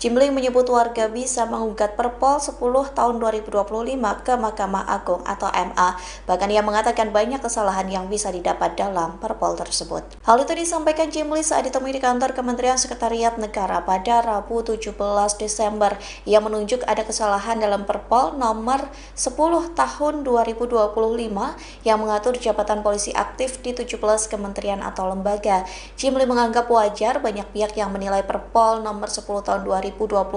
Jimli menyebut warga bisa menggugat Perpol 10 tahun 2025 ke Mahkamah Agung atau MA. Bahkan ia mengatakan banyak kesalahan yang bisa didapat dalam Perpol tersebut. Hal itu disampaikan Jimli saat ditemui di kantor Kementerian Sekretariat Negara pada Rabu 17 Desember. Ia menunjuk ada kesalahan dalam Perpol nomor 10 tahun 2025 yang mengatur jabatan polisi aktif di 17 kementerian atau lembaga. Jimli menganggap wajar banyak pihak yang menilai Perpol nomor 10 tahun 2025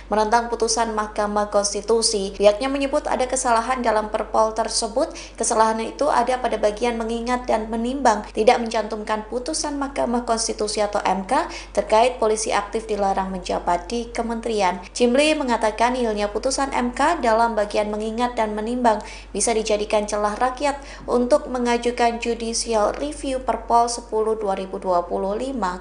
menentang putusan Mahkamah Konstitusi. Pihaknya menyebut ada kesalahan dalam Perpol tersebut. Kesalahan itu ada pada bagian mengingat dan menimbang, tidak mencantumkan putusan Mahkamah Konstitusi atau MK terkait polisi aktif dilarang menjabat di kementerian. Jimli mengatakan nihilnya putusan MK dalam bagian mengingat dan menimbang bisa dijadikan celah rakyat untuk mengajukan judicial review Perpol 10 2025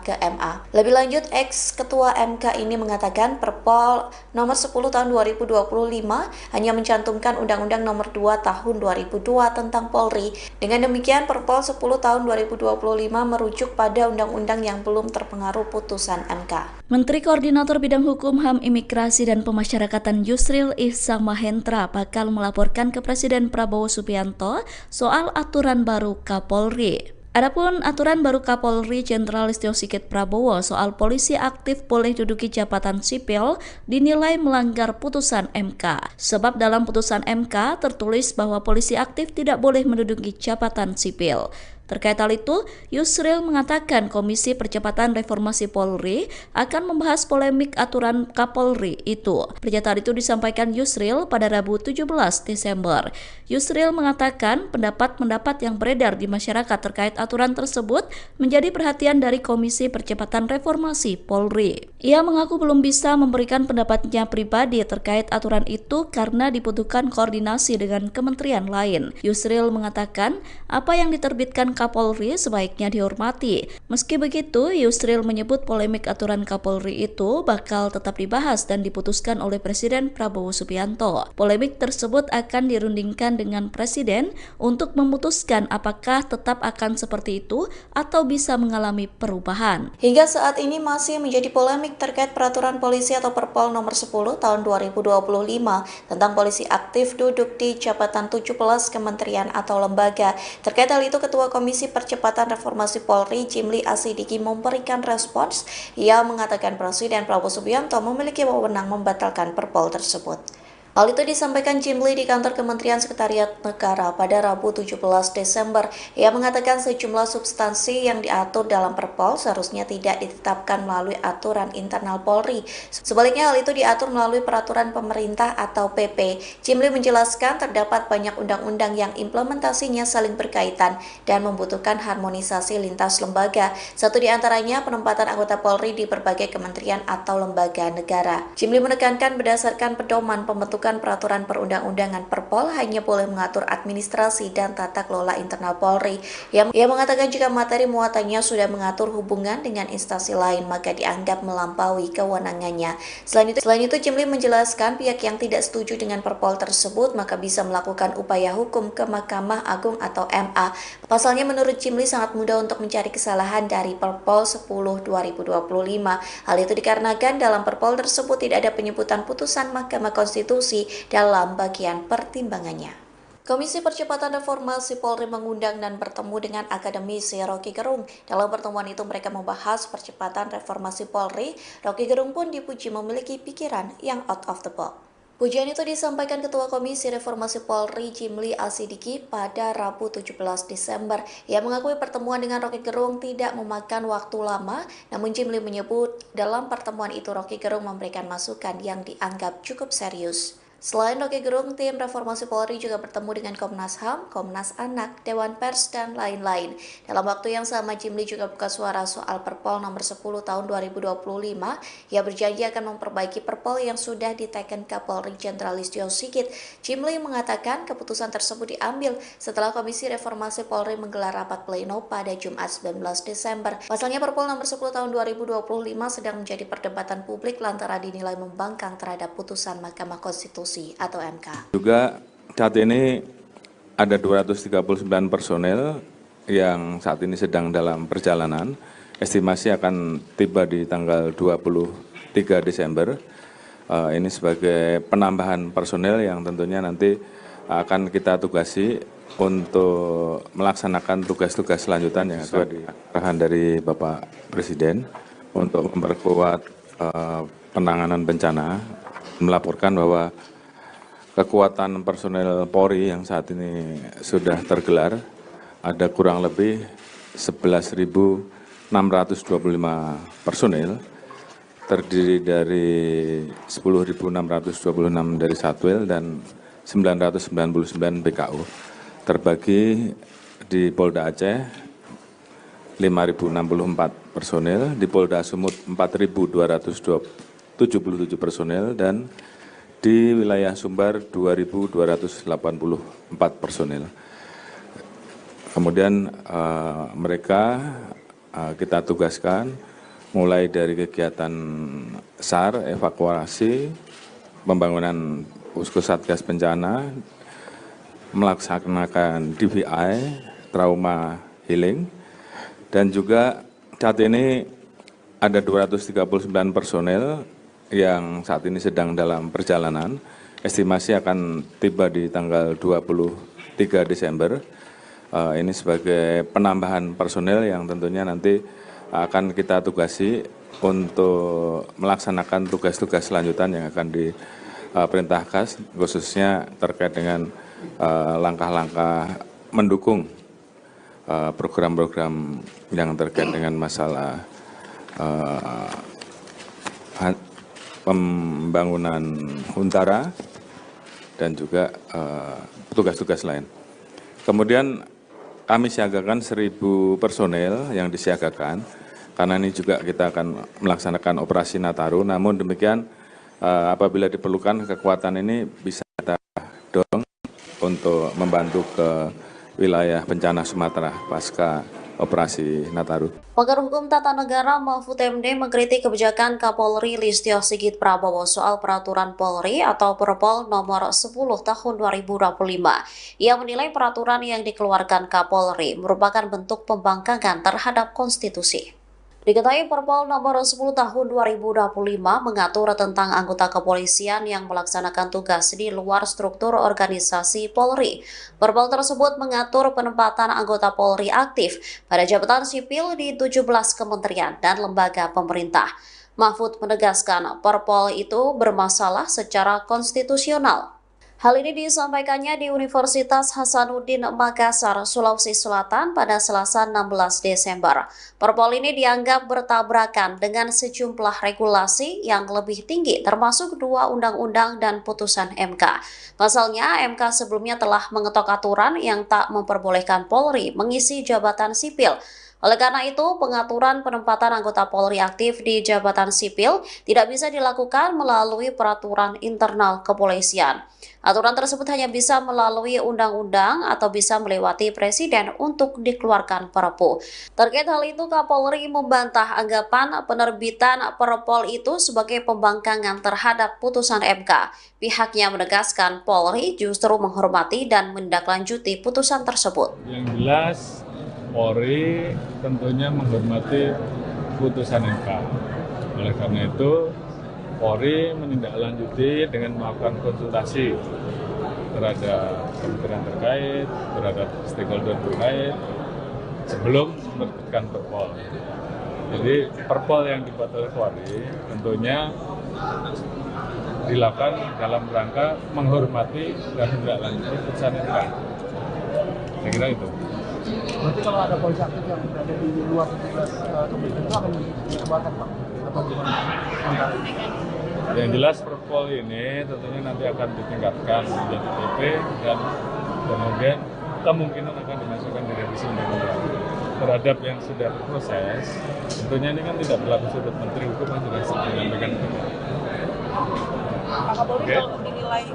ke MA. Lebih lanjut, ex-ketua MK ini mengatakan Perpol nomor 10 tahun 2025 hanya mencantumkan Undang-Undang nomor 2 tahun 2002 tentang Polri. Dengan demikian, Perpol 10 tahun 2025 merujuk pada undang-undang yang belum terpengaruh putusan MK. Menteri Koordinator Bidang Hukum, HAM, Imigrasi, dan Pemasyarakatan Yusril Ihsamahendra bakal melaporkan ke Presiden Prabowo Subianto soal aturan baru Kapolri. Adapun aturan baru Kapolri Jenderal Listio Sigit Prabowo soal polisi aktif boleh duduki jabatan sipil dinilai melanggar putusan MK. Sebab dalam putusan MK tertulis bahwa polisi aktif tidak boleh menduduki jabatan sipil. Terkait hal itu, Yusril mengatakan Komisi Percepatan Reformasi Polri akan membahas polemik aturan Kapolri itu. Pernyataan itu disampaikan Yusril pada Rabu 17 Desember. Yusril mengatakan pendapat-pendapat yang beredar di masyarakat terkait aturan tersebut menjadi perhatian dari Komisi Percepatan Reformasi Polri. Ia mengaku belum bisa memberikan pendapatnya pribadi terkait aturan itu karena dibutuhkan koordinasi dengan kementerian lain. Yusril mengatakan apa yang diterbitkan Kapolri sebaiknya dihormati. Meski begitu, Yusril menyebut polemik aturan Kapolri itu bakal tetap dibahas dan diputuskan oleh Presiden Prabowo Subianto. Polemik tersebut akan dirundingkan dengan Presiden untuk memutuskan apakah tetap akan seperti itu atau bisa mengalami perubahan. Hingga saat ini masih menjadi polemik terkait peraturan polisi atau Perpol nomor 10 tahun 2025 tentang polisi aktif duduk di jabatan 17 kementerian atau lembaga. Terkait hal itu, Ketua Komisi Percepatan Reformasi Polri, Jimli Asidiki, memberikan respons. Ia mengatakan Presiden Prabowo Subianto memiliki wewenang membatalkan Perpol tersebut. Hal itu disampaikan Jimli di kantor Kementerian Sekretariat Negara pada Rabu 17 Desember. Ia mengatakan sejumlah substansi yang diatur dalam Perpol seharusnya tidak ditetapkan melalui aturan internal Polri. Sebaliknya hal itu diatur melalui peraturan pemerintah atau PP. Jimli menjelaskan terdapat banyak undang-undang yang implementasinya saling berkaitan dan membutuhkan harmonisasi lintas lembaga. Satu di antaranya penempatan anggota Polri di berbagai kementerian atau lembaga negara. Jimli menekankan berdasarkan pedoman pembentukan peraturan perundang-undangan Perpol hanya boleh mengatur administrasi dan tata kelola internal Polri. Ia mengatakan jika materi muatannya sudah mengatur hubungan dengan instansi lain maka dianggap melampaui kewenangannya. Selain itu Jimli menjelaskan pihak yang tidak setuju dengan Perpol tersebut maka bisa melakukan upaya hukum ke Mahkamah Agung atau MA. Pasalnya menurut Jimli sangat mudah untuk mencari kesalahan dari Perpol 10/2025. Hal itu dikarenakan dalam Perpol tersebut tidak ada penyebutan putusan Mahkamah Konstitusi dalam bagian pertimbangannya. Komisi Percepatan Reformasi Polri mengundang dan bertemu dengan akademisi Rocky Gerung. Dalam pertemuan itu mereka membahas percepatan reformasi Polri. Rocky Gerung pun dipuji memiliki pikiran yang out of the box. Pujian itu disampaikan Ketua Komisi Reformasi Polri Jimli Asidiki pada Rabu 17 Desember. Ia mengakui pertemuan dengan Rocky Gerung tidak memakan waktu lama, namun Jimli menyebut dalam pertemuan itu Rocky Gerung memberikan masukan yang dianggap cukup serius. Selain Rocky Gerung, tim Reformasi Polri juga bertemu dengan Komnas HAM, Komnas Anak, Dewan Pers, dan lain-lain. Dalam waktu yang sama, Jimli juga buka suara soal Perpol nomor 10 tahun 2025. Ia berjanji akan memperbaiki Perpol yang sudah diteken Kapolri Jenderal Listio Sigit. Jimli mengatakan keputusan tersebut diambil setelah Komisi Reformasi Polri menggelar rapat pleno pada Jumat 19 Desember. Pasalnya Perpol nomor 10 tahun 2025 sedang menjadi perdebatan publik lantaran dinilai membangkang terhadap putusan Mahkamah Konstitusi atau MK. Juga saat ini ada 239 personel yang saat ini sedang dalam perjalanan. Estimasi akan tiba di tanggal 23 Desember. Ini sebagai penambahan personel yang tentunya nanti akan kita tugasi untuk melaksanakan tugas-tugas selanjutan yang sesuai di arahan dari Bapak Presiden untuk memperkuat penanganan bencana. Melaporkan bahwa kekuatan personel Polri yang saat ini sudah tergelar ada kurang lebih 11.625 personel, terdiri dari 10.626 dari Satwil dan 999 BKU, terbagi di Polda Aceh 5.064 personel, di Polda Sumut 4.277 personel, dan di wilayah Sumbar 2.284 personel. Kemudian mereka kita tugaskan mulai dari kegiatan SAR, evakuasi, pembangunan posko satgas bencana, melaksanakan DVI, trauma healing, dan juga saat ini ada 239 personel yang saat ini sedang dalam perjalanan. Estimasi akan tiba di tanggal 23 Desember. Ini sebagai penambahan personel yang tentunya nanti akan kita tugasi untuk melaksanakan tugas-tugas selanjutan yang akan diperintahkan, khususnya terkait dengan langkah-langkah mendukung program-program yang terkait dengan masalah pembangunan Huntara dan juga tugas-tugas lain. Kemudian kami siagakan 1.000 personel yang disiagakan, karena ini juga kita akan melaksanakan operasi Nataru. Namun demikian apabila diperlukan kekuatan ini bisa kita dorong untuk membantu ke wilayah bencana Sumatera pasca operasi Nataru. Pakar Hukum Tata Negara Mahfud MD mengkritik kebijakan Kapolri Listio Sigit Prabowo soal peraturan Polri atau Perpol nomor 10 tahun 2025. Ia menilai peraturan yang dikeluarkan Kapolri merupakan bentuk pembangkangan terhadap konstitusi. Diketahui Perpol nomor 10 tahun 2025 mengatur tentang anggota kepolisian yang melaksanakan tugas di luar struktur organisasi Polri. Perpol tersebut mengatur penempatan anggota Polri aktif pada jabatan sipil di 17 kementerian dan lembaga pemerintah. Mahfud menegaskan Perpol itu bermasalah secara konstitusional. Hal ini disampaikannya di Universitas Hasanuddin Makassar, Sulawesi Selatan pada Selasa 16 Desember. Perpol ini dianggap bertabrakan dengan sejumlah regulasi yang lebih tinggi termasuk 2 undang-undang dan putusan MK. Pasalnya, MK sebelumnya telah mengetok aturan yang tak memperbolehkan Polri mengisi jabatan sipil. Oleh karena itu, pengaturan penempatan anggota Polri aktif di jabatan sipil tidak bisa dilakukan melalui peraturan internal kepolisian. Aturan tersebut hanya bisa melalui undang-undang atau bisa melewati presiden untuk dikeluarkan Perpu. Terkait hal itu, Kapolri membantah anggapan penerbitan Perpol itu sebagai pembangkangan terhadap putusan MK. Pihaknya menegaskan Polri justru menghormati dan menindaklanjuti putusan tersebut. Yang jelas, Polri tentunya menghormati putusan MK. Oleh karena itu, Polri menindaklanjuti dengan melakukan konsultasi terhadap kementerian terkait, terhadap stakeholder terkait, sebelum menerbitkan Perpol. Jadi Perpol yang dibuat oleh Polri tentunya dilakukan dalam rangka menghormati dan menindaklanjuti putusan MK. Saya kira itu. Berarti kalau ada polisi aktif yang berada di luar 17 kementerian itu akan dikeluarkan, Pak? Atau gimana? Yang jelas Perpol ini tentunya nanti akan ditingkatkan menjadi PP dan kemudian kemungkinan akan dimasukkan di revisi undang-undang. Terhadap yang sudah berproses, tentunya ini kan tidak berlaku sudut Menteri Hukum yang sudah menyampaikan. Pak Kapolri, kalau dinilai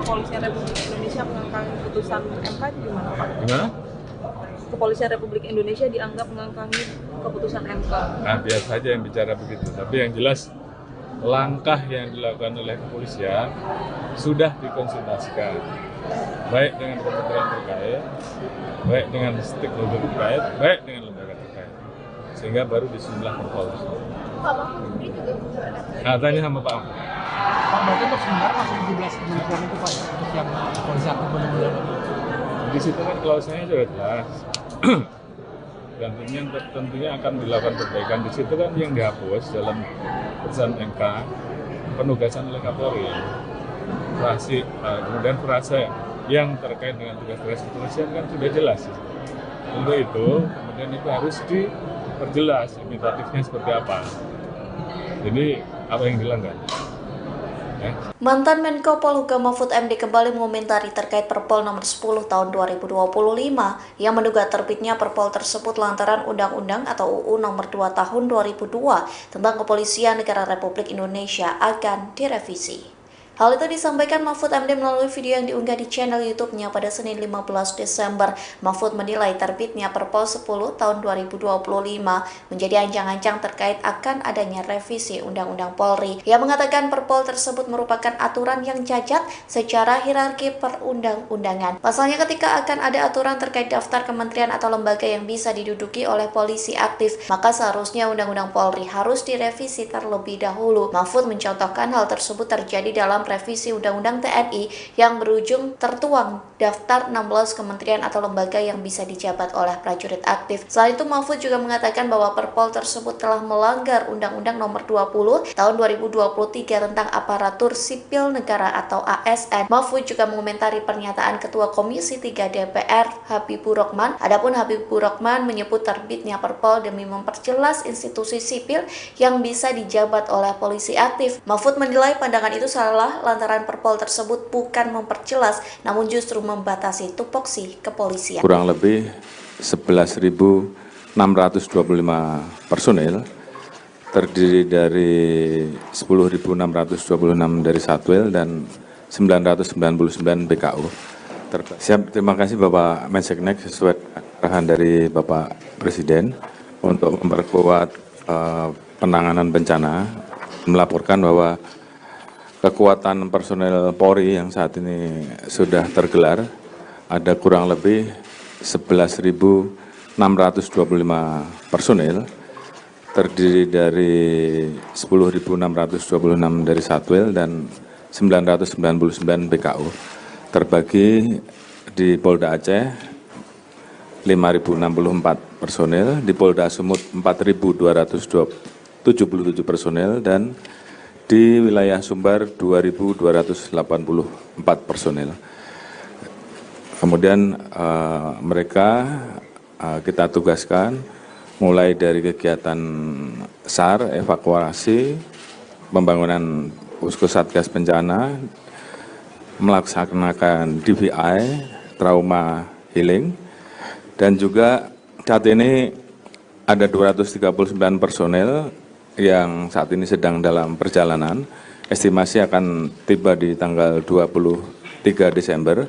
Kepolisian Republik Indonesia mengangkangi putusan MK gimana, Pak? Gimana? Kepolisian Republik Indonesia dianggap mengangkangi keputusan MK. Nah, biasa saja yang bicara begitu. Tapi yang jelas langkah yang dilakukan oleh kepolisian sudah dikonsultasikan, baik dengan kementerian terkait, baik dengan stakeholder terkait, baik dengan lembaga terkait, sehingga baru disusunlah Perpol. Nah, tanya sama Pak Ahmad. Pak, berarti untuk sementara masih 17 kementerian itu, Pak, untuk yang polisi aktif benar-benar. Di situ kan klausanya sudah jelas. Dan tentunya akan dilakukan perbaikan. Di situ kan yang dihapus dalam putusan MK penugasan oleh Kapolri, kemudian frase yang terkait dengan tugas-tugas kepolisian kan sudah jelas. Untuk itu kemudian itu harus diperjelas imitatifnya seperti apa. Jadi apa yang dilanggar? Mantan Menko Polhukam Mahfud MD kembali mengomentari terkait Perpol nomor 10 tahun 2025 yang menduga terbitnya Perpol tersebut lantaran Undang-Undang atau UU nomor 2 tahun 2002 tentang Kepolisian Negara Republik Indonesia akan direvisi. Hal itu disampaikan Mahfud MD melalui video yang diunggah di channel YouTube-nya pada Senin 15 Desember. Mahfud menilai terbitnya Perpol 10 tahun 2025 menjadi ancang-ancang terkait akan adanya revisi Undang-Undang Polri. Ia mengatakan Perpol tersebut merupakan aturan yang cacat secara hierarki perundang-undangan. Pasalnya ketika akan ada aturan terkait daftar kementerian atau lembaga yang bisa diduduki oleh polisi aktif, maka seharusnya Undang-Undang Polri harus direvisi terlebih dahulu. Mahfud mencontohkan hal tersebut terjadi dalam revisi Undang-Undang TNI yang berujung tertuang daftar 16 kementerian atau lembaga yang bisa dijabat oleh prajurit aktif. Selain itu, Mahfud juga mengatakan bahwa Perpol tersebut telah melanggar Undang-Undang nomor 20 tahun 2023 tentang aparatur sipil negara atau ASN. Mahfud juga mengomentari pernyataan Ketua Komisi 3 DPR Habibur Rahman. Adapun Habibur Rahman menyebut terbitnya Perpol demi memperjelas institusi sipil yang bisa dijabat oleh polisi aktif. Mahfud menilai pandangan itu salah lantaran Perpol tersebut bukan memperjelas, namun justru membatasi tupoksi kepolisian. Kurang lebih 11.625 personil, terdiri dari 10.626 dari Satwil dan 999 BKU. Siap, terima kasih Bapak Menseknek sesuai arahan dari Bapak Presiden untuk memperkuat penanganan bencana, melaporkan bahwa kekuatan personel Polri yang saat ini sudah tergelar ada kurang lebih 11.625 personil, terdiri dari 10.626 dari Satwil dan 999 BKU, terbagi di Polda Aceh 5.064 personil, di Polda Sumut 4.220 77 personel dan di wilayah Sumbar 2.284 personel. Kemudian mereka kita tugaskan mulai dari kegiatan SAR, evakuasi, pembangunan posko satgas bencana, melaksanakan DVI, trauma healing, dan juga saat ini ada 239 personel yang saat ini sedang dalam perjalanan. Estimasi akan tiba di tanggal 23 Desember.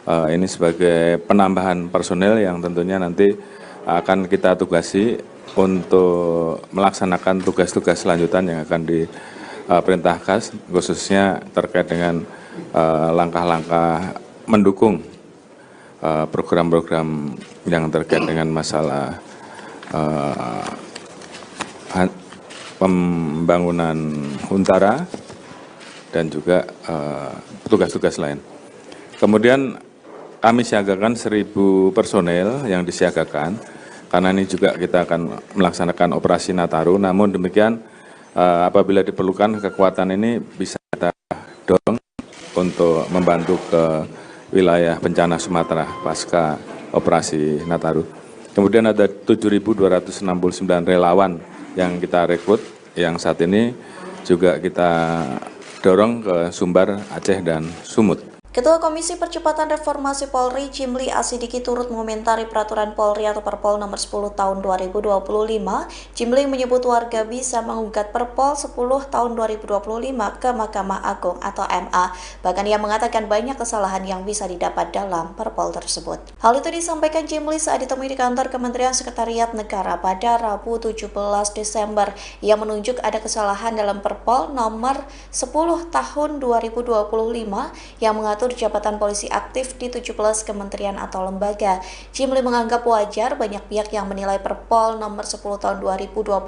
Ini sebagai penambahan personel yang tentunya nanti akan kita tugasi untuk melaksanakan tugas-tugas selanjutan yang akan diperintahkan, khususnya terkait dengan langkah-langkah mendukung program-program yang terkait dengan masalah pembangunan Huntara dan juga tugas-tugas lain. Kemudian kami siagakan 1.000 personel yang disiagakan, karena ini juga kita akan melaksanakan operasi Nataru. Namun demikian, apabila diperlukan kekuatan ini bisa kita dorong untuk membantu ke wilayah bencana Sumatera pasca operasi Nataru. Kemudian ada 7.269 relawan yang kita rekrut, yang saat ini juga kita dorong ke Sumbar, Aceh, dan Sumut. Ketua Komisi Percepatan Reformasi Polri, Jimli Asidiki, turut mengomentari peraturan Polri atau Perpol nomor 10 tahun 2025. Jimli menyebut warga bisa menggugat Perpol 10 tahun 2025 ke Mahkamah Agung atau MA. Bahkan ia mengatakan banyak kesalahan yang bisa didapat dalam Perpol tersebut. Hal itu disampaikan Jimli saat ditemui di kantor Kementerian Sekretariat Negara pada Rabu 17 Desember. Ia menunjuk ada kesalahan dalam Perpol nomor 10 tahun 2025 yang mengatur jabatan polisi aktif di 17 kementerian atau lembaga. Jimli menganggap wajar banyak pihak yang menilai Perpol nomor 10 tahun 2025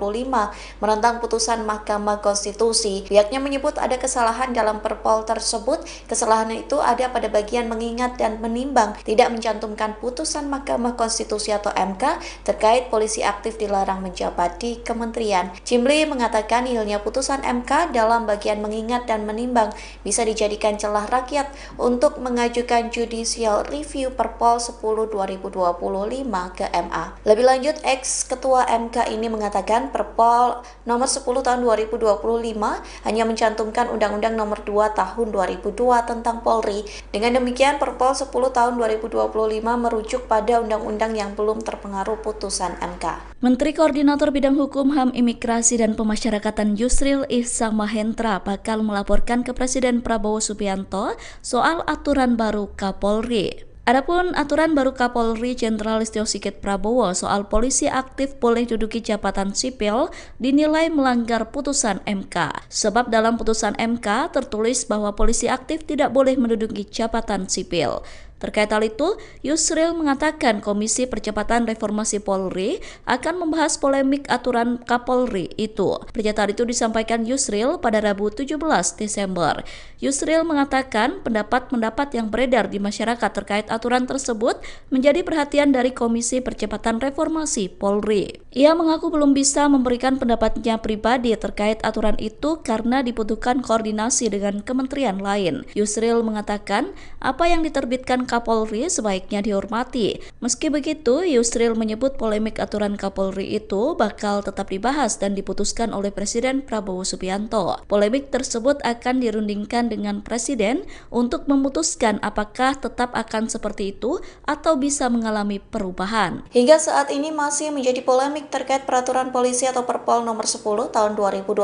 menentang putusan Mahkamah Konstitusi. Pihaknya menyebut ada kesalahan dalam Perpol tersebut. Kesalahan itu ada pada bagian mengingat dan menimbang, tidak mencantumkan putusan Mahkamah Konstitusi atau MK terkait polisi aktif dilarang menjabat di kementerian. Jimli mengatakan nihilnya putusan MK dalam bagian mengingat dan menimbang bisa dijadikan celah rakyat untuk mengajukan judicial review Perpol 10 2025 ke MA. Lebih lanjut, ex-ketua MK ini mengatakan Perpol nomor 10 tahun 2025 hanya mencantumkan Undang-Undang nomor 2 tahun 2002 tentang Polri. Dengan demikian, Perpol 10 tahun 2025 merujuk pada undang-undang yang belum terpengaruh putusan MK. Menteri Koordinator Bidang Hukum, HAM, Imigrasi, dan Pemasyarakatan Yusril Ihsamahendra bakal melaporkan ke Presiden Prabowo Subianto soal aturan baru Kapolri. Adapun aturan baru Kapolri Jenderal Listio Sigit Prabowo soal polisi aktif boleh duduki jabatan sipil dinilai melanggar putusan MK. Sebab dalam putusan MK tertulis bahwa polisi aktif tidak boleh menduduki jabatan sipil. Terkait hal itu, Yusril mengatakan Komisi Percepatan Reformasi Polri akan membahas polemik aturan Kapolri itu. Pernyataan itu disampaikan Yusril pada Rabu 17 Desember. Yusril mengatakan pendapat-pendapat yang beredar di masyarakat terkait aturan tersebut menjadi perhatian dari Komisi Percepatan Reformasi Polri. Ia mengaku belum bisa memberikan pendapatnya pribadi terkait aturan itu karena dibutuhkan koordinasi dengan kementerian lain. Yusril mengatakan apa yang diterbitkan Kapolri sebaiknya dihormati. Meski begitu, Yusril menyebut polemik aturan Kapolri itu bakal tetap dibahas dan diputuskan oleh Presiden Prabowo Subianto. Polemik tersebut akan dirundingkan dengan Presiden untuk memutuskan apakah tetap akan seperti itu atau bisa mengalami perubahan. Hingga saat ini masih menjadi polemik terkait peraturan polisi atau Perpol nomor 10 tahun 2025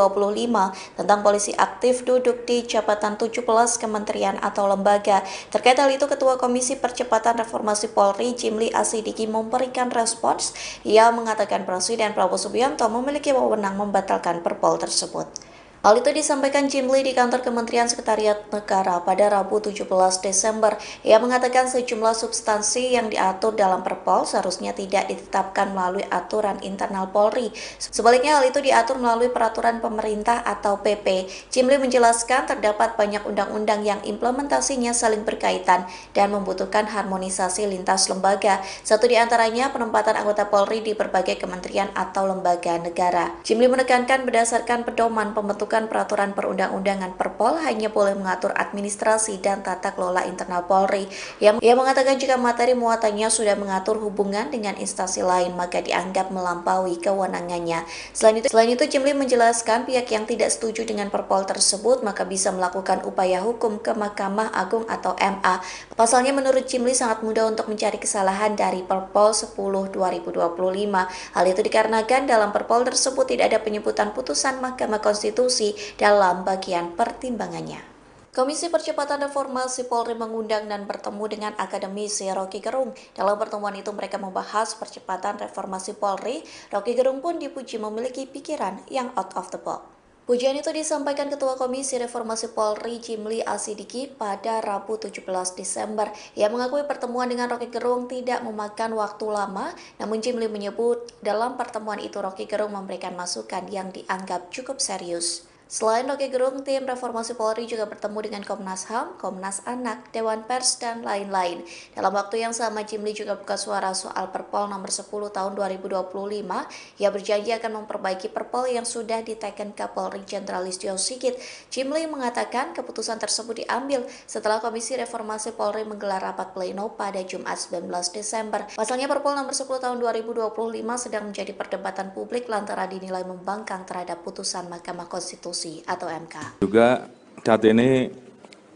tentang polisi aktif duduk di jabatan 17 kementerian atau lembaga. Terkait hal itu, Ketua Komisi Percepatan Reformasi Polri, Jimli Asidiki, memberikan respons. Ia mengatakan Presiden Prabowo Subianto memiliki wewenang membatalkan Perpol tersebut. Hal itu disampaikan Jimli di kantor Kementerian Sekretariat Negara pada Rabu 17 Desember. Ia mengatakan sejumlah substansi yang diatur dalam Perpol seharusnya tidak ditetapkan melalui aturan internal Polri. Sebaliknya hal itu diatur melalui peraturan pemerintah atau PP. Jimli menjelaskan terdapat banyak undang-undang yang implementasinya saling berkaitan dan membutuhkan harmonisasi lintas lembaga. Satu di antaranya penempatan anggota Polri di berbagai kementerian atau lembaga negara. Jimli menekankan berdasarkan pedoman pembentukan peraturan perundang-undangan Perpol hanya boleh mengatur administrasi dan tata kelola internal Polri. Ia mengatakan jika materi muatannya sudah mengatur hubungan dengan instansi lain maka dianggap melampaui kewenangannya. Selain itu Jimli menjelaskan pihak yang tidak setuju dengan Perpol tersebut maka bisa melakukan upaya hukum ke Mahkamah Agung atau MA. Pasalnya menurut Jimli sangat mudah untuk mencari kesalahan dari Perpol 10/2025. Hal itu dikarenakan dalam Perpol tersebut tidak ada penyebutan putusan Mahkamah Konstitusi dalam bagian pertimbangannya. Komisi Percepatan Reformasi Polri mengundang dan bertemu dengan akademisi Rocky Gerung. Dalam pertemuan itu mereka membahas percepatan reformasi Polri. Rocky Gerung pun dipuji memiliki pikiran yang out of the box. Pujian itu disampaikan Ketua Komisi Reformasi Polri Jimli Asidiki pada Rabu 17 Desember. Ia mengakui pertemuan dengan Rocky Gerung tidak memakan waktu lama, namun Jimli menyebut dalam pertemuan itu Rocky Gerung memberikan masukan yang dianggap cukup serius. Selain Rocky Gerung, tim Reformasi Polri juga bertemu dengan Komnas HAM, Komnas Anak, Dewan Pers, dan lain-lain. Dalam waktu yang sama, Jimli juga buka suara soal Perpol nomor 10 tahun 2025. Ia berjanji akan memperbaiki Perpol yang sudah diteken Kapolri Jenderal Listio Sigit. Jimli mengatakan keputusan tersebut diambil setelah Komisi Reformasi Polri menggelar rapat pleno pada Jumat 19 Desember. Pasalnya Perpol nomor 10 tahun 2025 sedang menjadi perdebatan publik lantaran dinilai membangkang terhadap putusan Mahkamah Konstitusi atau MK. Juga saat ini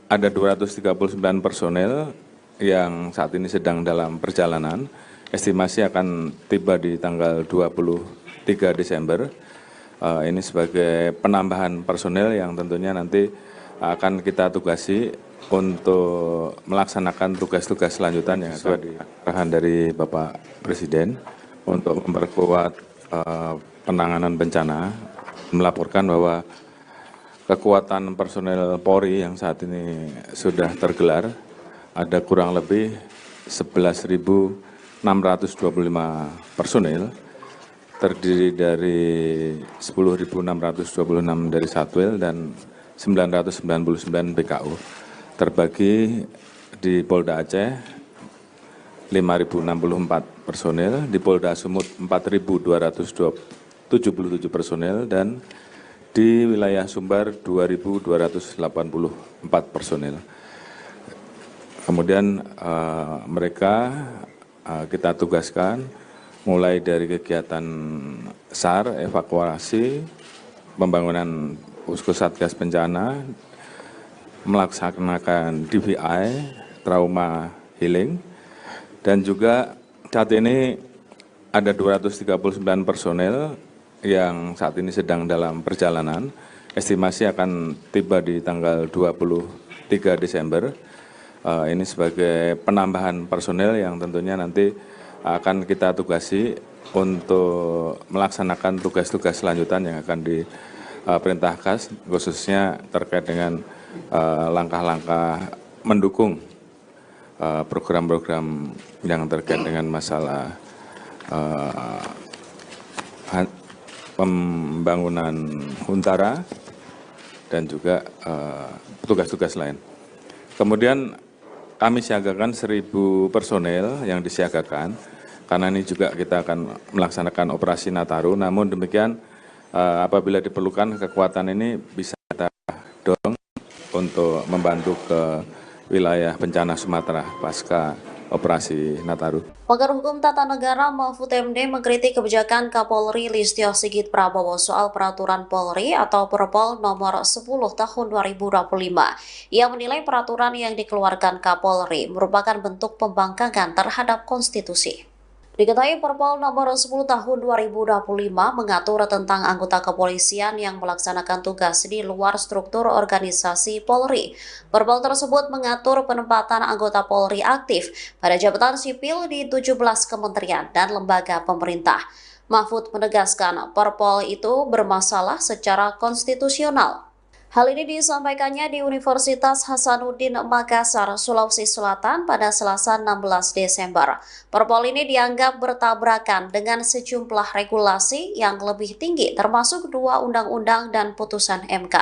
ada 239 personel yang saat ini sedang dalam perjalanan. Estimasi akan tiba di tanggal 23 Desember. Ini sebagai penambahan personel yang tentunya nanti akan kita tugasi untuk melaksanakan tugas-tugas selanjutan yang sesuai di arahan dari Bapak Presiden untuk memperkuat penanganan bencana, melaporkan bahwa kekuatan personel Polri yang saat ini sudah tergelar ada kurang lebih 11.625 personel, terdiri dari 10.626 dari Satwil dan 999 BKU, terbagi di Polda Aceh 5.064 personel, di Polda Sumut 4.277 personel, dan di wilayah Sumbar 2.284 personel. Kemudian mereka kita tugaskan mulai dari kegiatan SAR, evakuasi, pembangunan Posko Satgas Bencana, melaksanakan DVI, trauma healing, dan juga saat ini ada 239 personel yang saat ini sedang dalam perjalanan. Estimasi akan tiba di tanggal 23 Desember. Ini sebagai penambahan personel yang tentunya nanti akan kita tugasi untuk melaksanakan tugas-tugas selanjutan yang akan diperintahkan, khususnya terkait dengan langkah-langkah mendukung program-program yang terkait dengan masalah pembangunan Huntara dan juga tugas-tugas lain. Kemudian kami siagakan 1.000 personel yang disiagakan, karena ini juga kita akan melaksanakan operasi Nataru. Namun demikian apabila diperlukan kekuatan ini bisa kita dorong untuk membantu ke wilayah bencana Sumatera pasca operasi Nataru. Pakar Hukum Tata Negara Mahfud MD mengkritik kebijakan Kapolri Listio Sigit Prabowo soal peraturan Polri atau Perpol nomor 10 tahun 2025. Ia menilai peraturan yang dikeluarkan Kapolri merupakan bentuk pembangkangan terhadap konstitusi. Diketahui Perpol nomor 10 tahun 2025 mengatur tentang anggota kepolisian yang melaksanakan tugas di luar struktur organisasi Polri. Perpol tersebut mengatur penempatan anggota Polri aktif pada jabatan sipil di 17 kementerian dan lembaga pemerintah. Mahfud menegaskan Perpol itu bermasalah secara konstitusional. Hal ini disampaikannya di Universitas Hasanuddin Makassar, Sulawesi Selatan pada Selasa 16 Desember. Perpol ini dianggap bertabrakan dengan sejumlah regulasi yang lebih tinggi, termasuk 2 undang-undang dan putusan MK.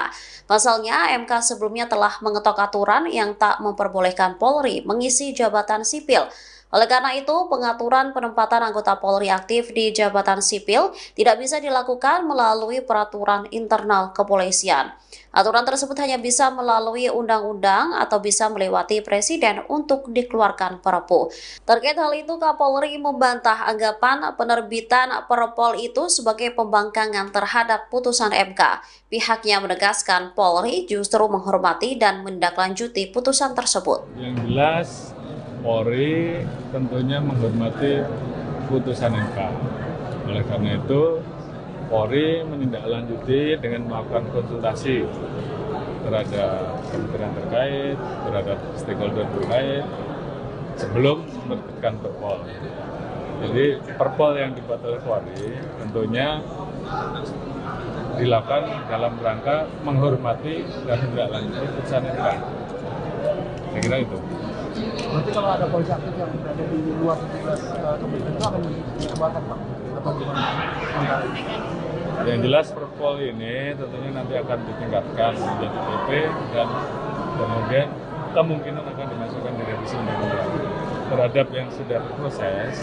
Pasalnya, MK sebelumnya telah mengetok aturan yang tak memperbolehkan Polri mengisi jabatan sipil. Oleh karena itu, pengaturan penempatan anggota Polri aktif di jabatan sipil tidak bisa dilakukan melalui peraturan internal kepolisian. Aturan tersebut hanya bisa melalui undang-undang atau bisa melewati presiden untuk dikeluarkan Perpu. Terkait hal itu, Kapolri membantah anggapan penerbitan Perpol itu sebagai pembangkangan terhadap putusan MK. Pihaknya menegaskan Polri justru menghormati dan menindaklanjuti putusan tersebut. Yang jelas, Polri tentunya menghormati putusan MK. Oleh karena itu, Polri menindaklanjuti dengan melakukan konsultasi terhadap kementerian terkait, terhadap stakeholder terkait, sebelum menerbitkan Perpol. Jadi Perpol yang dibuat oleh Polri tentunya dilakukan dalam rangka menghormati dan menindaklanjuti putusan MK. Saya kira itu. Berarti kalau ada polisi aktif yang berada di luar 17 kementerian itu akan dikeluarkan, Pak? Atau gimana? Yang jelas Perpol ini tentunya nanti akan ditingkatkan menjadi PP dan kemudian kemungkinan akan dimasukkan di revisi undang-undang. Terhadap yang sudah berproses,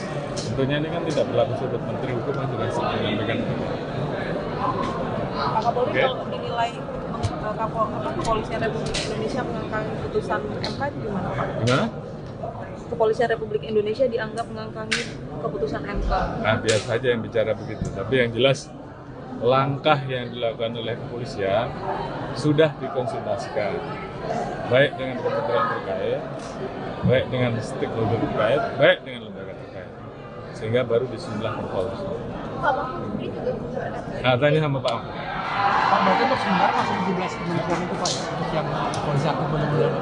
tentunya ini kan tidak berlaku surut Menteri Hukum yang sudah menyampaikan. Pak Kapolri kalau dinilai Kepolisian Republik Indonesia mengangkangi putusan MK itu gimana, Pak? Gimana? Kepolisian Republik Indonesia dianggap mengangkangi keputusan MK. Nah, biasa saja yang bicara begitu. Tapi yang jelas langkah yang dilakukan oleh kepolisian sudah dikonsultasikan, baik dengan kementerian terkait, baik dengan stakeholder terkait, baik dengan lembaga terkait, sehingga baru disusunlah Perpol. Nah, tanya sama Pak Ahmad. Pak, berarti untuk sementara masih 17 kementerian itu, Pak, untuk yang polisi aktif benar-benar.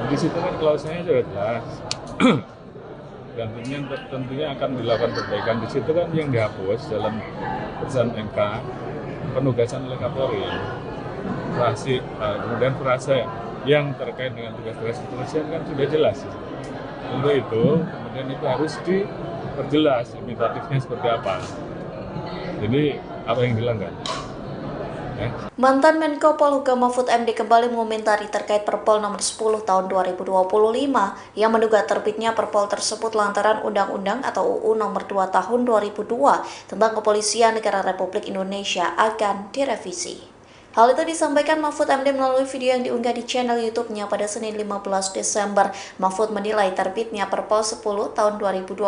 Di situ kan klausulnya sudah jelas. Dan tentunya akan dilakukan perbaikan. Di situ kan yang dihapus dalam putusan MK penugasan oleh Kapolri, kemudian frase yang terkait dengan tugas-tugas kepolisian kan sudah jelas. Untuk itu kemudian itu harus diperjelas limitatifnya seperti apa. Jadi apa yang dilanggar? Mantan Menko Polhukam Mahfud MD kembali mengomentari terkait Perpol nomor 10 tahun 2025 yang menduga terbitnya Perpol tersebut lantaran Undang-Undang atau UU nomor 2 tahun 2002 tentang Kepolisian Negara Republik Indonesia akan direvisi. Hal itu disampaikan Mahfud MD melalui video yang diunggah di channel YouTube-nya pada Senin 15 Desember. Mahfud menilai terbitnya Perpol 10 tahun 2025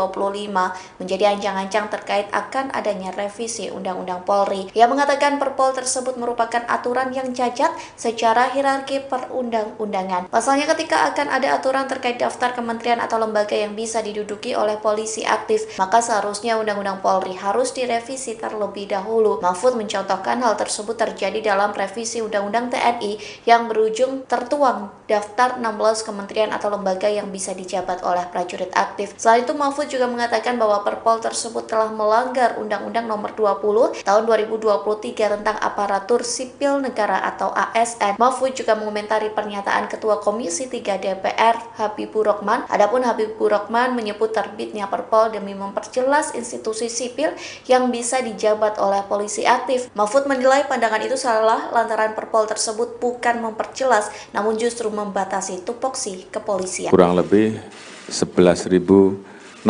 menjadi ancang-ancang terkait akan adanya revisi Undang-Undang Polri. Ia mengatakan Perpol tersebut merupakan aturan yang cacat secara hierarki perundang-undangan. Pasalnya ketika akan ada aturan terkait daftar kementerian atau lembaga yang bisa diduduki oleh polisi aktif, maka seharusnya Undang-Undang Polri harus direvisi terlebih dahulu. Mahfud mencontohkan hal tersebut terjadi dalam revisi Undang-Undang TNI yang berujung tertuang daftar 16 kementerian atau lembaga yang bisa dijabat oleh prajurit aktif. Selain itu, Mahfud juga mengatakan bahwa Perpol tersebut telah melanggar Undang-Undang nomor 20 tahun 2023 tentang aparatur sipil negara atau ASN. Mahfud juga mengomentari pernyataan Ketua Komisi 3 DPR Habibur Rahman. Adapun Habibur Rahman menyebut terbitnya Perpol demi memperjelas institusi sipil yang bisa dijabat oleh polisi aktif. Mahfud menilai pandangan itu salah lantaran Perpol tersebut bukan memperjelas, namun justru membatasi tupoksi kepolisian. Kurang lebih 11.625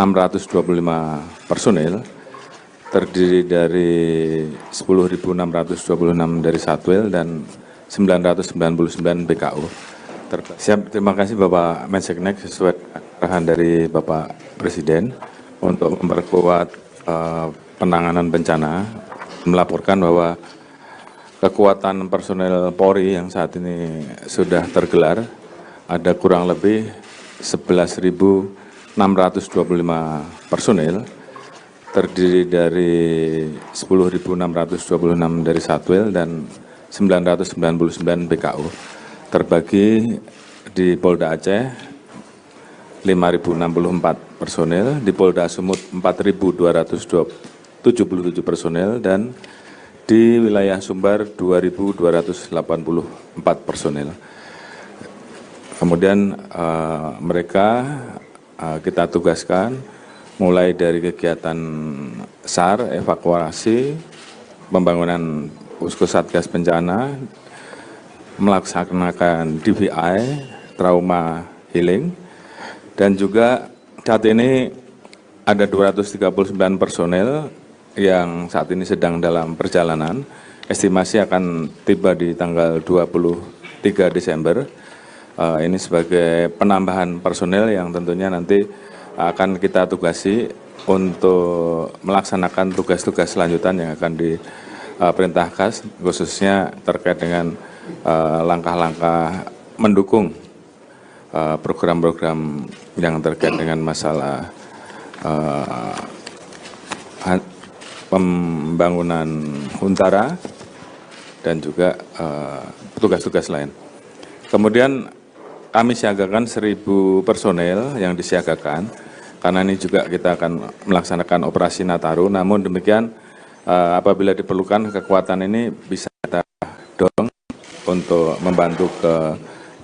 personil, terdiri dari 10.626 dari Satwil dan 999 BKU. Siap, terima kasih Bapak Menseknek sesuai arahan dari Bapak Presiden untuk memperkuat penanganan bencana, melaporkan bahwa kekuatan personel Polri yang saat ini sudah tergelar ada kurang lebih 11.625 personil terdiri dari 10.626 dari Satwil dan 999 BKU. Terbagi di Polda Aceh 5.064 personil, di Polda Sumut 4.277 personil, dan di wilayah Sumbar 2.284 personil. Kemudian mereka kita tugaskan mulai dari kegiatan SAR, evakuasi, pembangunan posko satgas bencana, melaksanakan DVI, trauma healing, dan juga saat ini ada 239 personel yang saat ini sedang dalam perjalanan. Estimasi akan tiba di tanggal 23 Desember. Ini sebagai penambahan personel yang tentunya nanti akan kita tugasi untuk melaksanakan tugas-tugas selanjutan yang akan diperintahkan, khususnya terkait dengan langkah-langkah mendukung program-program yang terkait dengan masalah pembangunan Huntara dan juga tugas-tugas lain. Kemudian kami siagakan 1.000 personel yang disiagakan, karena ini juga kita akan melaksanakan operasi Nataru. Namun demikian, apabila diperlukan kekuatan ini bisa kita dorong untuk membantu ke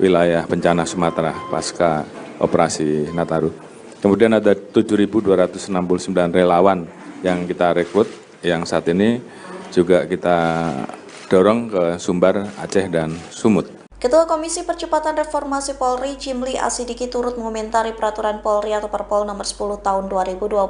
wilayah bencana Sumatera pasca operasi Nataru. Kemudian ada 7.269 relawan yang kita rekrut, yang saat ini juga kita dorong ke Sumbar, Aceh, dan Sumut. Ketua Komisi Percepatan Reformasi Polri, Jimli Asidiki, turut mengomentari peraturan Polri atau Perpol nomor 10 tahun 2025.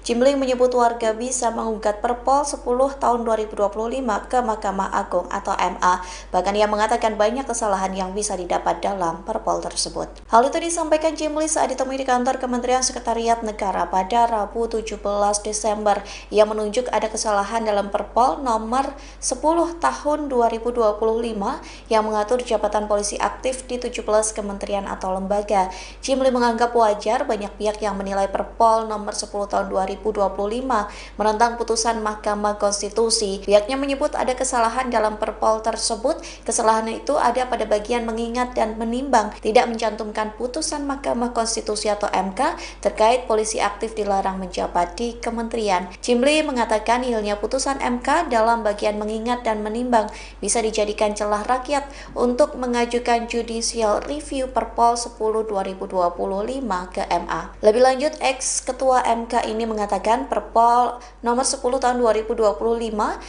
Jimli menyebut warga bisa menggugat Perpol 10 tahun 2025 ke Mahkamah Agung atau MA. Bahkan ia mengatakan banyak kesalahan yang bisa didapat dalam Perpol tersebut. Hal itu disampaikan Jimli saat ditemui di kantor Kementerian Sekretariat Negara pada Rabu 17 Desember. Ia menunjuk ada kesalahan dalam Perpol nomor 10 tahun 2025 yang mengatur jabatan polisi aktif di 17 kementerian atau lembaga. Jimli menganggap wajar banyak pihak yang menilai Perpol nomor 10 tahun 2025 menentang putusan Mahkamah Konstitusi. Pihaknya menyebut ada kesalahan dalam Perpol tersebut. Kesalahan itu ada pada bagian mengingat dan menimbang, tidak mencantumkan putusan Mahkamah Konstitusi atau MK terkait polisi aktif dilarang menjabat di kementerian. Jimli mengatakan hilangnya putusan MK dalam bagian mengingat dan menimbang bisa dijadikan celah rakyat untuk mengajukan judicial review Perpol 10 2025 ke MA. Lebih lanjut, ex-ketua MK ini mengatakan Perpol nomor 10 tahun 2025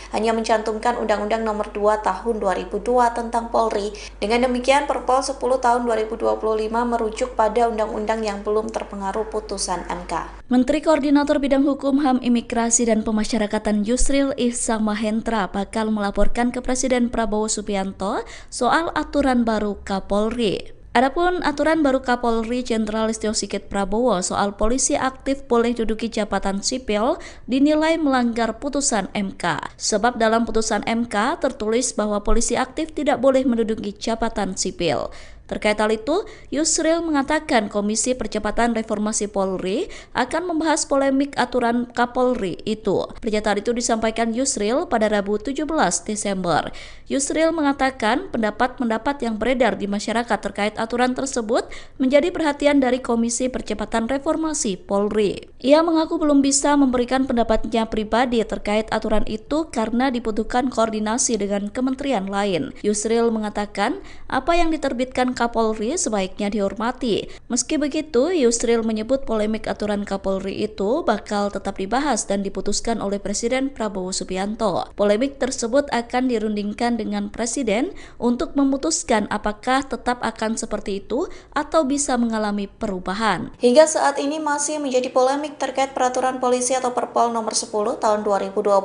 hanya mencantumkan Undang-Undang nomor 2 tahun 2002 tentang Polri. Dengan demikian, Perpol 10 tahun 2025 merujuk pada undang-undang yang belum terpengaruh putusan MK. Menteri Koordinator Bidang Hukum, HAM, Imigrasi, dan Pemasyarakatan Yusril Ihsamahendra bakal melaporkan ke Presiden Prabowo Subianto soal aturan baru Kapolri. Adapun aturan baru Kapolri Jenderal Listio Sigit Prabowo soal polisi aktif boleh duduki jabatan sipil dinilai melanggar putusan MK. Sebab dalam putusan MK tertulis bahwa polisi aktif tidak boleh menduduki jabatan sipil. Terkait hal itu, Yusril mengatakan Komisi Percepatan Reformasi Polri akan membahas polemik aturan Kapolri itu. Pernyataan itu disampaikan Yusril pada Rabu 17 Desember. Yusril mengatakan pendapat-pendapat yang beredar di masyarakat terkait aturan tersebut menjadi perhatian dari Komisi Percepatan Reformasi Polri. Ia mengaku belum bisa memberikan pendapatnya pribadi terkait aturan itu karena dibutuhkan koordinasi dengan kementerian lain. Yusril mengatakan apa yang diterbitkan Kapolri sebaiknya dihormati. Meski begitu, Yusril menyebut polemik aturan Kapolri itu bakal tetap dibahas dan diputuskan oleh Presiden Prabowo Subianto. Polemik tersebut akan dirundingkan dengan Presiden untuk memutuskan apakah tetap akan seperti itu atau bisa mengalami perubahan. Hingga saat ini masih menjadi polemik terkait peraturan polisi atau Perpol nomor 10 tahun 2025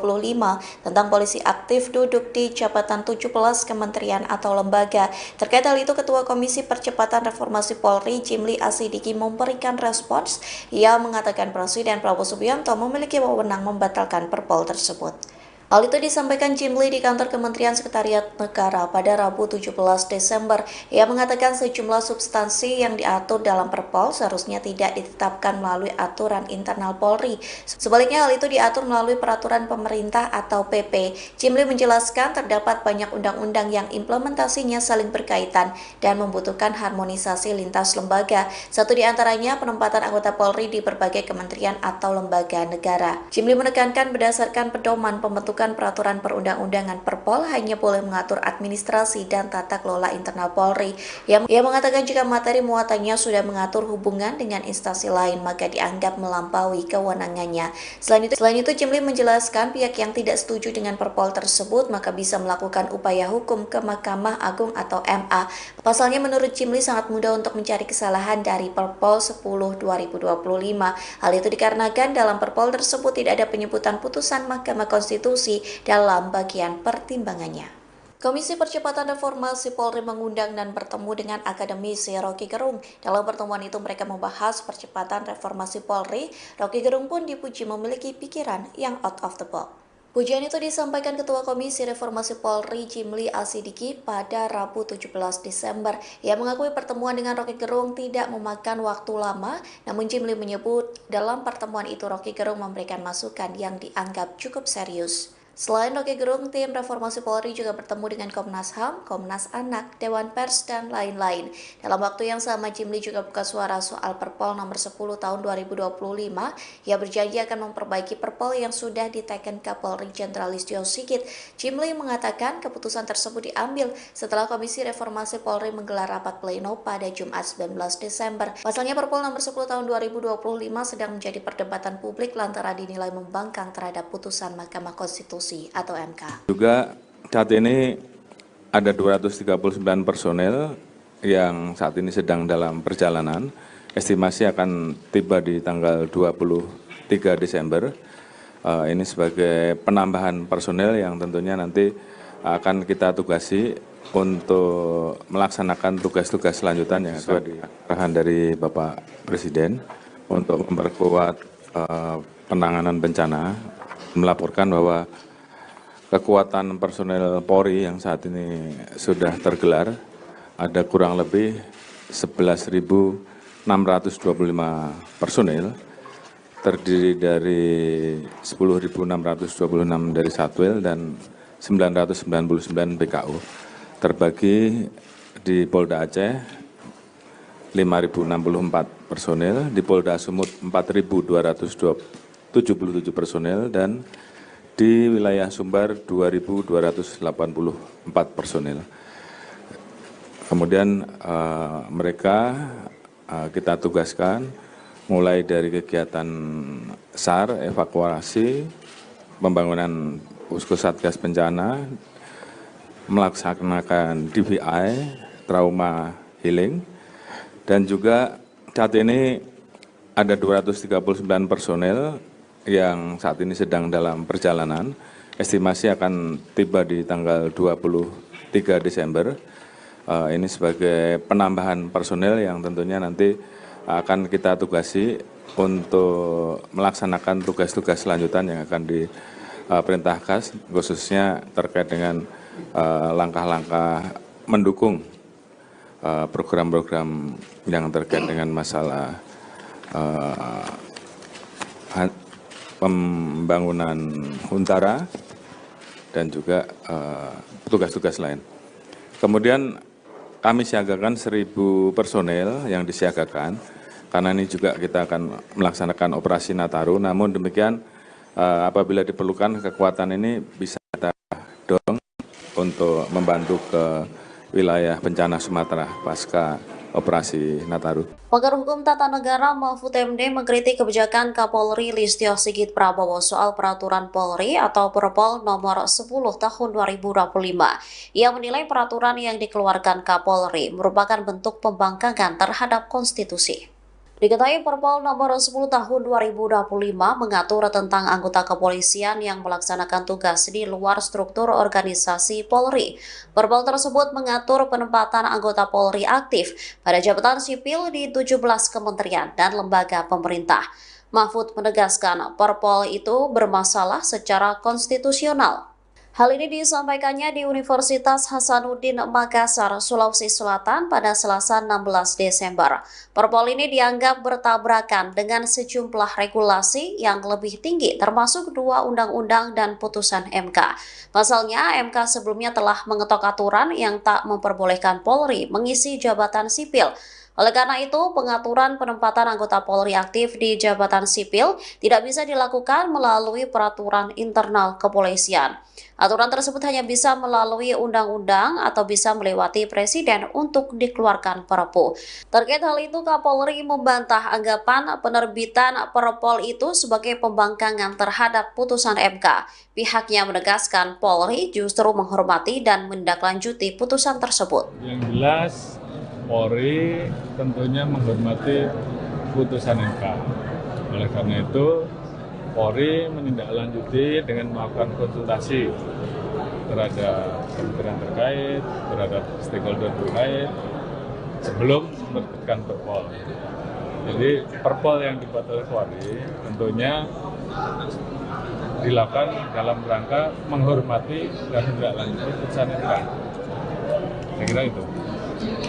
tentang polisi aktif duduk di jabatan 17 kementerian atau lembaga. Terkait hal itu, Ketua Komisi Percepatan Reformasi Polri Jimli Asidiki memberikan respons. Ia mengatakan Presiden Prabowo Subianto memiliki wewenang membatalkan Perpol tersebut. Hal itu disampaikan Jimli di kantor Kementerian Sekretariat Negara pada Rabu 17 Desember. Ia mengatakan sejumlah substansi yang diatur dalam Perpol seharusnya tidak ditetapkan melalui aturan internal Polri. Sebaliknya hal itu diatur melalui peraturan pemerintah atau PP. Jimli menjelaskan terdapat banyak undang-undang yang implementasinya saling berkaitan dan membutuhkan harmonisasi lintas lembaga. Satu di antaranya penempatan anggota Polri di berbagai kementerian atau lembaga negara. Jimli menekankan berdasarkan pedoman pembentukan peraturan perundang-undangan Perpol hanya boleh mengatur administrasi dan tata kelola internal Polri. Ia mengatakan jika materi muatannya sudah mengatur hubungan dengan instansi lain maka dianggap melampaui kewenangannya. Selain itu Jimli menjelaskan pihak yang tidak setuju dengan Perpol tersebut maka bisa melakukan upaya hukum ke Mahkamah Agung atau MA. Pasalnya menurut Jimli sangat mudah untuk mencari kesalahan dari Perpol 10/2025. Hal itu dikarenakan dalam Perpol tersebut tidak ada penyebutan putusan Mahkamah Konstitusi dalam bagian pertimbangannya. Komisi Percepatan Reformasi Polri mengundang dan bertemu dengan akademisi Rocky Gerung. Dalam pertemuan itu mereka membahas percepatan reformasi Polri. Rocky Gerung pun dipuji memiliki pikiran yang out of the box. Pujian itu disampaikan Ketua Komisi Reformasi Polri Jimli Asidiki pada Rabu 17 Desember. Ia mengakui pertemuan dengan Rocky Gerung tidak memakan waktu lama, namun Jimli menyebut dalam pertemuan itu Rocky Gerung memberikan masukan yang dianggap cukup serius. Selain Rocky Gerung, tim Reformasi Polri juga bertemu dengan Komnas HAM, Komnas Anak, Dewan Pers, dan lain-lain. Dalam waktu yang sama, Jimli juga buka suara soal Perpol nomor 10 tahun 2025. Ia berjanji akan memperbaiki Perpol yang sudah diteken Kapolri Jenderal Listio Sigit. Jimli mengatakan keputusan tersebut diambil setelah Komisi Reformasi Polri menggelar rapat pleno pada Jumat 19 Desember. Pasalnya Perpol nomor 10 tahun 2025 sedang menjadi perdebatan publik lantaran dinilai membangkang terhadap putusan Mahkamah Konstitusi atau MK. Juga saat ini ada 239 personel yang saat ini sedang dalam perjalanan. Estimasi akan tiba di tanggal 23 Desember. Ini sebagai penambahan personel yang tentunya nanti akan kita tugasi untuk melaksanakan tugas-tugas selanjutan yang sesuai di arahan dari Bapak Presiden untuk memperkuat penanganan bencana, melaporkan bahwa kekuatan personel Polri yang saat ini sudah tergelar ada kurang lebih 11.625 personel, terdiri dari 10.626 dari Satwil dan 999 BKU, terbagi di Polda Aceh 5.064 personel, di Polda Sumut 4.277 personel, dan di wilayah Sumbar 2.284 personel. Kemudian mereka kita tugaskan mulai dari kegiatan SAR, evakuasi, pembangunan posko satgas bencana, melaksanakan DVI, trauma healing, dan juga saat ini ada 239 personel yang saat ini sedang dalam perjalanan. Estimasi akan tiba di tanggal 23 Desember. Ini sebagai penambahan personel yang tentunya nanti akan kita tugasi untuk melaksanakan tugas-tugas selanjutan yang akan diperintahkan, khususnya terkait dengan langkah-langkah mendukung program-program yang terkait dengan masalah pembangunan Huntara dan juga tugas-tugas lain. Kemudian kami siagakan 1.000 personel yang disiagakan, karena ini juga kita akan melaksanakan operasi Nataru. Namun demikian apabila diperlukan kekuatan ini bisa kita dorong untuk membantu ke wilayah bencana Sumatera pasca operasi Nataru. Pakar Hukum Tata Negara Mahfud MD mengkritik kebijakan Kapolri Listio Sigit Prabowo soal peraturan Polri atau Perpol nomor 10 tahun 2025. Ia menilai peraturan yang dikeluarkan Kapolri merupakan bentuk pembangkangan terhadap konstitusi. Diketahui Perpol nomor 10 tahun 2025 mengatur tentang anggota kepolisian yang melaksanakan tugas di luar struktur organisasi Polri. Perpol tersebut mengatur penempatan anggota Polri aktif pada jabatan sipil di 17 kementerian dan lembaga pemerintah. Mahfud menegaskan Perpol itu bermasalah secara konstitusional. Hal ini disampaikannya di Universitas Hasanuddin Makassar, Sulawesi Selatan pada Selasa 16 Desember. Perpol ini dianggap bertabrakan dengan sejumlah regulasi yang lebih tinggi, termasuk 2 undang-undang dan putusan MK. Pasalnya, MK sebelumnya telah mengetok aturan yang tak memperbolehkan Polri mengisi jabatan sipil. Oleh karena itu, pengaturan penempatan anggota Polri aktif di jabatan sipil tidak bisa dilakukan melalui peraturan internal kepolisian. Aturan tersebut hanya bisa melalui undang-undang atau bisa melewati presiden untuk dikeluarkan Perpu. Terkait hal itu, Kapolri membantah anggapan penerbitan Perpol itu sebagai pembangkangan terhadap putusan MK. Pihaknya menegaskan Polri justru menghormati dan menindaklanjuti putusan tersebut. Yang jelas, Polri tentunya menghormati putusan MK. Oleh karena itu, Polri menindaklanjuti dengan melakukan konsultasi terhadap kementerian terkait, terhadap stakeholder terkait, sebelum menerbitkan Perpol. Jadi Perpol yang dibuat oleh Polri tentunya dilakukan dalam rangka menghormati dan menindaklanjuti putusan MK. Saya kira itu.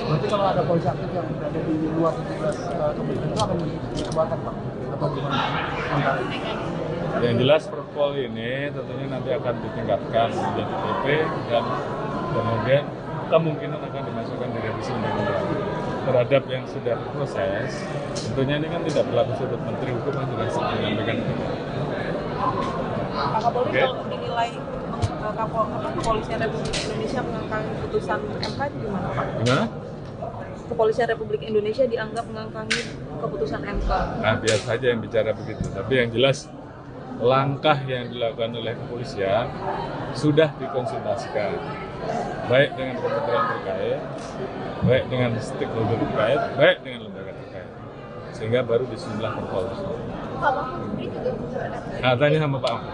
Berarti kalau ada polisi aktif yang berada di luar 17 kementerian itu akan dikeluarkan, Pak? Atau gimana? Yang jelas Perpol ini tentunya nanti akan ditingkatkan menjadi PP dan kemudian kemungkinan akan dimasukkan di revisi undang-undang. Terhadap yang sudah proses, tentunya ini kan tidak berlaku surut. Menteri Hukum yang sudah menyampaikan. Pak Kapolri kalau dinilai Kepolisian Republik Indonesia mengangkangi putusan MK itu gimana, Pak? Gimana? Kepolisian Republik Indonesia dianggap mengangkangi keputusan MK. Nah, biar saja yang bicara begitu. Tapi yang jelas langkah yang dilakukan oleh kepolisian sudah dikonsultasikan, baik dengan kementerian terkait, baik dengan stakeholder terkait, baik dengan lembaga terkait, sehingga baru disusunlah Perpol. Nah, tanya sama Pak Ahmad.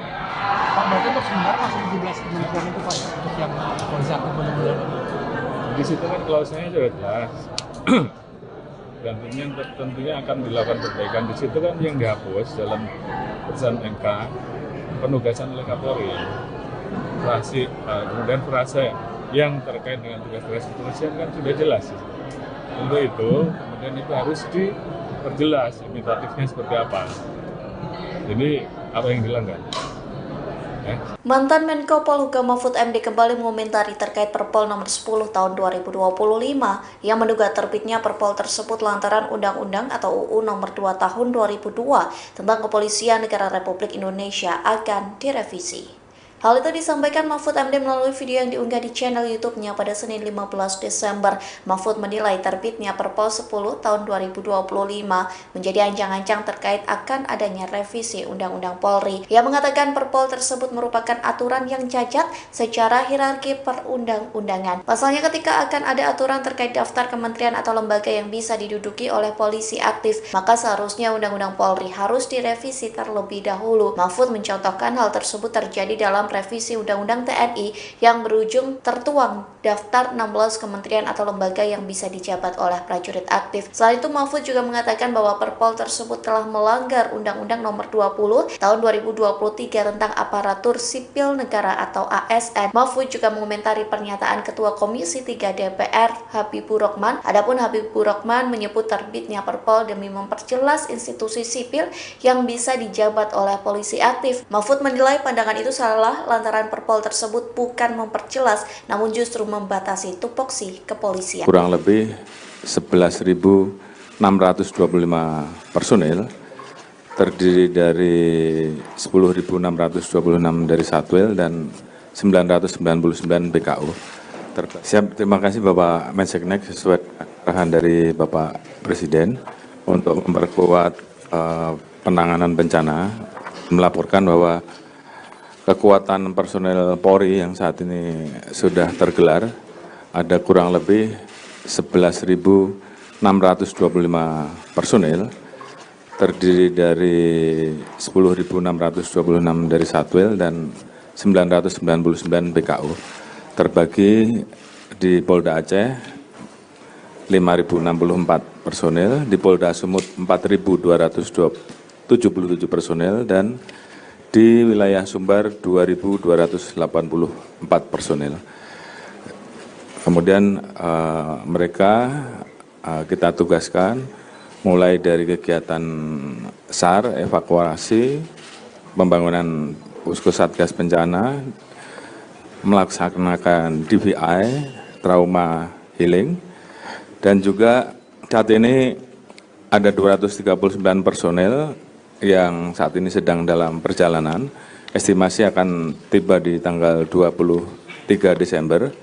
Pak, berarti untuk sementara masih 17 kementerian itu, Pak, untuk yang polisi aktif benar-benar. Di situ kan klausanya sudah jelas. Dan tentunya akan dilakukan perbaikan. Di situ kan yang dihapus dalam putusan MK penugasan oleh Kapolri, kemudian frase yang terkait dengan tugas-tugas kepolisian kan sudah jelas. Untuk itu kemudian itu harus diperjelas imitatifnya seperti apa. Jadi apa yang dilanggar? Mantan Menko Polhukam Mahfud MD kembali mengomentari terkait Perpol nomor 10 tahun 2025 yang menduga terbitnya Perpol tersebut lantaran Undang-Undang atau UU nomor 2 tahun 2002 tentang Kepolisian Negara Republik Indonesia akan direvisi. Hal itu disampaikan Mahfud MD melalui video yang diunggah di channel YouTube-nya pada Senin 15 Desember. Mahfud menilai terbitnya Perpol 10 tahun 2025 menjadi ancang-ancang terkait akan adanya revisi Undang-Undang Polri. Ia mengatakan Perpol tersebut merupakan aturan yang cacat secara hierarki perundang-undangan. Pasalnya ketika akan ada aturan terkait daftar kementerian atau lembaga yang bisa diduduki oleh polisi aktif, maka seharusnya Undang-Undang Polri harus direvisi terlebih dahulu. Mahfud mencontohkan hal tersebut terjadi dalam revisi Undang-Undang TNI yang berujung tertuang daftar 16 kementerian atau lembaga yang bisa dijabat oleh prajurit aktif. Selain itu, Mahfud juga mengatakan bahwa Perpol tersebut telah melanggar Undang-Undang nomor 20 tahun 2023 tentang aparatur sipil negara atau ASN. Mahfud juga mengomentari pernyataan Ketua Komisi 3 DPR Habibur Rahman. Adapun Habibur Rahman menyebut terbitnya Perpol demi memperjelas institusi sipil yang bisa dijabat oleh polisi aktif. Mahfud menilai pandangan itu salah lantaran Perpol tersebut bukan memperjelas, namun justru membatasi tupoksi kepolisian. Kurang lebih 11.625 personil, terdiri dari 10.626 dari Satwil dan 999 BKU. Siap, terima kasih Bapak Menseknek sesuai arahan dari Bapak Presiden untuk memperkuat penanganan bencana, melaporkan bahwa kekuatan personel Polri yang saat ini sudah tergelar ada kurang lebih 11.625 personil, terdiri dari 10.626 dari Satwil dan 999 BKO. Terbagi di Polda Aceh 5.064 personil, di Polda Sumut 4.277 personil, dan di wilayah Sumbar 2.284 personil. Kemudian mereka kita tugaskan mulai dari kegiatan SAR, evakuasi, pembangunan posko satgas bencana, melaksanakan DVI, trauma healing, dan juga saat ini ada 239 personel yang saat ini sedang dalam perjalanan. Estimasi akan tiba di tanggal 23 Desember.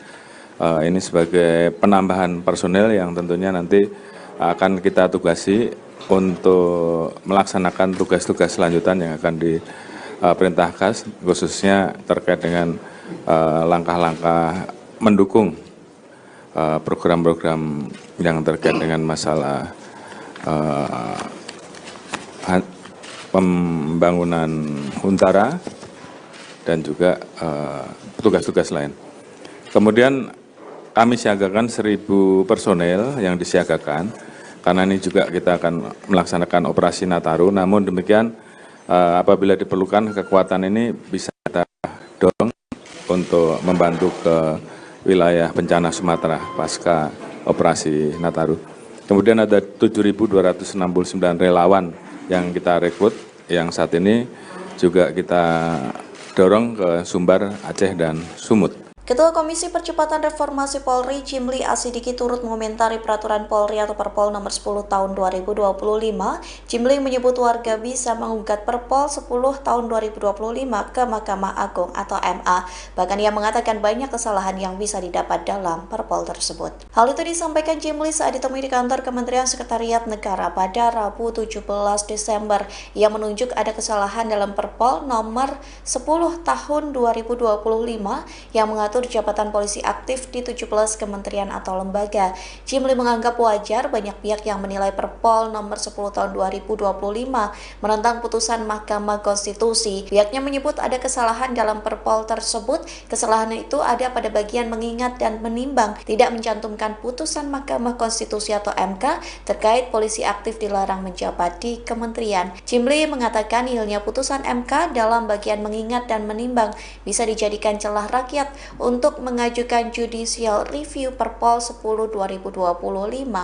Ini sebagai penambahan personel yang tentunya nanti akan kita tugasi untuk melaksanakan tugas-tugas selanjutan yang akan diperintahkan, khususnya terkait dengan langkah-langkah mendukung program-program yang terkait dengan masalah pembangunan Huntara dan juga tugas-tugas lain. Kemudian kami siagakan 1.000 personel yang disiagakan, karena ini juga kita akan melaksanakan operasi Nataru. Namun demikian, apabila diperlukan kekuatan ini bisa kita dorong untuk membantu ke wilayah bencana Sumatera pasca operasi Nataru. Kemudian ada 7.269 relawan yang kita rekrut, yang saat ini juga kita dorong ke Sumbar, Aceh, dan Sumut. Ketua Komisi Percepatan Reformasi Polri, Jimli Asidiki, turut mengomentari peraturan Polri atau Perpol nomor 10 tahun 2025. Jimli menyebut warga bisa menggugat Perpol 10 tahun 2025 ke Mahkamah Agung atau MA. Bahkan ia mengatakan banyak kesalahan yang bisa didapat dalam Perpol tersebut. Hal itu disampaikan Jimli saat ditemui di kantor Kementerian Sekretariat Negara pada Rabu 17 Desember. Ia menunjuk ada kesalahan dalam Perpol nomor 10 tahun 2025 yang mengatur jabatan polisi aktif di 17 kementerian atau lembaga. Jimli menganggap wajar banyak pihak yang menilai Perpol nomor 10 tahun 2025 menentang putusan Mahkamah Konstitusi. Pihaknya menyebut ada kesalahan dalam Perpol tersebut. Kesalahan itu ada pada bagian mengingat dan menimbang, tidak mencantumkan putusan Mahkamah Konstitusi atau MK terkait polisi aktif dilarang menjabat di kementerian. Jimli mengatakan nihilnya putusan MK dalam bagian mengingat dan menimbang bisa dijadikan celah rakyat untuk mengajukan judicial review Perpol 10 2025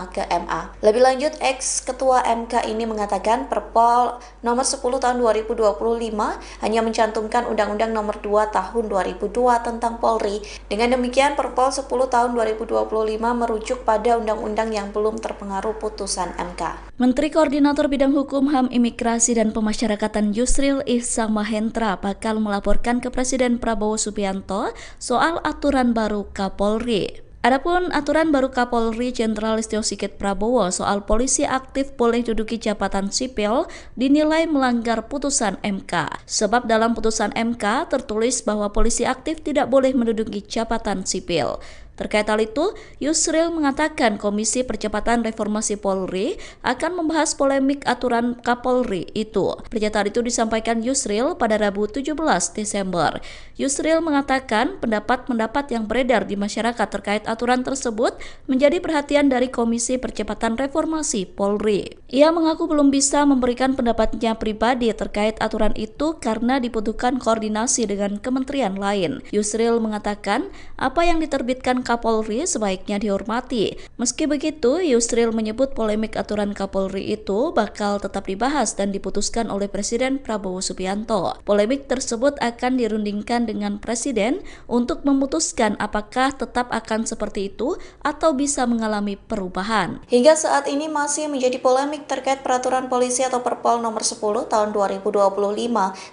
ke MA. Lebih lanjut, ex-ketua MK ini mengatakan Perpol nomor 10 tahun 2025 hanya mencantumkan Undang-Undang nomor 2 tahun 2002 tentang Polri. Dengan demikian, Perpol 10 tahun 2025 merujuk pada undang-undang yang belum terpengaruh putusan MK. Menteri Koordinator Bidang Hukum, HAM, Imigrasi, dan Pemasyarakatan Yusril Ihsamahendra bakal melaporkan ke Presiden Prabowo Subianto soal aturan baru Kapolri. Adapun aturan baru Kapolri Jenderal Listio Sigit Prabowo soal polisi aktif boleh duduki jabatan sipil dinilai melanggar putusan MK. Sebab dalam putusan MK tertulis bahwa polisi aktif tidak boleh menduduki jabatan sipil. Terkait hal itu, Yusril mengatakan Komisi Percepatan Reformasi Polri akan membahas polemik aturan Kapolri itu. Pernyataan itu disampaikan Yusril pada Rabu 17 Desember. Yusril mengatakan pendapat-pendapat yang beredar di masyarakat terkait aturan tersebut menjadi perhatian dari Komisi Percepatan Reformasi Polri. Ia mengaku belum bisa memberikan pendapatnya pribadi terkait aturan itu karena dibutuhkan koordinasi dengan kementerian lain. Yusril mengatakan apa yang diterbitkan Kapolri sebaiknya dihormati. Meski begitu, Yusril menyebut polemik aturan Kapolri itu bakal tetap dibahas dan diputuskan oleh Presiden Prabowo Subianto. Polemik tersebut akan dirundingkan dengan Presiden untuk memutuskan apakah tetap akan seperti itu atau bisa mengalami perubahan. Hingga saat ini masih menjadi polemik terkait peraturan polisi atau Perpol nomor 10 tahun 2025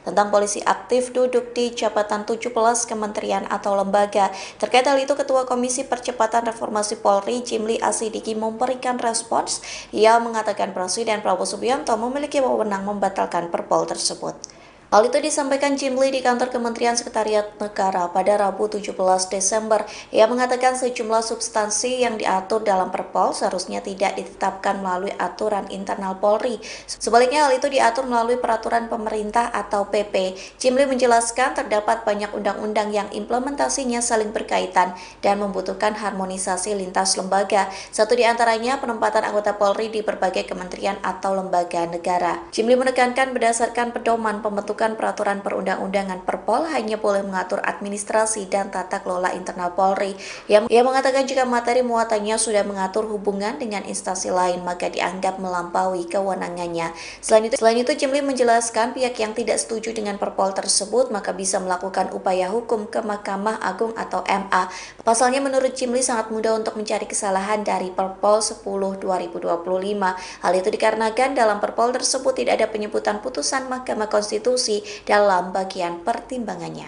tentang polisi aktif duduk di jabatan 17 kementerian atau lembaga. Terkait hal itu, Ketua Komisi Percepatan Reformasi Polri, Jimli Asidiki, memberikan respons. Ia mengatakan Presiden Prabowo Subianto memiliki wewenang membatalkan Perpol tersebut. Hal itu disampaikan Jimli di kantor Kementerian Sekretariat Negara pada Rabu 17 Desember. Ia mengatakan sejumlah substansi yang diatur dalam Perpol seharusnya tidak ditetapkan melalui aturan internal Polri. Sebaliknya hal itu diatur melalui peraturan pemerintah atau PP. Jimli menjelaskan terdapat banyak undang-undang yang implementasinya saling berkaitan dan membutuhkan harmonisasi lintas lembaga. Satu di antaranya penempatan anggota Polri di berbagai kementerian atau lembaga negara. Jimli menekankan berdasarkan pedoman pembentukan peraturan perundang-undangan Perpol hanya boleh mengatur administrasi dan tata kelola internal Polri. Ia mengatakan jika materi muatannya sudah mengatur hubungan dengan instansi lain maka dianggap melampaui kewenangannya. Selain itu Jimli menjelaskan pihak yang tidak setuju dengan Perpol tersebut maka bisa melakukan upaya hukum ke Mahkamah Agung atau MA. Pasalnya menurut Jimli sangat mudah untuk mencari kesalahan dari Perpol 10/2025. Hal itu dikarenakan dalam Perpol tersebut tidak ada penyebutan putusan Mahkamah Konstitusi dalam bagian pertimbangannya.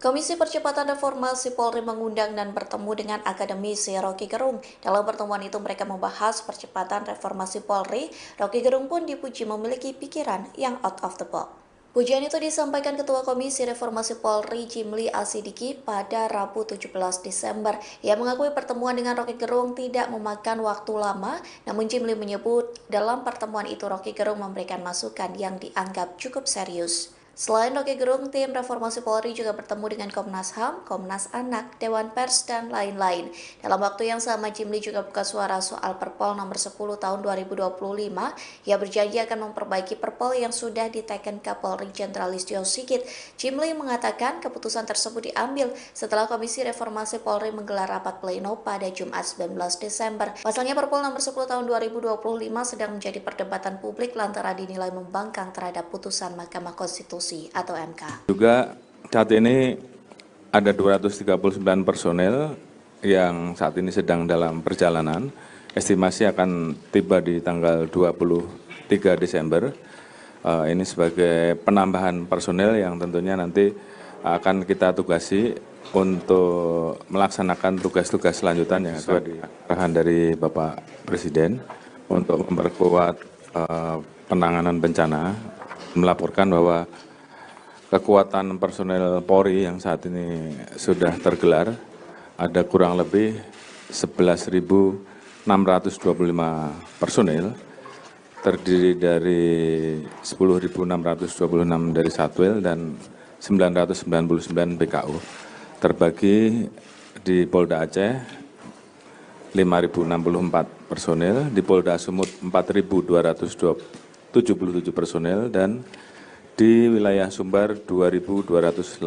Komisi Percepatan Reformasi Polri mengundang dan bertemu dengan akademisi Rocky Gerung. Dalam pertemuan itu mereka membahas percepatan reformasi Polri. Rocky Gerung pun dipuji memiliki pikiran yang out of the box. Pujian itu disampaikan Ketua Komisi Reformasi Polri Jimli Asidiki pada Rabu 17 Desember. Ia mengakui pertemuan dengan Rocky Gerung tidak memakan waktu lama, namun Jimli menyebut dalam pertemuan itu Rocky Gerung memberikan masukan yang dianggap cukup serius. Selain Rocky Gerung, tim Reformasi Polri juga bertemu dengan Komnas HAM, Komnas Anak, Dewan Pers, dan lain-lain. Dalam waktu yang sama, Jimli juga buka suara soal Perpol nomor 10 tahun 2025. Ia berjanji akan memperbaiki Perpol yang sudah diteken Kapolri Jenderal Listio Sigit. Jimli mengatakan keputusan tersebut diambil setelah Komisi Reformasi Polri menggelar rapat pleno pada Jumat 19 Desember. Pasalnya Perpol nomor 10 tahun 2025 sedang menjadi perdebatan publik lantaran dinilai membangkang terhadap putusan Mahkamah Konstitusi atau MK. Juga saat ini ada 239 personel yang saat ini sedang dalam perjalanan. Estimasi akan tiba di tanggal 23 Desember. Ini sebagai penambahan personel yang tentunya nanti akan kita tugasi untuk melaksanakan tugas-tugas selanjutan yang sesuai di arahan dari Bapak Presiden untuk memperkuat penanganan bencana, melaporkan bahwa kekuatan personel Polri yang saat ini sudah tergelar ada kurang lebih 11.625 personel, terdiri dari 10.626 dari Satwil dan 999 BKU, terbagi di Polda Aceh 5.064 personel, di Polda Sumut 4.277 personel, dan di wilayah Sumbar 2.284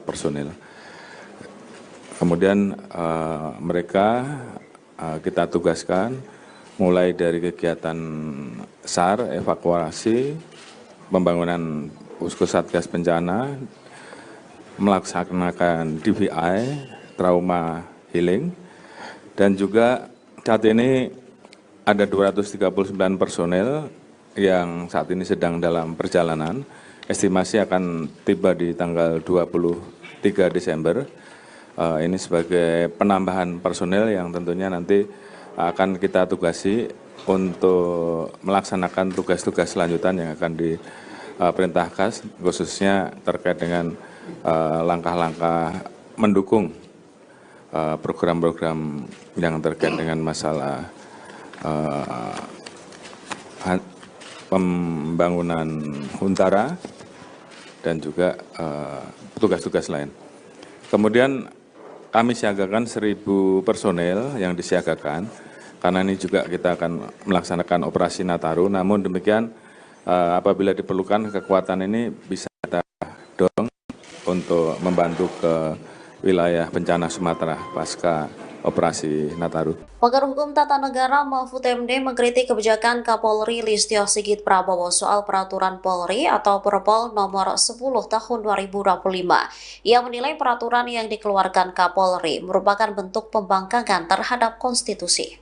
personel. Kemudian mereka kita tugaskan mulai dari kegiatan SAR, evakuasi, pembangunan posko satgas bencana, melaksanakan DVI, trauma healing, dan juga saat ini ada 239 personel yang saat ini sedang dalam perjalanan. Estimasi akan tiba di tanggal 23 Desember. Ini sebagai penambahan personel yang tentunya nanti akan kita tugasi untuk melaksanakan tugas-tugas selanjutan yang akan diperintahkan, khususnya terkait dengan langkah-langkah mendukung program-program yang terkait dengan masalah pembangunan Huntara dan juga tugas-tugas lain. Kemudian kami siagakan 1.000 personel yang disiagakan, karena ini juga kita akan melaksanakan operasi Nataru. Namun demikian apabila diperlukan kekuatan ini bisa kita dorong untuk membantu ke wilayah bencana Sumatera pasca operasi Nataru. Pakar Hukum Tata Negara Mahfud MD mengkritik kebijakan Kapolri Listio Sigit Prabowo soal peraturan Polri atau Perpol nomor 10 tahun 2025. Ia menilai peraturan yang dikeluarkan Kapolri merupakan bentuk pembangkangan terhadap konstitusi.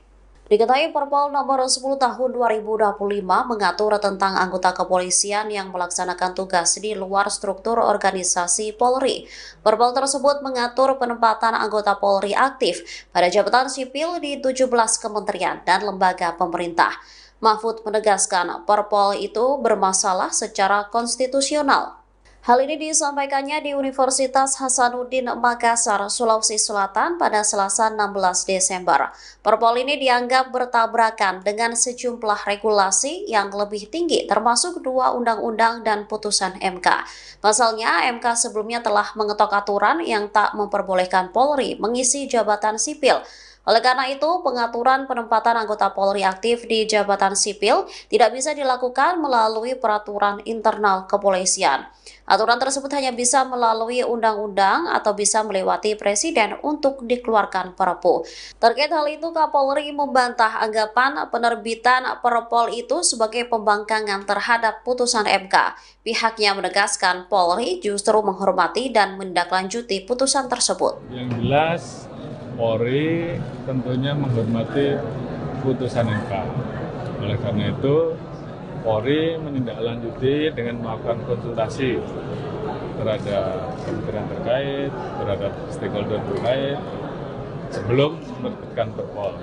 Diketahui Perpol nomor 10 tahun 2025 mengatur tentang anggota kepolisian yang melaksanakan tugas di luar struktur organisasi Polri. Perpol tersebut mengatur penempatan anggota Polri aktif pada jabatan sipil di 17 kementerian dan lembaga pemerintah. Mahfud menegaskan Perpol itu bermasalah secara konstitusional. Hal ini disampaikannya di Universitas Hasanuddin Makassar, Sulawesi Selatan pada Selasa 16 Desember. Perpol ini dianggap bertabrakan dengan sejumlah regulasi yang lebih tinggi, termasuk 2 undang-undang dan putusan MK. Pasalnya, MK sebelumnya telah mengetok aturan yang tak memperbolehkan Polri mengisi jabatan sipil. Oleh karena itu, pengaturan penempatan anggota Polri aktif di jabatan sipil tidak bisa dilakukan melalui peraturan internal kepolisian. Aturan tersebut hanya bisa melalui undang-undang atau bisa melewati presiden untuk dikeluarkan Perpu. Terkait hal itu, Kapolri membantah anggapan penerbitan Perpol itu sebagai pembangkangan terhadap putusan MK. Pihaknya menegaskan Polri justru menghormati dan menindaklanjuti putusan tersebut. Yang jelas, Polri tentunya menghormati putusan MK. Oleh karena itu, Polri menindaklanjuti dengan melakukan konsultasi terhadap kementerian terkait, terhadap stakeholder terkait, sebelum menerbitkan Perpol.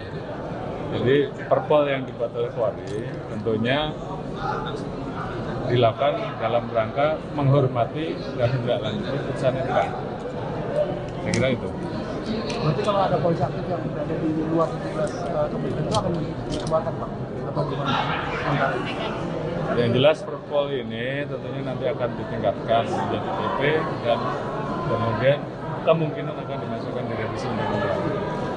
Jadi Perpol yang dibuat oleh Polri tentunya dilakukan dalam rangka menghormati dan menindaklanjuti putusan MK. Saya kira itu. Berarti kalau ada polisi aktif yang berada di luar 17 kementerian itu akan dikeluarkan, Pak? Atau gimana? Yang jelas Perpol ini tentunya nanti akan ditingkatkan menjadi PP dan kemudian kemungkinan akan dimasukkan di revisi undang-undang.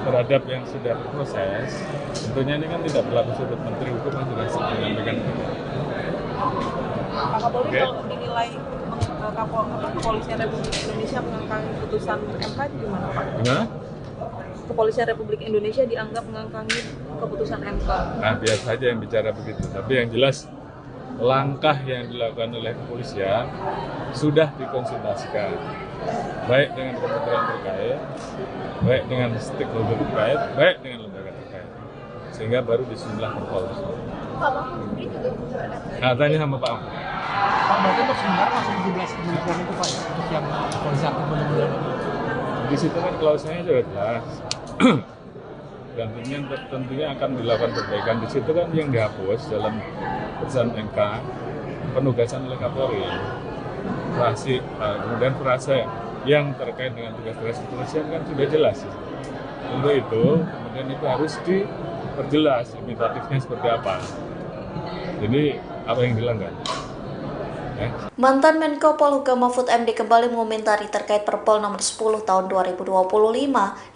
Terhadap yang sudah berproses, tentunya ini kan tidak berlaku surut Menteri Hukum yang sudah menyampaikan. Pak Kapolri kalau dinilai Kepolisian Republik Indonesia mengangkangi putusan MK gimana, Pak? Gimana? Kepolisian Republik Indonesia dianggap mengangkangi keputusan MK. Nah, biar saja yang bicara begitu. Tapi yang jelas langkah yang dilakukan oleh kepolisian sudah dikonsultasikan, baik dengan kementerian terkait, baik dengan stakeholder terkait, baik dengan lembaga terkait, sehingga baru disusunlah Perpol. Nah, tanya sama Pak Am. Pak, berarti untuk sementara masih 17 kementerian itu, Pak, ya? Untuk yang polisi aktif benar-benar Di situ kan klausanya sudah jelas. Dan tentunya akan dilakukan perbaikan. Di situ kan yang dihapus dalam putusan MK penugasan oleh Kapolri, kemudian frase yang terkait dengan tugas-tugas kepolisian kan sudah jelas. Untuk itu kemudian itu harus diperjelas imitatifnya seperti apa. Jadi apa yang dilanggar? Mantan Menko Polhukam Mahfud MD kembali mengomentari terkait Perpol nomor 10 tahun 2025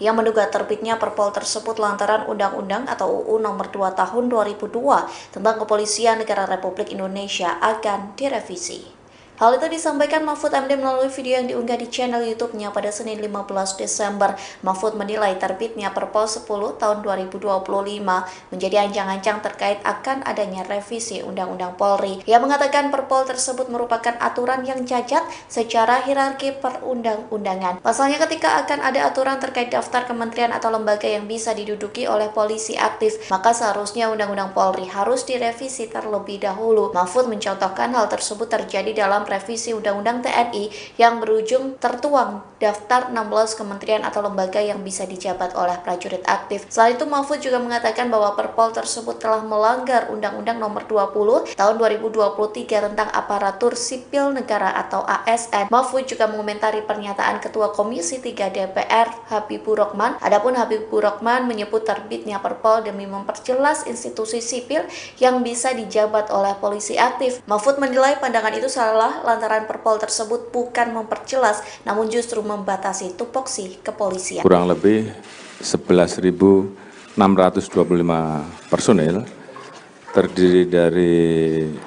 yang menduga terbitnya Perpol tersebut lantaran Undang-Undang atau UU nomor 2 tahun 2002 tentang Kepolisian Negara Republik Indonesia akan direvisi. Hal itu disampaikan Mahfud MD melalui video yang diunggah di channel YouTube-nya pada Senin 15 Desember. Mahfud menilai terbitnya Perpol 10 tahun 2025 menjadi ancang-ancang terkait akan adanya revisi Undang-Undang Polri. Ia mengatakan Perpol tersebut merupakan aturan yang cacat secara hierarki perundang-undangan. Pasalnya ketika akan ada aturan terkait daftar kementerian atau lembaga yang bisa diduduki oleh polisi aktif, maka seharusnya Undang-Undang Polri harus direvisi terlebih dahulu. Mahfud mencontohkan hal tersebut terjadi dalam revisi Undang-Undang TNI yang berujung tertuang daftar 16 kementerian atau lembaga yang bisa dijabat oleh prajurit aktif. Selain itu, Mahfud juga mengatakan bahwa Perpol tersebut telah melanggar Undang-Undang nomor 20 tahun 2023 tentang aparatur sipil negara atau ASN. Mahfud juga mengomentari pernyataan Ketua Komisi 3 DPR Habibur Rahman. Adapun Habibur Rahman menyebut terbitnya Perpol demi memperjelas institusi sipil yang bisa dijabat oleh polisi aktif. Mahfud menilai pandangan itu salah lantaran Perpol tersebut bukan memperjelas, namun justru membatasi tupoksi kepolisian. Kurang lebih 11.625 personil, terdiri dari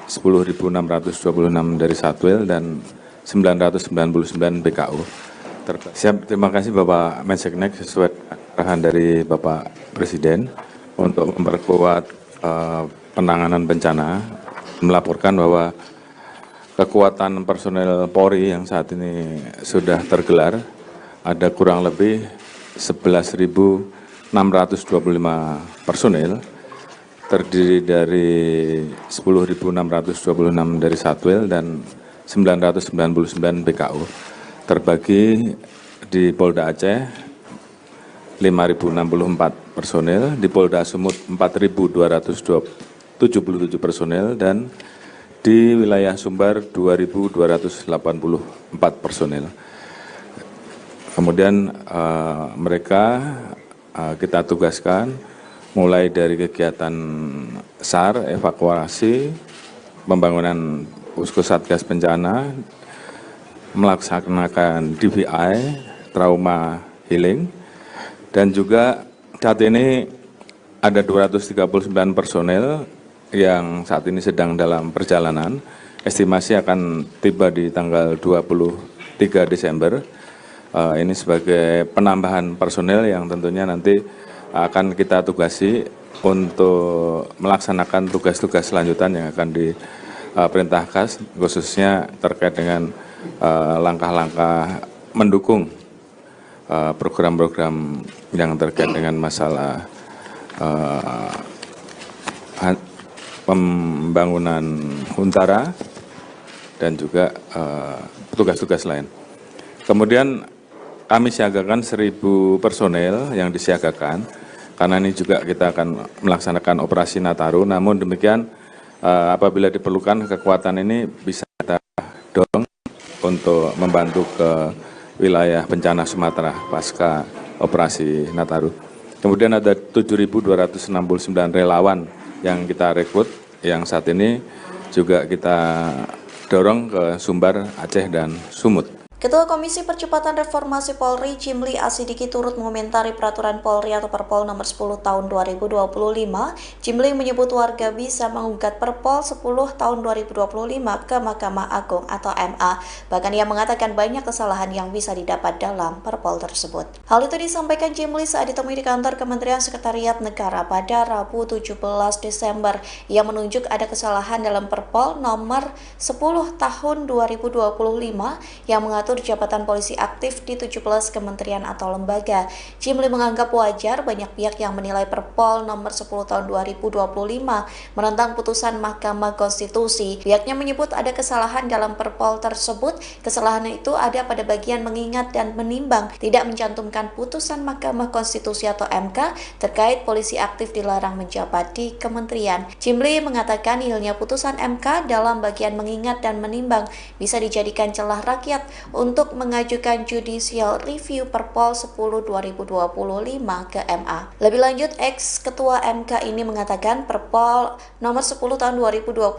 10.626 dari Satwil dan 999 BKU. Terima kasih Bapak Menseknek sesuai arahan dari Bapak Presiden untuk memperkuat penanganan bencana, melaporkan bahwa kekuatan personel Polri yang saat ini sudah tergelar ada kurang lebih 11.625 personil, terdiri dari 10.626 dari Satwil dan 999 BKU, terbagi di Polda Aceh 5.064 personil, di Polda Sumut 4.220 77 personel dan di wilayah Sumbar 2.284 personel. Kemudian mereka kita tugaskan mulai dari kegiatan SAR, evakuasi, pembangunan posko satgas bencana, melaksanakan DVI, trauma healing, dan juga saat ini ada 239 personel yang saat ini sedang dalam perjalanan. Estimasi akan tiba di tanggal 23 Desember. Ini sebagai penambahan personel yang tentunya nanti akan kita tugasi untuk melaksanakan tugas-tugas selanjutan yang akan diperintahkan, khususnya terkait dengan langkah-langkah mendukung program-program yang terkait dengan masalah pembangunan Huntara dan juga tugas-tugas lain. Kemudian kami siagakan 1.000 personel yang disiagakan, karena ini juga kita akan melaksanakan operasi Nataru. Namun demikian, apabila diperlukan kekuatan ini bisa kita dorong untuk membantu ke wilayah bencana Sumatera pasca operasi Nataru. Kemudian ada 7.269 relawan yang kita rekrut, yang saat ini juga kita dorong ke Sumbar, Aceh, dan Sumut. Ketua Komisi Percepatan Reformasi Polri, Jimli Asidiki, turut mengomentari peraturan Polri atau Perpol nomor 10 tahun 2025. Jimli menyebut warga bisa menggugat Perpol 10 tahun 2025 ke Mahkamah Agung atau MA. Bahkan ia mengatakan banyak kesalahan yang bisa didapat dalam Perpol tersebut. Hal itu disampaikan Jimli saat ditemui di kantor Kementerian Sekretariat Negara pada Rabu 17 Desember. Ia menunjuk ada kesalahan dalam Perpol nomor 10 tahun 2025 yang mengatur jabatan polisi aktif di 17 kementerian atau lembaga. Jimli menganggap wajar banyak pihak yang menilai Perpol nomor 10 tahun 2025 menentang putusan Mahkamah Konstitusi. Pihaknya menyebut ada kesalahan dalam Perpol tersebut. Kesalahan itu ada pada bagian mengingat dan menimbang, tidak mencantumkan putusan Mahkamah Konstitusi atau MK terkait polisi aktif dilarang menjabat di kementerian. Jimli mengatakan nihilnya putusan MK dalam bagian mengingat dan menimbang bisa dijadikan celah rakyat untuk mengajukan judicial review Perpol 10 2025 ke MA. Lebih lanjut, ex-ketua MK ini mengatakan Perpol nomor 10 tahun 2025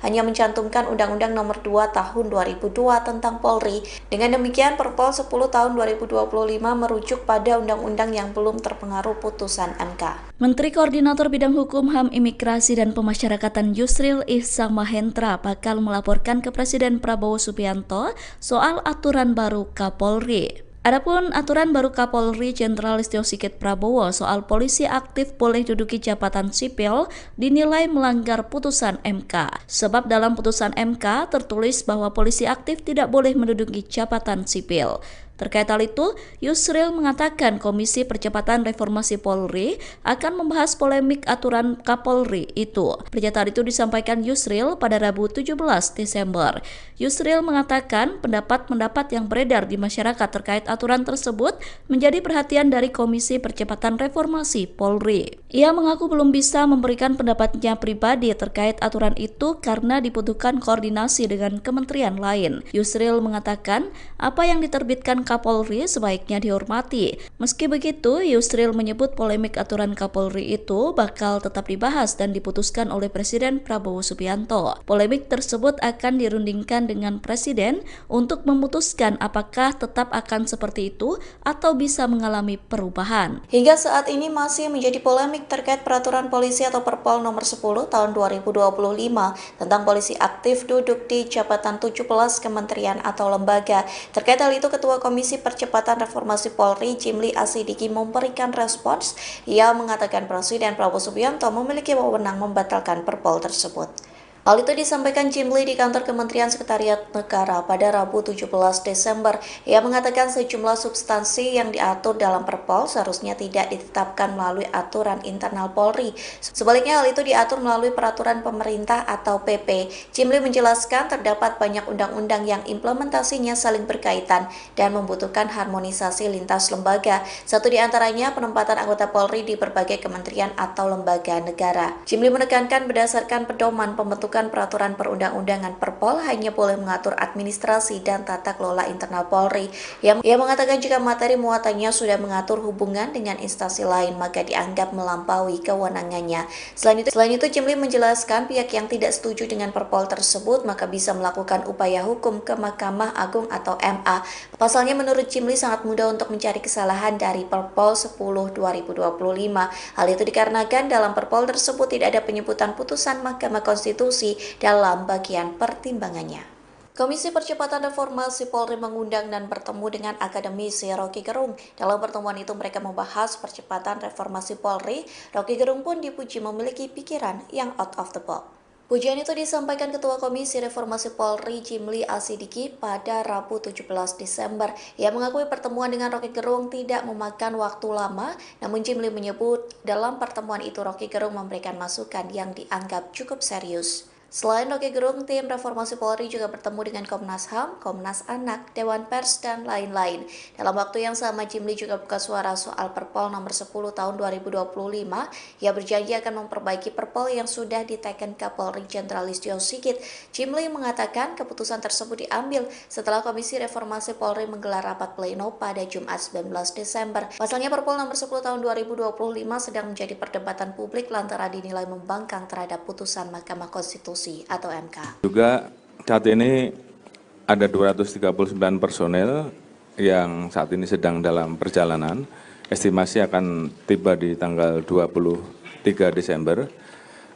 hanya mencantumkan Undang-Undang nomor 2 tahun 2002 tentang Polri. Dengan demikian, Perpol 10 tahun 2025 merujuk pada undang-undang yang belum terpengaruh putusan MK. Menteri Koordinator Bidang Hukum, HAM, Imigrasi, dan Pemasyarakatan Yusril Ihsamahendra bakal melaporkan ke Presiden Prabowo Subianto soal aturan baru Kapolri. Adapun aturan baru Kapolri Jenderal Listio Sigit Prabowo soal polisi aktif boleh duduki jabatan sipil dinilai melanggar putusan MK. Sebab dalam putusan MK tertulis bahwa polisi aktif tidak boleh menduduki jabatan sipil. Terkait hal itu, Yusril mengatakan Komisi Percepatan Reformasi Polri akan membahas polemik aturan Kapolri itu. Pernyataan itu disampaikan Yusril pada Rabu 17 Desember. Yusril mengatakan pendapat-pendapat yang beredar di masyarakat terkait aturan tersebut menjadi perhatian dari Komisi Percepatan Reformasi Polri. Ia mengaku belum bisa memberikan pendapatnya pribadi terkait aturan itu karena dibutuhkan koordinasi dengan kementerian lain. Yusril mengatakan apa yang diterbitkan Kapolri sebaiknya dihormati. Meski begitu, Yusril menyebut polemik aturan Kapolri itu bakal tetap dibahas dan diputuskan oleh Presiden Prabowo Subianto. Polemik tersebut akan dirundingkan dengan Presiden untuk memutuskan apakah tetap akan seperti itu atau bisa mengalami perubahan. Hingga saat ini masih menjadi polemik terkait peraturan polisi atau Perpol nomor 10 tahun 2025 tentang polisi aktif duduk di jabatan 17 kementerian atau lembaga. Terkait hal itu, Ketua Komisi Percepatan Reformasi Polri, Jimli Asidiki, memberikan respons. Ia mengatakan Presiden Prabowo Subianto memiliki wewenang membatalkan Perpol tersebut. Hal itu disampaikan Jimli di kantor Kementerian Sekretariat Negara pada Rabu 17 Desember. Ia mengatakan sejumlah substansi yang diatur dalam Perpol seharusnya tidak ditetapkan melalui aturan internal Polri. Sebaliknya hal itu diatur melalui peraturan pemerintah atau PP. Jimli menjelaskan terdapat banyak undang-undang yang implementasinya saling berkaitan dan membutuhkan harmonisasi lintas lembaga. Satu di antaranya penempatan anggota Polri di berbagai kementerian atau lembaga negara. Jimli menekankan berdasarkan pedoman pembentukan peraturan perundang-undangan Perpol hanya boleh mengatur administrasi dan tata kelola internal Polri. Ia mengatakan jika materi muatannya sudah mengatur hubungan dengan instansi lain maka dianggap melampaui kewenangannya. Selain itu Jimli menjelaskan pihak yang tidak setuju dengan Perpol tersebut maka bisa melakukan upaya hukum ke Mahkamah Agung atau MA. Pasalnya menurut Jimli sangat mudah untuk mencari kesalahan dari Perpol 10/2025. Hal itu dikarenakan dalam Perpol tersebut tidak ada penyebutan putusan Mahkamah Konstitusi dalam bagian pertimbangannya. Komisi Percepatan Reformasi Polri mengundang dan bertemu dengan akademisi Rocky Gerung. Dalam pertemuan itu mereka membahas percepatan reformasi Polri. Rocky Gerung pun dipuji memiliki pikiran yang out of the box. Pujian itu disampaikan Ketua Komisi Reformasi Polri Jimli Asidiki pada Rabu 17 Desember. Ia mengakui pertemuan dengan Rocky Gerung tidak memakan waktu lama, namun Jimli menyebut dalam pertemuan itu Rocky Gerung memberikan masukan yang dianggap cukup serius. Selain Rocky Gerung, tim Reformasi Polri juga bertemu dengan Komnas HAM, Komnas Anak, Dewan Pers, dan lain-lain. Dalam waktu yang sama, Jimli juga buka suara soal Perpol nomor 10 tahun 2025. Ia berjanji akan memperbaiki Perpol yang sudah diteken Kapolri Jenderal Listio Sigit. Jimli mengatakan keputusan tersebut diambil setelah Komisi Reformasi Polri menggelar rapat pleno pada Jumat 19 Desember. Pasalnya Perpol nomor 10 tahun 2025 sedang menjadi perdebatan publik lantaran dinilai membangkang terhadap putusan Mahkamah Konstitusi atau MK. Juga saat ini ada 239 personel yang saat ini sedang dalam perjalanan. Estimasi akan tiba di tanggal 23 Desember.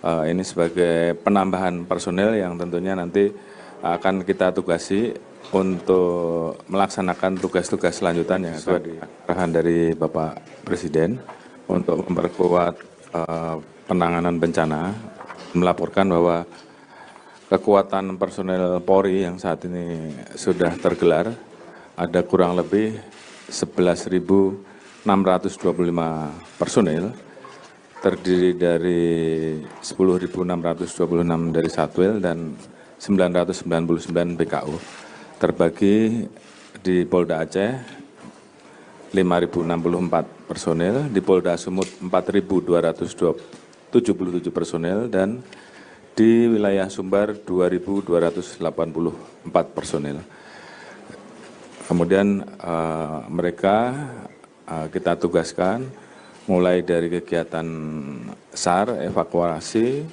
Ini sebagai penambahan personel yang tentunya nanti akan kita tugasi untuk melaksanakan tugas-tugas selanjutan yang sesuai di arahan dari Bapak Presiden untuk memperkuat penanganan bencana, melaporkan bahwa kekuatan personel Polri yang saat ini sudah tergelar ada kurang lebih 11.625 personel, terdiri dari 10.626 dari Satwil dan 999 BKU, terbagi di Polda Aceh 5.064 personel, di Polda Sumut 4.277 personel, dan di wilayah Sumbar 2.284 personel. Kemudian mereka kita tugaskan mulai dari kegiatan SAR, evakuasi,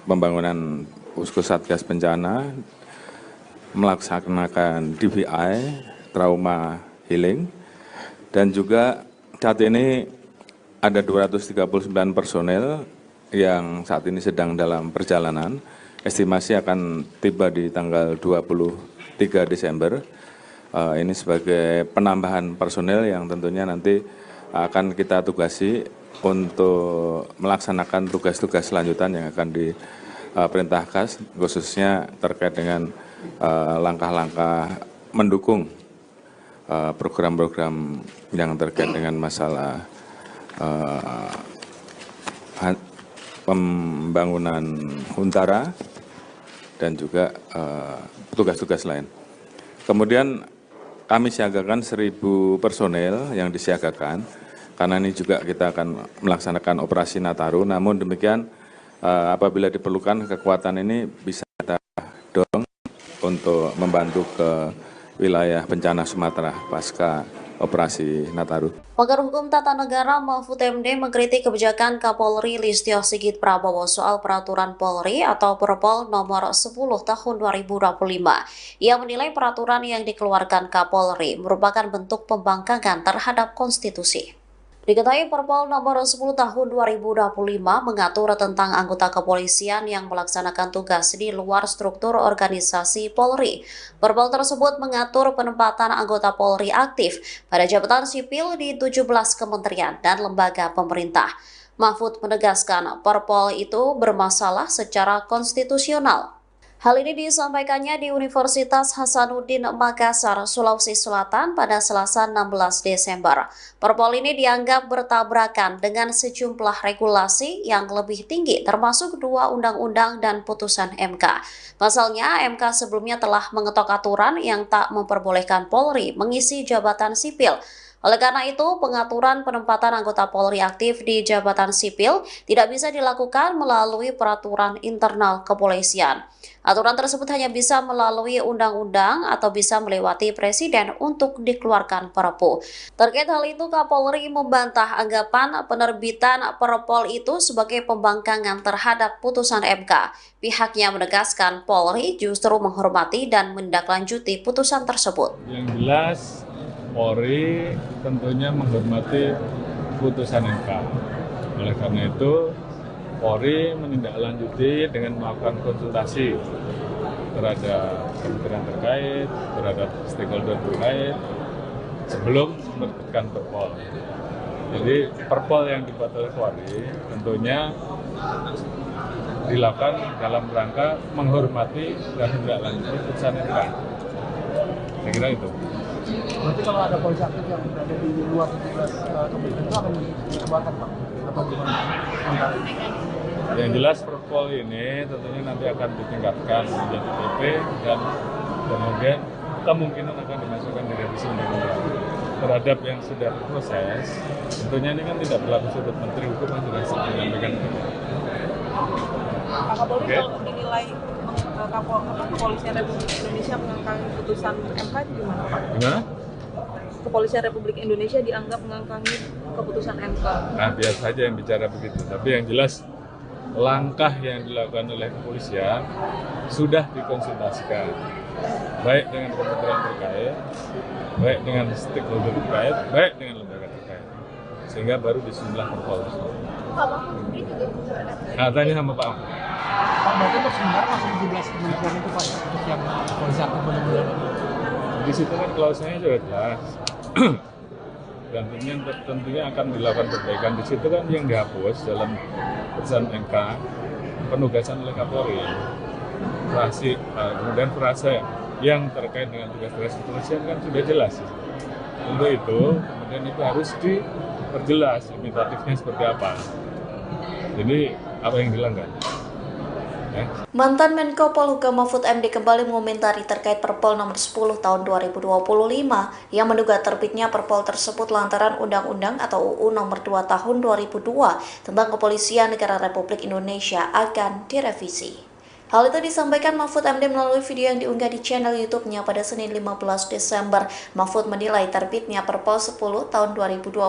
pembangunan posko satgas bencana, melaksanakan DVI, trauma healing, dan juga saat ini ada 239 personel yang saat ini sedang dalam perjalanan. Estimasi akan tiba di tanggal 23 Desember. Ini sebagai penambahan personel yang tentunya nanti akan kita tugasi untuk melaksanakan tugas-tugas selanjutan yang akan diperintahkan, khususnya terkait dengan langkah-langkah mendukung program-program yang terkait dengan masalah pembangunan Huntara dan juga tugas-tugas lain. Kemudian kami siagakan 1.000 personel yang disiagakan, karena ini juga kita akan melaksanakan operasi Nataru. Namun demikian apabila diperlukan kekuatan ini bisa kita dorong untuk membantu ke wilayah bencana Sumatera pasca operasi Nataru. Pakar Hukum Tata Negara Mahfud MD mengkritik kebijakan Kapolri Listio Sigit Prabowo soal peraturan Polri atau Perpol nomor 10 tahun 2025. Ia menilai peraturan yang dikeluarkan Kapolri merupakan bentuk pembangkangan terhadap konstitusi. Diketahui Perpol nomor 10 tahun 2025 mengatur tentang anggota kepolisian yang melaksanakan tugas di luar struktur organisasi Polri. Perpol tersebut mengatur penempatan anggota Polri aktif pada jabatan sipil di 17 kementerian dan lembaga pemerintah. Mahfud menegaskan Perpol itu bermasalah secara konstitusional. Hal ini disampaikannya di Universitas Hasanuddin Makassar, Sulawesi Selatan pada Selasa 16 Desember. Perpol ini dianggap bertabrakan dengan sejumlah regulasi yang lebih tinggi termasuk 2 undang-undang dan putusan MK. Pasalnya, MK sebelumnya telah mengetok aturan yang tak memperbolehkan Polri mengisi jabatan sipil. Oleh karena itu, pengaturan penempatan anggota Polri aktif di jabatan sipil tidak bisa dilakukan melalui peraturan internal kepolisian. Aturan tersebut hanya bisa melalui undang-undang atau bisa melewati presiden untuk dikeluarkan Perpu. Terkait hal itu, Kapolri membantah anggapan penerbitan Perpol itu sebagai pembangkangan terhadap putusan MK. Pihaknya menegaskan Polri justru menghormati dan menindaklanjuti putusan tersebut. Yang jelas, Polri tentunya menghormati putusan MK. Oleh karena itu, Polri menindaklanjuti dengan melakukan konsultasi terhadap kementerian terkait, terhadap stakeholder terkait, sebelum menerbitkan Perpol. Jadi Perpol yang dibuat oleh Polri tentunya dilakukan dalam rangka menghormati dan menindaklanjuti putusan MK. Saya kira itu. Berarti kalau ada polisi aktif yang berada di luar 17 kementerian itu akan dikeluarkan, Pak? Atau gimana? Yang jelas Perpol ini tentunya nanti akan ditingkatkan menjadi PP dan kemudian kemungkinan akan dimasukkan di revisi undang-undang. Terhadap yang sudah berproses, tentunya ini kan tidak berlaku surut Menteri Hukum yang sudah menyampaikan. Pak Kapolri kalau dinilai Kepolisian Republik Indonesia mengangkangi putusan MK itu gimana, Pak? Gimana? Kepolisian Republik Indonesia dianggap mengangkangi keputusan MK. Nah, biasa saja yang bicara begitu. Tapi yang jelas langkah yang dilakukan oleh kepolisian sudah dikonsultasikan, baik dengan kementerian terkait, baik dengan stakeholder terkait, baik dengan lembaga terkait, sehingga baru disusunlah Perpol. Nah, tanya sama Pak Ahmad. Pak, berarti untuk sementara masih 17 kementerian itu, Pak, untuk yang polisi aktif benar-benar. Di situ kan klausanya sudah jelas. Dan tentunya akan dilakukan perbaikan. Di situ kan yang dihapus dalam putusan MK penugasan oleh Kapolri, kemudian frase yang terkait dengan tugas-tugas kepolisian kan sudah jelas. Untuk itu kemudian itu harus diperjelas limitatifnya seperti apa. Jadi apa yang dilanggar? Mantan Menko Polhukam Mahfud MD kembali mengomentari terkait Perpol nomor 10 tahun 2025 yang menduga terbitnya Perpol tersebut lantaran Undang-Undang atau UU nomor 2 tahun 2002 tentang Kepolisian Negara Republik Indonesia akan direvisi. Hal itu disampaikan Mahfud MD melalui video yang diunggah di channel YouTube-nya pada Senin 15 Desember. Mahfud menilai terbitnya Perpol 10 tahun 2025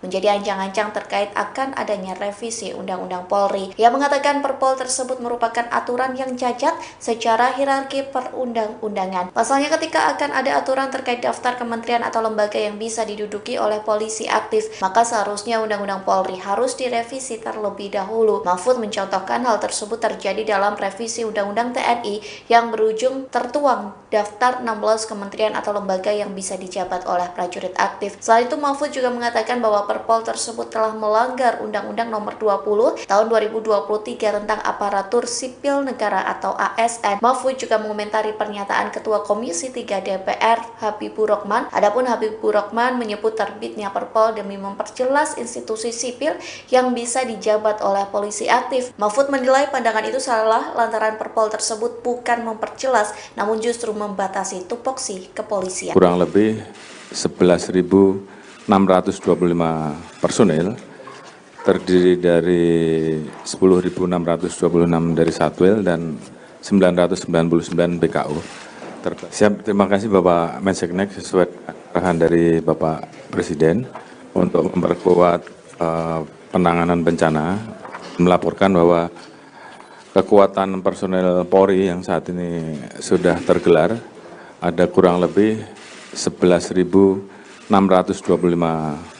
menjadi ancang-ancang terkait akan adanya revisi Undang-Undang Polri. Ia mengatakan Perpol tersebut merupakan aturan yang cacat secara hierarki perundang-undangan. Pasalnya ketika akan ada aturan terkait daftar kementerian atau lembaga yang bisa diduduki oleh polisi aktif, maka seharusnya Undang-Undang Polri harus direvisi terlebih dahulu. Mahfud mencontohkan hal tersebut terjadi dalam revisi Undang-Undang TNI yang berujung tertuang daftar 16 kementerian atau lembaga yang bisa dijabat oleh prajurit aktif. Selain itu, Mahfud juga mengatakan bahwa Perpol tersebut telah melanggar Undang-Undang nomor 20 tahun 2023 tentang aparatur sipil negara atau ASN. Mahfud juga mengomentari pernyataan Ketua Komisi 3 DPR Habibur Rahman. Adapun Habibur Rahman menyebut terbitnya Perpol demi memperjelas institusi sipil yang bisa dijabat oleh polisi aktif. Mahfud menilai pandangan itu salah lantaran Perpol tersebut bukan memperjelas, namun justru membatasi tupoksi kepolisian. Kurang lebih 11.625 personil, terdiri dari 10.626 dari Satwil dan 999 BKU. Siap, terima kasih Bapak Menseknek sesuai arahan dari Bapak Presiden untuk memperkuat penanganan bencana, melaporkan bahwa kekuatan personel Polri yang saat ini sudah tergelar ada kurang lebih 11.625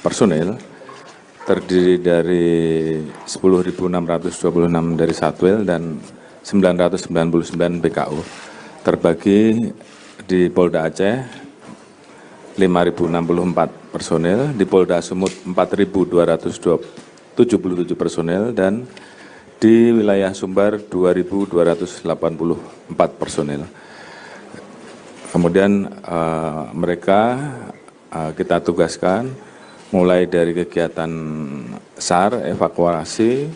personil, terdiri dari 10.626 dari Satwil dan 999 BKU, terbagi di Polda Aceh 5.064 personil, di Polda Sumut 4.220 77 personel dan di wilayah Sumbar 2.284 personel. Kemudian mereka kita tugaskan mulai dari kegiatan SAR, evakuasi,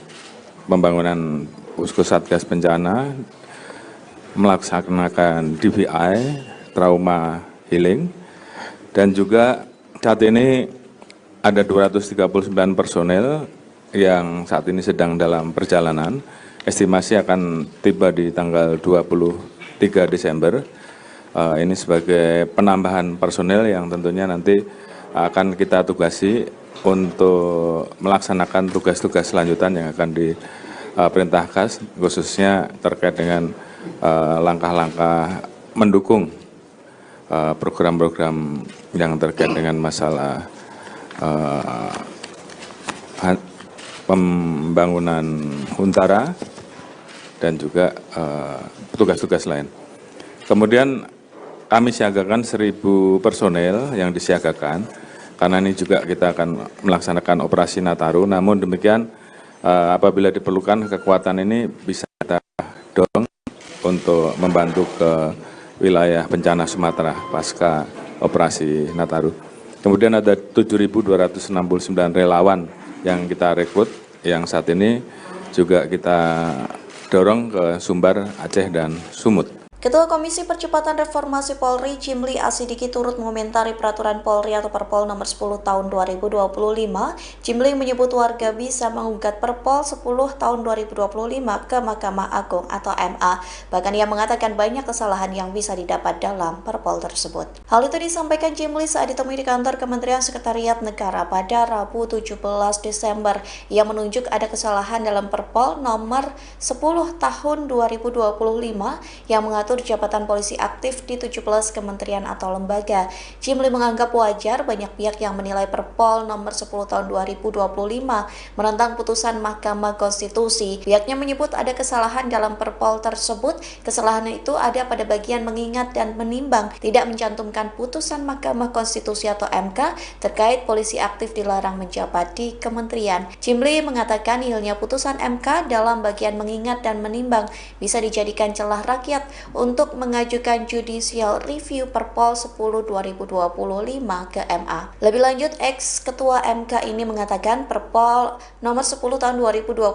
pembangunan posko satgas bencana, melaksanakan DVI, trauma healing, dan juga saat ini ada 239 personel yang saat ini sedang dalam perjalanan. Estimasi akan tiba di tanggal 23 Desember. Ini sebagai penambahan personel yang tentunya nanti akan kita tugasi untuk melaksanakan tugas-tugas selanjutan yang akan diperintahkan, khususnya terkait dengan langkah-langkah mendukung program-program yang terkait dengan masalah pembangunan Huntara dan juga tugas-tugas lain. Kemudian kami siagakan 1.000 personel yang disiagakan, karena ini juga kita akan melaksanakan operasi Nataru. Namun demikian, apabila diperlukan kekuatan ini bisa kita dorong untuk membantu ke wilayah bencana Sumatera pasca operasi Nataru. Kemudian ada 7.269 relawan yang kita rekrut, yang saat ini juga kita dorong ke Sumbar, Aceh, dan Sumut. Ketua Komisi Percepatan Reformasi Polri, Jimli Asidiki, turut mengomentari peraturan Polri atau Perpol nomor 10 tahun 2025. Jimli menyebut warga bisa menggugat Perpol 10 tahun 2025 ke Mahkamah Agung atau MA. Bahkan ia mengatakan banyak kesalahan yang bisa didapat dalam Perpol tersebut. Hal itu disampaikan Jimli saat ditemui di kantor Kementerian Sekretariat Negara pada Rabu 17 Desember. Ia menunjuk ada kesalahan dalam Perpol nomor 10 tahun 2025 yang mengatur jabatan polisi aktif di 17 kementerian atau lembaga. Jimli menganggap wajar banyak pihak yang menilai Perpol nomor 10 tahun 2025 menentang putusan Mahkamah Konstitusi. Pihaknya menyebut ada kesalahan dalam Perpol tersebut. Kesalahan itu ada pada bagian mengingat dan menimbang, tidak mencantumkan putusan Mahkamah Konstitusi atau MK terkait polisi aktif dilarang menjabat di kementerian. Jimli mengatakan nihilnya putusan MK dalam bagian mengingat dan menimbang bisa dijadikan celah rakyat untuk mengajukan judicial review Perpol 10 2025 ke MA. Lebih lanjut, ex-ketua MK ini mengatakan Perpol nomor 10 tahun 2025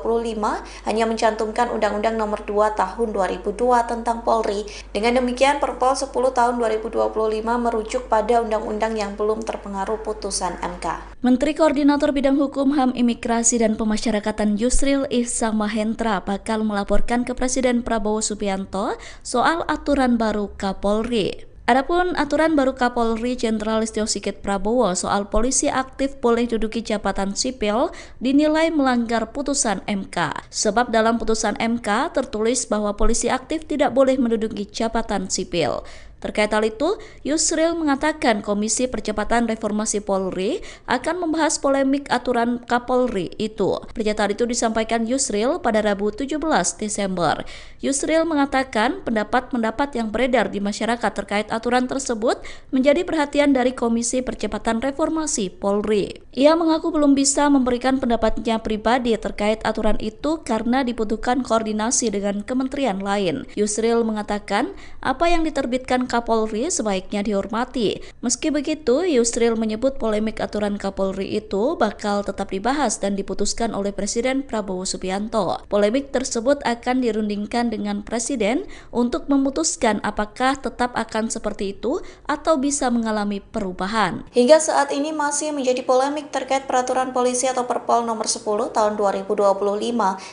hanya mencantumkan Undang-Undang nomor 2 tahun 2002 tentang Polri. Dengan demikian, Perpol 10 tahun 2025 merujuk pada undang-undang yang belum terpengaruh putusan MK. Menteri Koordinator Bidang Hukum, HAM, Imigrasi, dan Pemasyarakatan Yusril Ihsamahendra bakal melaporkan ke Presiden Prabowo Subianto soal aturan baru Kapolri. Adapun aturan baru Kapolri Jenderal Listio Sigit Prabowo soal polisi aktif boleh duduki jabatan sipil dinilai melanggar putusan MK. Sebab dalam putusan MK tertulis bahwa polisi aktif tidak boleh menduduki jabatan sipil. Terkait hal itu, Yusril mengatakan Komisi Percepatan Reformasi Polri akan membahas polemik aturan Kapolri itu. Pernyataan itu disampaikan Yusril pada Rabu 17 Desember. Yusril mengatakan pendapat-pendapat yang beredar di masyarakat terkait aturan tersebut menjadi perhatian dari Komisi Percepatan Reformasi Polri. Ia mengaku belum bisa memberikan pendapatnya pribadi terkait aturan itu karena dibutuhkan koordinasi dengan kementerian lain. Yusril mengatakan apa yang diterbitkan Kapolri sebaiknya dihormati. Meski begitu, Yusril menyebut polemik aturan Kapolri itu bakal tetap dibahas dan diputuskan oleh Presiden Prabowo Subianto. Polemik tersebut akan dirundingkan dengan Presiden untuk memutuskan apakah tetap akan seperti itu atau bisa mengalami perubahan. Hingga saat ini masih menjadi polemik terkait peraturan polisi atau Perpol nomor 10 tahun 2025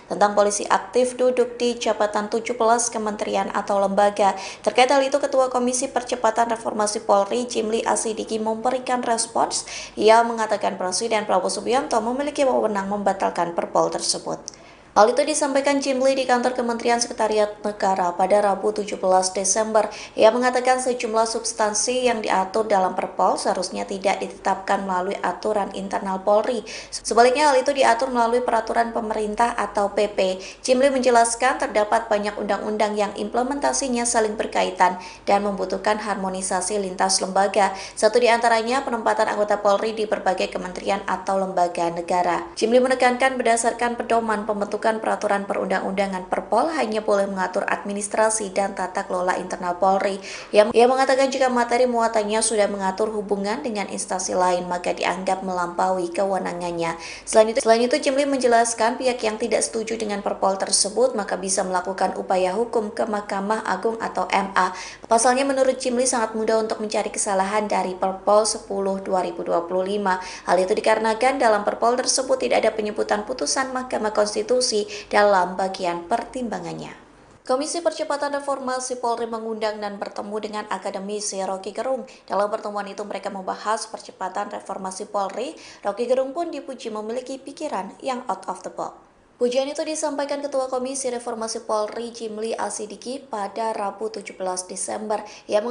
tentang polisi aktif duduk di jabatan 17 kementerian atau lembaga. Terkait hal itu, Ketua Komisi Percepatan Reformasi Polri, Jimli Asidiki, memberikan respons. Ia mengatakan Presiden Prabowo Subianto memiliki wewenang membatalkan Perpol tersebut. Hal itu disampaikan Jimli di kantor Kementerian Sekretariat Negara pada Rabu 17 Desember. Ia mengatakan sejumlah substansi yang diatur dalam Perpol seharusnya tidak ditetapkan melalui aturan internal Polri. Sebaliknya hal itu diatur melalui peraturan pemerintah atau PP. Jimli menjelaskan terdapat banyak undang-undang yang implementasinya saling berkaitan dan membutuhkan harmonisasi lintas lembaga. Satu di antaranya penempatan anggota Polri di berbagai kementerian atau lembaga negara. Jimli menekankan berdasarkan pedoman pembentukan peraturan perundang-undangan Perpol hanya boleh mengatur administrasi dan tata kelola internal Polri. Ia mengatakan jika materi muatannya sudah mengatur hubungan dengan instansi lain maka dianggap melampaui kewenangannya. Selain itu Jimli menjelaskan pihak yang tidak setuju dengan Perpol tersebut maka bisa melakukan upaya hukum ke Mahkamah Agung atau MA. Pasalnya menurut Jimli sangat mudah untuk mencari kesalahan dari Perpol 10/2025. Hal itu dikarenakan dalam Perpol tersebut tidak ada penyebutan putusan Mahkamah Konstitusi dalam bagian pertimbangannya. Komisi Percepatan Reformasi Polri mengundang dan bertemu dengan akademisi Rocky Gerung. Dalam pertemuan itu mereka membahas percepatan reformasi Polri. Rocky Gerung pun dipuji memiliki pikiran yang out of the box. Pujian itu disampaikan Ketua Komisi Reformasi Polri Jimli Asidiki pada Rabu 17 Desember. Ia